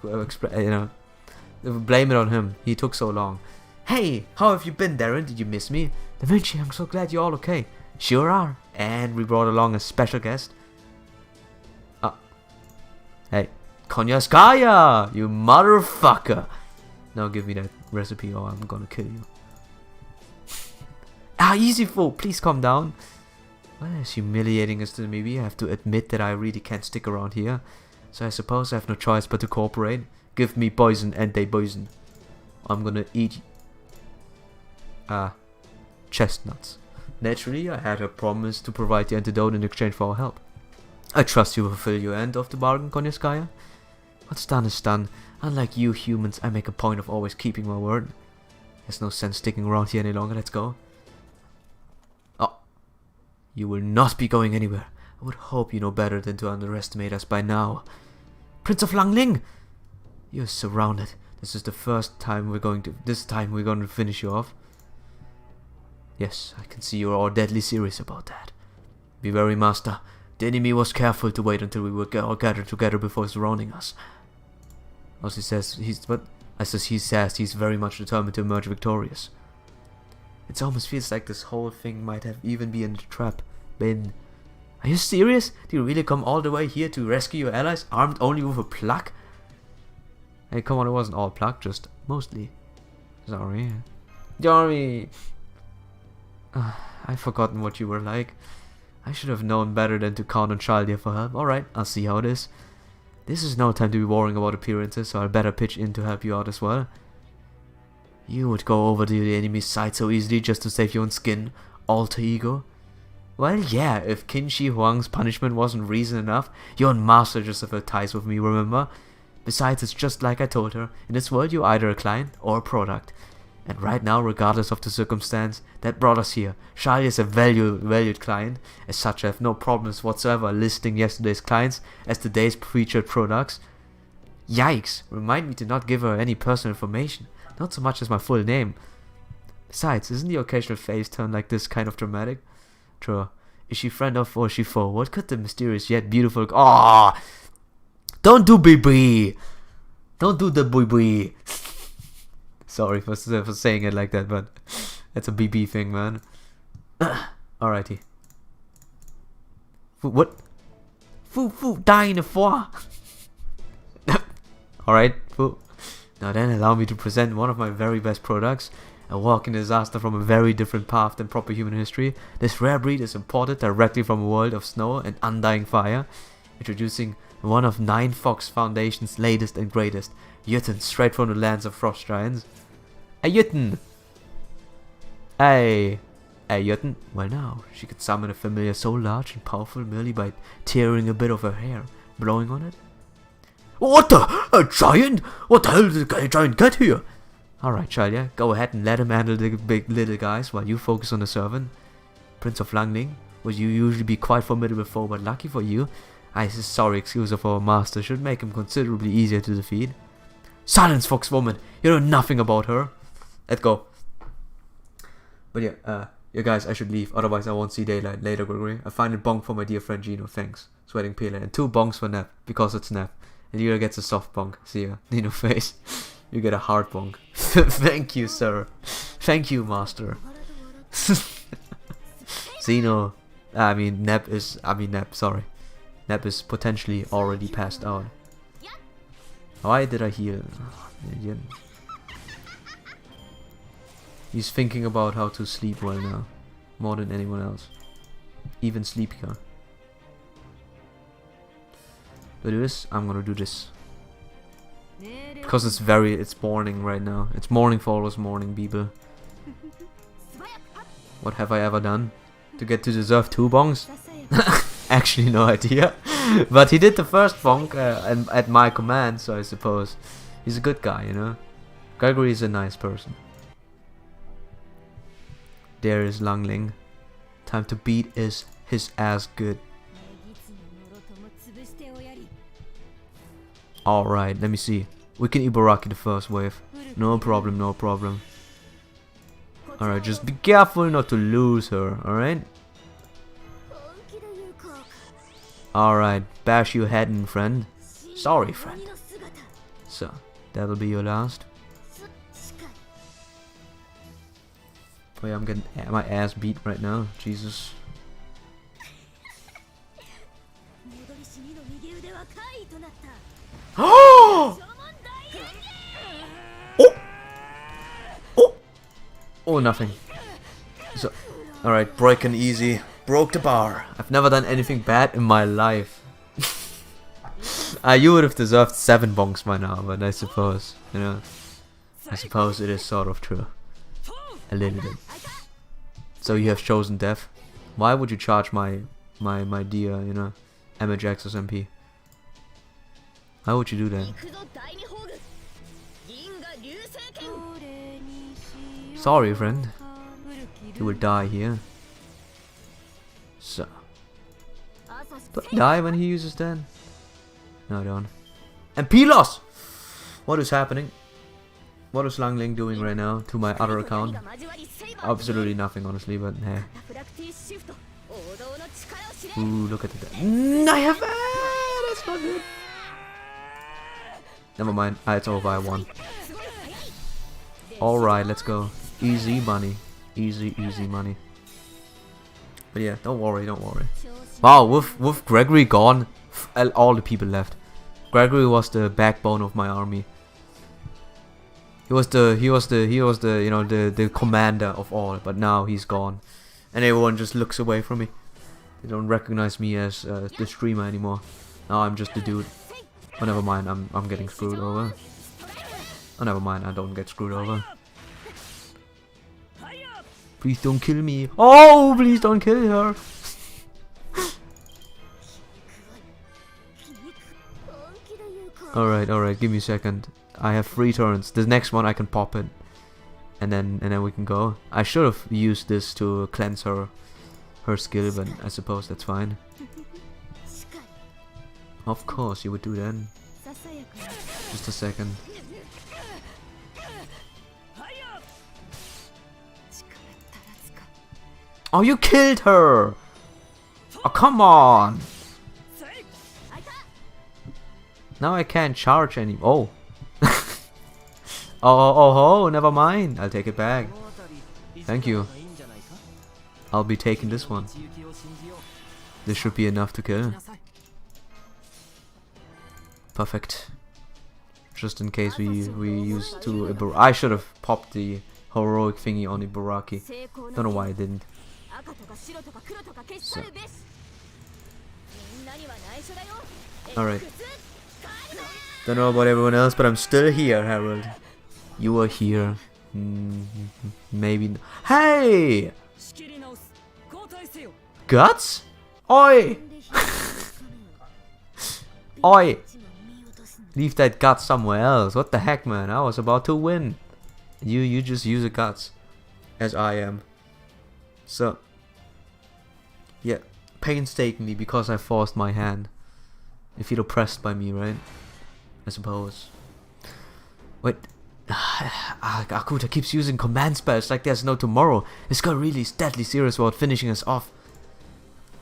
blame it on him. He took so long. Hey, how have you been, Darren? Did you miss me? Da Vinci, I'm so glad you're all okay. Sure are. And we brought along a special guest. Hey, Konyaskaya, you motherfucker. Now give me that recipe or I'm gonna kill you. Easy fool, please calm down. Well, as humiliating as to maybe, I have to admit that I really can't stick around here. So I suppose I have no choice but to cooperate. Give me poison and they poison. I'm gonna eat chestnuts. Naturally, I had a promise to provide the antidote in exchange for our help. I trust you will fulfill your end of the bargain, Konyaskaya. What's done is done. Unlike you humans, I make a point of always keeping my word. There's no sense sticking around here any longer. Let's go. Oh, you will not be going anywhere. I would hope you know better than to underestimate us by now. Prince of Langling! You're surrounded. This is the first time we're going to finish you off. Yes, I can see you're all deadly serious about that. Be wary, Master. The enemy was careful to wait until we were all gathered together before surrounding us. Also, he says he's very much determined to emerge victorious. It almost feels like this whole thing might have even been a trap. Ben, are you serious? Did you really come all the way here to rescue your allies, armed only with a pluck? Hey, come on, it wasn't all pluck, just mostly. Sorry. Sorry. I've forgotten what you were like. I should have known better than to count on Chaldia for help. Alright, I'll see how it is. This is no time to be worrying about appearances, so I'll better pitch in to help you out as well. You would go over to the enemy's side so easily just to save your own skin, alter ego? Well, yeah, if Qin Shi Huang's punishment wasn't reason enough, your own master just severed ties with me, remember? Besides, it's just like I told her, in this world you're either a client or a product. And right now, regardless of the circumstance that brought us here, Charlie is a valued client. As such, I have no problems whatsoever listing yesterday's clients as today's featured products. Yikes! Remind me to not give her any personal information, not so much as my full name. Besides, isn't the occasional face turn like this kind of dramatic? True. Is she friend or is she foe? What could the mysterious yet beautiful... Ah! Don't do BB! Don't do the BB! Sorry for saying it like that, but that's a BB thing, man. Alrighty. What? Fu die in a foie. Alright, Fu. Now then, allow me to present one of my very best products. A walking disaster from a very different path than proper human history. This rare breed is imported directly from a world of snow and undying fire. Introducing one of 9 Fox Foundation's latest and greatest. Juten, straight from the lands of frost giants. Hey, Juten! Hey Juten. Well now, she could summon a familiar so large and powerful merely by tearing a bit of her hair, blowing on it. What the? A giant? What the hell did a giant get here? Alright, Chalya, go ahead and let him handle the big little guys while you focus on the servant. Prince of Langling, would you usually be quite formidable foe, but lucky for you, I sorry excuse of our master should make him considerably easier to defeat. Silence, foxwoman! You know nothing about her. Let's go. But yeah, guys, I should leave, otherwise I won't see daylight later, Gregory. I find it bonk for my dear friend Gino, thanks. Sweating Peeler, and 2 bonks for Nap, because it's Nap. And Lira gets a soft bonk, see ya. Nino face. You get a hard bonk. Thank you, sir. Thank you, master. Zeno, Nap, sorry. Nap is potentially already passed out. Why did I heal? He's thinking about how to sleep right now. More than anyone else. Even sleepier. Do I do this? I'm gonna do this. Because it's morning right now. It's morning for us morning people. What have I ever done to get to deserve 2 bongs? Actually no idea. But he did the first bong and at my command, so I suppose he's a good guy, you know. Gregory is a nice person. There is Langling. Time to beat his ass good. Alright, let me see. We can Ibaraki the first wave. No problem, no problem. Alright, just be careful not to lose her, alright? Alright, bash your head in, friend. Sorry, friend. So, that'll be your last. Oh yeah, I'm getting my ass beat right now. Jesus. Oh! Oh, nothing. So, alright, breaking easy. Broke the bar. I've never done anything bad in my life. You would have deserved 7 bonks by now, but I suppose, you know, I suppose it is sort of true. A little bit. So you have chosen death. Why would you charge my dear, you know, MHX or MP? Why would you do that? Sorry, friend. You will die here. So. Do I die when he uses that? No, I don't. And Pilos! What is happening? What is Langling doing right now to my other account? Absolutely nothing, honestly, but hey. Ooh, look at that. I have that's not good. Never mind. It's over. I won. Alright, let's go. Easy money. Easy money. But yeah, don't worry, don't worry. Wow, with Gregory gone, all the people left. Gregory was the backbone of my army. He was the you know, the commander of all, but now he's gone. And everyone just looks away from me. They don't recognize me as the streamer anymore. Now I'm just the dude. Oh, never mind, I'm getting screwed over. Oh, never mind, I don't get screwed over. Please don't kill me. Oh, please don't kill her. Alright, give me a second. I have 3 turns. The next one I can pop it. And then we can go. I should have used this to cleanse her skill, but I suppose that's fine. Of course you would do that. Just a second. Oh, you killed her! Oh, come on! Now I can't charge anymore. Oh. oh, never mind. I'll take it back. Thank you. I'll be taking this one. This should be enough to kill. Perfect. Just in case we use to Ibaraki. I should have popped the heroic thingy on Ibaraki. Don't know why I didn't. So. Alright. Don't know about everyone else, but I'm still here, Harold. You are here. Maybe. Hey! Guts? Oi! Oi! Leave that guts somewhere else. What the heck, man? I was about to win. You just use the guts. As I am. So. Yeah. Painstakingly, because I forced my hand. You feel oppressed by me, right? I suppose. Wait. Akuta keeps using command spells like there's no tomorrow. This girl really is deadly serious about finishing us off.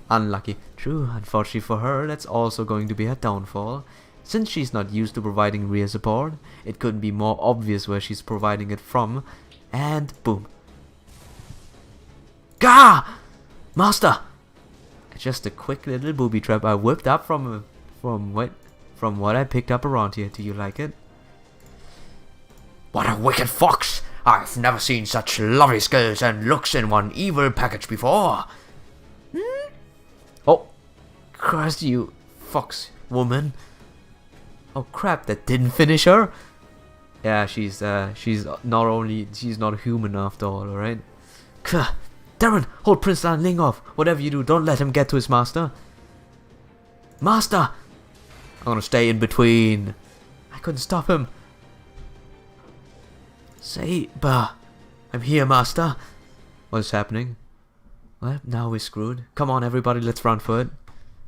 Unlucky. True, unfortunately for her, that's also going to be her downfall. Since she's not used to providing rear support, it couldn't be more obvious where she's providing it from. And boom. Gah! Master! Just a quick little booby trap I whipped up from what I picked up around here. Do you like it? What a wicked fox! I've never seen such lovely skills and looks in one evil package before. Oh, curse you, fox woman. Oh crap, that didn't finish her. Yeah, she's not human after all, alright? Darren, hold Prince Lan Ling off. Whatever you do, don't let him get to his master. Master! I'm gonna stay in between. I couldn't stop him. Saber! I'm here, master. What's happening? Well, now we're screwed. Come on, everybody, let's run for it.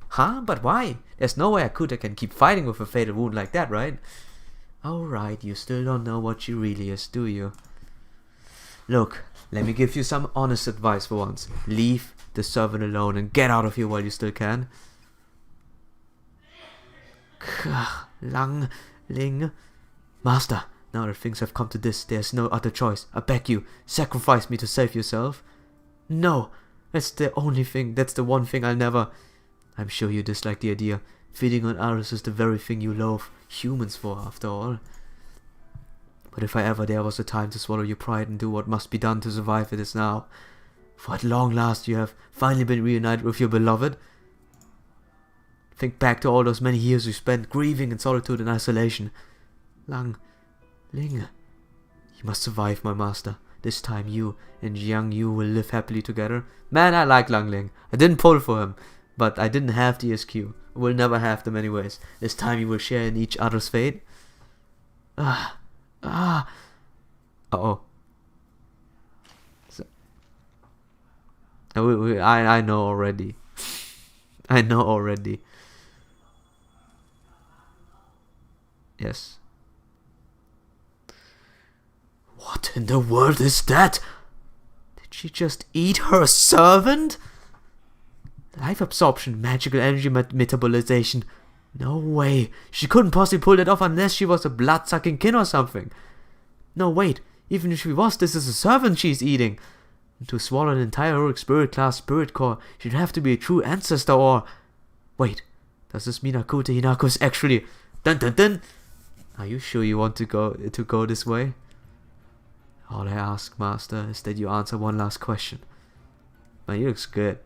Huh? But why? There's no way Akuta can keep fighting with a fatal wound like that, right? Alright, you still don't know what she really is, do you? Look, let me give you some honest advice for once. Leave the servant alone and get out of here while you still can. Lang Ling. Master, now that things have come to this, there's no other choice. I beg you, sacrifice me to save yourself. No, that's the one thing I'll never... I'm sure you dislike the idea. Feeding on others is the very thing you loathe humans for, after all. But if ever there was a time to swallow your pride and do what must be done to survive, it is now. For at long last you have finally been reunited with your beloved. Think back to all those many years you spent grieving in solitude and isolation. Lang Ling, you must survive, my master. This time you and Jiang Yu will live happily together. Man, I like Lang Ling. I didn't pull for him, but I didn't have the SQ. We'll never have them anyways. This time you will share in each other's fate. Uh-oh. So, I know already. I know already. Yes. What in the world is that? Did she just eat her servant? Life absorption, magical energy metabolization. No way. She couldn't possibly pull that off unless she was a blood-sucking kin or something. No, wait. Even if she was, this is a servant she's eating. And to swallow an entire heroic spirit class spirit core, she'd have to be a true ancestor or... Wait. Does this mean Akuta Hinako is actually... Dun dun dun! Are you sure you want to go this way? All I ask, master, is that you answer one last question. Man, he looks good.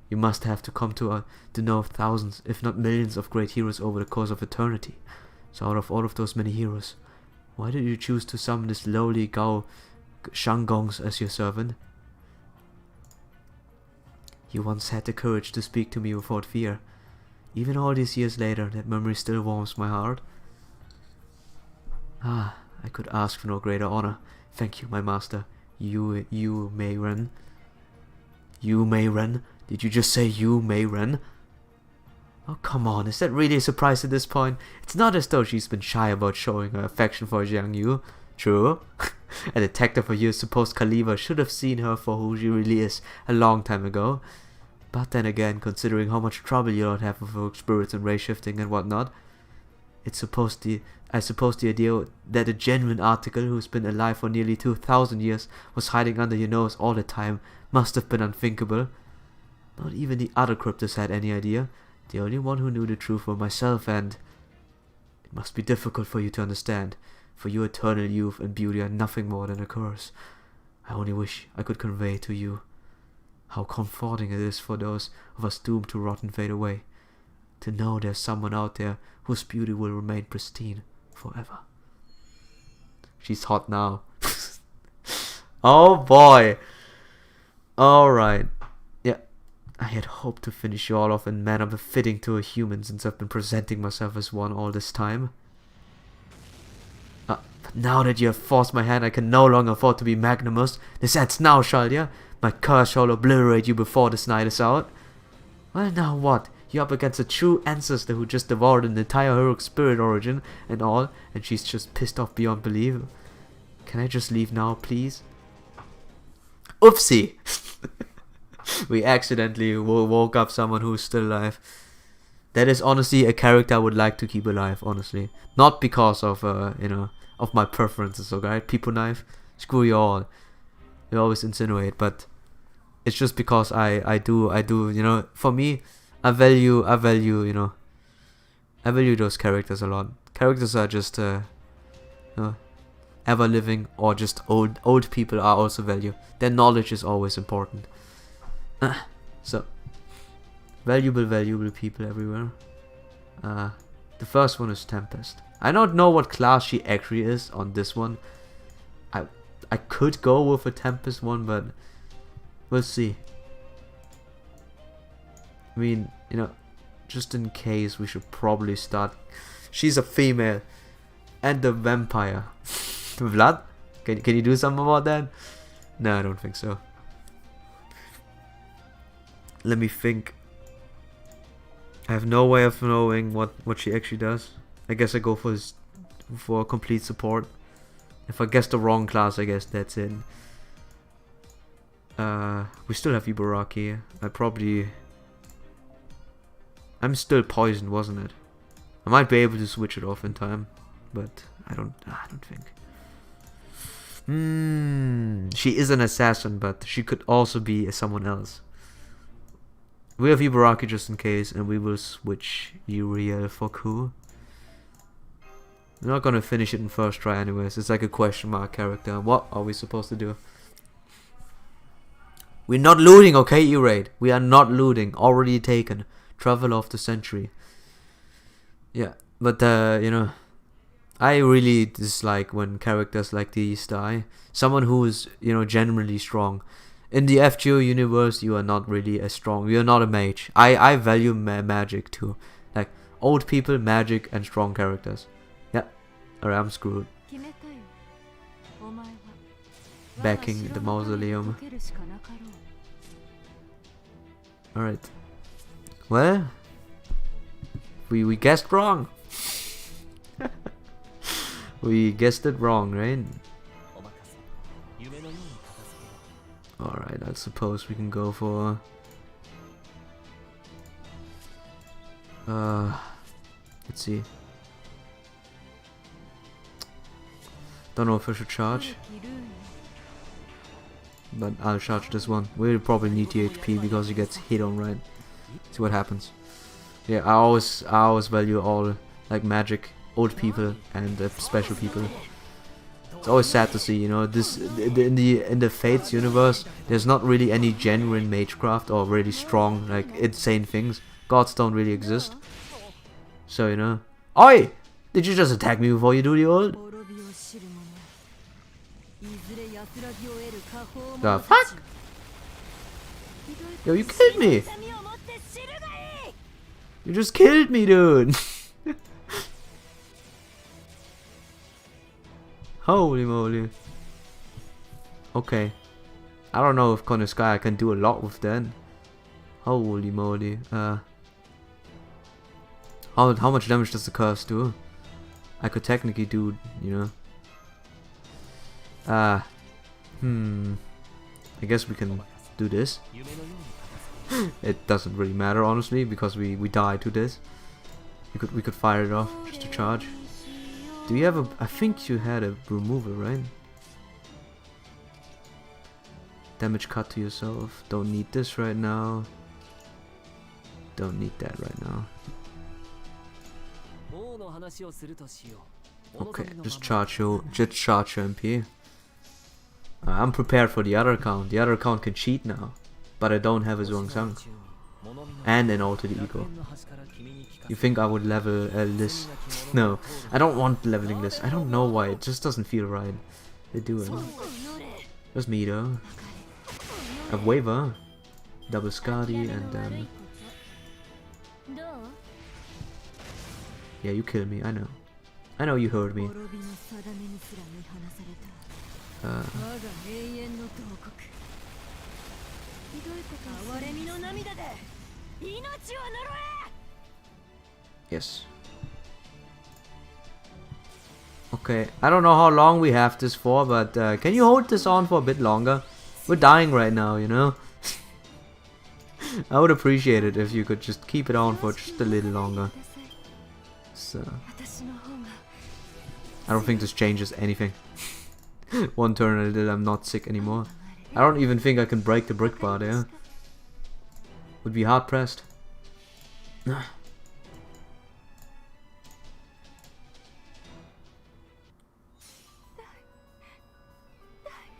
You must have to come to know of thousands, if not millions, of great heroes over the course of eternity. So out of all of those many heroes, why did you choose to summon this lowly Gao Shangongs as your servant? You once had the courage to speak to me without fear. Even all these years later, that memory still warms my heart. Ah, I could ask for no greater honor. Thank you, my master. You may run. You may run. Did you just say you may run? Oh, come on, is that really a surprise at this point? It's not as though she's been shy about showing her affection for Jiang Yu. True. A detective of your supposed caliber should have seen her for who she really is a long time ago. But then again, considering how much trouble you don't have with rogue spirits and ray shifting and whatnot, I suppose the idea that a genuine article who's been alive for nearly 2,000 years was hiding under your nose all the time must have been unthinkable. Not even the other cryptos had any idea. The only one who knew the truth were myself, and it must be difficult for you to understand, for your eternal youth and beauty are nothing more than a curse. I only wish I could convey to you how comforting it is for those of us doomed to rot and fade away, to know there's someone out there whose beauty will remain pristine forever. She's hot now. Oh boy. Alright. Yeah, I had hoped to finish you all off in manner befitting to a human, since I've been presenting myself as one all this time. But now that you have forced my hand, I can no longer afford to be magnanimous. This ends now, shall ya? My curse shall obliterate you before this night is out. Well, now what? You're up against a true ancestor who just devoured an entire heroic spirit origin and all, and she's just pissed off beyond belief. Can I just leave now, please? Oopsie! We accidentally woke up someone who's still alive. That is honestly a character I would like to keep alive, honestly. Not because of, of my preferences, okay? People knife, screw you all. You always insinuate, but it's just because I do, for me, I value those characters a lot. Characters are just, ever living or just old people are also value. Their knowledge is always important. So valuable people everywhere. The first one is Tempest. I don't know what class she actually is on this one. I could go with a Tempest one, but we'll see. I mean, you know, just in case, we should probably start. She's a female and a vampire. Vlad, can you do something about that? No, I don't think so. Let me think. I have no way of knowing what she actually does. I guess I go for complete support. If I guess the wrong class, I guess that's it. We still have Ibaraki. I'm still poisoned, wasn't it? I might be able to switch it off in time, but I don't think. She is an assassin, but she could also be someone else. We have Ibaraki just in case, and we will switch Uriel for Ku. We're not gonna finish it in first try anyways. It's like a question mark character. What are we supposed to do? We're not looting, okay, E-Raid? We are not looting. Already taken. Travel of the century. Yeah, but you know, I really dislike when characters like these die. Someone who is, you know, generally strong. In the FGO universe, you are not really as strong. You are not a mage. I value magic too. Like, old people, magic, and strong characters. Yeah. Alright, I'm screwed. Backing the mausoleum. Alright. Well, we guessed wrong. We guessed it wrong, right? Alright, I suppose we can go for... let's see. Don't know if I should charge. But I'll charge this one. We'll probably need the HP because he gets hit on, right? See what happens. Yeah, I always value all like magic, old people, and special people. It's always sad to see, you know, this in the Fates universe. There's not really any genuine magecraft or really strong, like insane things. Gods don't really exist. So you know. Oi! Did you just attack me before you do the ult? The fuck? Yo, you killed me! You just killed me, dude! Holy moly. Okay. I don't know if Koniskai can do a lot with that. Holy moly. How much damage does the curse do? I could technically do, you know. I guess we can do this. It doesn't really matter, honestly, because we died to this. We could fire it off just to charge. Do you have a... I think you had a removal, right? Damage cut to yourself. Don't need this right now. Don't need that right now. Okay, just charge your MP. I'm prepared for the other account. The other account can cheat now. But I don't have his Wangsang. And an altered ego. You think I would level this? No, I don't want leveling this. I don't know why, it just doesn't feel right. They do it. There's me though. A Waver, double Skadi, and then... Yeah, you killed me, I know. I know you heard me. Yes. Okay, I don't know how long we have this for, but can you hold this on for a bit longer? We're dying right now, you know? I would appreciate it if you could just keep it on for just a little longer. So... I don't think this changes anything. One turn I did, I'm not sick anymore. I don't even think I can break the brick bar there. Would be hard pressed.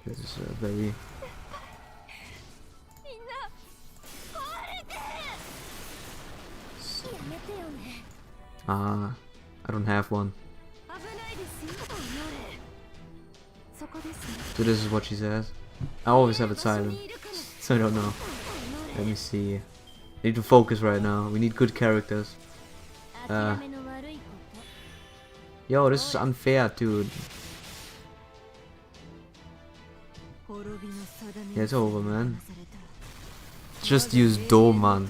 This is very... I don't have one. So this is what she says. I always have it silent, so I don't know. Let me see. I need to focus right now. We need good characters. Yo, this is unfair, dude. Yeah, it's over, man. Just use Doman.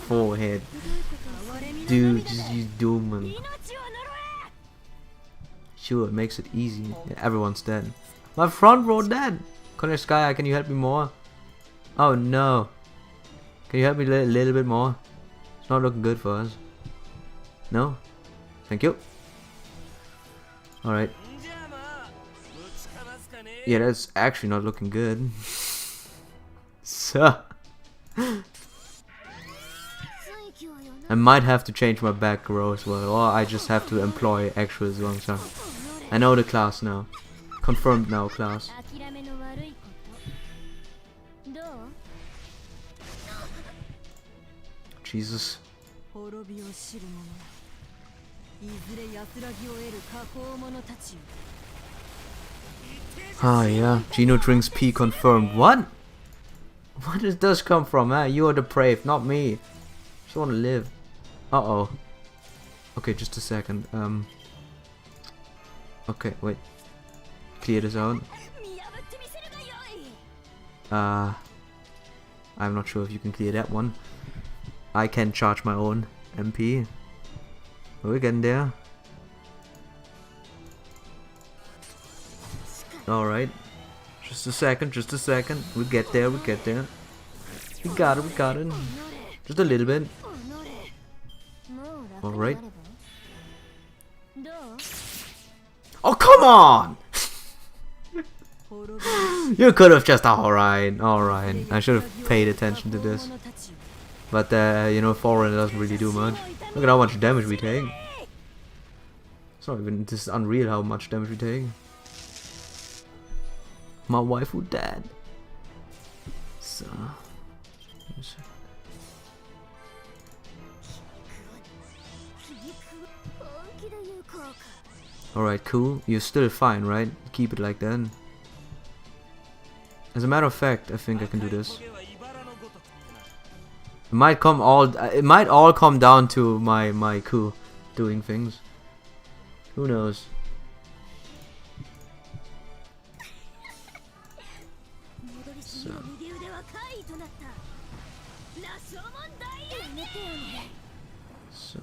Forehead. Dude, just use Doman. Sure, it makes it easy. Yeah, everyone's dead. My front row dead! Connor Sky, can you help me more? Oh no. Can you help me a little bit more? It's not looking good for us. No? Thank you. Alright. Yeah, that's actually not looking good. So... I might have to change my back row as well, or I just have to employ actual Zhuangzhang. I know the class now. Confirmed now, class. Jesus. Ah, yeah. Gino drinks pee confirmed. What? Where does this come from, eh? You are depraved, not me. Just want to live. Uh-oh. Okay, just a second. Okay, wait. Clear this out. I'm not sure if you can clear that one. I can charge my own MP. We're getting there. Alright. Just a second, just a second. We get there, we get there. We got it, we got it. Just a little bit. Alright. Oh, come on! You could have just... Alright, alright. I should have paid attention to this. But, you know, Foreign doesn't really do much. Look at how much damage we take. It's not even... This is unreal how much damage we take. My waifu dead. So... Alright, cool. You're still fine, right? Keep it like that. As a matter of fact, I think I can do this. It might all come down to my coup doing things. Who knows? So. So.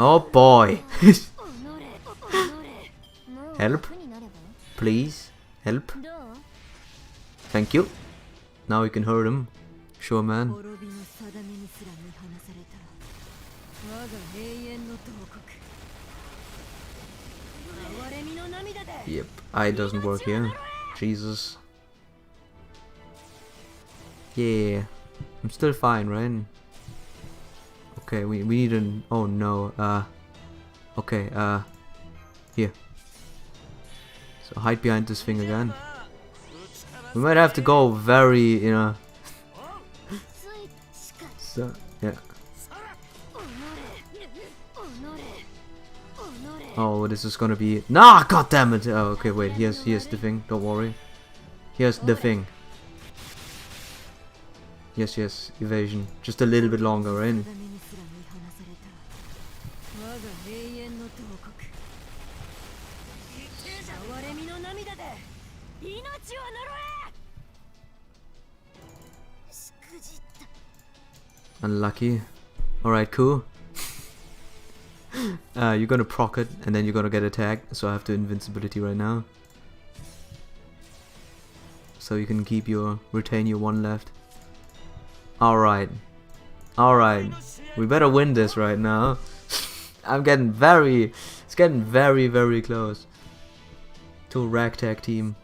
Oh boy! Help! Please, help! Thank you. Now we can hurt him. Sure, man. Yep, I doesn't work here. Jesus. Yeah, I'm still fine, right? Okay, we need an... Oh no, okay, here. So hide behind this thing again. We might have to go very, you know... So, yeah. Oh, this is gonna be... Nah, god damn it! Oh, okay, wait, here's the thing, don't worry. Here's the thing. Yes, evasion. Just a little bit longer, right? Unlucky. Alright, cool. You're gonna proc it, and then you're gonna get attacked, so I have the invincibility right now. So you can keep your... retain your one left. Alright. Alright. We better win this right now. I'm getting very... It's getting very, very close. To a ragtag team.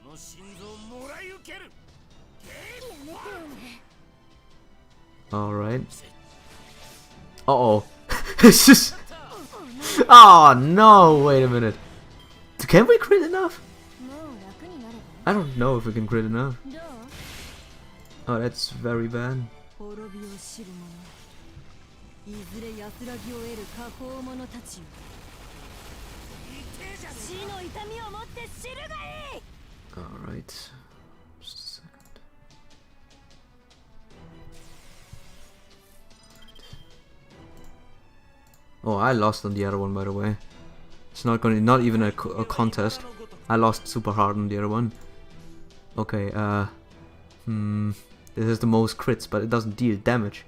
Alright. Uh-oh. It's just... Oh, no! Wait a minute. Can we crit enough? I don't know if we can crit enough. Oh, that's very bad. Alright. Just a second. Oh, I lost on the other one, by the way. It's not even a contest. I lost super hard on the other one. Okay, this is the most crits, but it doesn't deal damage.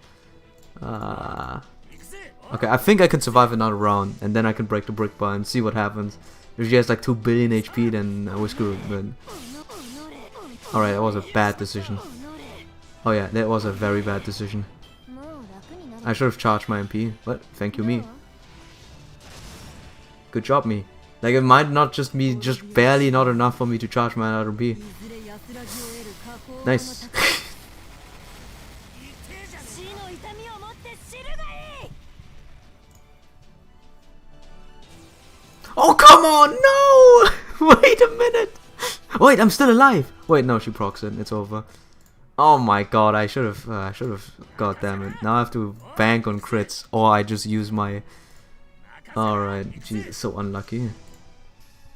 Okay, I think I can survive another round, and then I can break the brick bar and see what happens. If she has like 2 billion HP, then we're screwed, but... Alright, that was a bad decision. Oh yeah, that was a very bad decision. I should have charged my MP, but thank you, me. Good job, me. Like, it might not just be just barely not enough for me to charge my other MP. Nice. Oh, come on, no! Wait a minute! Wait, I'm still alive! Wait, no, she procs it, it's over. Oh my god, I should have, god damn it. Now I have to bank on crits, or I just use my... Alright, geez, so unlucky.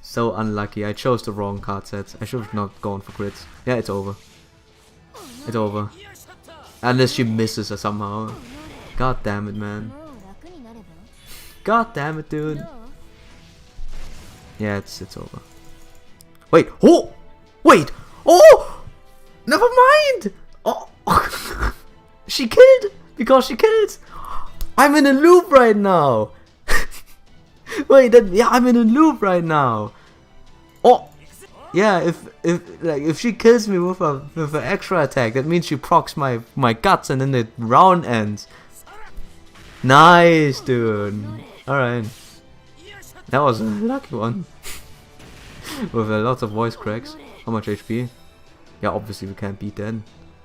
So unlucky, I chose the wrong card sets. I should have not gone for crits. Yeah, it's over. It's over. Unless she misses her somehow. God damn it, man. God damn it, dude. Yeah, it's over. Wait, oh! Wait! Oh! Never mind! Oh! She killed! Because she killed! I'm in a loop right now! Wait, yeah, I'm in a loop right now! Oh! Yeah, if she kills me with an extra attack, that means she procs my guts and then the round ends. Nice, dude. Alright. That was a lucky one. With a lot of voice cracks. How much HP? Yeah, obviously we can't beat that.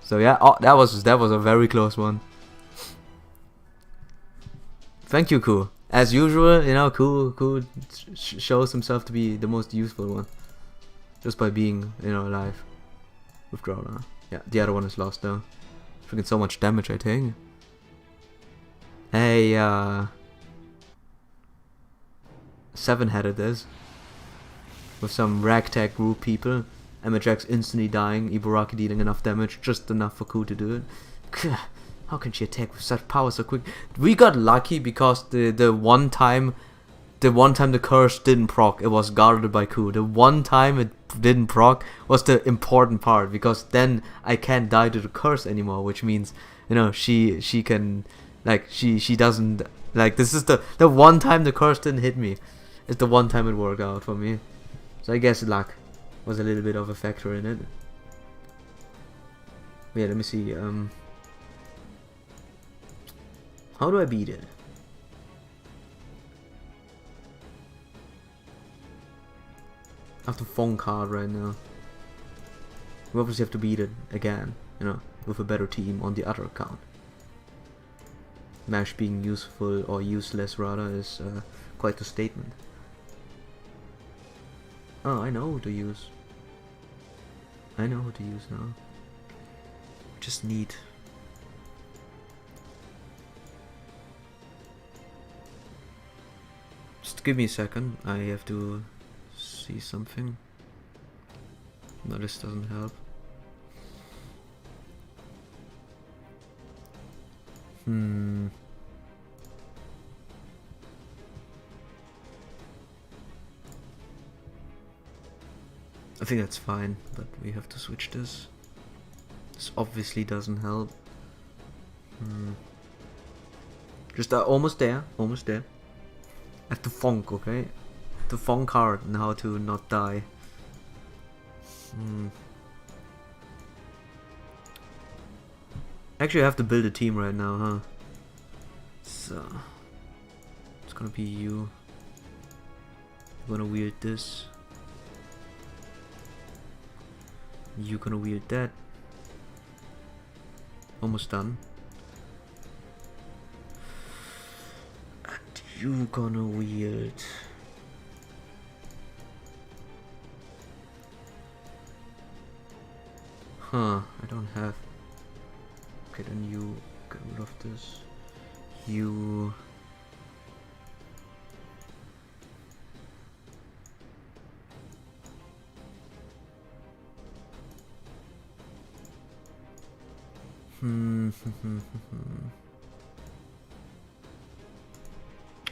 So yeah, oh, that was a very close one. Thank you, Ku. As usual, you know, Ku shows himself to be the most useful one. Just by being, you know, alive. Withdraw now. Yeah, the other one is lost though. Freaking so much damage, I think. Hey, 7-headed is. With some ragtag group people. Amajax instantly dying, Ibaraki dealing enough damage, just enough for Ku to do it. How can she attack with such power so quick? We got lucky because the one time the curse didn't proc, it was guarded by Ku. The one time it didn't proc was the important part, because then I can't die to the curse anymore, which means, you know, she can, like, she doesn't, like, this is the one time the curse didn't hit me. It's the one time it worked out for me. So I guess luck was a little bit of a factor in it. But yeah, let me see. How do I beat it? I have the phone card right now. We obviously have to beat it again, you know, with a better team on the other account. Mash being useful or useless rather is quite a statement. Oh, I know who to use. I know who to use now. Just need... Just give me a second, I have to see something. No, this doesn't help. I think that's fine, but we have to switch this. This obviously doesn't help. Just almost there, almost there. I have to funk, okay? The funk card and how to not die. Actually, I have to build a team right now, huh? So it's gonna be you. You're gonna wield this. You're gonna wield that. Almost done. And you gonna wield Huh, I don't have... Okay, then you get rid of this. You...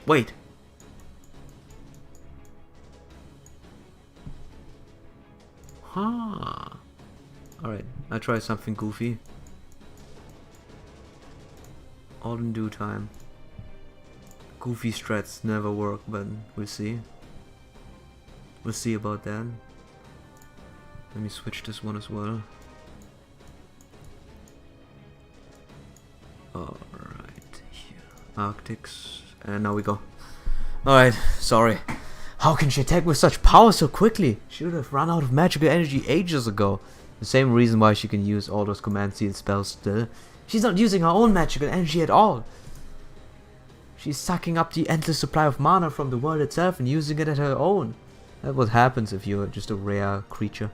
Wait! Huh. Alright, I'll try something goofy. All in due time. Goofy strats never work, but we'll see. We'll see about that. Let me switch this one as well. Alright, here. Arctics. And now we go. Alright, sorry. How can she attack with such power so quickly? She would have run out of magical energy ages ago. The same reason why she can use all those command seal spells still. She's not using her own magical energy at all. She's sucking up the endless supply of mana from the world itself and using it at her own. That's what happens if you're just a rare creature.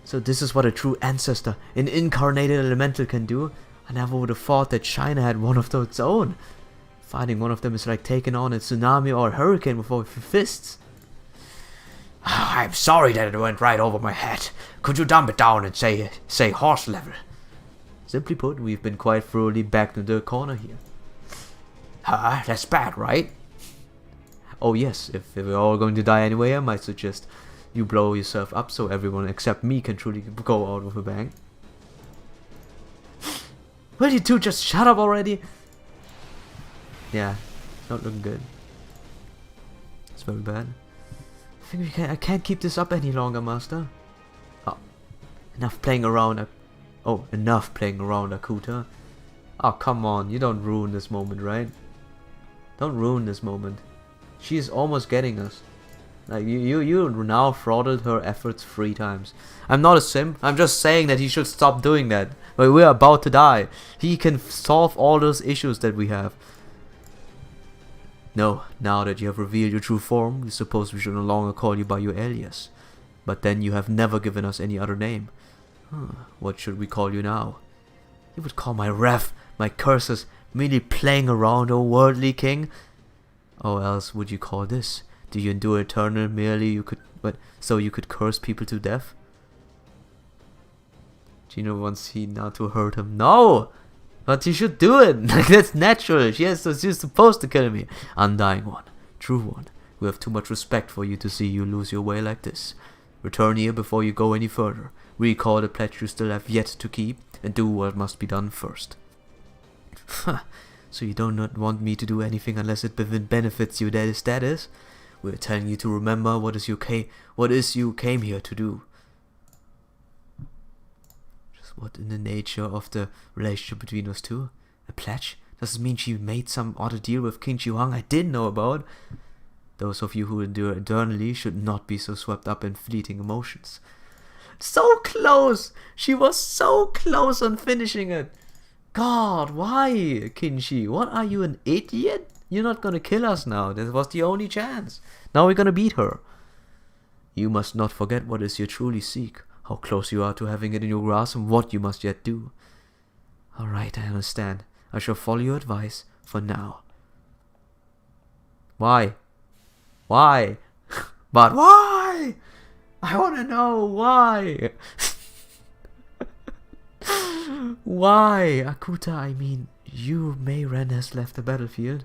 So this is what a true ancestor, an incarnated elemental can do. I never would have thought that China had one of its own. Fighting one of them is like taking on a tsunami or a hurricane with your fists. I'm sorry that it went right over my head. Could you dumb it down and say horse level? Simply put, we've been quite thoroughly backed into the corner here. That's bad, right? Oh yes, if we're all going to die anyway, I might suggest you blow yourself up so everyone except me can truly go out with a bang. Will you two just shut up already? Yeah, not looking good. It's very bad. I think I can't keep this up any longer, Master. Oh, enough playing around. Enough playing around, Akuta. Oh, come on, you don't ruin this moment, right? Don't ruin this moment. She is almost getting us. Like you now throttled her efforts 3 times. I'm not a simp. I'm just saying that he should stop doing that. But we're about to die. He can solve all those issues that we have. No, now that you have revealed your true form, we suppose we should no longer call you by your alias. But then you have never given us any other name. What should we call you now? You would call my wrath, my curses, merely playing around, O worldly king? Or else would you call this? Do you endure eternal merely so you could curse people to death? Gino wants he not to hurt him. No! But you should do it! Like, that's natural. She's supposed to kill me. Undying one. True one. We have too much respect for you to see you lose your way like this. Return here before you go any further. Recall the pledge you still have yet to keep, and do what must be done first. So you do not want me to do anything unless it benefits you, that is? We're telling you to remember what is you came here to do. Just what in the nature of the relationship between us two? A pledge? Does it mean she made some other deal with King Chihuang I didn't know about? Those of you who endure eternally should not be so swept up in fleeting emotions. So close! She was so close on finishing it! God, why, Kinshi? What, are you an idiot? You're not gonna kill us now. That was the only chance. Now we're gonna beat her. You must not forget what is you truly seek, how close you are to having it in your grasp, and what you must yet do. Alright, I understand. I shall follow your advice for now. Why? Why? But why? I wanna know why. Why? Akuta, I mean, you, Mayren has left the battlefield.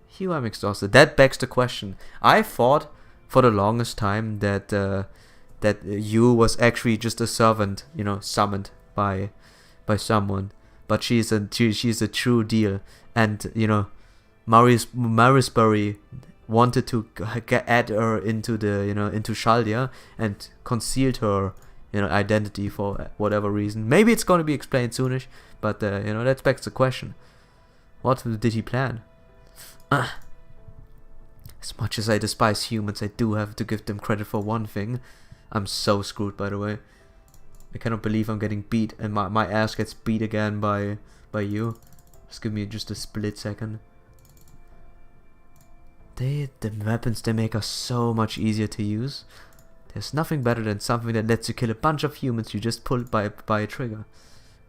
Hugh, I'm exhausted. That begs the question. I thought for the longest time that that Yu was actually just a servant, you know, summoned by someone. But she's a true deal. And, you know, Marisbury wanted to add her into the, you know, into Shaldia and concealed her, you know, identity for whatever reason. Maybe it's going to be explained soonish, but you know, that begs the question. What did he plan? As much as I despise humans, I do have to give them credit for one thing. I'm so screwed, by the way. I cannot believe I'm getting beat and my ass gets beat again by you. Just give me just a split second. The weapons, they make us so much easier to use. There's nothing better than something that lets you kill a bunch of humans you just pulled by a trigger.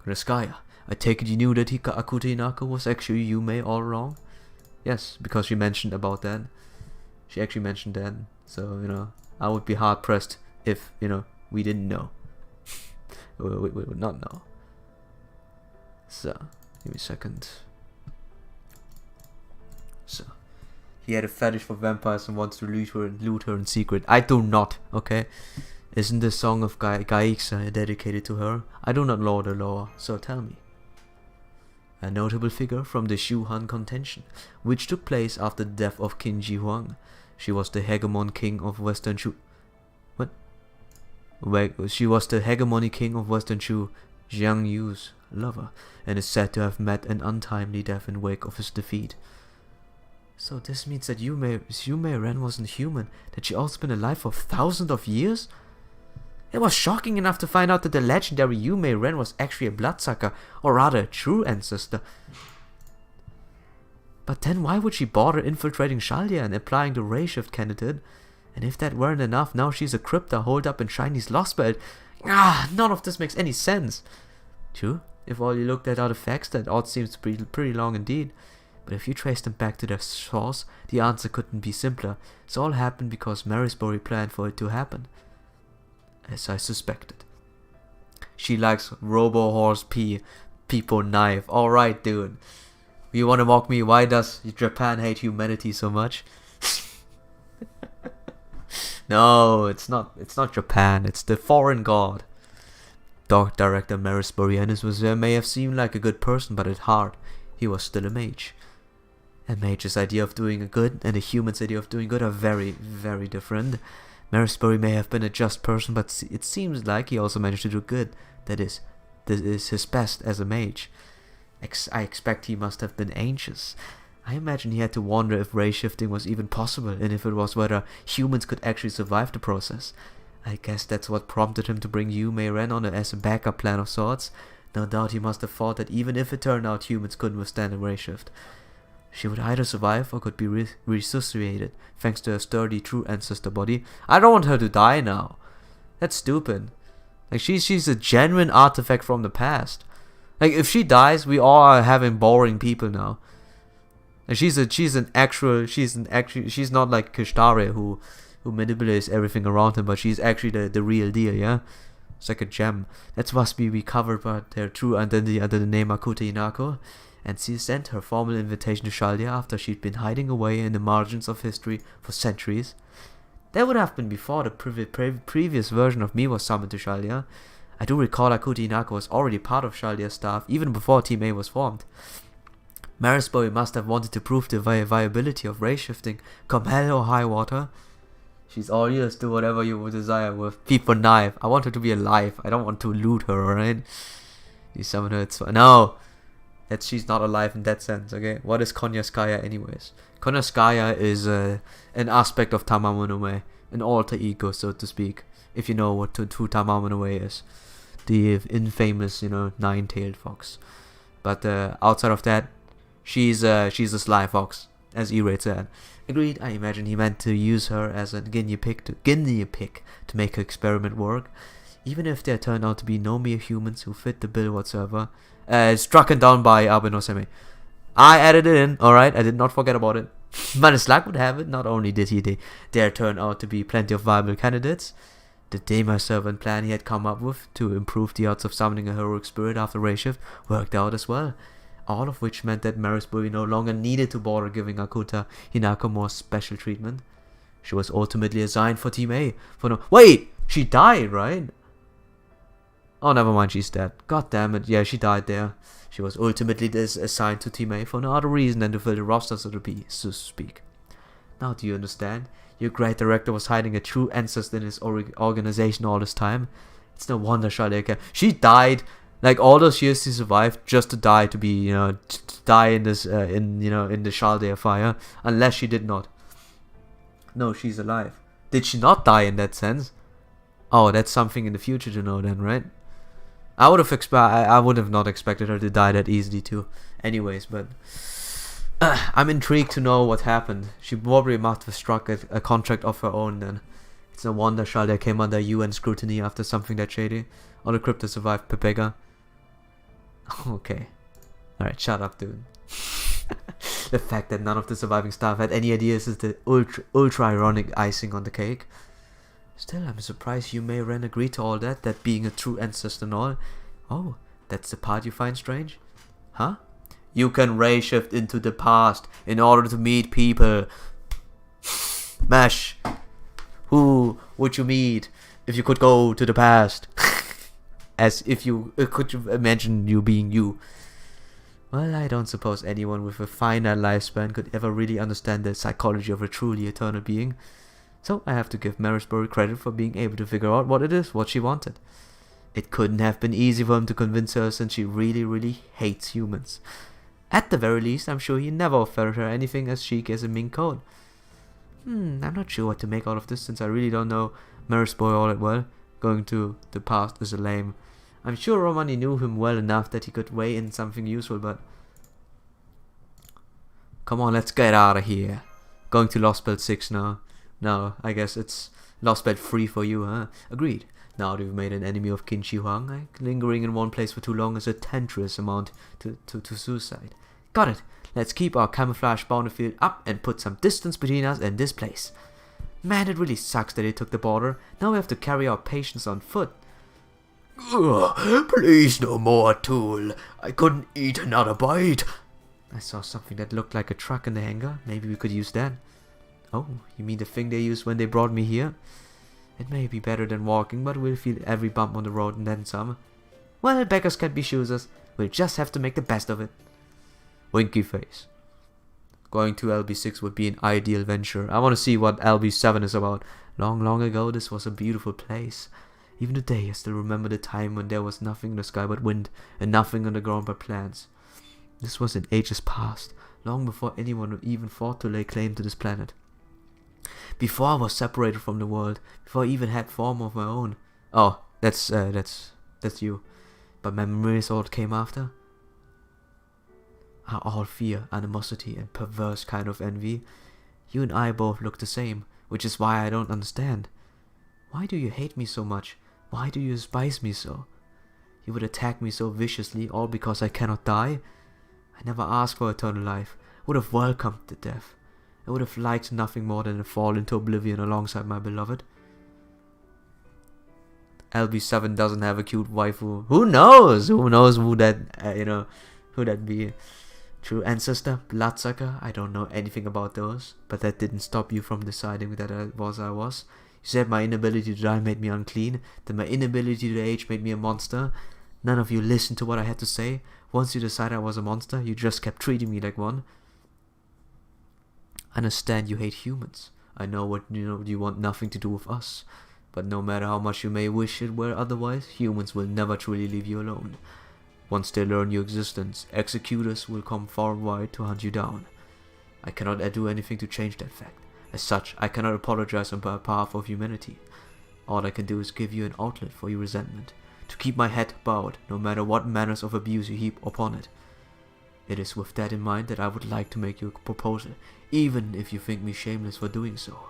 Kreskaya, I take it you knew that Akuta Hinako was actually Yume all along? Yes, because she mentioned about that. She actually mentioned that. So, you know, I would be hard pressed if, you know, we didn't know. we would not know. So, give me a second. So, he had a fetish for vampires and wants to loot her in secret. I do not, okay? Isn't the song of Gaixa dedicated to her? I do not know the lore, so tell me. A notable figure from the Shu Han contention, which took place after the death of Qin Ji Huang. She was the hegemon king of Western Shu. What? She was the hegemony king of Western Shu, Jiang Yu's lover, and is said to have met an untimely death in wake of his defeat. So this means that Yume Ren wasn't human, that she also been alive for thousands of years? It was shocking enough to find out that the legendary Yume Ren was actually a bloodsucker, or rather a true ancestor. But then why would she bother infiltrating Shalya and applying the ray shift candidate? And if that weren't enough, now she's a crypta holed up in Shiny's lost belt. None of this makes any sense. True, if all you looked at are the facts, that odds seems pretty long indeed. But if you trace them back to their source, the answer couldn't be simpler. It's all happened because Marisbury planned for it to happen. As I suspected. She likes Robo Horse P. People Knife. Alright, dude. You wanna mock me? Why does Japan hate humanity so much? No, it's not Japan. It's the foreign god. Director Marisbury Ennis may have seemed like a good person, but at heart, he was still a mage. A mage's idea of doing good and a human's idea of doing good are very, very different. Marisbury may have been a just person, but it seems like he also managed to do good. That is, this is his best as a mage. I expect he must have been anxious. I imagine he had to wonder if ray shifting was even possible, and if it was, whether humans could actually survive the process. I guess that's what prompted him to bring Yume Ren on as a backup plan of sorts. No doubt he must have thought that even if it turned out humans couldn't withstand a ray shift, she would either survive or could be resuscitated, thanks to her sturdy true ancestor body. I don't want her to die now. That's stupid. Like, she's a genuine artifact from the past. Like, if she dies, we all are having boring people now. And she's not like Kishtare who manipulates everything around him, but she's actually the real deal, yeah? It's like a gem. That must be recovered by their true identity under the name Akuta Hinako. And she sent her formal invitation to Shalya after she'd been hiding away in the margins of history for centuries. That would have been before the previous version of me was summoned to Shalya. I do recall Akuta Hinako was already part of Shalya's staff, even before Team A was formed. Marisbury must have wanted to prove the viability of ray shifting, come hell or high water. She's all ears, do whatever you would desire with People Knife. I want her to be alive, I don't want to loot her, alright? You summon her, it's no! That she's not alive in that sense, okay? What is Konyaskaya anyways? Konyaskaya is an aspect of Tamamonome, an alter ego, so to speak. If you know what who Tamamonome is. The infamous, nine-tailed fox. But outside of that, she's a sly fox, as E-Raid said. Agreed, I imagine he meant to use her as a guinea pig to make her experiment work. Even if there turned out to be no mere humans who fit the bill whatsoever. Struck down by Abenoseme. I added it in, alright, I did not forget about it. But as luck would have it, not only did there turn out to be plenty of viable candidates, the Dema servant plan he had come up with to improve the odds of summoning a heroic spirit after ray shift worked out as well. All of which meant that Marisbury no longer needed to bother giving Akuta Hinako more special treatment. She was ultimately assigned for Team A. Wait! She died, right? Oh, never mind, she's dead. God damn it, yeah, she died there. She was ultimately assigned to Team A for no other reason than to fill the roster, so to speak. Now do you understand? Your great director was hiding a true ancestor in his organization all this time. It's no wonder Shalya she died, like all those years she survived, just to die, to be, to die in this, in the Chaldea fire, unless she did not. No, she's alive. Did she not die in that sense? Oh, that's something in the future to know then, right? I would have not expected her to die that easily too. Anyways, but I'm intrigued to know what happened. She probably must have struck a contract of her own then. It's no wonder Shaldia came under UN scrutiny after something that shady. All the crypto survived Pepega. Okay. Alright, shut up, dude. The fact that none of the surviving staff had any ideas is the ultra ironic icing on the cake. Still, I'm surprised you may Ren agreed to all that being a true ancestor and all. Oh, that's the part you find strange? Huh? You can ray shift into the past in order to meet people. Mesh. Who would you meet if you could go to the past? As if you could you imagine you being you. Well, I don't suppose anyone with a finite lifespan could ever really understand the psychology of a truly eternal being. So I have to give Marisbury credit for being able to figure out what she wanted. It couldn't have been easy for him to convince her, since she really hates humans. At the very least, I'm sure he never offered her anything as chic as a mink coat. I'm not sure what to make out of this, since I really don't know Marisbury all that well. Going to the past is a lame. I'm sure Romani knew him well enough that he could weigh in something useful, but... Come on, let's get out of here. Going to Lost Belt 6 now. No, I guess it's Lost Belt 3 for you, huh? Agreed. Now that we've made an enemy of Qin Shi Huang, lingering in one place for too long is a tentrous amount to suicide. Got it. Let's keep our camouflage boundary field up and put some distance between us and this place. Man, it really sucks that they took the border. Now we have to carry our patients on foot. Ugh, please no more, Tool. I couldn't eat another bite. I saw something that looked like a truck in the hangar. Maybe we could use that. Oh, you mean the thing they used when they brought me here? It may be better than walking, but we'll feel every bump on the road and then some. Well, beggars can't be choosers. We'll just have to make the best of it. Winky face. Going to LB6 would be an ideal venture. I want to see what LB7 is about. Long ago, this was a beautiful place. Even today, I still remember the time when there was nothing in the sky but wind, and nothing on the ground but plants. This was in ages past, long before anyone even thought to lay claim to this planet. Before I was separated from the world, before I even had form of my own. Oh, that's you. But my memories all came after are all fear, animosity, and perverse kind of envy. You and I both look the same, which is why I don't understand. Why do you hate me so much? Why do you despise me so? You would attack me so viciously, all because I cannot die? I never asked for eternal life. I would have welcomed the death. I would have liked nothing more than to fall into oblivion alongside my beloved. LB7 doesn't have a cute waifu. Who knows? Who knows who that, who that be? True ancestor, bloodsucker. I don't know anything about those, but that didn't stop you from deciding that I was. You said my inability to die made me unclean, that my inability to age made me a monster. None of you listened to what I had to say. Once you decided I was a monster, you just kept treating me like one. I understand you hate humans. I know what you want nothing to do with us. But no matter how much you may wish it were otherwise, humans will never truly leave you alone. Once they learn your existence, executors will come far and wide to hunt you down. I cannot do anything to change that fact. As such, I cannot apologize on behalf of humanity. All I can do is give you an outlet for your resentment, to keep my head bowed, no matter what manners of abuse you heap upon it. It is with that in mind that I would like to make you a proposal, even if you think me shameless for doing so.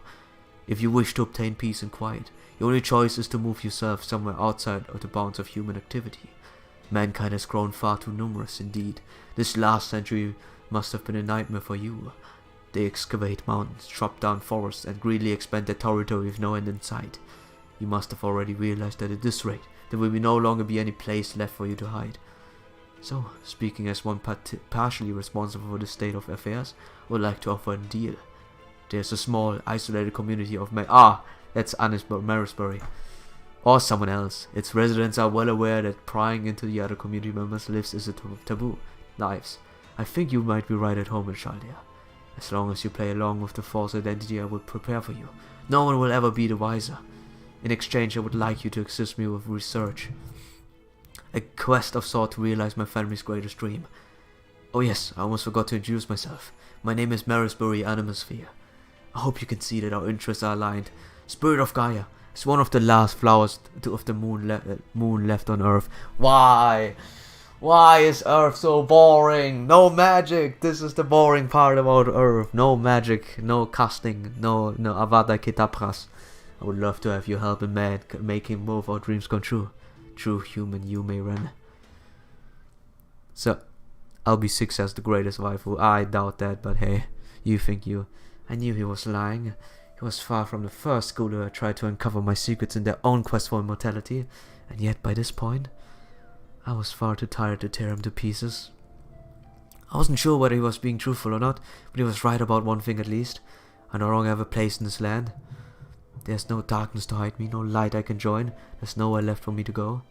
If you wish to obtain peace and quiet, your only choice is to move yourself somewhere outside of the bounds of human activity. Mankind has grown far too numerous indeed. This last century must have been a nightmare for you. They excavate mountains, chop down forests, and greedily expand their territory with no end in sight. You must have already realized that at this rate, there will no longer be any place left for you to hide. So, speaking as one partially responsible for the state of affairs, I would like to offer a deal. There's a small, isolated community of that's Marisbury. Or someone else. Its residents are well aware that prying into the other community members' lives is a taboo. Lives. I think you might be right at home in Chaldea. As long as you play along with the false identity I will prepare for you, no one will ever be the wiser. In exchange, I would like you to assist me with research. A quest of sort to realize my family's greatest dream. Oh yes, I almost forgot to introduce myself. My name is Marisbury Animosphere. I hope you can see that our interests are aligned. Spirit of Gaia is one of the last flowers of the moon left on Earth. Why? Why is Earth so boring? No magic! This is the boring part about Earth. No magic, no casting, no Avada Kedavras. I would love to have your help in making both our dreams come true. True human you may run. So, I'll be 6 as the greatest waifu. I doubt that, but hey, you think you. I knew he was lying. He was far from the first school who had tried to uncover my secrets in their own quest for immortality, and yet by this point, I was far too tired to tear him to pieces. I wasn't sure whether he was being truthful or not, but he was right about one thing at least. I no longer have a place in this land. There's no darkness to hide me, no light I can join. There's nowhere left for me to go.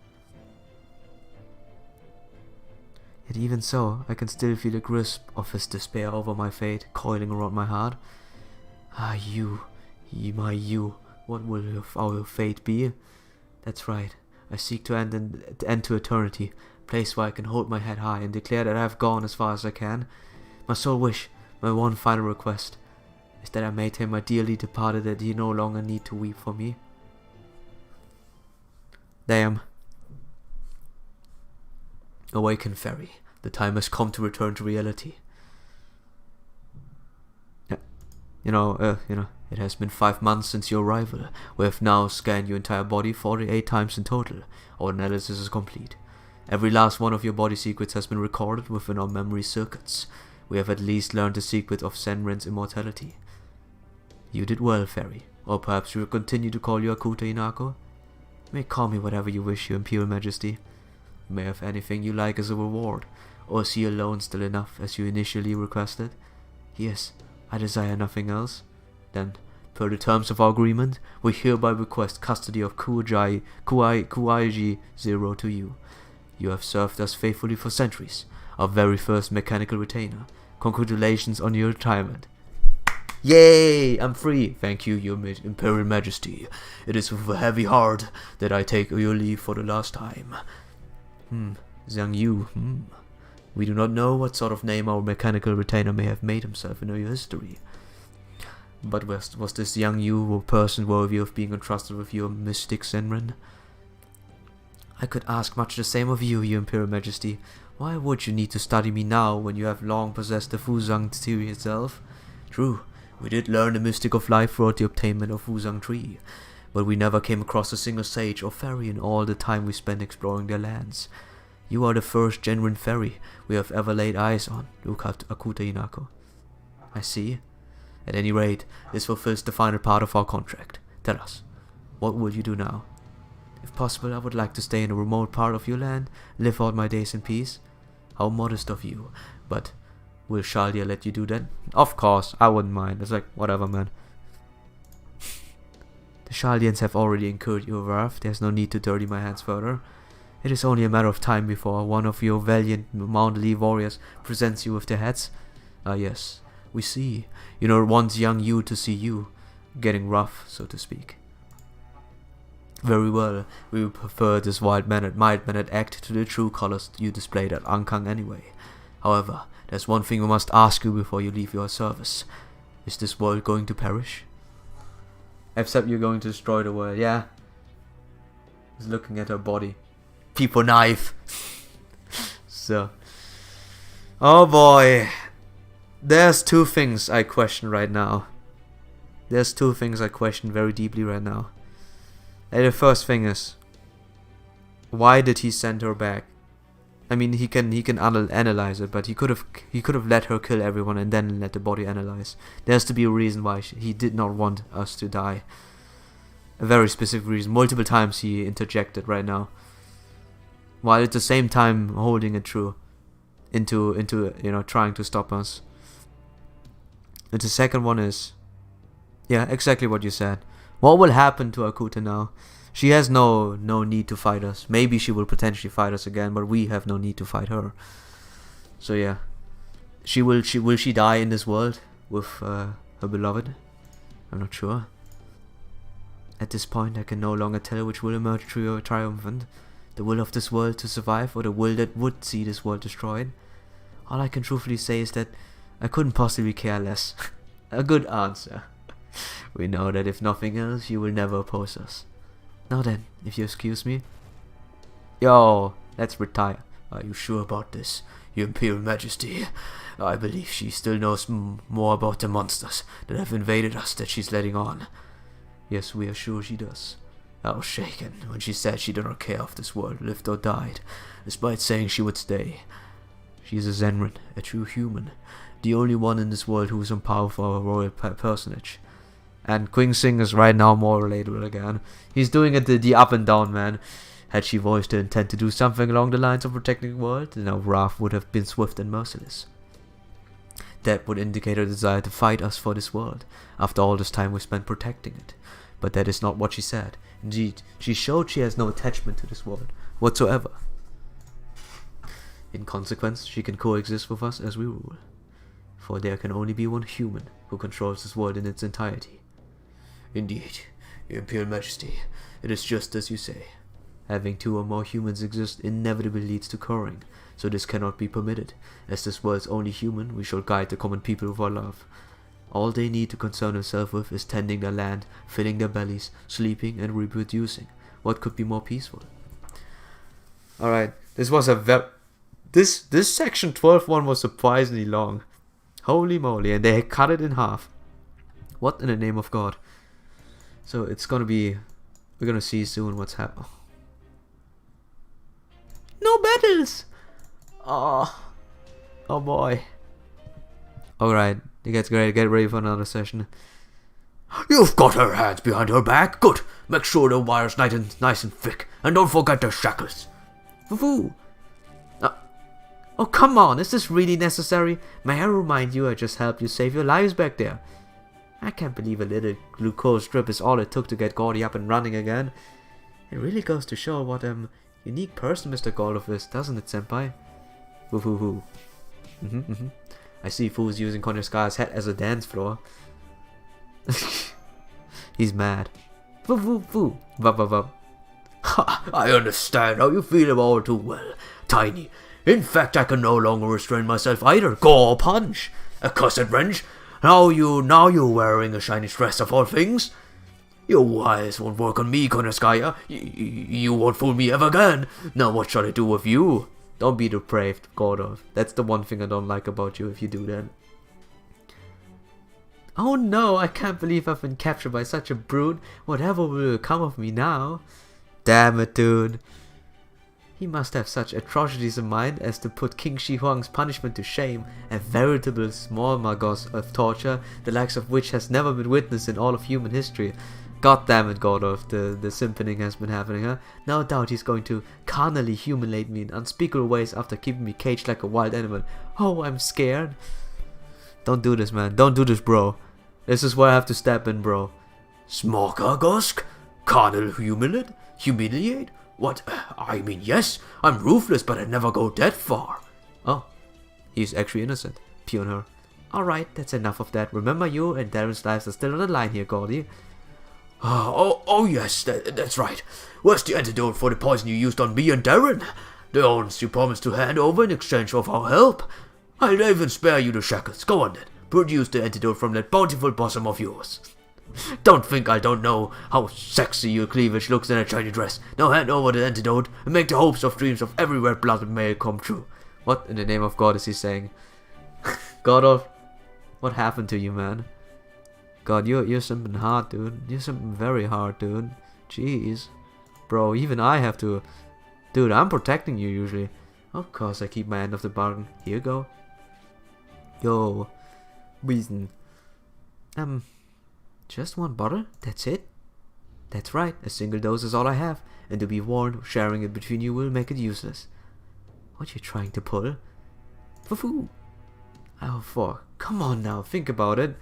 Yet even so, I can still feel the grasp of his despair over my fate coiling around my heart. Ah, you, my you, what will our fate be? That's right, I seek to end to eternity, a place where I can hold my head high and declare that I have gone as far as I can. My sole wish, my one final request, is that I may tell my dearly departed that he no longer need to weep for me. Damn. Awaken, fairy. The time has come to return to reality. Yeah. You know, it has been 5 months since your arrival. We have now scanned your entire body 48 times in total. Our analysis is complete. Every last one of your body secrets has been recorded within our memory circuits. We have at least learned the secret of Senran's immortality. You did well, fairy. Or perhaps we will continue to call you Akuta Inako. You may call me whatever you wish, your Imperial Majesty. You may have anything you like as a reward, or is he alone still enough as you initially requested? Yes, I desire nothing else. Then, per the terms of our agreement, we hereby request custody of Kuaiji 0 to you. You have served us faithfully for centuries, our very first mechanical retainer. Congratulations on your retirement. Yay! I'm free! Thank you, your Imperial Majesty. It is with a heavy heart that I take your leave for the last time. Zhang Yu, We do not know what sort of name our mechanical retainer may have made himself in your history. But was this young you a person worthy of being entrusted with your mystic Senran? I could ask much the same of you, your Imperial Majesty. Why would you need to study me now when you have long possessed the Fuzang theory itself? True, we did learn the mystic of life throughout the obtainment of Fuzang tree, but we never came across a single sage or fairy in all the time we spent exploring their lands. You are the first genuine fairy we have ever laid eyes on, Akuta Inako. I see. At any rate, this fulfills the final part of our contract. Tell us, what will you do now? If possible, I would like to stay in a remote part of your land, live out my days in peace. How modest of you, but will Shaldia let you do that? Of course, I wouldn't mind. It's like, whatever, man. The Shaldians have already incurred your wrath. There's no need to dirty my hands further. It is only a matter of time before one of your valiant Mount Lee warriors presents you with their heads. Ah yes, we see. You know, wants young you to see you getting rough, so to speak. Very well, we would prefer this mild-mannered act to the true colors you displayed at Ankang anyway. However, there's one thing we must ask you before you leave your service. Is this world going to perish? Except you're going to destroy the world, yeah. He's looking at her body. People knife. So. Oh boy. There's two things I question right now. There's two things I question very deeply right now. And the first thing is, why did he send her back? I mean, he can analyze it, but he could have let her kill everyone and then let the body analyze. There has to be a reason why he did not want us to die. A very specific reason. Multiple times he interjected right now, while at the same time holding it true into trying to stop us. And the second one is, yeah, exactly what you said. What will happen to Akuta now? She has no need to fight us. Maybe she will potentially fight us again, but we have no need to fight her. So yeah, will she die in this world with her beloved? I'm not sure. At this point, I can no longer tell which will emerge triumphant: the will of this world to survive, or the will that would see this world destroyed. All I can truthfully say is that I couldn't possibly care less. A good answer. We know that if nothing else, you will never oppose us. Now then, if you excuse me. Yo, let's retire. Are you sure about this, your Imperial Majesty? I believe she still knows more about the monsters that have invaded us that she's letting on. Yes, we are sure she does. I was shaken when she said she did not care if this world lived or died, despite saying she would stay. She is a Zenrin, a true human, the only one in this world who is on par with our royal personage. And Queen Sing is right now more relatable again. He's doing it the up and down, man. Had she voiced her intent to do something along the lines of protecting the world, then our wrath would have been swift and merciless. That would indicate her desire to fight us for this world, after all this time we spent protecting it. But that is not what she said. Indeed, she showed she has no attachment to this world whatsoever. In consequence, she can coexist with us as we rule. For there can only be one human who controls this world in its entirety. Indeed, Your Imperial Majesty, it is just as you say. Having two or more humans exist inevitably leads to quarreling, so this cannot be permitted. As this world's only human, we shall guide the common people with our love. All they need to concern themselves with is tending their land, filling their bellies, sleeping and reproducing. What could be more peaceful? Alright, this was a this section 12.1 was surprisingly long. Holy moly, and they cut it in half. What in the name of God? So it's gonna be, we're gonna see soon what's happening. No battles! Oh boy. Alright, it gets great. Get ready for another session. You've got her hands behind her back. Good. Make sure the wire's nice and thick. And don't forget the shackles. Foo-foo. Oh, come on. Is this really necessary? May I remind you I just helped you save your lives back there. I can't believe a little glucose drip is all it took to get Gordy up and running again. It really goes to show what unique person Mr. Golov is, doesn't it, senpai? Woo-hoo-hoo. I see Fu's using Konyaska's head as a dance floor. He's mad. Foo-foo-foo. Vup-vup-vup. Ha! I understand how you feel all too well, Tiny. In fact, I can no longer restrain myself either. Go punch! Accursed wrench! Now you're wearing a shiny dress of all things. Your wiles won't work on me, Konyaskaya. You won't fool me ever again. Now what shall I do with you? Don't be depraved, Gordov. That's the one thing I don't like about you if you do that. Oh no, I can't believe I've been captured by such a brute. Whatever will become of me now? Damn it, dude. He must have such atrocities in mind as to put King Shi Huang's punishment to shame, a veritable small magos of torture, the likes of which has never been witnessed in all of human history. God damn it, Gordov, the simpening has been happening, huh? No doubt he's going to carnally humiliate me in unspeakable ways after keeping me caged like a wild animal. Oh, I'm scared. Don't do this, man. Don't do this, bro. This is where I have to step in, bro. Smorgasgosk? Carnal humiliate? What? I mean, yes, I'm ruthless, but I never go that far. Oh, he's actually innocent. Pure her. Alright, that's enough of that. Remember, you and Darren's lives are still on the line here, Gordy. Oh yes, that's right. Where's the antidote for the poison you used on me and Darren? The ones you promised to hand over in exchange for our help? I'll even spare you the shackles. Go on then. Produce the antidote from that bountiful bosom of yours. Don't think I don't know how sexy your cleavage looks in a shiny dress. Now hand over the antidote and make the hopes of dreams of every red-blooded male come true. What in the name of God is he saying? God, what happened to you, man? God, you're something hard, dude. You're something very hard, dude. Jeez. Bro, even I have to... Dude, I'm protecting you usually. Of course I keep my end of the bargain. Here you go. Yo. Reason. Just one bottle? That's it? That's right, a single dose is all I have. And to be warned, sharing it between you will make it useless. What you trying to pull? Foo-foo. Oh fuck. Come on now, think about it.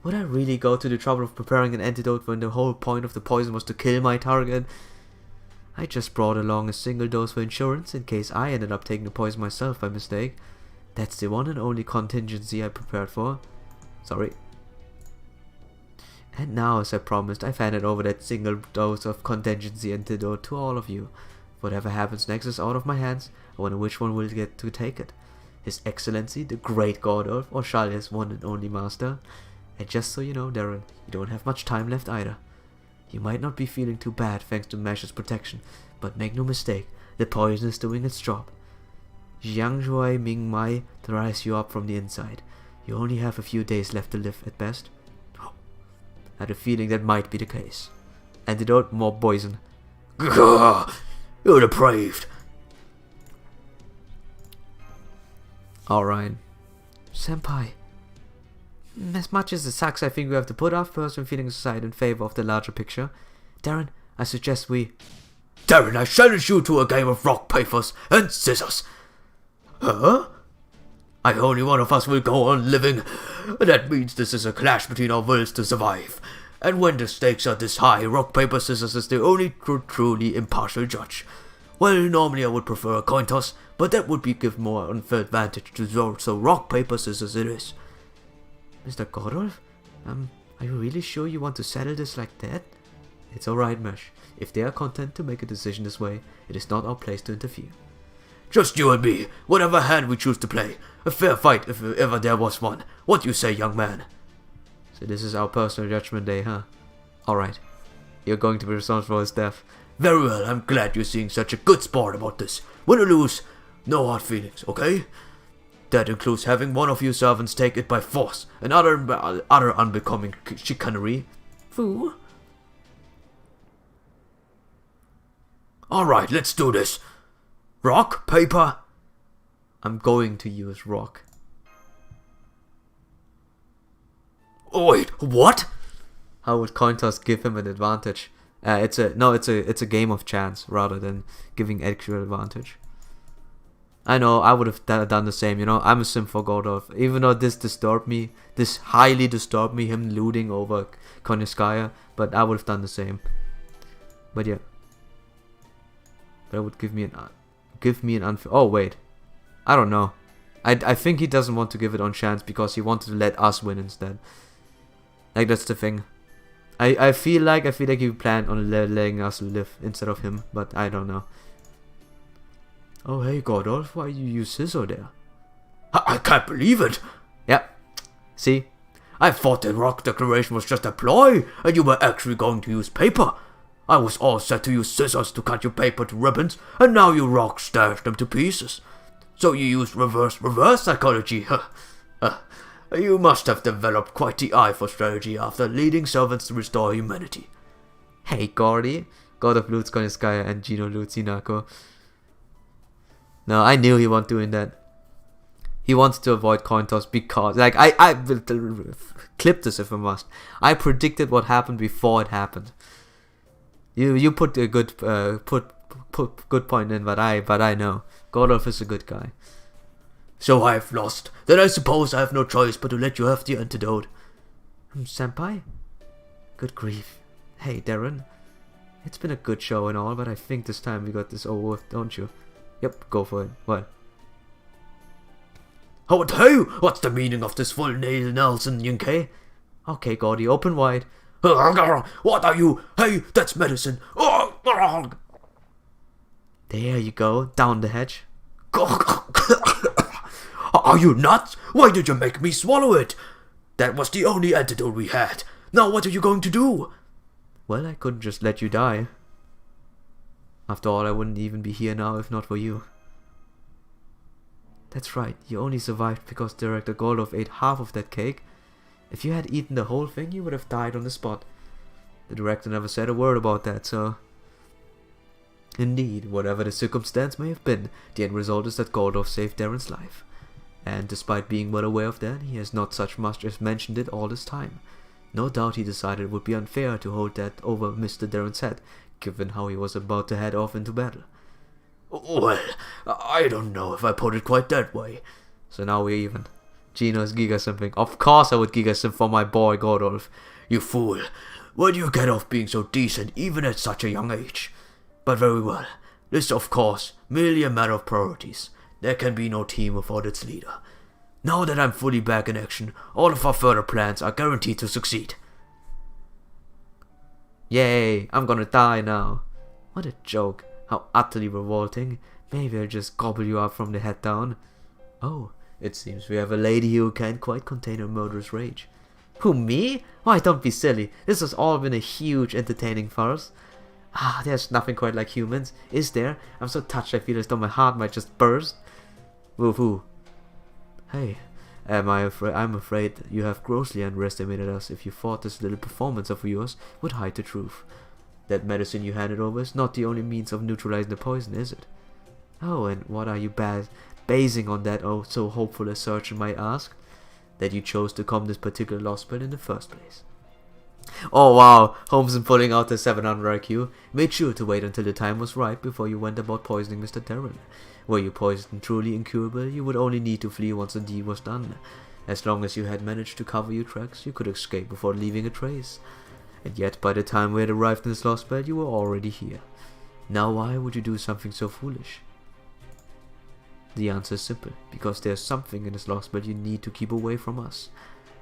Would I really go to the trouble of preparing an antidote when the whole point of the poison was to kill my target? I just brought along a single dose for insurance in case I ended up taking the poison myself by mistake. That's the one and only contingency I prepared for. Sorry. And now, as I promised, I've handed over that single dose of contingency antidote to all of you. Whatever happens next is out of my hands. I wonder which one will get to take it. His Excellency, the Great Gordolf, or Shalia's one and only master. And just so you know, Darren, you don't have much time left either. You might not be feeling too bad thanks to Mash's protection, but make no mistake, the poison is doing its job. Jiang Shui Ming Mai dries you up from the inside. You only have a few days left to live at best. Had a feeling that might be the case. Antidote, more poison. You're depraved. Alright. Senpai. As much as it sucks, I think we have to put off personal feelings aside in favor of the larger picture. Darren, I suggest we... Darren, I challenge you to a game of rock, papers, and scissors. Huh? Only one of us will go on living. That means this is a clash between our wills to survive. And when the stakes are this high, rock, paper, scissors is the only truly impartial judge. Well, normally I would prefer a coin toss, but that would be give more unfair advantage to Zoro, so rock, paper, scissors it is. Mr. Godolph? Are you really sure you want to settle this like that? It's alright, Mesh. If they are content to make a decision this way, it is not our place to interfere. Just you and me, whatever hand we choose to play. A fair fight if ever there was one. What do you say, young man? So this is our personal judgment day, huh? Alright. You're going to be responsible for his death. Very well, I'm glad you're seeing such a good sport about this. Win or lose, no hard feelings, okay? That includes having one of your servants take it by force, and other unbecoming chicanery. Foo. Alright, let's do this. Rock, paper. I'm going to use rock. Oh wait, what? How would coin toss give him an advantage? It's a game of chance rather than giving actual advantage. I know, I would have done the same, you know. I'm a sim for Godolph. Even though this disturbed me, this highly disturbed me, him looting over Konyaskaya, but I would have done the same. But yeah. That would give me an unfair... Oh, wait. I don't know. I think he doesn't want to give it on chance because he wanted to let us win instead. Like, that's the thing. I feel like he planned on letting us live instead of him, but I don't know. Oh, hey, Godolph, why you use scissor there? I can't believe it! Yep. See? I thought the rock declaration was just a ploy, and you were actually going to use paper. I was all set to use scissors to cut your paper to ribbons, and now you rock stashed them to pieces. So you used reverse psychology, You must have developed quite the eye for strategy after leading servants to restore humanity. Hey, Gordy. God of Lutz, Konyaskaya, and Gino Lutzinako. No, I knew he wasn't doing that. He wants to avoid coin toss because, like, I will clip this if I must. I predicted what happened before it happened. You put a good put good point in, but I know Godolph is a good guy. So I've lost. Then I suppose I have no choice but to let you have the antidote. Senpai? Good grief. Hey, Darren. It's been a good show and all, but I think this time we got this over with, don't you? Yep, go for it. What? Oh, hey! What's the meaning of this full nail Nelson, Yunke? Okay, Gordy, open wide. What are you? Hey, that's medicine. There you go, down the hatch. Are you nuts? Why did you make me swallow it? That was the only antidote we had. Now what are you going to do? Well, I couldn't just let you die. After all, I wouldn't even be here now if not for you. That's right, you only survived because Director Golov ate half of that cake. If you had eaten the whole thing, you would have died on the spot. The director never said a word about that, so... Indeed, whatever the circumstance may have been, the end result is that Golov saved Darren's life. And despite being well aware of that, he has not such much as mentioned it all this time. No doubt he decided it would be unfair to hold that over Mr. Darren's head, given how he was about to head off into battle. Well, I don't know if I put it quite that way. So now we're even. Gino's Giga Simping. Of course I would Giga Simp for my boy Godolph. You fool. Where do you get off being so decent even at such a young age? But very well. This is of course merely a matter of priorities. There can be no team without its leader. Now that I'm fully back in action, all of our further plans are guaranteed to succeed. Yay, I'm gonna die now. What a joke. How utterly revolting. Maybe I'll just gobble you up from the head down. Oh, it seems we have a lady who can't quite contain her murderous rage. Who, me? Why, don't be silly. This has all been a huge entertaining farce. Ah, there's nothing quite like humans, is there? I'm so touched I feel as though my heart might just burst. Woohoo. Hey, I'm afraid you have grossly underestimated us if you thought this little performance of yours would hide the truth. That medicine you handed over is not the only means of neutralizing the poison, is it? Oh, and what are you basing on that oh so hopeful assertion, might ask? That you chose to come this particular hospital in the first place. Oh wow, Holmeson, pulling out the 700 IQ, made sure to wait until the time was right before you went about poisoning Mr. Darren. Were you poisoned truly incurable, you would only need to flee once the deed was done. As long as you had managed to cover your tracks, you could escape before leaving a trace. And yet, by the time we had arrived in this lost bed, you were already here. Now why would you do something so foolish? The answer is simple, because there's something in this lost bed you need to keep away from us.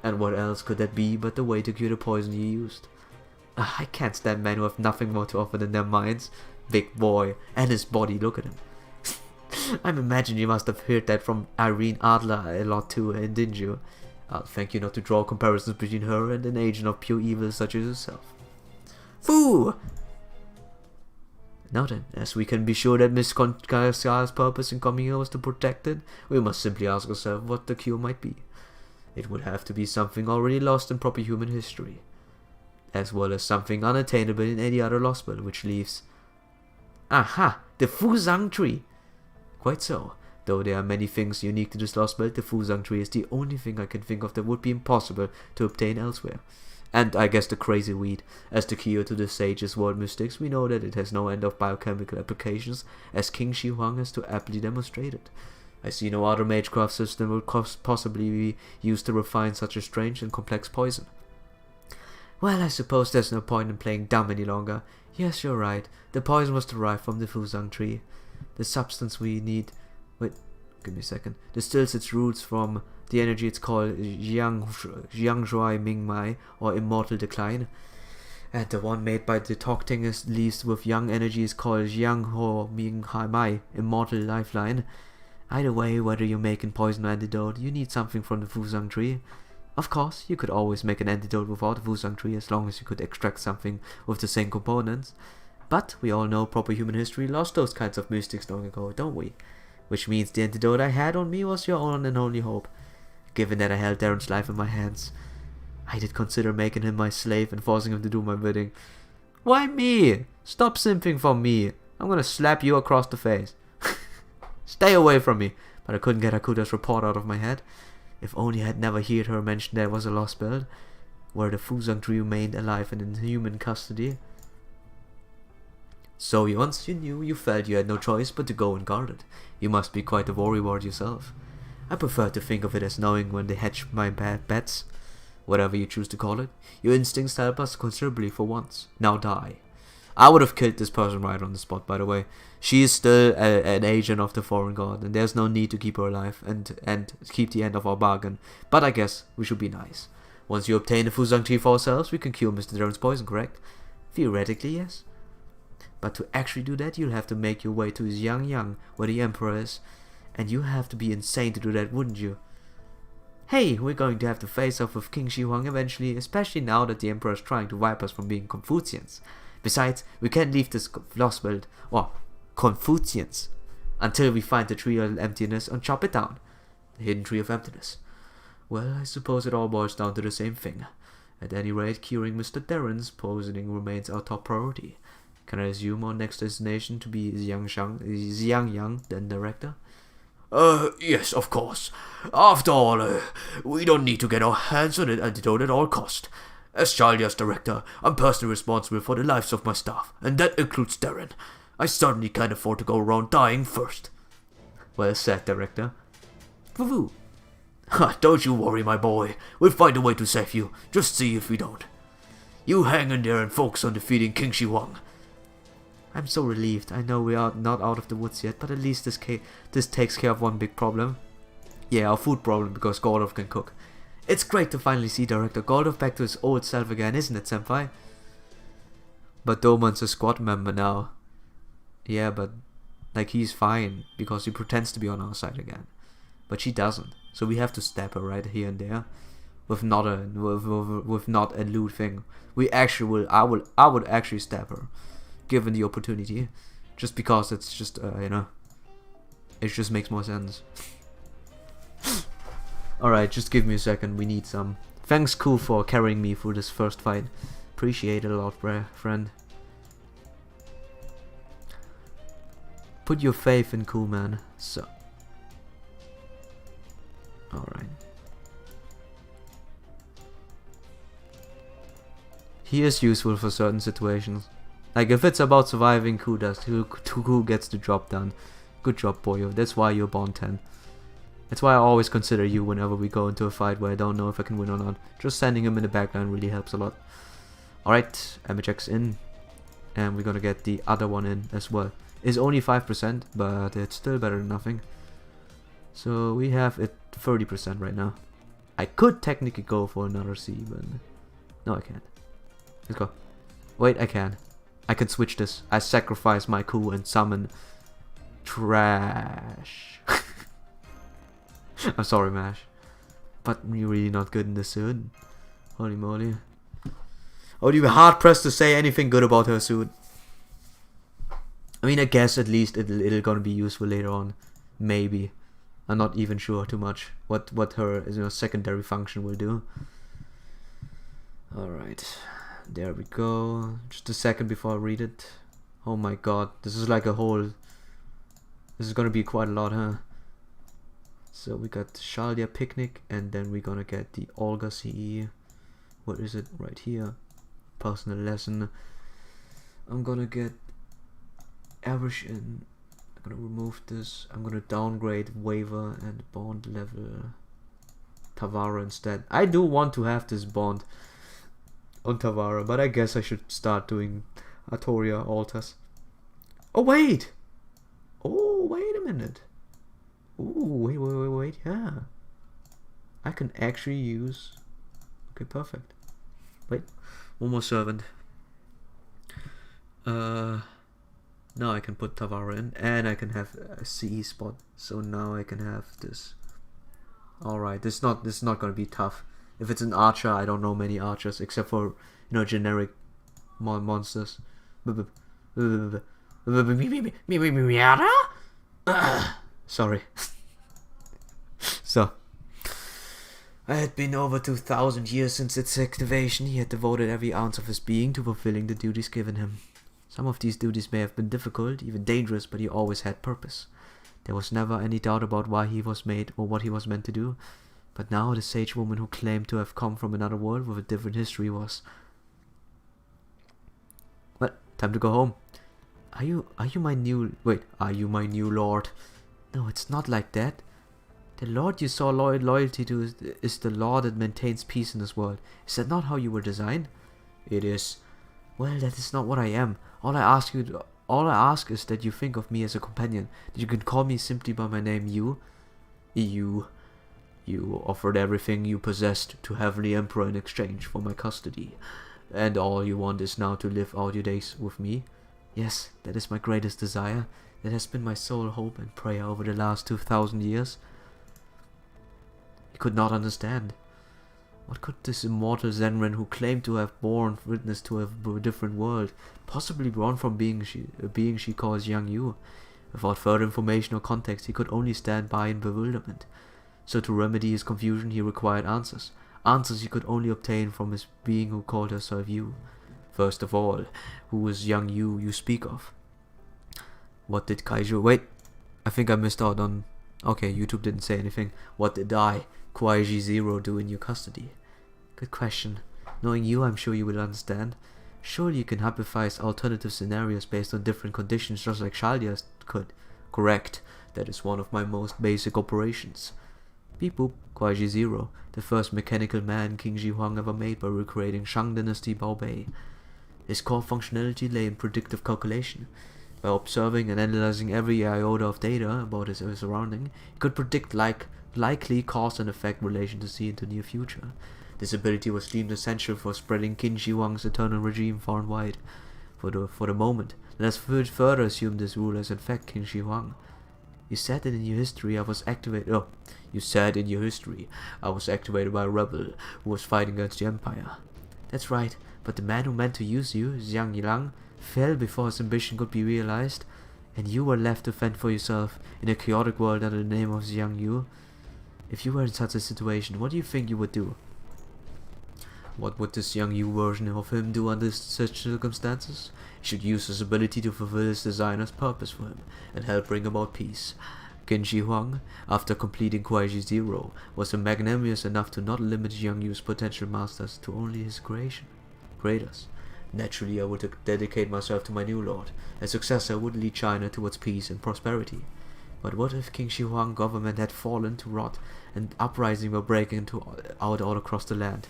And what else could that be but the way to cure the poison you used? I can't stand men who have nothing more to offer than their minds. Big boy, and his body, look at him. I imagine you must have heard that from Irene Adler a lot too, didn't you? I'll thank you not to draw comparisons between her and an agent of pure evil such as yourself. Foo! Now then, as we can be sure that Miss Garcia's purpose in coming here was to protect it, we must simply ask ourselves what the cure might be. It would have to be something already lost in proper human history, as well as something unattainable in any other lost belt, which leaves... Aha! The Fuzang tree! Quite so. Though there are many things unique to this lost belt, the Fuzang tree is the only thing I can think of that would be impossible to obtain elsewhere. And I guess the crazy weed. As the cure to the sage's world mystics, we know that it has no end of biochemical applications, as King Shi Huang has too aptly demonstrated. I see no other magecraft system would possibly be used to refine such a strange and complex poison. Well, I suppose there's no point in playing dumb any longer. Yes, you're right. The poison was derived from the Fuzang tree. The substance we need... Wait, give me a second. Distills its roots from the energy it's called Jiangshui Mingmai, or Immortal Decline. And the one made by the decocting leaves with young energy is called Jiangho Minghai, Immortal Lifeline. Either way, whether you're making poison or antidote, you need something from the Fuzang tree. Of course, you could always make an antidote without the Fuzang tree as long as you could extract something with the same components. But we all know proper human history lost those kinds of mystics long ago, don't we? Which means the antidote I had on me was your own and only hope. Given that I held Darren's life in my hands, I did consider making him my slave and forcing him to do my bidding. Why me? Stop simping for me. I'm gonna slap you across the face. Stay away from me. But I couldn't get Hakuta's report out of my head. If only I had never heard her mention there was a lost belt, where the Fuzang tree remained alive and in human custody. So once you knew, you felt you had no choice but to go and guard it. You must be quite a worrywart yourself. I prefer to think of it as knowing when they hatch my bad bets. Whatever you choose to call it, your instincts help us considerably for once. Now die. I would have killed this person right on the spot, by the way. She is still an agent of the foreign god, and there's no need to keep her alive and keep the end of our bargain. But I guess we should be nice. Once you obtain the Fuzang tree for ourselves, we can cure Mr. Darren's poison, correct? Theoretically, yes. But to actually do that, you'll have to make your way to Xiangyang, where the Emperor is. And you have to be insane to do that, wouldn't you? Hey, we're going to have to face off with King Shi Huang eventually, especially now that the Emperor is trying to wipe us from being Confucians. Besides, we can't leave this lost belt, or Confucians, until we find the tree of emptiness and chop it down. The hidden tree of emptiness. Well, I suppose it all boils down to the same thing. At any rate, curing Mr. Darren's poisoning remains our top priority. Can I assume our next destination to be Xiangyang, then director? Yes, of course. After all, we don't need to get our hands on an antidote at all cost. As Chalia's director, I'm personally responsible for the lives of my staff, and that includes Darren. I certainly can't afford to go around dying first. Well said, director. Woo-woo. Don't you worry, my boy. We'll find a way to save you. Just see if we don't. You hang in there and focus on defeating King Shi Huang. I'm so relieved. I know we are not out of the woods yet, but at least this takes care of one big problem. Yeah, our food problem, because Gordov can cook. It's great to finally see Director Gordov back to his old self again, isn't it, senpai? But Doman's a squad member now. Yeah, but like he's fine, because he pretends to be on our side again. But she doesn't, so we have to stab her right here and there. With not a lewd thing. We actually will, I would actually stab her. Given the opportunity, just because it's just you know, it just makes more sense. Alright, just give me a second, we need some. Thanks, Ku, for carrying me through this first fight. Appreciate it a lot, friend. Put your faith in Ku, man. So. Alright. He is useful for certain situations. Like if it's about surviving, Ku gets the job done. Good job, Boyo. That's why you're Bond 10. That's why I always consider you whenever we go into a fight where I don't know if I can win or not. Just sending him in the backline really helps a lot. Alright, Amijek's in. And we're gonna get the other one in as well. It's only 5%, but it's still better than nothing. So we have it 30% right now. I could technically go for another C, but no, I can't. Let's go. Wait, I can. I can switch this. I sacrifice my Ku and summon trash. I'm sorry, Mash. But you're really not good in this suit. Holy moly. I would be hard pressed to say anything good about her suit. I mean, I guess at least it'll gonna be useful later on. Maybe. I'm not even sure too much what her secondary function will do. Alright. There we go. Just a second before I read it. Oh my god. This is like a whole... This is gonna be quite a lot, huh? So we got Shaldia Picnic, and then we're gonna get the Olga CE. What is it? Right here. Personal lesson. I'm gonna get average in. I'm gonna remove this. I'm gonna downgrade waiver and bond level Tavara instead. I do want to have this bond on Tavara, but I guess I should start doing Artoria altars. Oh wait! Oh, wait a minute. Ooh, wait, yeah. I can actually use... Okay, perfect. Wait, one more servant. Now I can put Tavara in, and I can have a CE spot. So now I can have this. Alright, this is not gonna be tough. If it's an archer, I don't know many archers, except for, generic monsters. Sorry. So, I had been over 2,000 years since its activation. He had devoted every ounce of his being to fulfilling the duties given him. Some of these duties may have been difficult, even dangerous, but he always had purpose. There was never any doubt about why he was made or what he was meant to do. But now the sage woman who claimed to have come from another world with a different history was... Well, time to go home. Are you my new... Wait, are you my new lord? No, it's not like that. The lord you saw loyalty to is the law that maintains peace in this world. Is that not how you were designed? It is. Well, that is not what I am. All I ask is that you think of me as a companion. That you can call me simply by my name, you. You offered everything you possessed to Heavenly Emperor in exchange for my custody. And all you want is now to live out your days with me. Yes, that is my greatest desire. That has been my sole hope and prayer over the last 2,000 years. He could not understand. What could this immortal Zenren who claimed to have borne witness to a different world possibly want from a being she calls Yang Yu? Without further information or context, he could only stand by in bewilderment. So to remedy his confusion, he required answers. Answers he could only obtain from his being who called herself Yu. First of all, who is Yang Yu you speak of? What did Kaiju... Wait, I think I missed out on... Okay, YouTube didn't say anything. What did I, Kaiji Zero, do in your custody? Good question. Knowing you, I'm sure you will understand. Surely you can hypothesize alternative scenarios based on different conditions just like Shaldia could. Correct. That is one of my most basic operations. Beep boop, Kaiji Zero, the first mechanical man King Ji Huang ever made by recreating Shang Dynasty Baobei. His core functionality lay in predictive calculation. By observing and analyzing every iota of data about his surrounding, he could predict likely cause and effect relation to see into near future. This ability was deemed essential for spreading Qin Shi Huang's eternal regime far and wide. For the moment, let us further assume this rule as in fact Qin Shi Huang. You said that in your history I was activated. Oh, you said in your history I was activated by a rebel who was fighting against the Empire. That's right, but the man who meant to use you, Zhang Yilang, fell before his ambition could be realized, and you were left to fend for yourself in a chaotic world under the name of Xiang Yu. If you were in such a situation, what do you think you would do? What would this young you version of him do under such circumstances? He should use his ability to fulfill his designer's purpose for him and help bring about peace. Genji Huang, after completing Kuaiji Zero, was magnanimous enough to not limit Young Yu's potential masters to only his creators. Naturally, I would dedicate myself to my new lord. A successor would lead China towards peace and prosperity. But what if King Shi Huang government had fallen to rot and uprising were breaking out all across the land?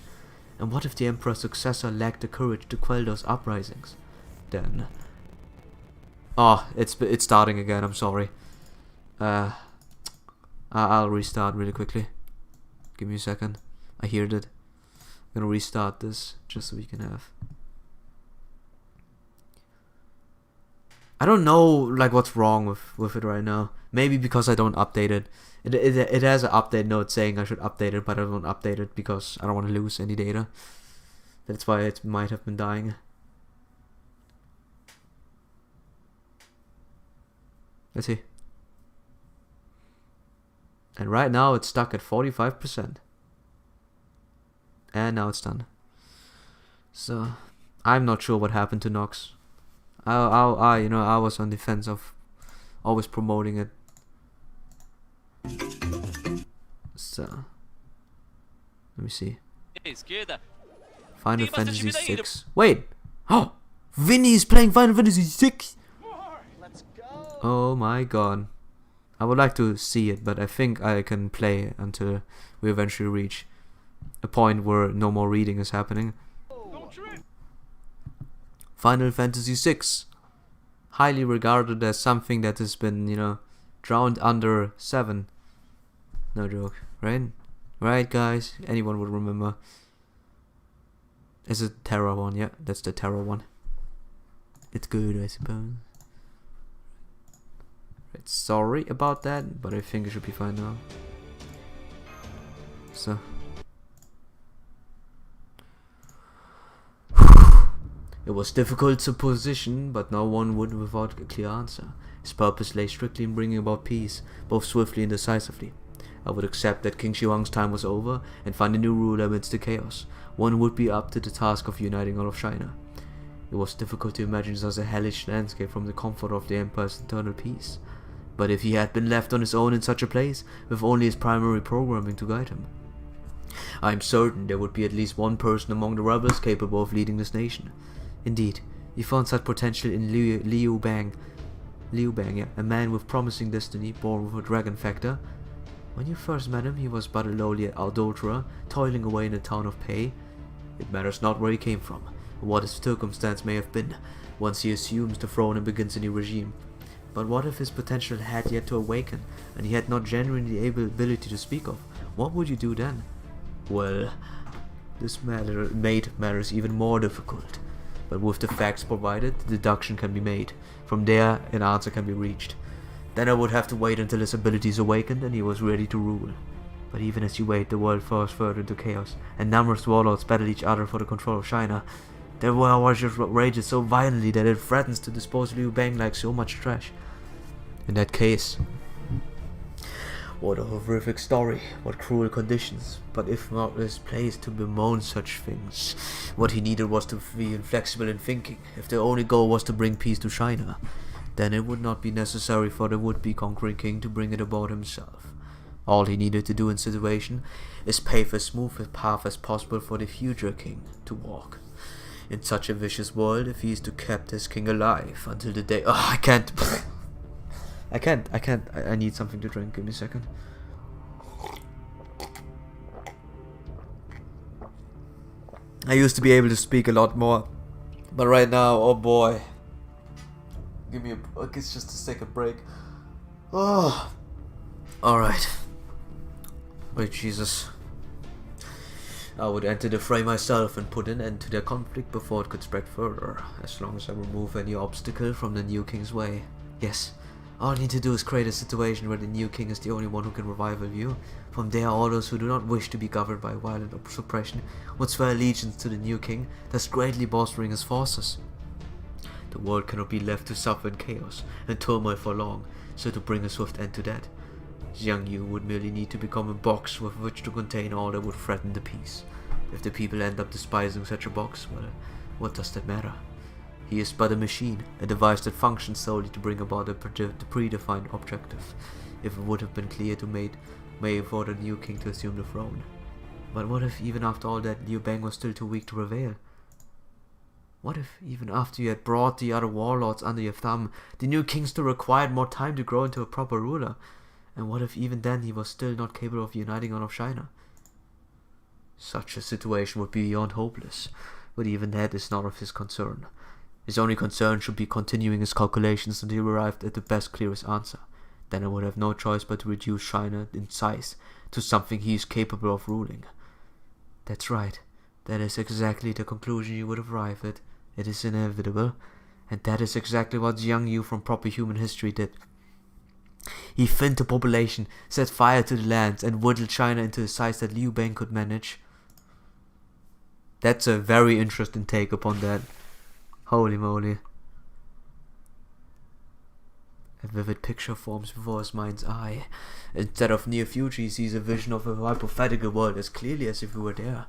And what if the emperor's successor lacked the courage to quell those uprisings? Then... Oh, it's starting again, I'm sorry. I'll restart really quickly. Give me a second. I heard it. I'm gonna restart this just so we can have... I don't know like what's wrong with it right now. Maybe because I don't update it. It has an update note saying I should update it, but I don't update it because I don't want to lose any data. That's why it might have been dying. Let's see. And right now it's stuck at 45%. And now it's done. So I'm not sure what happened to Nox. I was on the fence of always promoting it. So let me see. Final Fantasy 6. Wait! Oh! Vinny is playing Final Fantasy 6! Oh my god. I would like to see it, but I think I can play until we eventually reach a point where no more reading is happening. Final Fantasy 6. Highly regarded as something that has been, you know, drowned under 7. No joke, right? Right, guys? Anyone would remember. It's a Terra one, yeah, that's the Terra one. It's good, I suppose. Right, sorry about that, but I think it should be fine now. So. It was difficult to position, but no one would without a clear answer. His purpose lay strictly in bringing about peace, both swiftly and decisively. I would accept that King Shi Huang's time was over and find a new ruler amidst the chaos. One would be up to the task of uniting all of China. It was difficult to imagine such a hellish landscape from the comfort of the Empire's eternal peace. But if he had been left on his own in such a place, with only his primary programming to guide him, I am certain there would be at least one person among the rebels capable of leading this nation. Indeed, he found such potential in Liu Bang, yeah, a man with promising destiny, born with a dragon factor. When you first met him, he was but a lowly adulterer, toiling away in the town of Pei. It matters not where he came from, or what his circumstance may have been, once he assumes the throne and begins a new regime. But what if his potential had yet to awaken, and he had not genuinely ability to speak of? What would you do then? Well, this made matters even more difficult. But with the facts provided, the deduction can be made. From there, an answer can be reached. Then I would have to wait until his abilities awakened and he was ready to rule. But even as you wait, the world falls further into chaos, and numerous warlords battle each other for the control of China. Their war just rages so violently that it threatens to dispose Liu Bang like so much trash. In that case, what a horrific story, what cruel conditions, but if not his place to bemoan such things. What he needed was to be inflexible in thinking. If the only goal was to bring peace to China, then it would not be necessary for the would-be conquering king to bring it about himself. All he needed to do in situation is pave as smooth a path as possible for the future king to walk. In such a vicious world, if he is to keep his king alive until the day... Oh, I can't... I need something to drink. Give me a second. I used to be able to speak a lot more, but right now, oh boy. Give me it's just a second break. Oh. Alright. Wait, Jesus. I would enter the fray myself and put an end to their conflict before it could spread further, as long as I remove any obstacle from the new king's way. Yes. All I need to do is create a situation where the new king is the only one who can revive a view. From there, all those who do not wish to be governed by violent suppression would swear allegiance to the new king, thus greatly bolstering his forces. The world cannot be left to suffer in chaos and turmoil for long, so to bring a swift end to that. Jiang Yu would merely need to become a box with which to contain all that would threaten the peace. If the people end up despising such a box, well, what does that matter? He is but a machine, a device that functions solely to bring about the predefined objective. If it would have been clear to May for the new king to assume the throne. But what if even after all that Liu Bang was still too weak to prevail? What if even after you had brought the other warlords under your thumb, the new king still required more time to grow into a proper ruler? And what if even then he was still not capable of uniting all of China? Such a situation would be beyond hopeless, but even that is not of his concern. His only concern should be continuing his calculations until he arrived at the best, clearest answer. Then I would have no choice but to reduce China in size to something he is capable of ruling. That's right. That is exactly the conclusion you would arrive at. It is inevitable. And that is exactly what Jiang Yu from proper human history did. He thinned the population, set fire to the lands, and whittled China into a size that Liu Bang could manage. That's a very interesting take upon that. Holy moly. A vivid picture forms before his mind's eye. Instead of near future, he sees a vision of a hypothetical world as clearly as if we were there.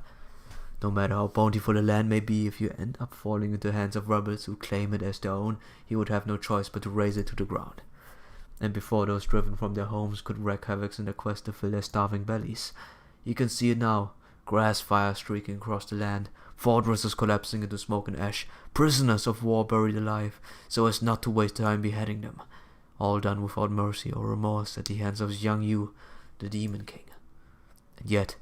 No matter how bountiful the land may be, if you end up falling into the hands of rebels who claim it as their own, he would have no choice but to raze it to the ground. And before those driven from their homes could wreak havoc in their quest to fill their starving bellies. You can see it now. Grass fire streaking across the land, fortresses collapsing into smoke and ash, prisoners of war buried alive, so as not to waste time beheading them. All done without mercy or remorse at the hands of Jiang Yu, the Demon King. And yet,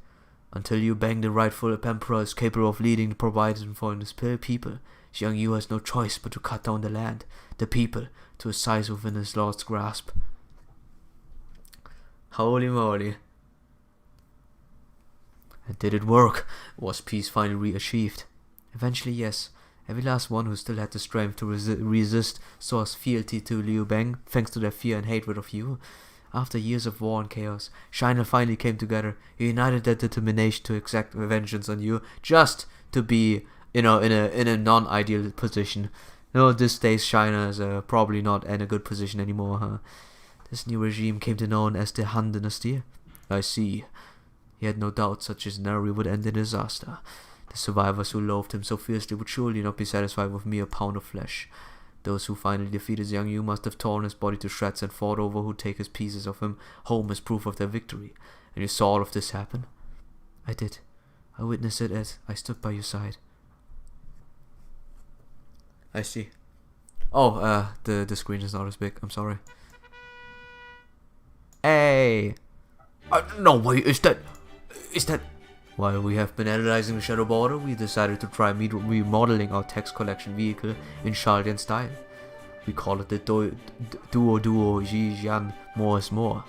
until Liu Bang, the rightful emperor, is capable of leading the provided for his people, Jiang Yu has no choice but to cut down the land, the people, to a size within his lord's grasp. Holy moly. And did it work? Was peace finally re-achieved? Eventually, yes. Every last one who still had the strength to resist saw fealty to Liu Bang, thanks to their fear and hatred of you. After years of war and chaos, China finally came together, united their determination to exact vengeance on you, just to be, in a non-ideal position. This days China is probably not in a good position anymore, huh? This new regime came to known as the Han Dynasty. I see. He had no doubt such a scenario would end in disaster. The survivors who loathed him so fiercely would surely not be satisfied with mere pound of flesh. Those who finally defeated Jiang Yu must have torn his body to shreds and fought over who'd take his pieces of him home as proof of their victory. And you saw all of this happen? I did. I witnessed it as I stood by your side. I see. Oh, the screen is not as big. I'm sorry. Hey! No way, is that... While we have been analyzing the Shadow Border, we decided to try remodeling our text collection vehicle in Chaldean style. We call it the Duo Ji Jian More is More.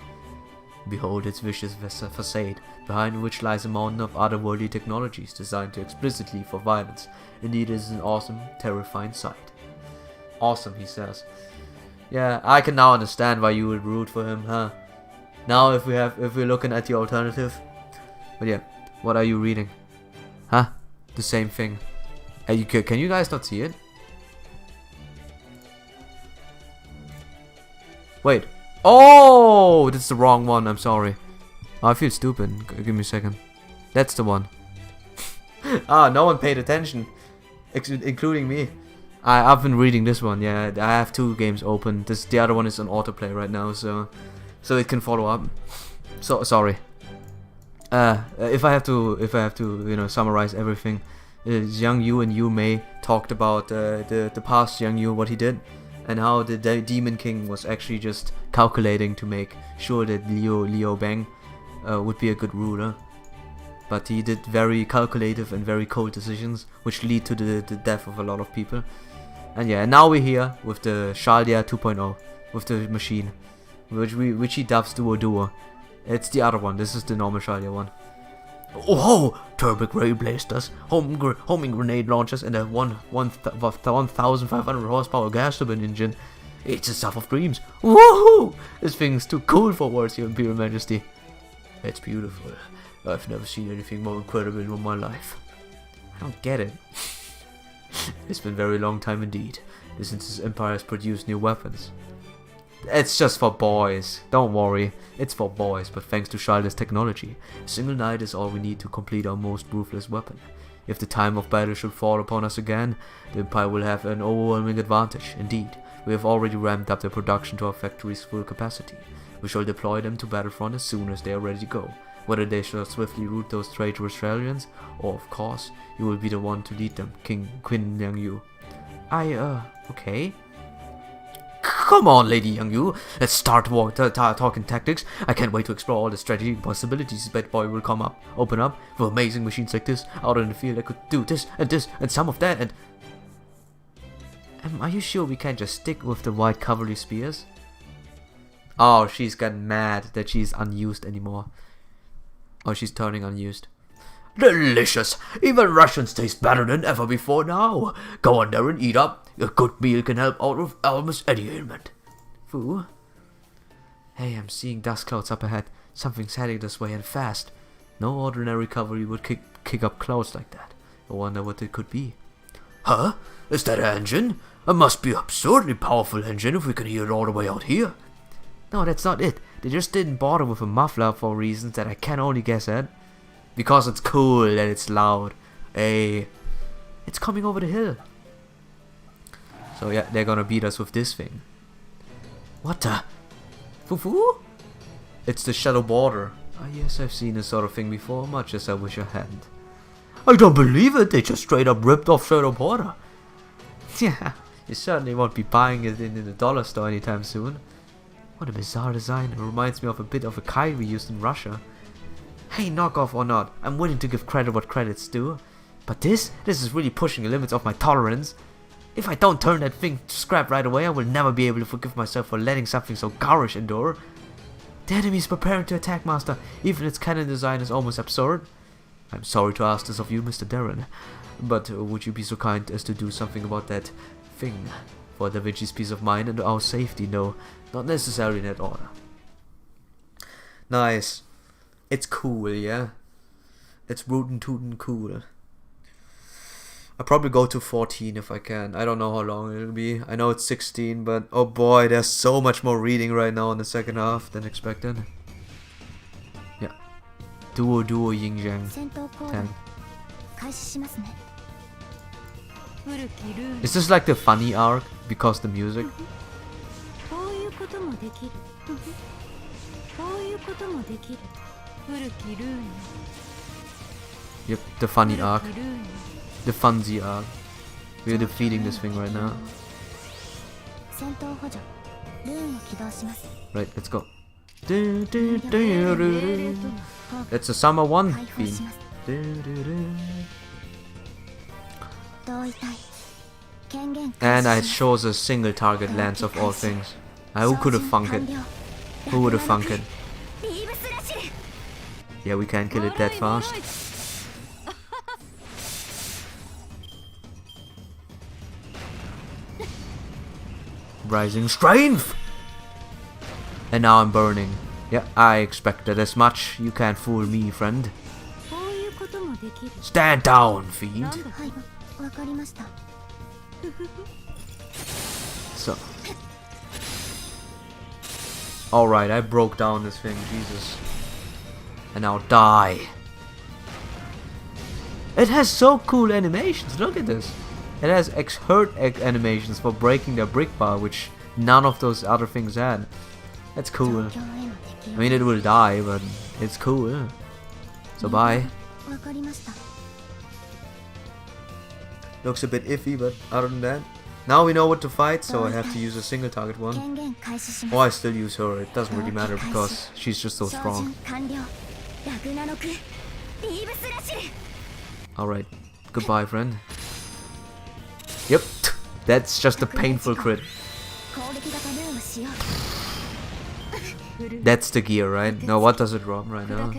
Behold its vicious facade, behind which lies a mountain of otherworldly technologies designed to explicitly for violence. Indeed, it is an awesome, terrifying sight. Awesome, he says. Yeah, I can now understand why you would root for him, huh? Now if we're looking at the alternative. But yeah, what are you reading? Huh? The same thing. Can you guys not see it? Wait. Oh, that's the wrong one. I'm sorry. I feel stupid. Give me a second. That's the one. No one paid attention, including me. I've been reading this one. Yeah, I have two games open. The other one is on autoplay right now, so it can follow up. So sorry. If I have to, summarize everything, Jiang Yu and Yu Mei talked about the past Jiang Yu, what he did, and how the Demon King was actually just calculating to make sure that Liu Bang would be a good ruler. But he did very calculative and very cold decisions, which lead to the death of a lot of people. And yeah, now we're here with the Shaldia 2.0, with the machine, which he dubs Duo. It's the other one. This is the normal Shaldia one. Oh, turbo ray blasters, homing grenade launchers, and a 1,500 horsepower gas turbine engine. It's a stuff of dreams. Woohoo! This thing's too cool for words, Your Imperial Majesty. It's beautiful. I've never seen anything more incredible in all my life. I don't get it. It's been a very long time indeed, since this empire has produced new weapons. It's just for boys. Don't worry. It's for boys, but thanks to childish technology, a single knight is all we need to complete our most ruthless weapon. If the time of battle should fall upon us again, the Empire will have an overwhelming advantage. Indeed, we have already ramped up their production to our factory's full capacity. We shall deploy them to battlefront as soon as they are ready to go. Whether they shall swiftly rout those traitorous Australians, or of course, you will be the one to lead them, King Qin Liang Yu. Okay. Come on, Lady Yang Yu. Let's start talking tactics. I can't wait to explore all the strategic possibilities this bad boy will open up. With amazing machines like this out in the field, I could do this, and some of that, and... are you sure we can't just stick with the white cavalry spears? Oh, she's gotten mad that she's unused anymore. Oh, she's turning unused. Delicious! Even rations taste better than ever before now. Go on there and eat up. A good meal can help out with almost any ailment. Foo. Hey, I'm seeing dust clouds up ahead. Something's heading this way and fast. No ordinary cavalry would kick up clouds like that. I wonder what it could be. Huh? Is that an engine? It must be an absurdly powerful engine if we can hear it all the way out here. No, that's not it. They just didn't bother with a muffler for reasons that I can only guess at. Because it's cool and it's loud. Hey, it's coming over the hill. So yeah, they're gonna beat us with this thing. What the? Foo? It's the Shadow Border. Ah yes, I've seen this sort of thing before, much as I wish I hadn't. I don't believe it, they just straight up ripped off Shadow Border. Yeah, you certainly won't be buying it in the dollar store anytime soon. What a bizarre design. It reminds me of a bit of a kite we used in Russia. Hey, knockoff or not, I'm willing to give credit what credit's due. But this is really pushing the limits of my tolerance. If I don't turn that thing to scrap right away, I will never be able to forgive myself for letting something so garish endure. The enemy is preparing to attack, Master. Even its cannon design is almost absurd. I'm sorry to ask this of you, Mr. Darren, but would you be so kind as to do something about that thing? For Da Vinci's peace of mind and our safety, no, not necessarily in that order. Nice. It's cool, yeah? It's rootin' tootin' cool. I'll probably go to 14 if I can. I don't know how long it'll be. I know it's 16, but oh boy, there's so much more reading right now in the second half than expected. Yeah. Duo Yin Yang 10. Is this like the funny arc because the music? Yep, the funny arc. The funsy arc. We're defeating this thing right now. Right, let's go. It's a summer 1 theme. And it shows a single target lance of all things. Who could have thunk it? Who would have thunk it? Yeah, we can't kill it that fast. Rising strength! And now I'm burning. Yeah, I expected as much. You can't fool me, friend. Stand down, fiend. So. Alright, I broke down this thing, Jesus. And now die. It has so cool animations, look at this. It has hurt animations for breaking their brick bar, which none of those other things had. That's cool. I mean, it will die, but it's cool. So bye. Looks a bit iffy, but other than that. Now we know what to fight, so I have to use a single target one. Or I still use her, it doesn't really matter because she's just so strong. Alright, goodbye friend. Yep, that's just a painful crit. That's the gear, right? Now what does it drop right now?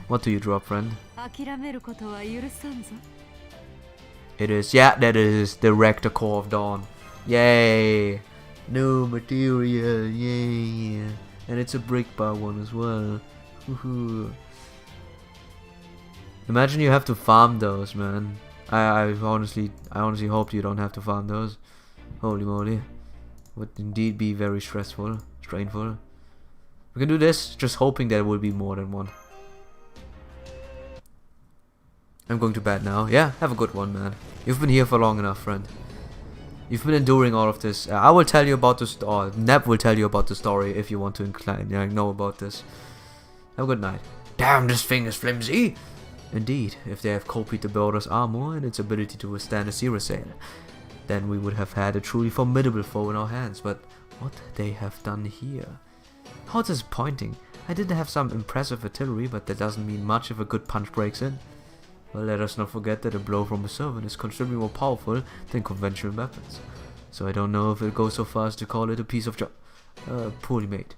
What do you drop, friend? It is, yeah, that is the Rector Core of Dawn. Yay! New material, yay! And it's a brick bar one as well. Woohoo! Imagine you have to farm those, man. I honestly hope you don't have to farm those. Holy moly. would indeed be very stressful, strainful. We can do this, just hoping there will be more than one. I'm going to bed now. Yeah, have a good one, man. You've been here for long enough, friend. You've been enduring all of this. I will tell you about this, or Neb will tell you about the story if you want to know about this. Have a good night. Damn, this thing is flimsy. Indeed, if they have copied the Beholder's armor and its ability to withstand a zero sail, then we would have had a truly formidable foe in our hands. But what they have done here... How disappointing. I did have some impressive artillery, but that doesn't mean much if a good punch breaks in. Well, let us not forget that a blow from a servant is considerably more powerful than conventional weapons. So I don't know if it goes so far as to call it a piece of poorly made.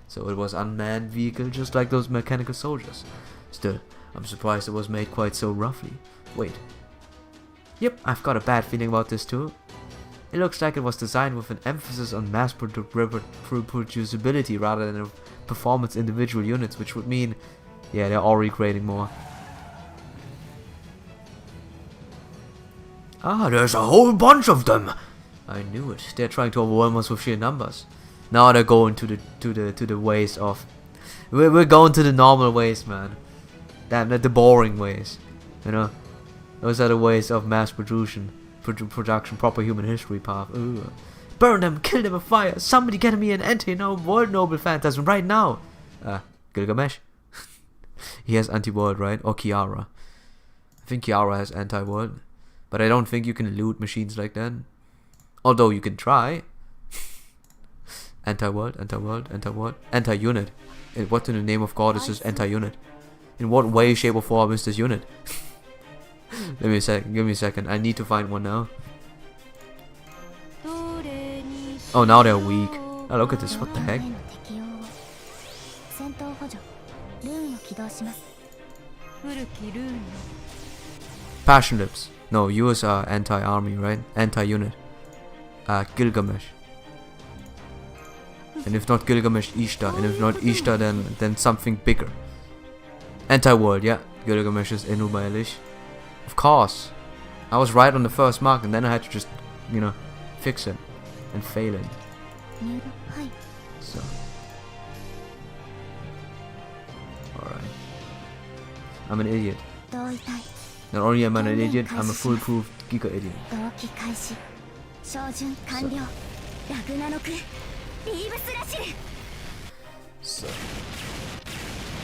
So it was unmanned vehicle just like those mechanical soldiers. Still, I'm surprised it was made quite so roughly. Wait. Yep, I've got a bad feeling about this too. It looks like it was designed with an emphasis on mass reproducibility rather than a performance individual units, which would mean, yeah, they're already creating more. Ah, there's a whole bunch of them. I knew it. They're trying to overwhelm us with sheer numbers. Now they're going to the ways of. We're going to the normal ways, man. Damn, the boring ways. You know, those are the ways of mass production, proper human history path. Ugh. Burn them, kill them with fire. Somebody get me an anti-world noble phantasm right now. Gilgamesh. He has anti-world, right? Or Kiara. I think Kiara has anti-world. But I don't think you can loot machines like that. Although you can try. Anti-world, anti-world, anti-world. Anti-unit. What in the name of God is this anti-unit? In what way, shape or form is this unit? Give me a second. I need to find one now. Oh, now they're weak. Oh, look at this. What the heck? Passion Lips. No, yours are anti-army, right? Anti-unit. Gilgamesh. And if not Gilgamesh, Ishtar. And if not Ishtar, then something bigger. Anti-world, yeah. Gilgamesh is Enubalish. Of course. I was right on the first mark, and then I had to just, you know, fix it. And fail it. So. Alright. I'm an idiot. Not only am I an idiot, I'm a foolproof giga idiot. So.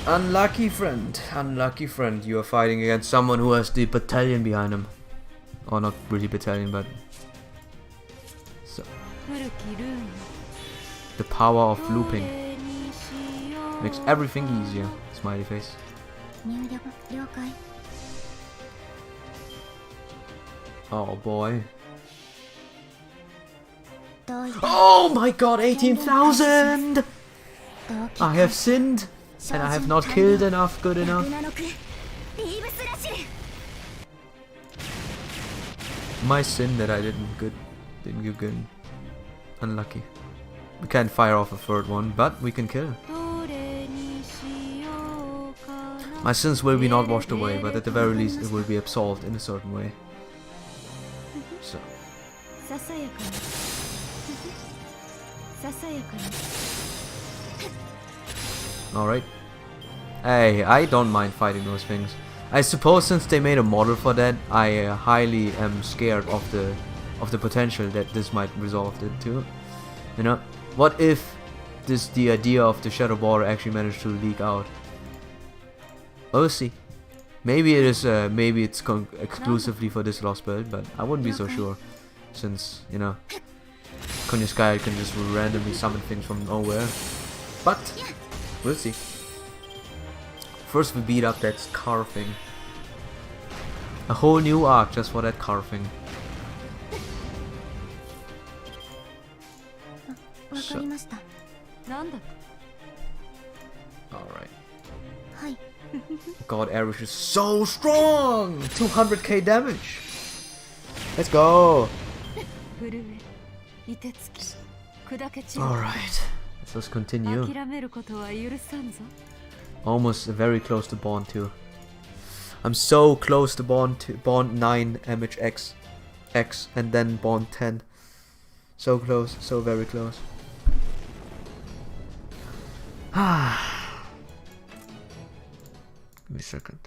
Unlucky friend, you are fighting against someone who has the battalion behind him. Or not really battalion, but... So. The power of looping makes everything easier. Smiley face. Oh boy. Oh my god, 18,000! I have sinned, and I have not killed enough, good enough. My sin that I didn't do good. Unlucky. We can't fire off a third one, but we can kill. My sins will be not washed away, but at the very least it will be absolved in a certain way. So. Alright. Hey, I don't mind fighting those things. I suppose since they made a model for that, I highly am scared of the potential that this might resolve into. You know, what if the idea of the Shadow Border actually managed to leak out? We'll see. Maybe it is. Maybe it's exclusively for this lost build, but I wouldn't be so sure, since you know, Konya Sky can just randomly summon things from nowhere. But we'll see. First, we beat up that car thing. A whole new arc just for that car thing. So. Alright. God, Erish is so strong! 200k damage! Let's go! Alright, let's continue. Almost very close to Bond 2. I'm so close to Bond 9 MHX X and then Bond 10. So close, so very close. Give me a second.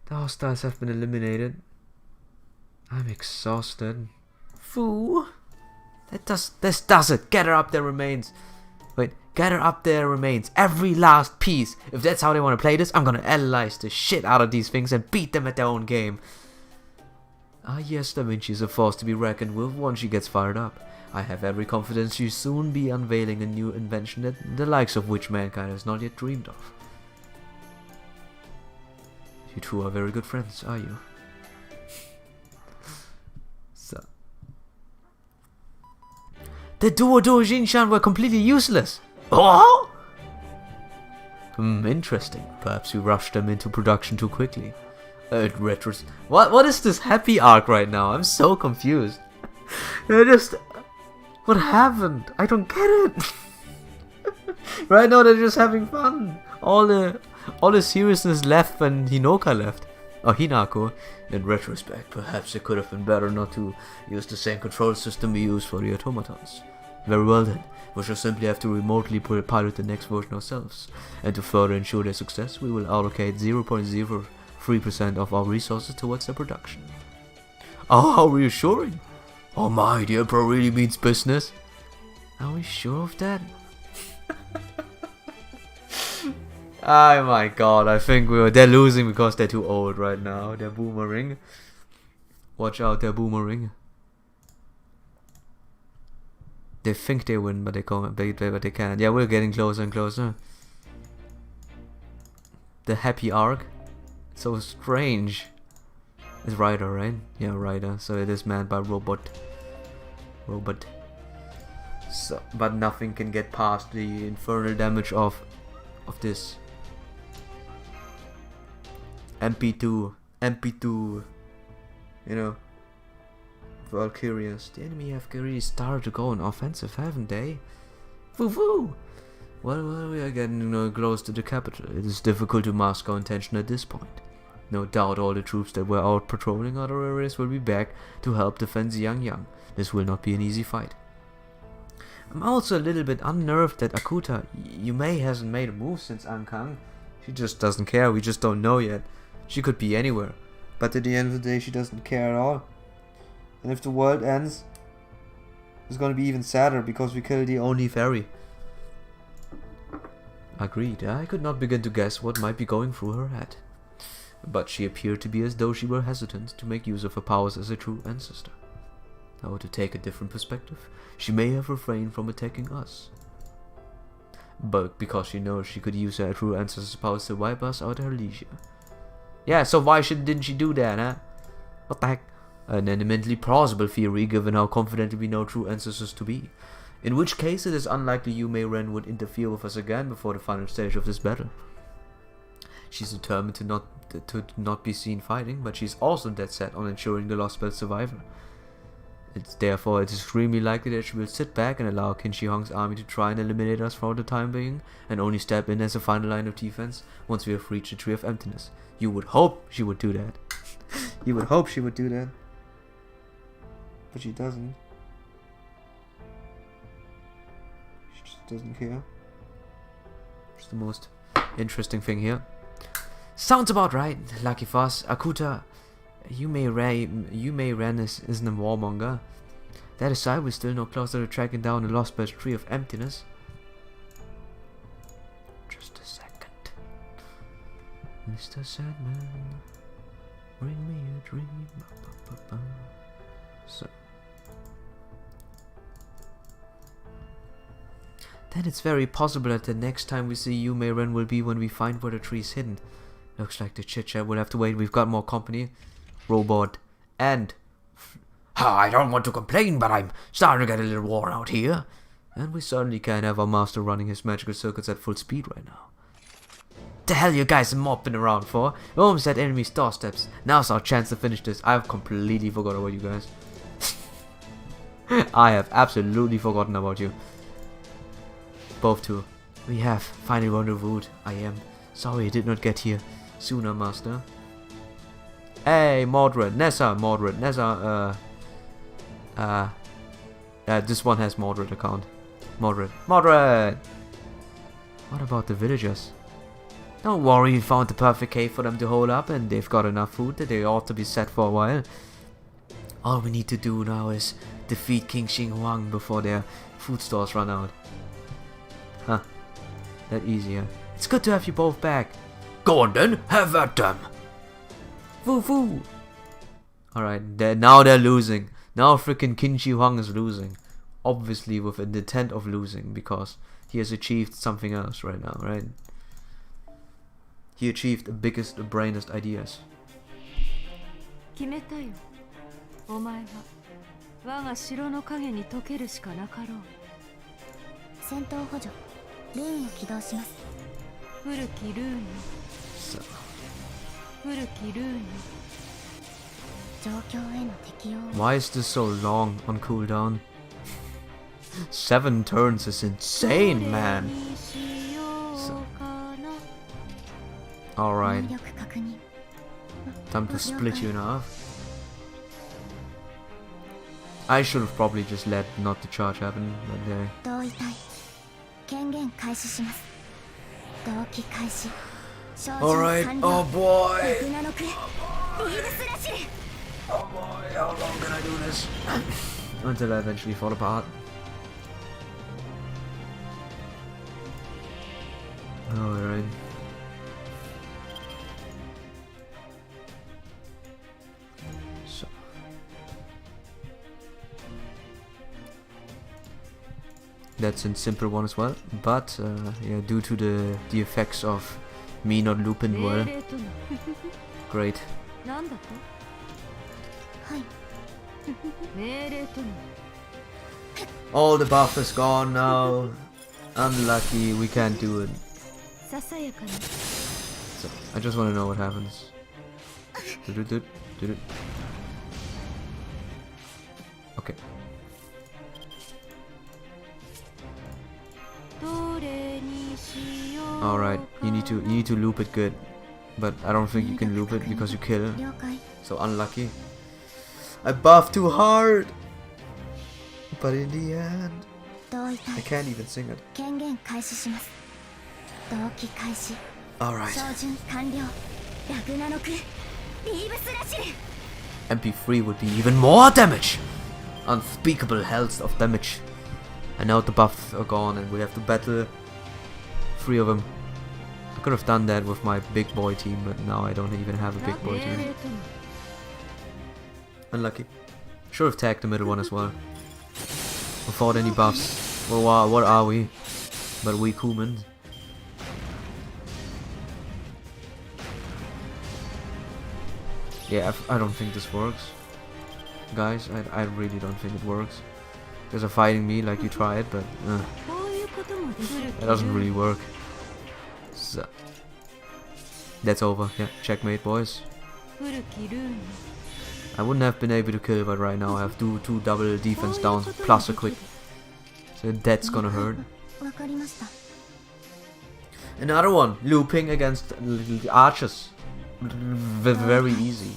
The hostiles have been eliminated. I'm exhausted. Foo! This does it! Gather up their remains. Wait, gather up their remains. Every last piece. If that's how they want to play this, I'm gonna analyze the shit out of these things and beat them at their own game. Ah yes, Da Vinci is a force to be reckoned with once she gets fired up. I have every confidence she'll soon be unveiling a new invention that the likes of which mankind has not yet dreamed of. You two are very good friends, are you? So. The duo Genshin were completely useless. Oh? Interesting. Perhaps we rushed them into production too quickly. What is this happy arc right now? I'm so confused. What happened? I don't get it. Right now they're just having fun. All the seriousness left when Hinoka left. Or Hinako. In retrospect, perhaps it could have been better not to use the same control system we use for the automatons. Very well then. We shall simply have to remotely pilot the next version ourselves. And to further ensure their success, we will allocate 0.03% of our resources towards their production. Oh, how reassuring! Oh my, the Emperor really means business. Are we sure of that? Oh my god, I think they're losing because they're too old right now. They're boomering. Watch out, they're boomering. They think they win, but they can't. But they can't. Yeah, we're getting closer and closer. The happy arc. So strange. It's Rider, right? Yeah, Rider. So it is manned by robot. So, but nothing can get past the infernal damage of this. MP2, you know, Valkyrias. The enemy have really started to go on offensive, haven't they? Woo! Well, we are getting close to the capital. It is difficult to mask our intention at this point. No doubt all the troops that were out patrolling other areas will be back to help defend Xiangyang. This will not be an easy fight. I'm also a little bit unnerved that Akuta Yume hasn't made a move since Ankang. She just doesn't care, we just don't know yet. She could be anywhere. But at the end of the day, she doesn't care at all. And if the world ends, it's gonna be even sadder because we killed the only fairy. Agreed. I could not begin to guess what might be going through her head. But she appeared to be as though she were hesitant to make use of her powers as a true ancestor. Now, to take a different perspective, she may have refrained from attacking us. But because she knows she could use her true ancestor's powers to wipe us out at her leisure. Yeah, so why didn't she do that, huh? What the heck? An eminently plausible theory given how confident we know true ancestors to be. In which case it is unlikely Yume Ren would interfere with us again before the final stage of this battle. She's determined to not be seen fighting, but she's also dead set on ensuring the Lost Belt's survival. Therefore, it's extremely likely that she will sit back and allow Qin Shi Huang's army to try and eliminate us for the time being, and only step in as a final line of defense once we have reached the Tree of Emptiness. You would hope she would do that. You would hope she would do that. But she doesn't. She just doesn't care. It's the most interesting thing here. Sounds about right. Lucky for us, Akuta Yume Ren isn't a warmonger. That aside, we're still no closer to tracking down the Lost Belt Tree of Emptiness. Just a second. Mr. Sandman, bring me a dream. So. Then it's very possible that the next time we see Yume Ren will be when we find where the tree is hidden. Looks like the chit-chat will have to wait. We've got more company. Robot and I don't want to complain, but I'm starting to get a little worn out here. And we certainly can't have our master running his magical circuits at full speed right now. The hell you guys are mopping around for? We're almost at enemy's doorsteps. Now's our chance to finish this. I've completely forgot about you guys. I have absolutely forgotten about you. Both two. We have finally rendezvoused. I am sorry I did not get here sooner, master. Hey, Mordred, Nessa, This one has moderate account. Moderate! What about the villagers? Don't worry, we found the perfect cave for them to hold up, and they've got enough food that they ought to be set for a while. All we need to do now is defeat King Xing Huang before their food stores run out. Huh. That easy, huh? It's good to have you both back. Go on then, have at them. Foo foo! Alright, now they're losing. Now freaking King Xing Huang is losing. Obviously with an intent of losing, because he has achieved something else right now, right? He achieved the biggest, the brainest ideas. 決めたよ。お前は我が城の影に溶けるしかなかろう。戦闘補助ルーンを起動します。古きルーンよ。古きルーンよ。状況への適応を。 Why is this so long on cooldown? 7 turns is insane, man. Alright. 能力確認。 Time to split you in half. I should have probably just let not the charge happen, but 同意隊権限開始します。同期開始。 Alright, oh boy. ラグナノクリーブスラシル。 Oh boy, how long can I do this? until I eventually fall apart. Alright. So. That's a simple one as well, but yeah, due to the effects of me not looping well. Great. All the buff is gone now. Unlucky, we can't do it. So, I just want to know what happens. Okay. Alright, you need to loop it good. But I don't think you can loop it because you kill. So unlucky. I buffed too hard! But in the end, I can't even sing it. Alright. MP3 would be even more damage! Unspeakable health of damage. And now the buffs are gone and we have to battle 3 of them. I could have done that with my big boy team, but now I don't even have a big boy team. Unlucky. Should have tagged the middle one as well. Without any buffs. Well, wow, what are we? But we humans. Yeah, I don't think this works. Guys, I really don't think it works. Because of fighting me like you tried, but it doesn't really work. So that's over. Yeah, checkmate, boys. I wouldn't have been able to kill, but right now I have two double defense downs plus a quick. So that's gonna hurt. Another one, looping against little archers. Very easy.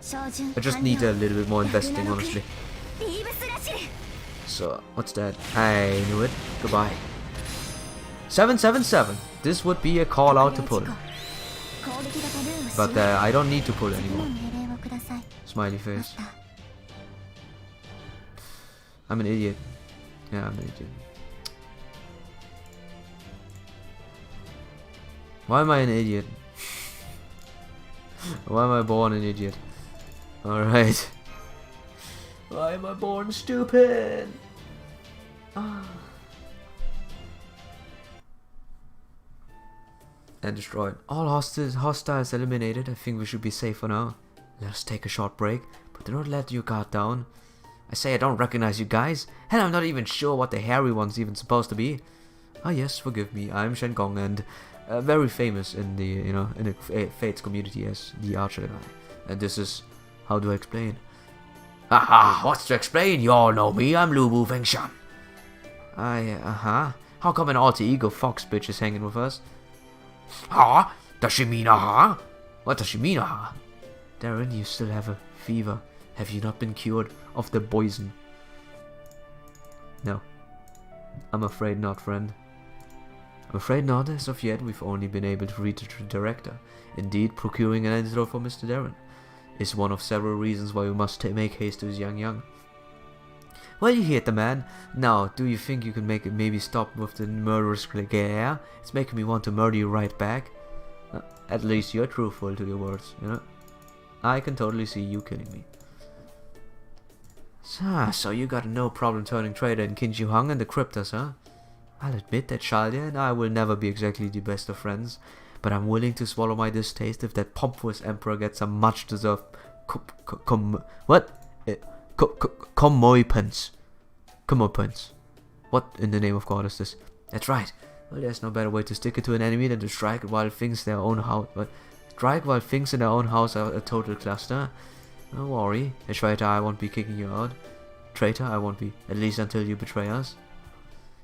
So, I just need a little bit more investing, honestly. So, what's that? I knew it. Goodbye. 777. This would be a call out to pull. But I don't need to pull anymore. Smiley face. I'm an idiot. Yeah, I'm an idiot. Why am I an idiot? Why am I born an idiot? Alright. Why am I born stupid? And destroyed. All hostiles eliminated. I think we should be safe for now. Let us take a short break, but do not let your guard down. I say I don't recognize you guys, and I'm not even sure what the hairy one's even supposed to be. Ah yes, forgive me. I'm Shen Gong and very famous in the in the Fates community as the archer guy. And this is how do I explain? Aha, what's to explain? You all know me. I'm Lu Wu Feng Shan. How come an alter ego fox bitch is hanging with us? Huh? Does she mean aha? What does she mean, aha? Darren, you still have a fever. Have you not been cured of the poison? No. I'm afraid not, friend. I'm afraid not. As of yet, we've only been able to reach the director. Indeed, procuring an antidote for Mr. Darren is one of several reasons why we must make haste to his young. Well, you heard the man. Now, do you think you can make it maybe stop with the murderous glare? It's making me want to murder you right back. At least you're truthful to your words, you know? I can totally see you killing me. So you got no problem turning traitor in Kinji Hong and the Cryptos, huh? I'll admit that Shaldia and I will never be exactly the best of friends, but I'm willing to swallow my distaste if that pompous emperor gets some much-deserved comeuppance. What in the name of God is this? That's right. Well, there's no better way to stick it to an enemy than to strike while things in their own house. But strike while things in their own house are a total cluster. Don't worry, a traitor, I won't be kicking you out. Traitor, I won't be. At least until you betray us.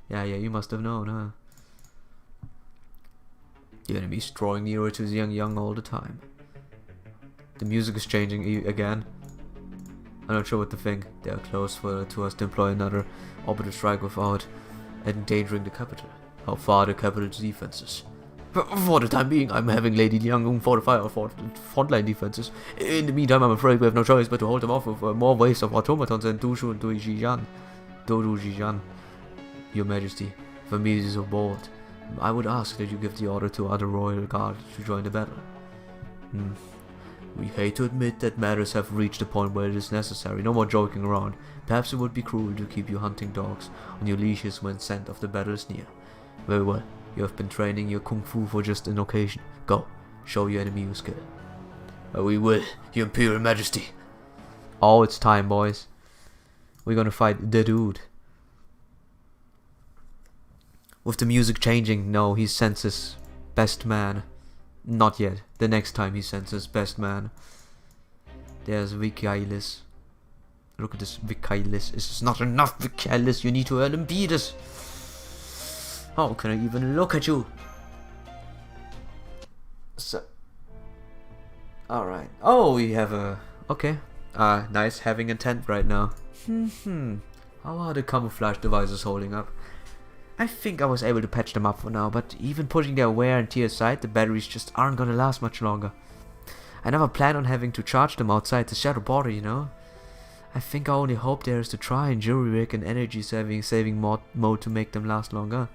Yeah, you must have known, huh? The enemy's drawing nearer to the young all the time. The music is changing again. I'm not sure what to think. They are close to us to employ another orbital strike without endangering the capital. How far the capital's defenses? For the time being, I'm having Lady Liang fortify our frontline defenses. In the meantime, I'm afraid we have no choice but to hold them off with more waves of automatons than Dushu and Dodu Jijan. Your Majesty, for me this is a bold. I would ask that you give the order to other royal guards to join the battle. We hate to admit that matters have reached a point where it is necessary. No more joking around. Perhaps it would be cruel to keep you hunting dogs on your leashes when scent of the battle is near. Very well. You have been training your kung fu for just an occasion. Go, show your enemy your skill. We will, your Imperial Majesty. Oh, it's time, boys. We're gonna fight the dude. With the music changing, no, he senses best man. Not yet. The next time he senses best man. There's Vikailis. Look at this Vikailis. It's not enough, Vikailis. You need to earn and beat us. How can I even look at you? So, alright. Oh, we have a... Okay. Nice having a tent right now. How are the camouflage devices holding up? I think I was able to patch them up for now, but even putting their wear and tear aside, the batteries just aren't gonna last much longer. I never planned on having to charge them outside the shadow border, you know? I think our only hope there is to try and jury rig an energy saving mode to make them last longer.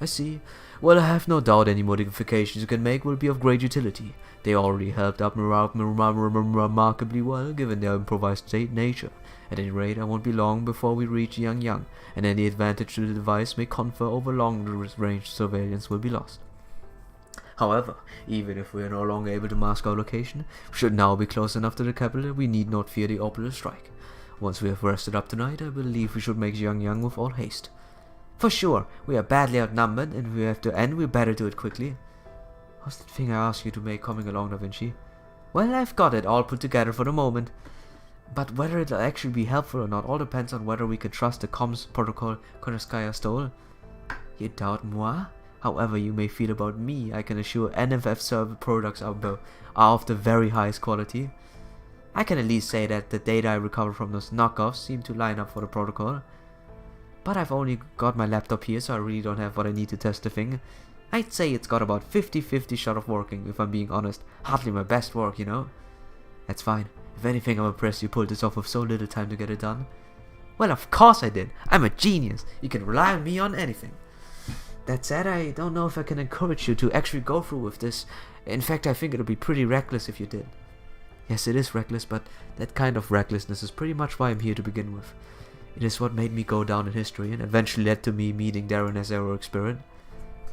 I see. Well, I have no doubt any modifications you can make will be of great utility. They already helped out remarkably well, given their improvised nature. At any rate, I won't be long before we reach Yang, and any advantage the device may confer over long-range surveillance will be lost. However, even if we are no longer able to mask our location, we should now be close enough to the capital we need not fear the orbital strike. Once we have rested up tonight, I believe we should make Yang with all haste. For sure, we are badly outnumbered, and if we have to end, we better do it quickly. How's that thing I asked you to make coming along, Da Vinci? Well, I've got it all put together for the moment. But whether it'll actually be helpful or not all depends on whether we can trust the comms protocol Konoskaya stole. You doubt moi? However you may feel about me, I can assure NFF server products are of the very highest quality. I can at least say that the data I recover from those knockoffs seem to line up for the protocol. But I've only got my laptop here, so I really don't have what I need to test the thing. I'd say it's got about 50-50 shot of working, if I'm being honest. Hardly my best work, you know? That's fine. If anything, I'm impressed you pulled this off with so little time to get it done. Well, of course I did. I'm a genius. You can rely on me on anything. That said, I don't know if I can encourage you to actually go through with this. In fact, I think it would be pretty reckless if you did. Yes, it is reckless, but that kind of recklessness is pretty much why I'm here to begin with. It is what made me go down in history and eventually led to me meeting Darren as heroic spirit.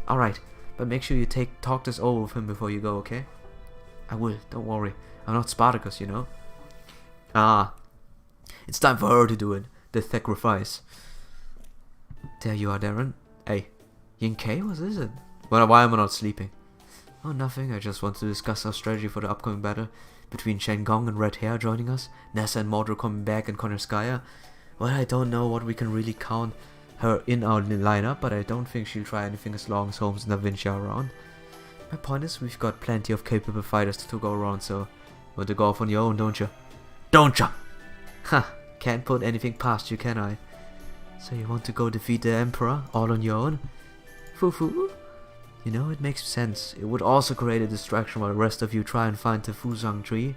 Alright, but make sure you talk this over with him before you go, okay? I will, don't worry. I'm not Spartacus, you know? It's time for her to do it. The sacrifice. There you are, Darren. Hey, Yinkei, what is it? Well, why am I not sleeping? Oh, nothing. I just want to discuss our strategy for the upcoming battle. Between Shen Gong and Red Hair joining us, Nessa and Mordor coming back, and Konorskaya. Well, I don't know what we can really count her in our lineup, but I don't think she'll try anything as long as Holmes and Da Vinci are around. My point is, we've got plenty of capable fighters to go around, so Want to go off on your own, don't you? Don't you? Ha! Can't put anything past you, can I? So you want to go defeat the Emperor all on your own? Foo-foo? You know, it makes sense. It would also create a distraction while the rest of you try and find the Fuzang tree.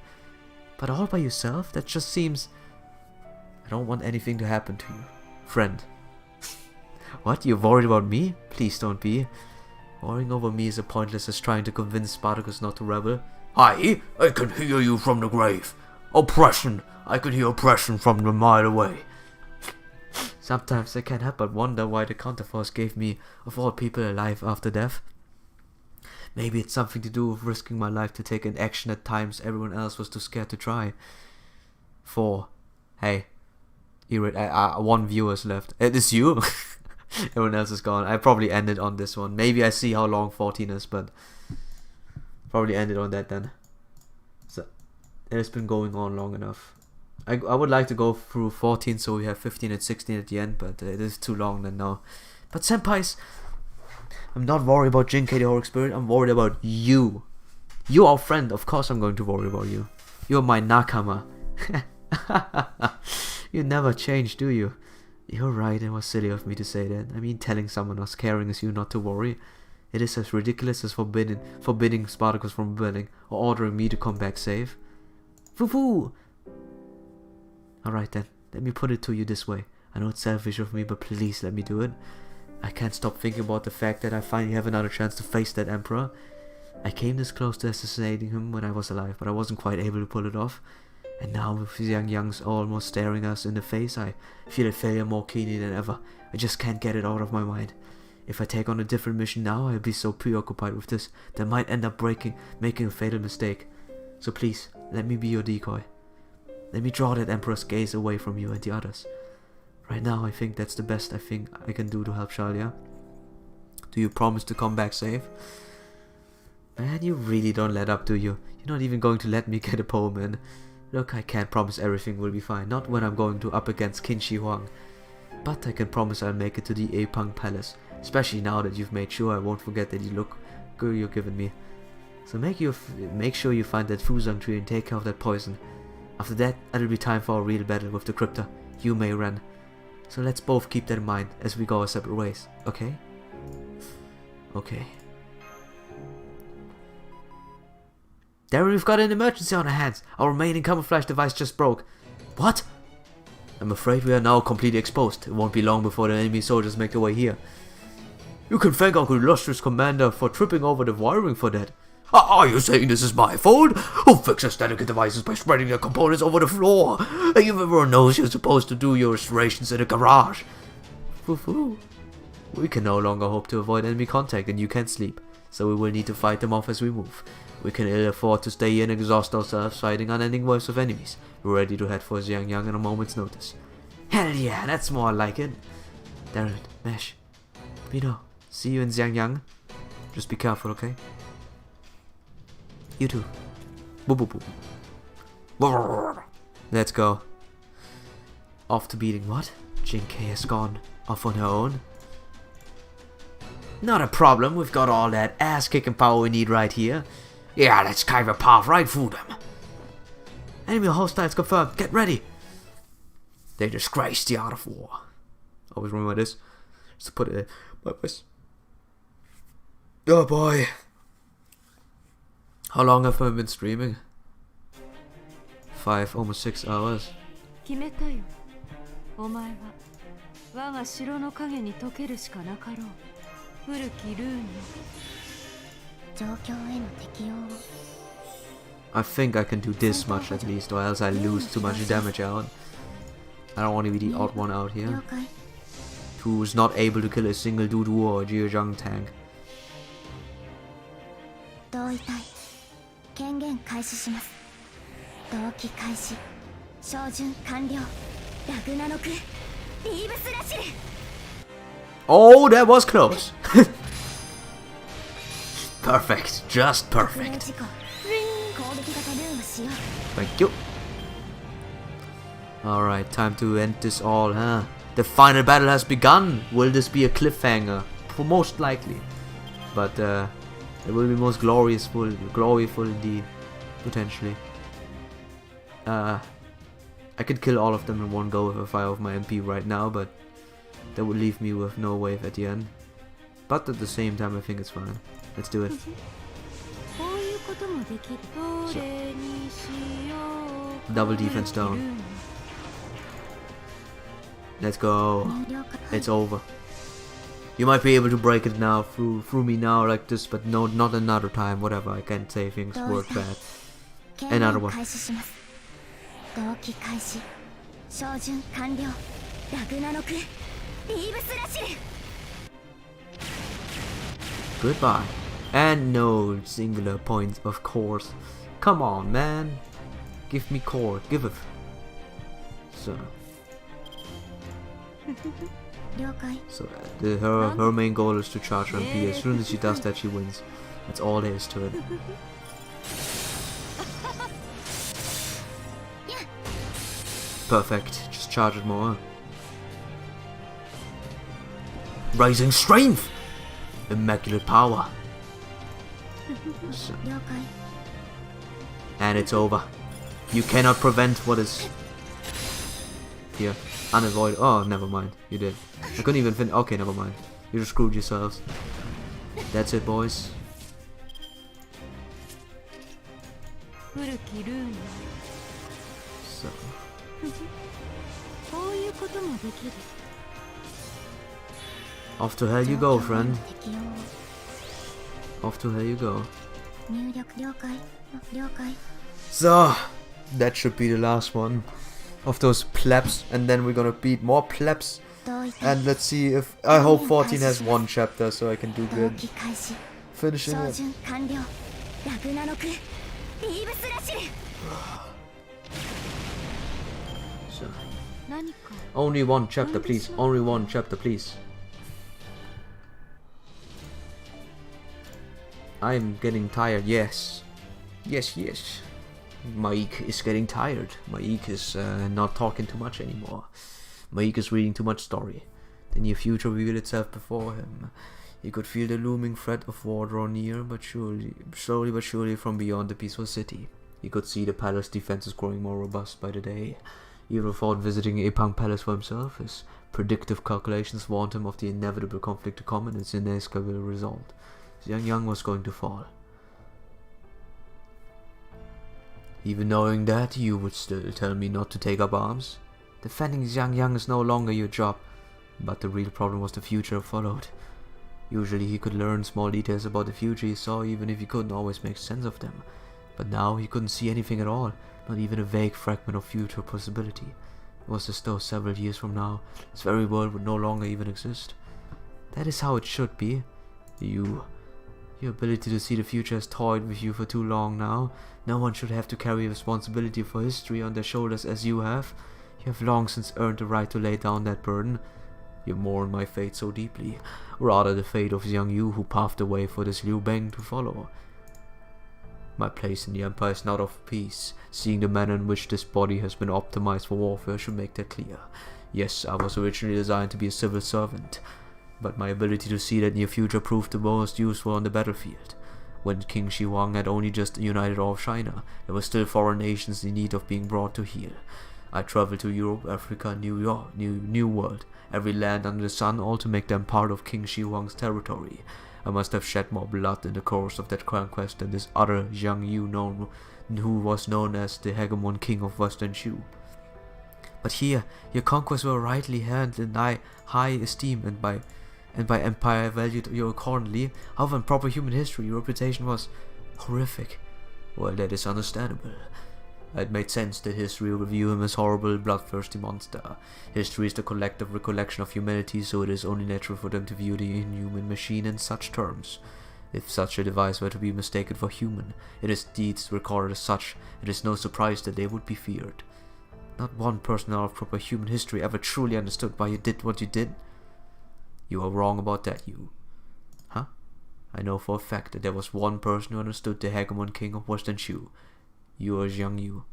But all by yourself? That just seems... I don't want anything to happen to you. Friend. What? You're worried about me? Please don't be. Worrying over me is as pointless as trying to convince Spartacus not to rebel. I can hear you from the grave. Oppression. I can hear oppression from a mile away. Sometimes I can't help but wonder why the Counterforce gave me, of all people, a life after death. Maybe it's something to do with risking my life to take an action at times everyone else was too scared to try. 4. Hey. One viewer's left. It is you? Everyone else is gone. I probably ended on this one. Maybe I see how long 14 is, but probably ended on that then. So it has been going on long enough. I would like to go through 14 so we have 15 and 16 at the end, but it is too long then now. But senpais, I'm not worried about Jinkei the whole experience. I'm worried about you. You are our friend. Of course I'm going to worry about you. You're my nakama. You never change, do you? You're right, it was silly of me to say that. I mean, telling someone as caring as you not to worry. It is as ridiculous as forbidding Spartacus from rebelling, or ordering me to come back safe. Foo-foo! Alright then, let me put it to you this way. I know it's selfish of me, but please let me do it. I can't stop thinking about the fact that I finally have another chance to face that Emperor. I came this close to assassinating him when I was alive, but I wasn't quite able to pull it off. And now with Xiangyang's almost staring us in the face, I feel a failure more keenly than ever. I just can't get it out of my mind. If I take on a different mission now, I'll be so preoccupied with this that I might end up making a fatal mistake. So please, let me be your decoy. Let me draw that Emperor's gaze away from you and the others. Right now, I think that's the best I think I can do to help Shalia. Do you promise to come back safe? Man, you really don't let up, do you? You're not even going to let me get a poem in. Look, I can't promise everything will be fine, not when I'm going to up against Qin Shi Huang. But I can promise I'll make it to the Apang Palace, especially now that you've made sure I won't forget that look you're giving me. So make sure you find that Fuzang tree and take care of that poison. After that, it'll be time for a real battle with the Crypta, you Mei Ren. So let's both keep that in mind as we go our separate ways, okay? Okay. Darren, we've got an emergency on our hands. Our remaining camouflage device just broke. What? I'm afraid we are now completely exposed. It won't be long before the enemy soldiers make their way here. You can thank our illustrious commander for tripping over the wiring for that. Are you saying this is my fault? Who fixes delicate devices by spreading their components over the floor? Everyone knows you're supposed to do your restorations in a garage. Foo-foo. We can no longer hope to avoid enemy contact and you can't sleep. So we will need to fight them off as we move. We can ill afford to stay here and exhaust ourselves fighting unending waves of enemies. We're ready to head for Xiangyang at a moment's notice. Hell yeah, that's more like it. Darren, Mesh, Pino, see you in Xiangyang. Just be careful, okay? You too. Boo boo boo. Let's go. Off to beating what? Jinkei has gone off on her own? Not a problem, we've got all that ass-kicking power we need right here. Yeah, let's carve a path right through them. Enemy hostiles confirmed, get ready! They disgrace the art of war. Always remember this. Just to put it in my voice. Oh boy. How long have I been streaming? 5, almost 6 hours. 決めたよ。お前は我が城の影に溶けるしかなかろう。古きルーンよ。状況への適応を。I think I can do this much at least, or else I lose too much damage out. I don't want to be the odd one out here, who's not able to kill a single Dudu or Jiuzhang tank. 同意隊権限開始します。同期開始照準完了。ラグナノクリーブスラシル。 Oh, that was close. Perfect, just perfect. Thank you. Alright, time to end this all, huh? The final battle has begun. Will this be a cliffhanger? Most likely. But it will be most gloriousful indeed. Potentially. I could kill all of them in one go if I fire off my MP right now, but that would leave me with no wave at the end. But at the same time, I think it's fine. Let's do it. So, double defense down. Let's go. It's over. You might be able to break it now through me now like this, but no, not another time. Whatever. I can't say things work bad. Another one. Goodbye. And no singular points, of course. Come on, man. Give me core. Give it. So. So her main goal is to charge her MP. As soon as she does that, she wins. That's all there is to it. Perfect. Just charge it more. Rising strength! Immaculate power. So. And it's over. You cannot prevent what is here. Unavoidable. Oh, never mind. You did. I couldn't even finish. Okay, never mind. You just screwed yourselves. That's it, boys. So. Off to hell you go, friend. Off to hell you go. So, that should be the last one of those plebs, and then we're gonna beat more plebs. And let's see if I hope 14 has one chapter so I can do good. Finishing it. So. Only one chapter, please. Only one chapter, please. I'm getting tired. Yes. Yes, yes. Maik is getting tired. Maik is not talking too much anymore. Maik is reading too much story. The near future revealed itself before him. He could feel the looming threat of war draw near, but slowly but surely from beyond the peaceful city. He could see the palace defenses growing more robust by the day. He even thought visiting Epang Palace for himself. His predictive calculations warned him of the inevitable conflict to come and its inescapable result. Xiangyang was going to fall. Even knowing that, you would still tell me not to take up arms? Defending Xiangyang is no longer your job. But the real problem was the future that followed. Usually he could learn small details about the future he saw even if he couldn't always make sense of them. But now he couldn't see anything at all, not even a vague fragment of future possibility. It was as though several years from now, this very world would no longer even exist. That is how it should be. Your ability to see the future has toyed with you for too long now. No one should have to carry responsibility for history on their shoulders as you have. You have long since earned the right to lay down that burden. You mourn my fate so deeply, rather the fate of Xiang Yu who paved the way for this Liu Bang to follow. My place in the Empire is not of peace. Seeing the manner in which this body has been optimized for warfare should make that clear. Yes, I was originally designed to be a civil servant, but my ability to see that near future proved the most useful on the battlefield. When King Shi Huang had only just united all of China, there were still foreign nations in need of being brought to heel. I traveled to Europe, Africa, New York, New World, every land under the sun, all to make them part of King Shi Huang's territory. I must have shed more blood in the course of that conquest than this other Xiang Yu who was known as the hegemon king of Western Shu. But here, your conquests were rightly held in high esteem, and by empire valued you accordingly. However, in proper human history, your reputation was horrific. Well, that is understandable. It made sense that history would view him as horrible, bloodthirsty monster. History is the collective recollection of humanity, so it is only natural for them to view the inhuman machine in such terms. If such a device were to be mistaken for human, and its deeds recorded as such, it is no surprise that they would be feared. Not one person out of proper human history ever truly understood why you did what you did. You are wrong about that, you. Huh? I know for a fact that there was one person who understood the hegemon king of Western Shu. You are Xiang Yu.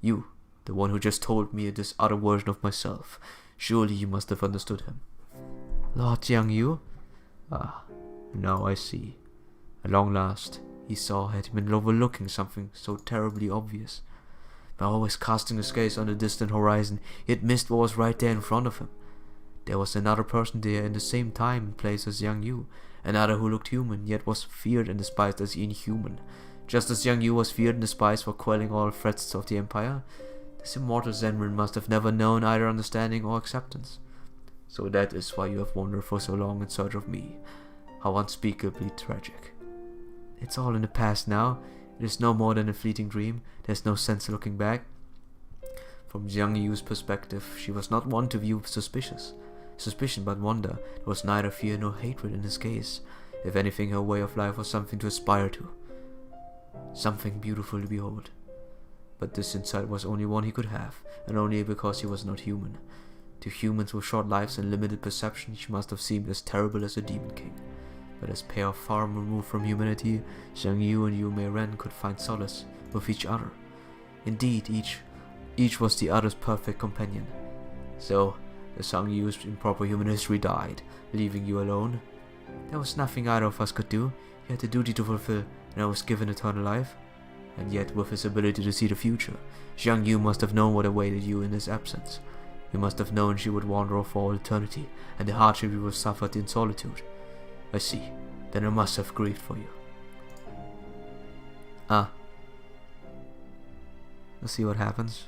You, the one who just told me this other version of myself. Surely you must have understood him. Lord Xiang Yu? Ah, now I see. At long last, he saw had been overlooking something so terribly obvious. By always casting his gaze on the distant horizon, he had missed what was right there in front of him. There was another person there in the same time and place as Yang Yu, another who looked human, yet was feared and despised as inhuman. Just as Yang Yu was feared and despised for quelling all threats of the Empire, this immortal Zenrin must have never known either understanding or acceptance. So that is why you have wandered for so long in search of me. How unspeakably tragic. It's all in the past now. It is no more than a fleeting dream. There's no sense looking back. From Yang Yu's perspective, she was not one to view suspicion, but wonder. There was neither fear nor hatred in his gaze. If anything, her way of life was something to aspire to. Something beautiful to behold. But this insight was only one he could have, and only because he was not human. To humans with short lives and limited perception, she must have seemed as terrible as a demon king. But as pair far removed from humanity, Zhang Yu and Yu Mei Ren could find solace with each other. Indeed, each was the other's perfect companion. So, as Zhang Yu's improper human history died, leaving you alone, there was nothing either of us could do. He had a duty to fulfill, and I was given eternal life. And yet, with his ability to see the future, Zhang Yu must have known what awaited you in his absence. He must have known she would wander off for all eternity, and the hardship you would have suffered in solitude. I see. Then I must have grieved for you. Ah. Let's see what happens.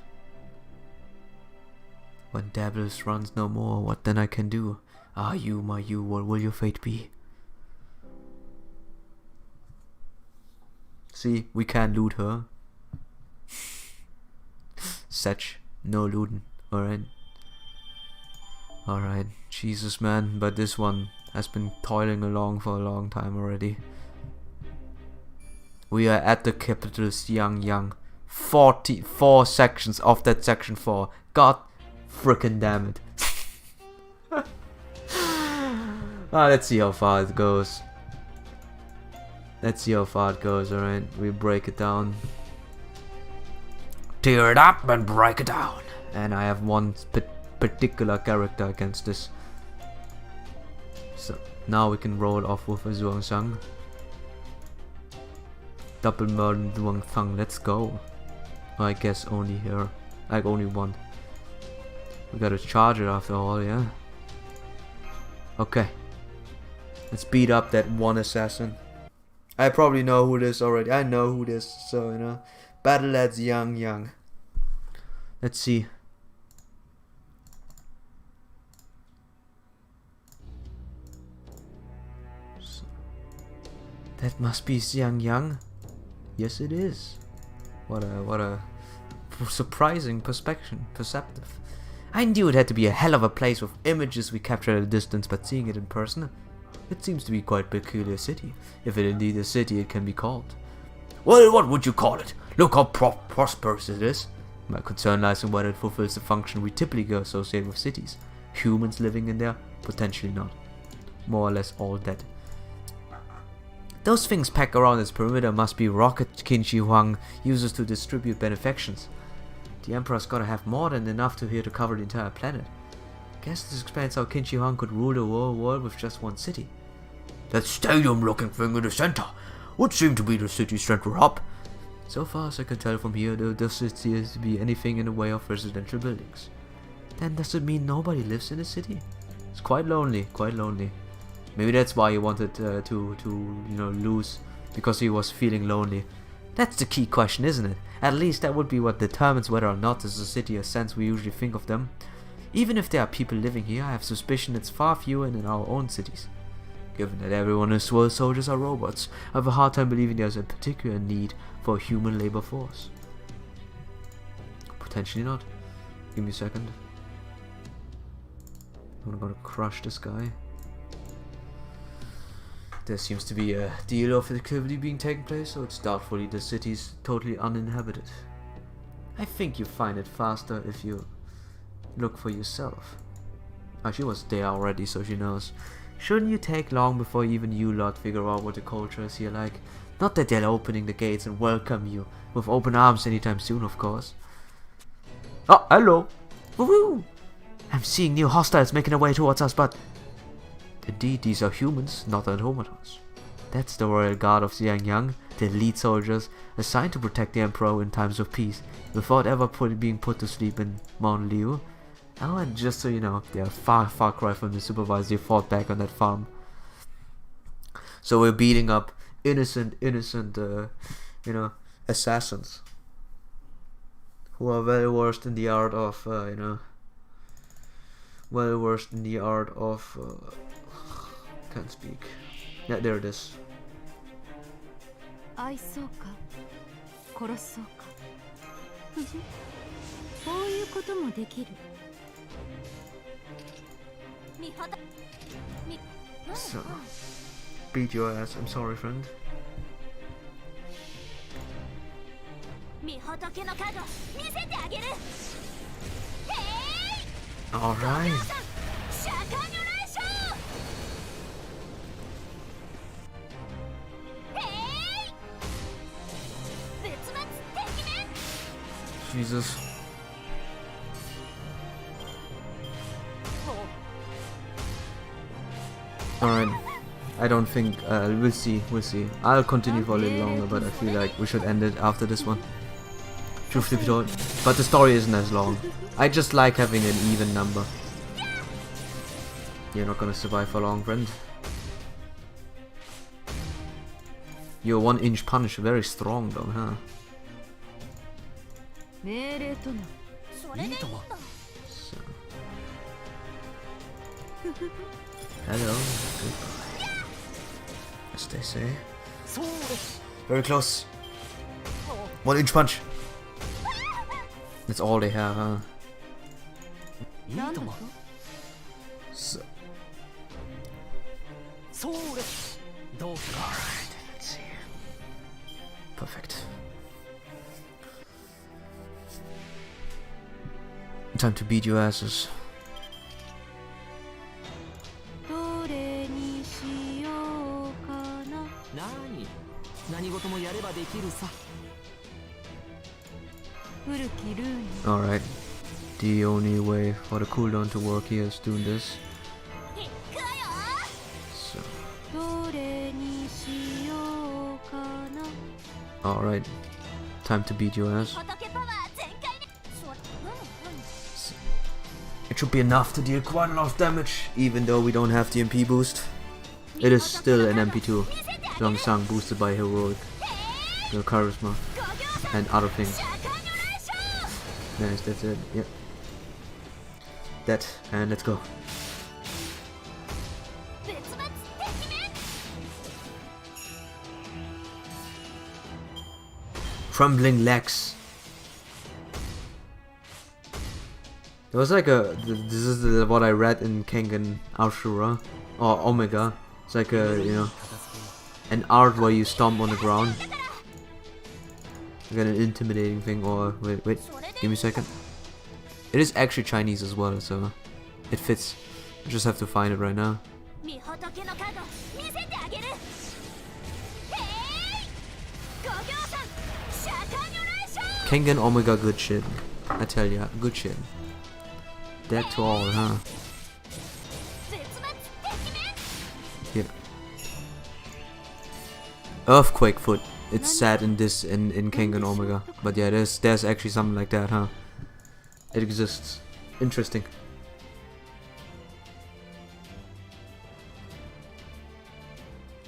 When Daedalus runs no more, what then I can do? Ah, you, my you, what will your fate be? See, we can't loot her. Setch, no looting. Alright, Jesus man, but this one has been toiling along for a long time already. We are at the capital Xiangyang. 44 sections of that section 4. God frickin' damn it. Let's see how far it goes. Alright, we break it down. Tear it up and break it down. And I have one particular character against this. So now we can roll off with a Zhuangshang. Double Merlin Zhuangfang, let's go. I guess only here. Like only one. We gotta charge it after all, yeah? Okay. Let's beat up that one assassin. I probably know who this already. I know who this, so you know. Battle at Xiangyang. Let's see. That must be Xiangyang. Yes, it is. What a surprising perceptive. I knew it had to be a hell of a place with images we captured at a distance, but seeing it in person, it seems to be quite a peculiar city, if it indeed a city it can be called. Well, what would you call it? Look how prosperous it is. My concern lies in whether it fulfills the function we typically associate with cities. Humans living in there? Potentially not. More or less all dead. Those things packed around its perimeter must be rocket Qin Shi Huang uses to distribute benefactions. The Emperor's gotta have more than enough here to cover the entire planet. Guess this explains how Qin Shi Huang could rule the whole world with just one city. That stadium-looking thing in the center would seem to be the city's central hub. So far as I can tell from here, there doesn't seem to be anything in the way of residential buildings. Then does it mean nobody lives in the city? It's quite lonely, Maybe that's why he wanted to lose, because he was feeling lonely. That's the key question, isn't it? At least that would be what determines whether or not this is a city as sense we usually think of them. Even if there are people living here, I have suspicion it's far fewer than in our own cities. Given that everyone in world soldiers are robots, I have a hard time believing there's a particular need for a human labor force. Potentially not. Give me a second. I'm gonna crush this guy. There seems to be a deal of activity being taken place, so it's doubtfully the city's totally uninhabited. I think you find it faster if you look for yourself. Oh, she was there already, so she knows. Shouldn't you take long before even you lot figure out what the culture is here like? Not that they're opening the gates and welcome you with open arms anytime soon, of course. Oh, hello! Woohoo! I'm seeing new hostiles making their way towards us, but... Indeed, these are humans, not automatons. That's the royal guard of Xiangyang. the elite soldiers assigned to protect the Emperor in times of peace, without ever being put to sleep in Mount Liu. Oh, and just so you know, they are far cry from the supervisor they fought back on that farm. So we're beating up innocent, assassins who are well versed in the art of, can't speak. Yeah, there it is. 愛そうか殺そうかこういうこともできる So, beat your ass. I'm sorry, friend. みほとけのカード見せてあげる。 Alright. シャカニョライショー。別々敵面。 Jesus. Alright. I don't think, we'll see. I'll continue for a little longer, but I feel like we should end it after this one. Truth to be told. But the story isn't as long. I just like having an even number. You're not gonna survive for long, friend. Your 1-inch punch, very strong though, huh? 命令とな So. Hello, goodbye. As they say. Very close. 1-inch punch. That's all they have, huh? So. Alright, let's see. Perfect. Time to beat your asses. どれにしようかな何事もやればできるさ 古きルーに Alright. The only way for the cooldown to work here is doing this. So. どれにしようかな Alright. Time to beat your ass. It should be enough to deal quite a lot of damage, even though we don't have the MP boost. It is still an MP2. Zhongsang boosted by heroic, charisma, and other things. Nice, that's it. Yep. That, and let's go. Trembling legs. There was like a, this is what I read in Kengan Ashura, or Omega. It's like a, an art where you stomp on the ground. Like an intimidating thing, or, wait, give me a second. It is actually Chinese as well, so it fits. I just have to find it right now. Kengan Omega, good shit. I tell ya, good shit. Dead to all, huh? Yeah. Earthquake foot. It's sad in this in Kengan Omega, but yeah, there's actually something like that, huh? It exists. Interesting.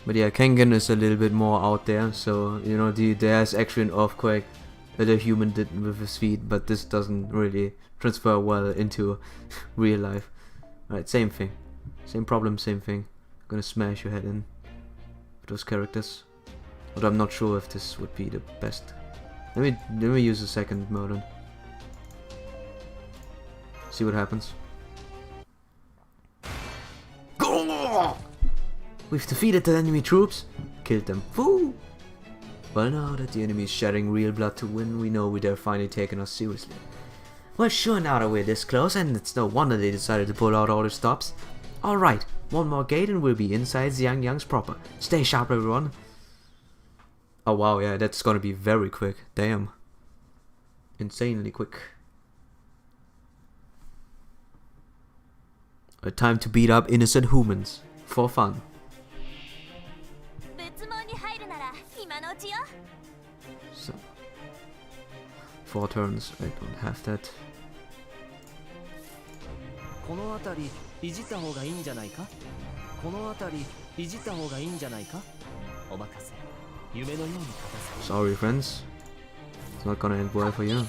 But yeah, Kengan is a little bit more out there, so there's actually an earthquake that a human did with his feet, but this doesn't really transfer well into real life. Alright, same thing. Same problem, same thing. Gonna smash your head in with those characters. But I'm not sure if this would be the best. Let me use a second mode. See what happens. We've defeated the enemy troops. Killed them. Woo! Well, now that the enemy is shedding real blood to win, we know they're finally taking us seriously. Well, sure, now that we're this close, and it's no wonder they decided to pull out all their stops. Alright, one more gate and we'll be inside Xiangyang's proper. Stay sharp, everyone. Oh wow, yeah, that's gonna be very quick. Damn. Insanely quick. A time to beat up innocent humans. For fun. 別門に入るなら今のうちよ。4 turns. I don't have that. この辺りいじった方がいいんじゃないか。この辺りいじった方がいいんじゃないか。お任せ。夢のように片付け。 Sorry, friends. It's not gonna end well for you.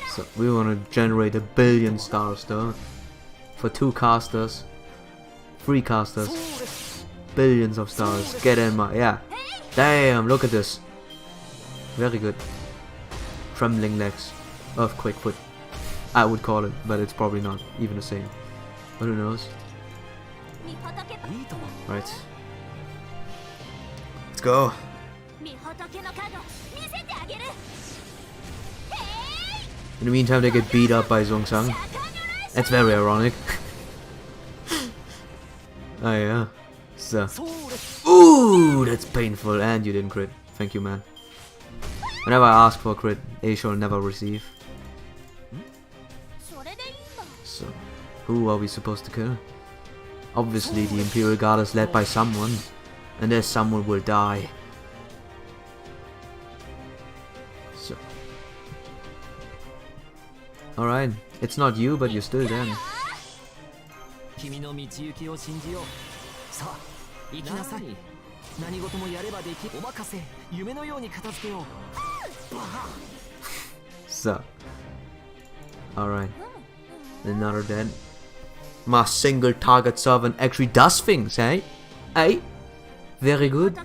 So we wanna generate 1 billion stars though. For 2 casters. 3 casters. Billions of stars. Get in my... Yeah. Damn, look at this. Very good. Trembling legs. Earthquake foot. I would call it, but it's probably not even the same. But who knows? Right. Let's go. In the meantime, they get beat up by Zhongsang. That's very ironic. Oh yeah. So. Ooh, that's painful. And you didn't crit. Thank you, man. Whenever I ask for a crit, they shall never receive. So, who are we supposed to kill? Obviously, the Imperial Guard is led by someone. And there's someone will die. So. Alright. It's not you, but you're still dead. 君の道行きを信じよう。さあ、行きなさい。何事もやればできる。お任せ。夢のように片付けよう。 So. Alright. Another dead. My single target servant actually does things, hey? Hey? Very good.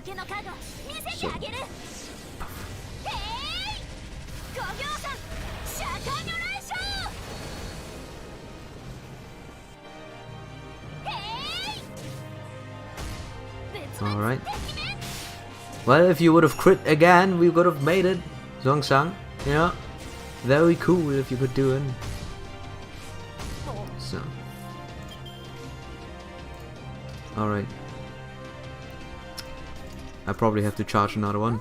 So. Alright. Well, if you would have crit again, we would have made it. Zhongsang. Yeah. Very cool if you could do it. So. Alright. I probably have to charge another one.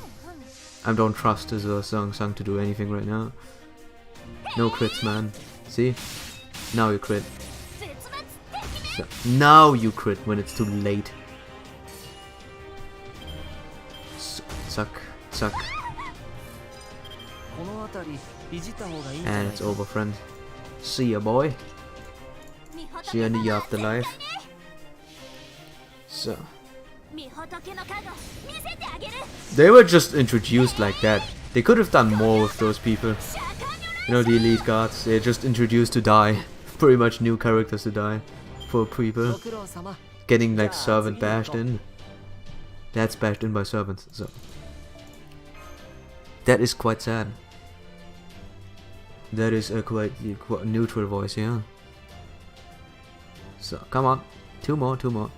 I don't trust Zhongsang to do anything right now. No crits, man. See? Now you crit. So, now you crit when it's too late. Suck, suck. And it's over, friend. See ya, boy. See you in the afterlife. So. They were just introduced like that. They could have done more with those people. You know, the elite guards, they're just introduced to die. Pretty much new characters to die. For people. Getting like servant bashed in. That's bashed in by servants, so. That is quite sad. That is a quite neutral voice, yeah. So, come on. 2 more, 2 more.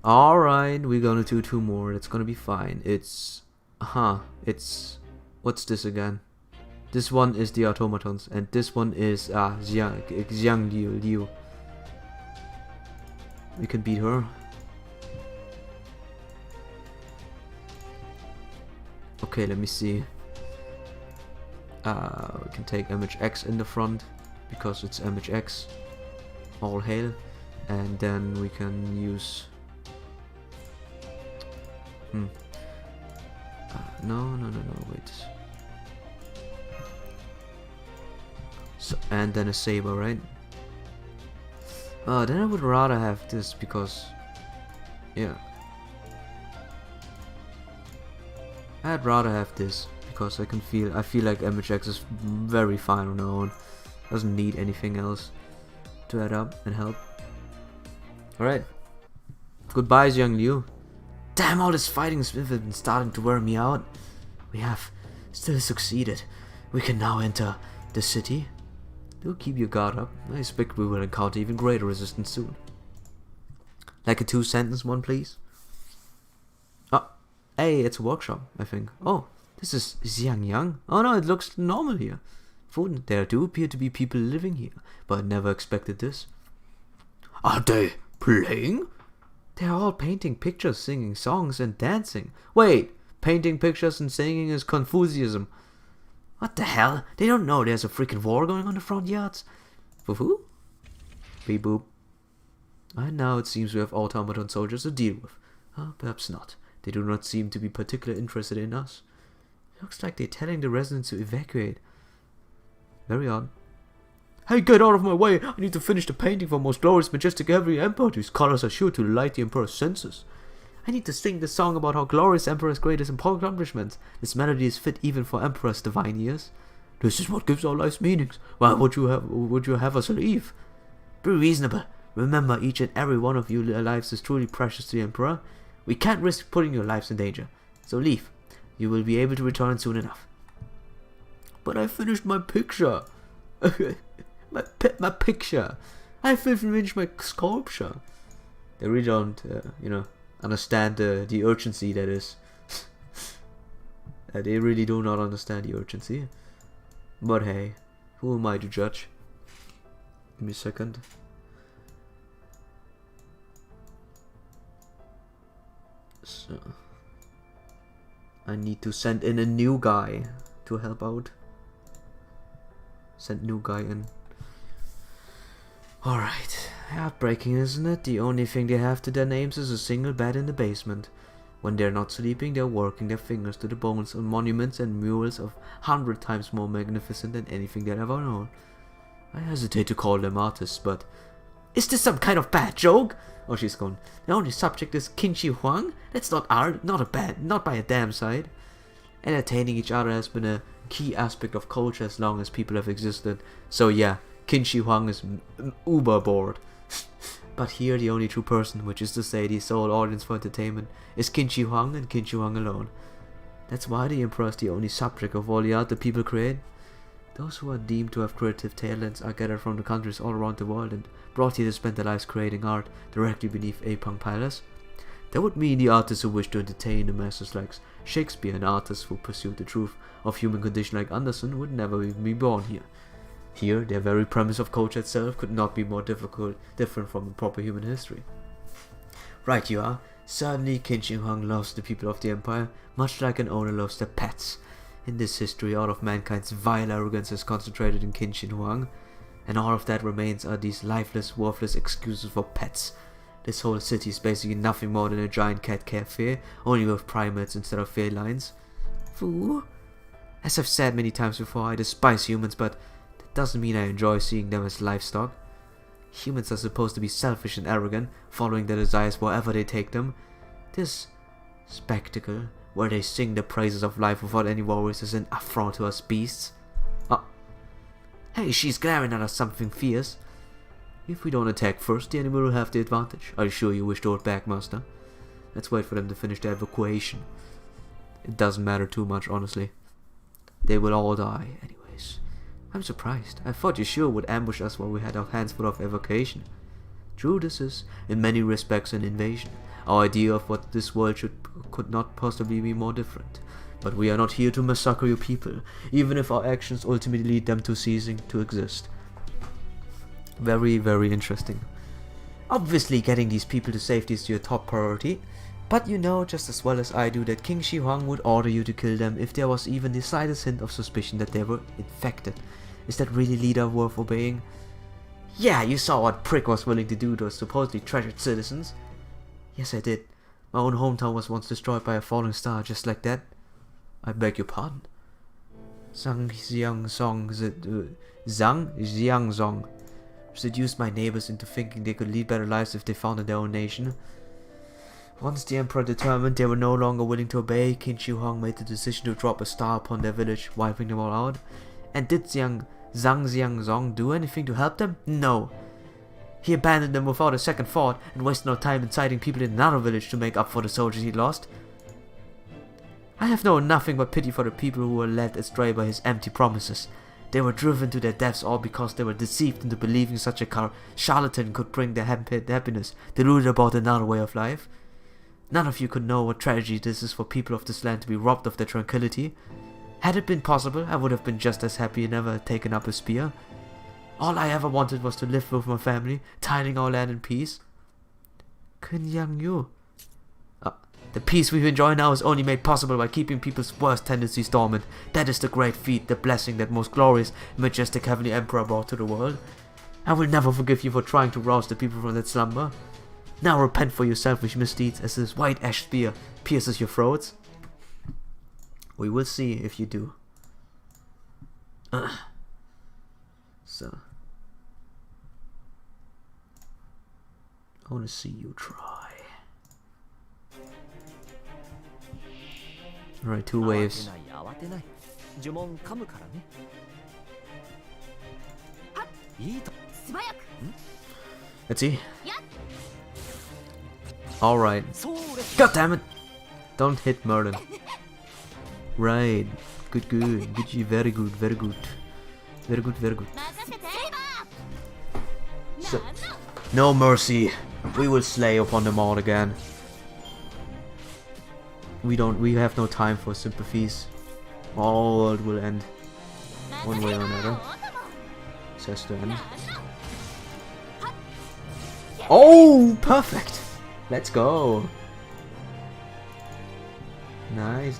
Alright, we're gonna do 2 more. It's gonna be fine. It's... It's... What's this again? This one is the automatons. And this one is... Xiang Liu. We can beat her. Okay, let me see. We can take MHX in the front because it's MHX. All hail. And then we can use... no, wait. So, and then a saber, right? Then I would rather have this because... Yeah. I'd rather have this because I feel like MHX is very fine on her own. Doesn't need anything else to add up and help. Alright. Goodbye, Xiang Liu. Damn, all this fighting has been starting to wear me out. We have still succeeded. We can now enter the city. Do keep your guard up. I expect we will encounter even greater resistance soon. Like a 2-sentence one, please. Oh, hey, it's a workshop, I think. Oh, this is Xiangyang. Oh no, it looks normal here. Food, there do appear to be people living here, but I never expected this. Are they playing? They're all painting pictures, singing songs, and dancing. Wait, painting pictures and singing is Confucianism. What the hell? They don't know there's a freaking war going on the front yards. For who? Beep boop. And now it seems we have automaton soldiers to deal with. Perhaps not. They do not seem to be particularly interested in us. Looks like they're telling the residents to evacuate. Very odd. Hey, get out of my way! I need to finish the painting for most glorious, majestic every emperor, whose colors are sure to delight the emperor's senses. I need to sing the song about how glorious emperor's greatest accomplishments. This melody is fit even for emperor's divine ears. This is what gives our lives meanings. Why would you have us leave? Be reasonable. Remember, each and every one of your lives is truly precious to the emperor. We can't risk putting your lives in danger. So leave. You will be able to return soon enough. But I finished my picture. my picture. I finished my sculpture. They really don't, understand the urgency that is. They really do not understand the urgency. But hey, who am I to judge? Give me a second. So I need to send in a new guy to help out. Send new guy in. Alright. Heartbreaking, isn't it? The only thing they have to their names is a single bed in the basement. When they're not sleeping, they're working their fingers to the bones on monuments and murals of 100 times more magnificent than anything they've ever known. I hesitate to call them artists, but... Is this some kind of bad joke? Oh, she's gone. The only subject is Qinshi Huang? That's not art, not by a damn sight. Entertaining each other has been a key aspect of culture as long as people have existed. So yeah, Qinshi Huang is uber bored. But here the only true person, which is to say the sole audience for entertainment, is Qinshi Huang and Qinshi Huang alone. That's why the emperor is the only subject of all the art that people create. Those who are deemed to have creative talents are gathered from the countries all around the world and brought here to spend their lives creating art directly beneath Apang Palace. That would mean the artists who wish to entertain the masses like Shakespeare and artists who pursue the truth of human condition like Anderson would never even be born here. Here, their very premise of culture itself could not be more different from a proper human history. Right you are. Certainly Qinshi Huang loves the people of the empire, much like an owner loves their pets. In this history, all of mankind's vile arrogance is concentrated in Qinshi Huang, and all of that remains are these lifeless, worthless excuses for pets. This whole city is basically nothing more than a giant cat cafe, only with primates instead of felines. Foo. As I've said many times before, I despise humans, but that doesn't mean I enjoy seeing them as livestock. Humans are supposed to be selfish and arrogant, following their desires wherever they take them. This spectacle, where they sing the praises of life without any worries, is an affront to us beasts. Oh. Hey, she's glaring at us something fierce. If we don't attack first, the enemy will have the advantage. Are you sure you wish to hold back, Master? Let's wait for them to finish their evacuation. It doesn't matter too much, honestly. They will all die, anyways. I'm surprised. I thought you sure would ambush us while we had our hands full of evacuation. True, this is, in many respects, an invasion. Our idea of what this world could not possibly be more different. But we are not here to massacre your people, even if our actions ultimately lead them to ceasing to exist. Very, very interesting. Obviously, getting these people to safety is your top priority, but you know just as well as I do that Qinshi Huang would order you to kill them if there was even the slightest hint of suspicion that they were infected. Is that really leader worth obeying? Yeah, you saw what prick was willing to do to those supposedly treasured citizens. Yes, I did. My own hometown was once destroyed by a falling star just like that. I beg your pardon. Zhang Xiangzong seduced my neighbors into thinking they could lead better lives if they founded their own nation. Once the emperor determined they were no longer willing to obey, Qinshi Huang made the decision to drop a star upon their village, wiping them all out. And did Zhang Xiangzong do anything to help them? No. He abandoned them without a second thought and wasted no time inciting people in another village to make up for the soldiers he lost. I have known nothing but pity for the people who were led astray by his empty promises. They were driven to their deaths all because they were deceived into believing such a charlatan could bring their happiness, deluded about another way of life. None of you could know what tragedy this is for people of this land to be robbed of their tranquility. Had it been possible, I would have been just as happy and never taken up a spear. All I ever wanted was to live with my family, tiling our land in peace. Kun Yang Yu. The peace we enjoy now is only made possible by keeping people's worst tendencies dormant. That is the great feat, the blessing that most glorious and majestic heavenly emperor brought to the world. I will never forgive you for trying to rouse the people from that slumber. Now repent for your selfish misdeeds as this white ash spear pierces your throats. We will see if you do. So I want to see you try. Alright, 2 waves. 慌てない呪文噛むからねいいと Let's see. Alright. God damn it! Don't hit Merlin. Right. Good. Very good. Very good. So, no mercy. We will slay upon them all again. We have no time for sympathies. All world will end. One way or another. Says to end. Oh, perfect! Let's go. Nice.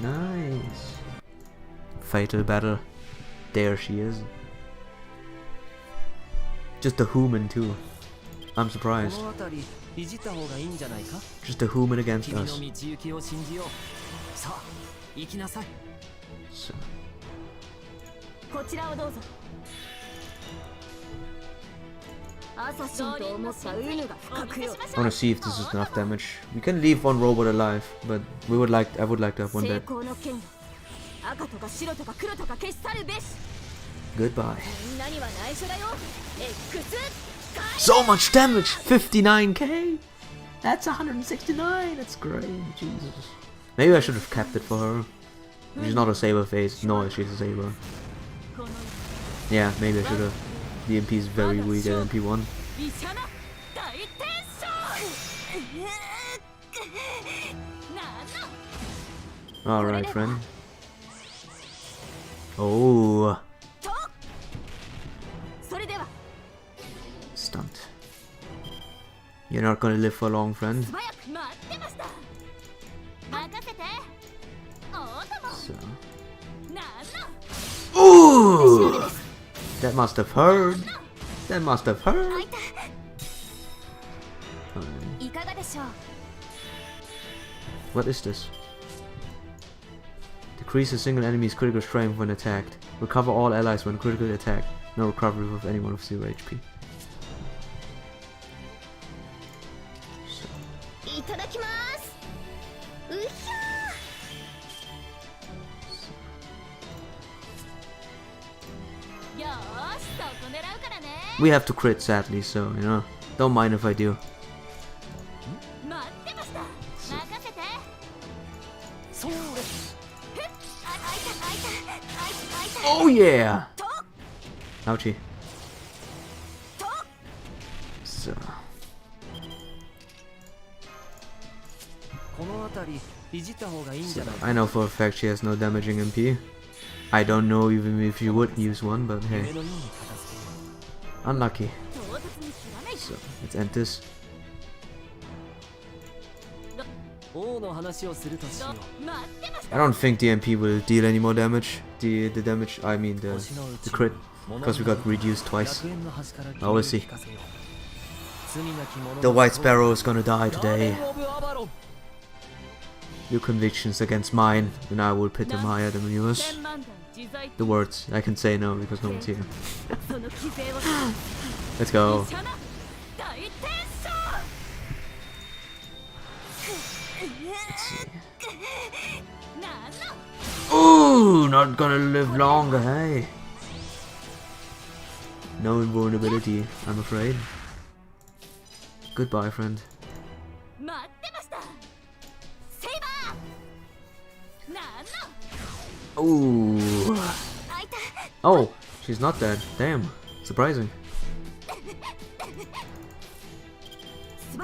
Fatal battle. There she is. Just a human too. I'm surprised. この辺りいじった方がいいんじゃないか Just a human against 君の us. 道行きを信じようさあ行きなさい So, こちらをどうぞ。アサシンと思ったウヌが不覚よ。 I wanna see if this is enough damage. We can leave one robot alive, but I would like to have one 成 dead. 功の剣よ。赤とか白とか黒とか消し去るべし。 Goodbye. みんなには内緒だよ。X So much damage! 59k! That's 169! That's great, Jesus. Maybe I should have kept it for her. She's not a saber face, nor she's a saber. Yeah, maybe I should have. The MP is very weak at MP1. Alright, friend. Oh. Stunt. You're not gonna live for long, friend. So. Ooh! That must have hurt. That must have hurt. What is this? Decrease a single enemy's critical strength when attacked. Recover all allies when critically attacked. No recovery of anyone with 0 HP. We have to crit sadly, so you know, don't mind if I do. Oh yeah! Ouchie. So. I know for a fact she has no damaging MP. I don't know even if she would use one, but hey. Unlucky. So, let's end this. I don't think the MP will deal any more damage. The damage, I mean the crit, because we got reduced twice. I will see. The White Sparrow is gonna die today. Your convictions against mine, and I will pit them higher than yours. The words I can say no because no one's here. Let's go. Let's see. Ooh, not gonna live longer, hey. No invulnerability, I'm afraid. Goodbye, friend. Ooh. Oh, she's not dead. Damn, surprising.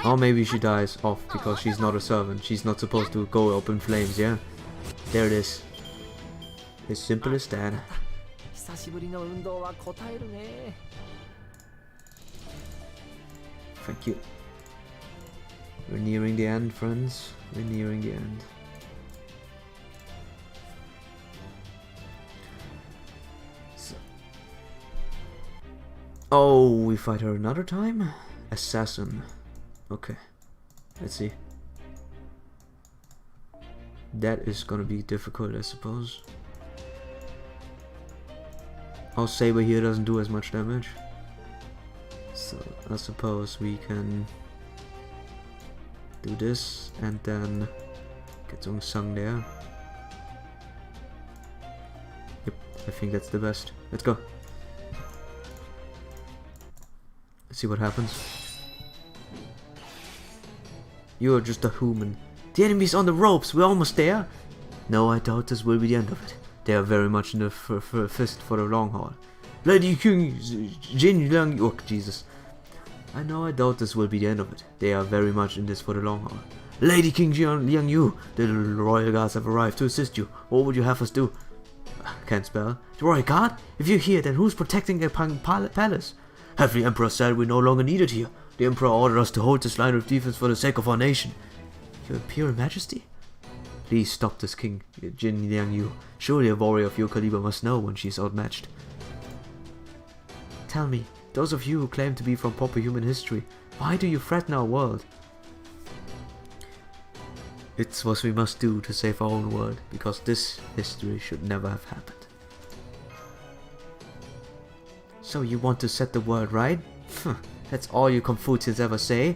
Or maybe she dies off because she's not a servant. She's not supposed to go up in flames, yeah? There it is. As simple as that. Thank you. We're nearing the end, friends. We're nearing the end. So. Oh, we fight her another time? Assassin. Okay. Let's see. That is gonna be difficult, I suppose. Our saber here doesn't do as much damage. So I suppose we can do this and then get some Sung there. Yep, I think that's the best. Let's go. Let's see what happens. You're just a human. The enemy's on the ropes. We're almost there. No, I doubt this will be the end of it. They are very much in the fist for the long haul. Lady King Jin Liang. Oh, Jesus. I know, I doubt this will be the end of it. They are very much in this for the long haul. Lady King Jin Liang Yu. The royal guards have arrived to assist you. What would you have us do? Can't spell. The royal guard? If you're here, then who's protecting the palace? Have the emperor said we no longer need it here. The emperor ordered us to hold this line of defense for the sake of our nation. Your Imperial Majesty? Please stop this, King Jin Liang Yu. Surely a warrior of your caliber must know when she's outmatched. Tell me, those of you who claim to be from proper human history, why do you threaten our world? It's what we must do to save our own world, because this history should never have happened. So you want to set the world right? That's all you Confucians ever say.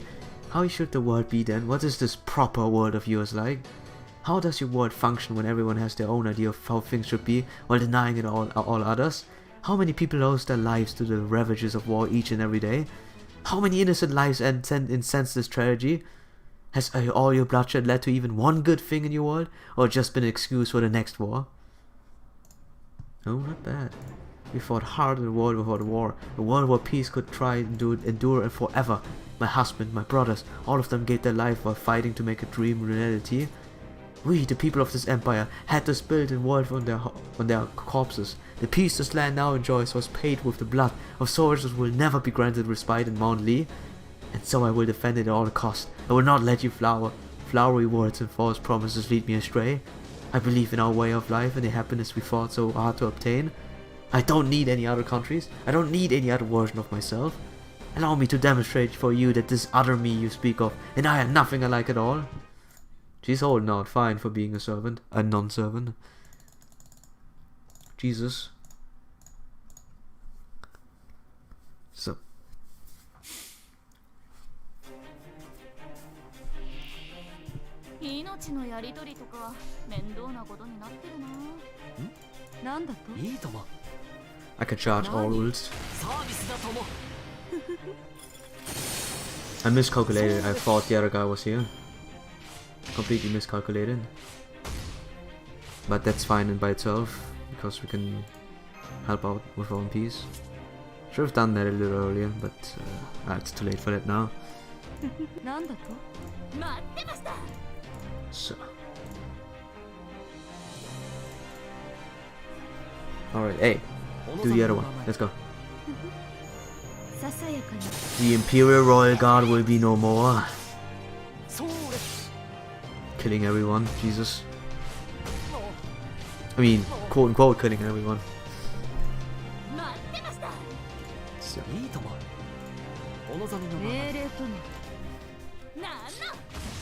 How should the world be then? What is this proper world of yours like? How does your world function when everyone has their own idea of how things should be while denying it all others? How many people lose their lives to the ravages of war each and every day? How many innocent lives end in senseless tragedy? Has all your bloodshed led to even one good thing in your world, or just been an excuse for the next war? Oh, not bad. We fought hard in the world before the war, a world where peace could try and endure forever. My husband, my brothers, all of them gave their life while fighting to make a dream reality. We, the people of this empire, had this built in world on their corpses. The peace this land now enjoys was paid with the blood of soldiers who will never be granted respite in Mount Lee. And so I will defend it at all costs. I will not let you flowery words and false promises lead me astray. I believe in our way of life and the happiness we fought so hard to obtain. I don't need any other countries. I don't need any other version of myself. Allow me to demonstrate for you that this other me you speak of, and I am nothing alike at all. She's holding out fine for being a servant, a non-servant. Jesus. So. I can charge all rules. I miscalculated. I thought the other guy was here. Completely miscalculated. But that's fine by itself, because we can help out with One Piece. Should have done that a little earlier, but it's too late for that now. So. Alright, hey, do the other one. Let's go. The Imperial Royal Guard will be no more. Killing everyone, Jesus. I mean, quote unquote, killing everyone.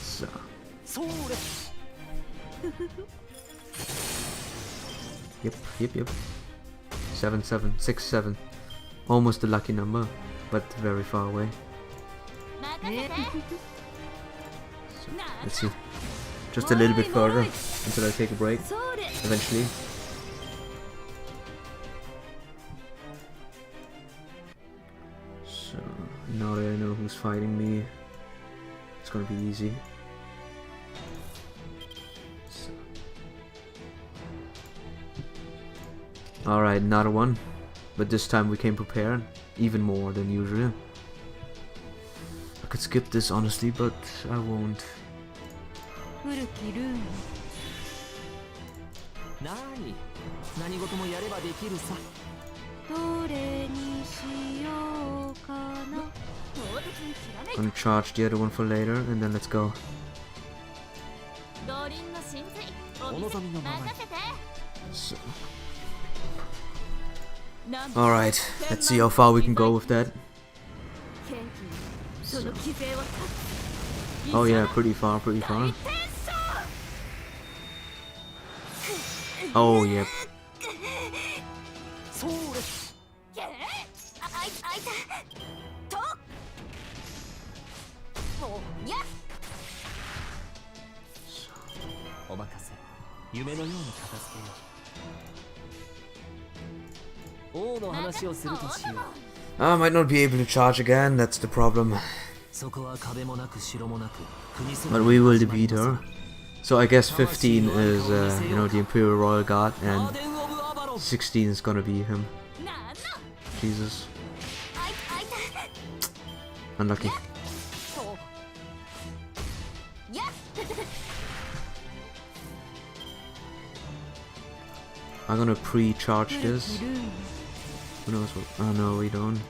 So. So. Yep. 7, 7, 6, 7. Almost a lucky number, but very far away. So, let's see. Just a little bit further until I take a break. Eventually. So now that I know who's fighting me, it's gonna be easy. So. Alright, another one. But this time we came prepared, even more than usual. I could skip this honestly, but I won't. Gonna charge the other one for later, and then let's go. So. Alright, let's see how far we can go with that. So. Oh yeah, pretty far. Oh, yep. そうあいたともうやっお任せ夢のように片付けよう王の話をするとしよう I might not be able to charge again, that's the problem. そこは壁もなく城もなく国す But we will defeat her. So I guess 15 is, you know, the Imperial Royal Guard, and 16 is gonna be him. Jesus. Unlucky. I'm gonna pre-charge this. Who knows what? Oh no, we don't.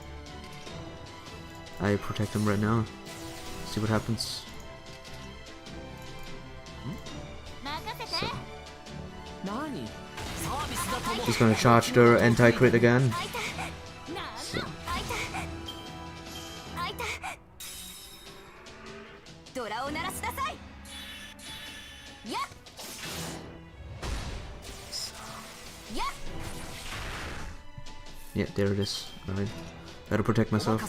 I protect him right now. See what happens. So. Just gonna charge their anti-crit again. So. Yeah, there it is. Alright. Gotta protect myself.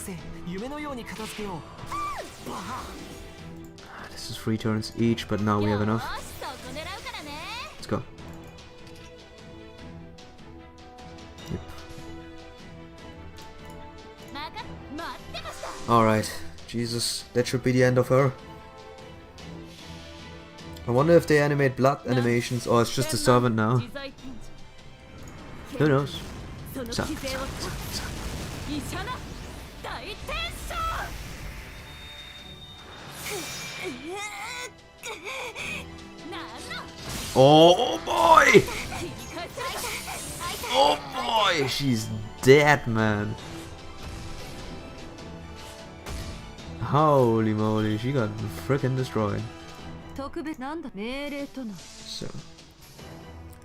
This is 3 turns each, but now we have enough. Let's go. Yep. Alright. Jesus, that should be the end of her. I wonder if they animate blood animations or it's just a servant now. Who knows? So. Oh boy! Oh boy! She's dead, man. Holy moly, she got freaking destroyed. So.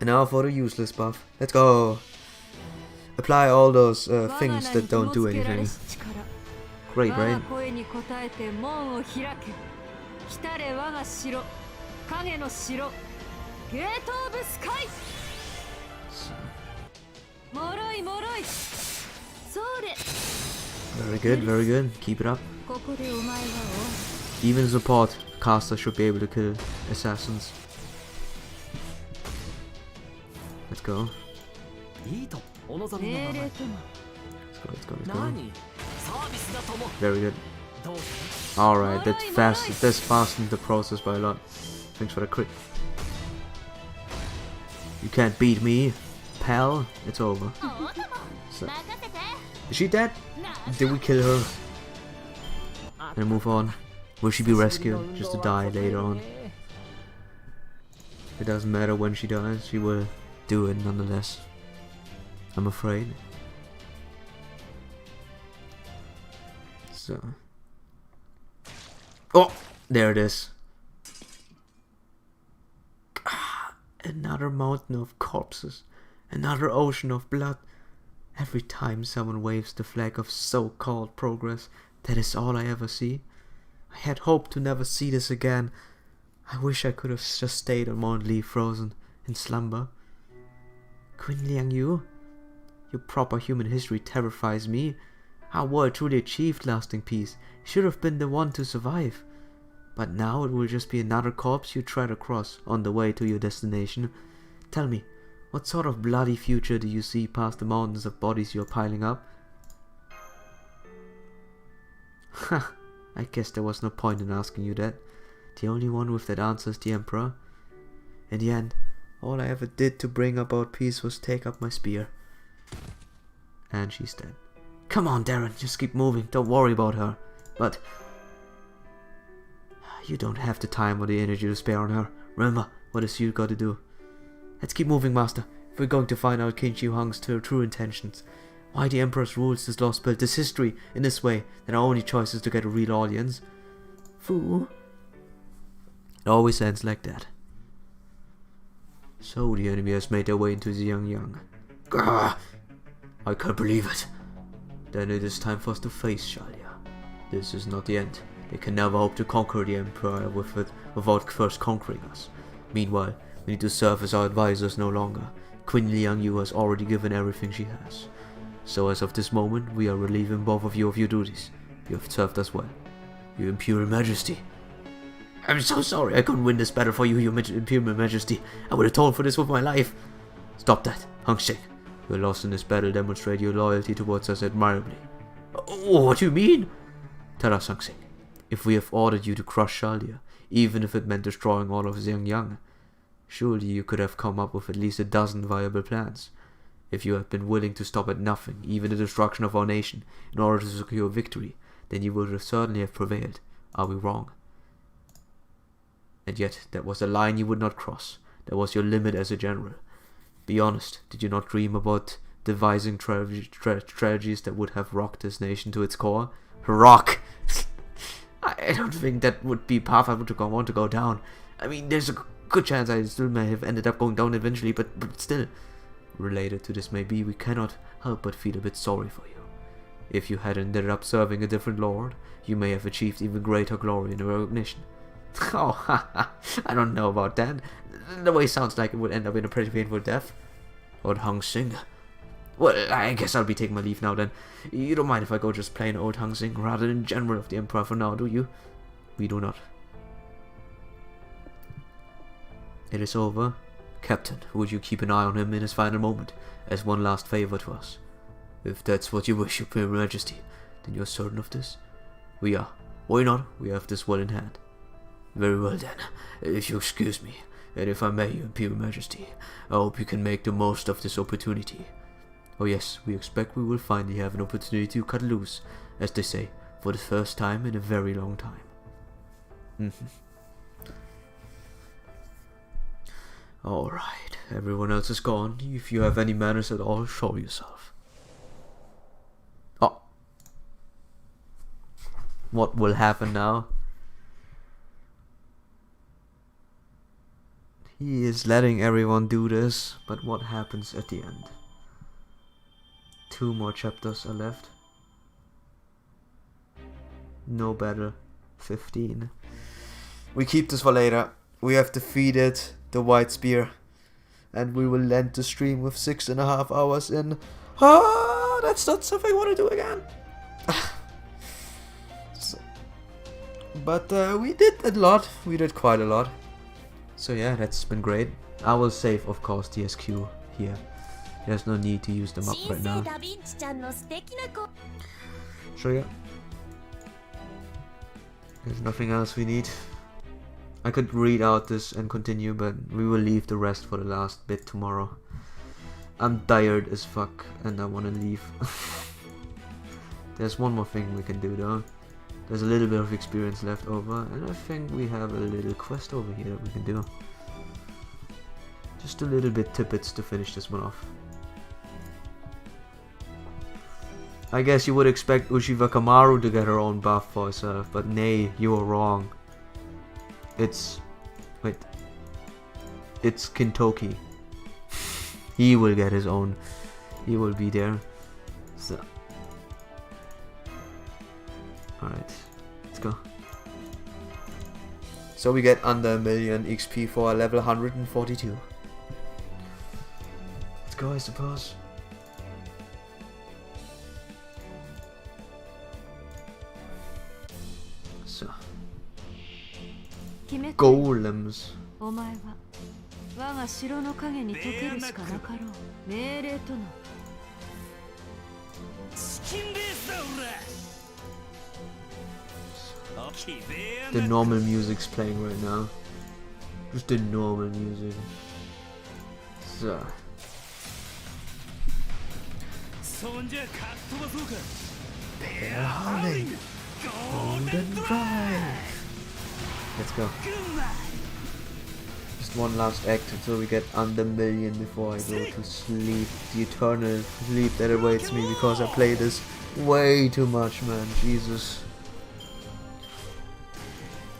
And now for the useless buff. Let's go! Apply all those things that don't do anything. Great, right? Very good, very good. Keep it up. Even support caster should be able to kill assassins. Let's go. Let's go, let's go, let's go. Very good. Alright, that's fastened the process by a lot. Thanks for the crit. You can't beat me, pal. It's over. So. Is she dead? Did we kill her? And move on. Will she be rescued just to die later on? It doesn't matter when she dies, she will do it nonetheless. I'm afraid. So. Oh! There it is. Another mountain of corpses. Another ocean of blood. Every time someone waves the flag of so-called progress, that is all I ever see. I had hoped to never see this again. I wish I could have just stayed on Mount Lee frozen in slumber. Queen Liang Yu? Your proper human history terrifies me. Our world truly achieved lasting peace. It should have been the one to survive. But now it will just be another corpse you try to cross on the way to your destination. Tell me, what sort of bloody future do you see past the mountains of bodies you're piling up? Ha! I guess there was no point in asking you that. The only one with that answer is the Emperor. In the end, all I ever did to bring about peace was take up my spear. And she's dead. Come on, Darren, just keep moving. Don't worry about her. But you don't have the time or the energy to spare on her. Remember, what is you got to do? Let's keep moving, Master. If we're going to find out Qin Shi Huang's true intentions, why the Emperor's rules, this lost built, this history in this way, then our only choice is to get a real audience. Fool. It always ends like that. So the enemy has made their way into Xiangyang. Gah! I can't believe it. Then it is time for us to face Shalia. This is not the end. They can never hope to conquer the Empire without first conquering us. Meanwhile, We need to serve as our advisors no longer. Queen Liang Yu has already given everything she has. So as of this moment, we are relieving both of you of your duties. You have served us well. Your Imperial Majesty. I'm so sorry I couldn't win this battle for you, Your Imperial Majesty. I would atone for this with my life. Stop that, Hung Shik. Your loss in this battle demonstrate your loyalty towards us admirably. What do you mean? Tell us, Hung Shik. If we have ordered you to crush Shalia, even if it meant destroying all of Xinjiang, surely you could have come up with at least a dozen viable plans. If you had been willing to stop at nothing, even the destruction of our nation, in order to secure victory, then you would certainly have prevailed. Are we wrong? And yet, that was a line you would not cross. That was your limit as a general. Be honest, did you not dream about devising strategies that would have rocked this nation to its core? Rock! I don't think that would be a path I would want to go down. I mean, there's a good chance I still may have ended up going down eventually, but still. Related to this may be, we cannot help but feel a bit sorry for you. If you had ended up serving a different lord, you may have achieved even greater glory and recognition. Oh, I don't know about that. The way it sounds like it would end up in a pretty painful death. Old Hung Sing. Well, I guess I'll be taking my leave now then. You don't mind if I go just plain old Hung Sing rather than General of the Emperor for now, do you? We do not. It is over. Captain, would you keep an eye on him in his final moment, as one last favor to us? If that's what you wish, Your Imperial Majesty, then you're certain of this? We are. Why not? We have this well in hand. Very well then, if you excuse me, and if I may, Your Imperial Majesty, I hope you can make the most of this opportunity. Oh yes, we expect we will finally have an opportunity to cut loose, as they say, for the first time in a very long time. Alright, everyone else is gone. If you have any manners at all, show yourself. Oh. What will happen now? He is letting everyone do this, but what happens at the end? 2 more chapters are left. No battle. 15. We keep this for later. We have defeated the White Spear, and we will end the stream with 6.5 hours in. Ah, that's not something I want to do again. But we did a lot. We did quite a lot. So yeah, that's been great. I will save, of course, the SQ here. There's no need to use them up right now. So yeah. There's nothing else we need. I could read out this and continue, but we will leave the rest for the last bit tomorrow. I'm tired as fuck and I wanna leave. There's one more thing we can do though. There's a little bit of experience left over, and I think we have a little quest over here that we can do. Just a little bit tidbits to finish this one off. I guess you would expect Uchiwa Kamaru to get her own buff for herself, but nay, you are wrong. It's... wait. It's Kintoki. He will get his own. He will be there. So... alright, let's go. So we get under 1 million XP for level 142. Let's go, I suppose. So. Golems. お前は我が城の影に溶けるしかなかろう。命令との。チキンレースだおら。 The normal music's playing right now. Just the normal music. So. They're howling. Golden Drive. Let's go. Just one last act until we get under 1 million before I go to sleep. The eternal sleep that awaits me because I play this way too much, man. Jesus.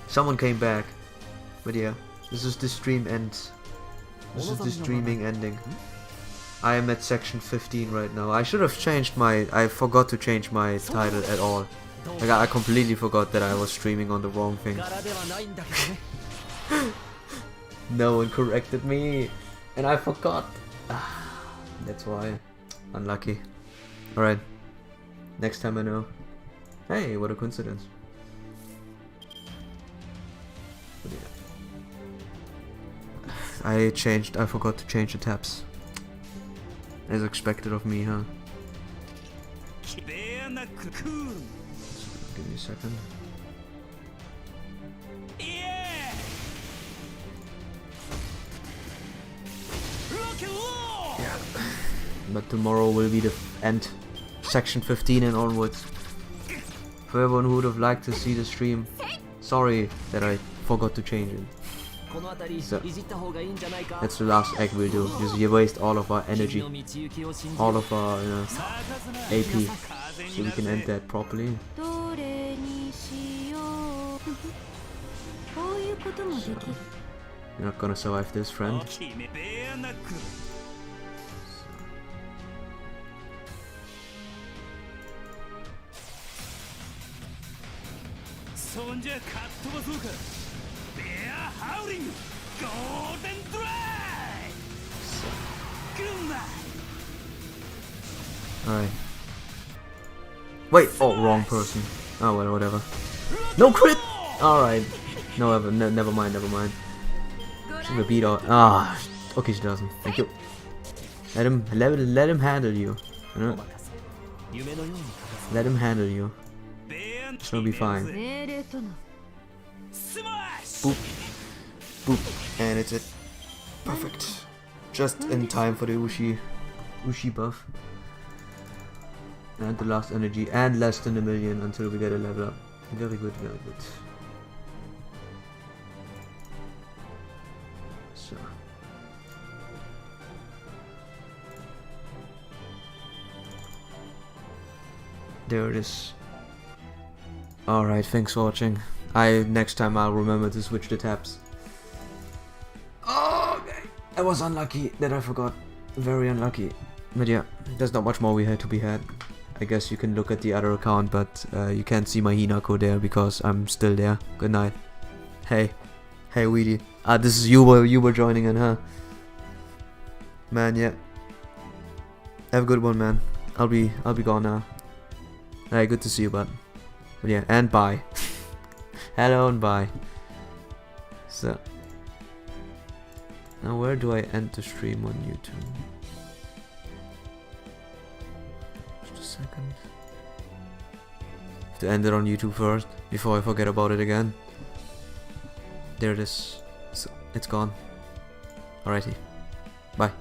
Someone came back, but yeah, this is the stream end. This is the streaming ending. I am at section 15 right now. I should have changed my... I forgot to change my title at all. Like, I completely forgot that I was streaming on the wrong thing. No one corrected me, and I forgot. That's why. Unlucky. Alright. Next time I know. Hey, what a coincidence. But yeah. I forgot to change the tabs. As expected of me, huh? Give me a second. Yeah. But tomorrow will be the end. Section 15 and onwards. For everyone who would have liked to see the stream, sorry that I forgot to change it. So, that's the last act we'll do. Just you waste all of our energy, all of our AP, so we can end that properly. So, you're not gonna survive this, friend. Alright. Wait, oh, wrong person. Oh well, whatever. No crit! Alright. No, never mind, never mind. She's gonna beat all. Ah, okay, she doesn't. Thank you. Let him handle you. You know? Let him handle you. It's gonna be fine. Boop. Boop. And it's it. Perfect. Just in time for the Ushi buff. And the last energy. And less than a million until we get a level up. Very good, very good. So. There it is. Alright, thanks for watching. Next time I'll remember to switch the tabs. Oh, okay. I was unlucky that I forgot. Very unlucky. But yeah, there's not much more we had to be had. I guess you can look at the other account, but you can't see my Hinako there because I'm still there. Good night. Hey. Hey, Weedy. This is you were joining in, huh? Man, yeah. Have a good one, man. I'll be gone now. Hey, good to see you, bud. But yeah, and bye. Hello and bye. So. Now where do I end the stream on YouTube? Just a second. Have to end it on YouTube first, before I forget about it again. There it is. So, it's gone. Alrighty. Bye.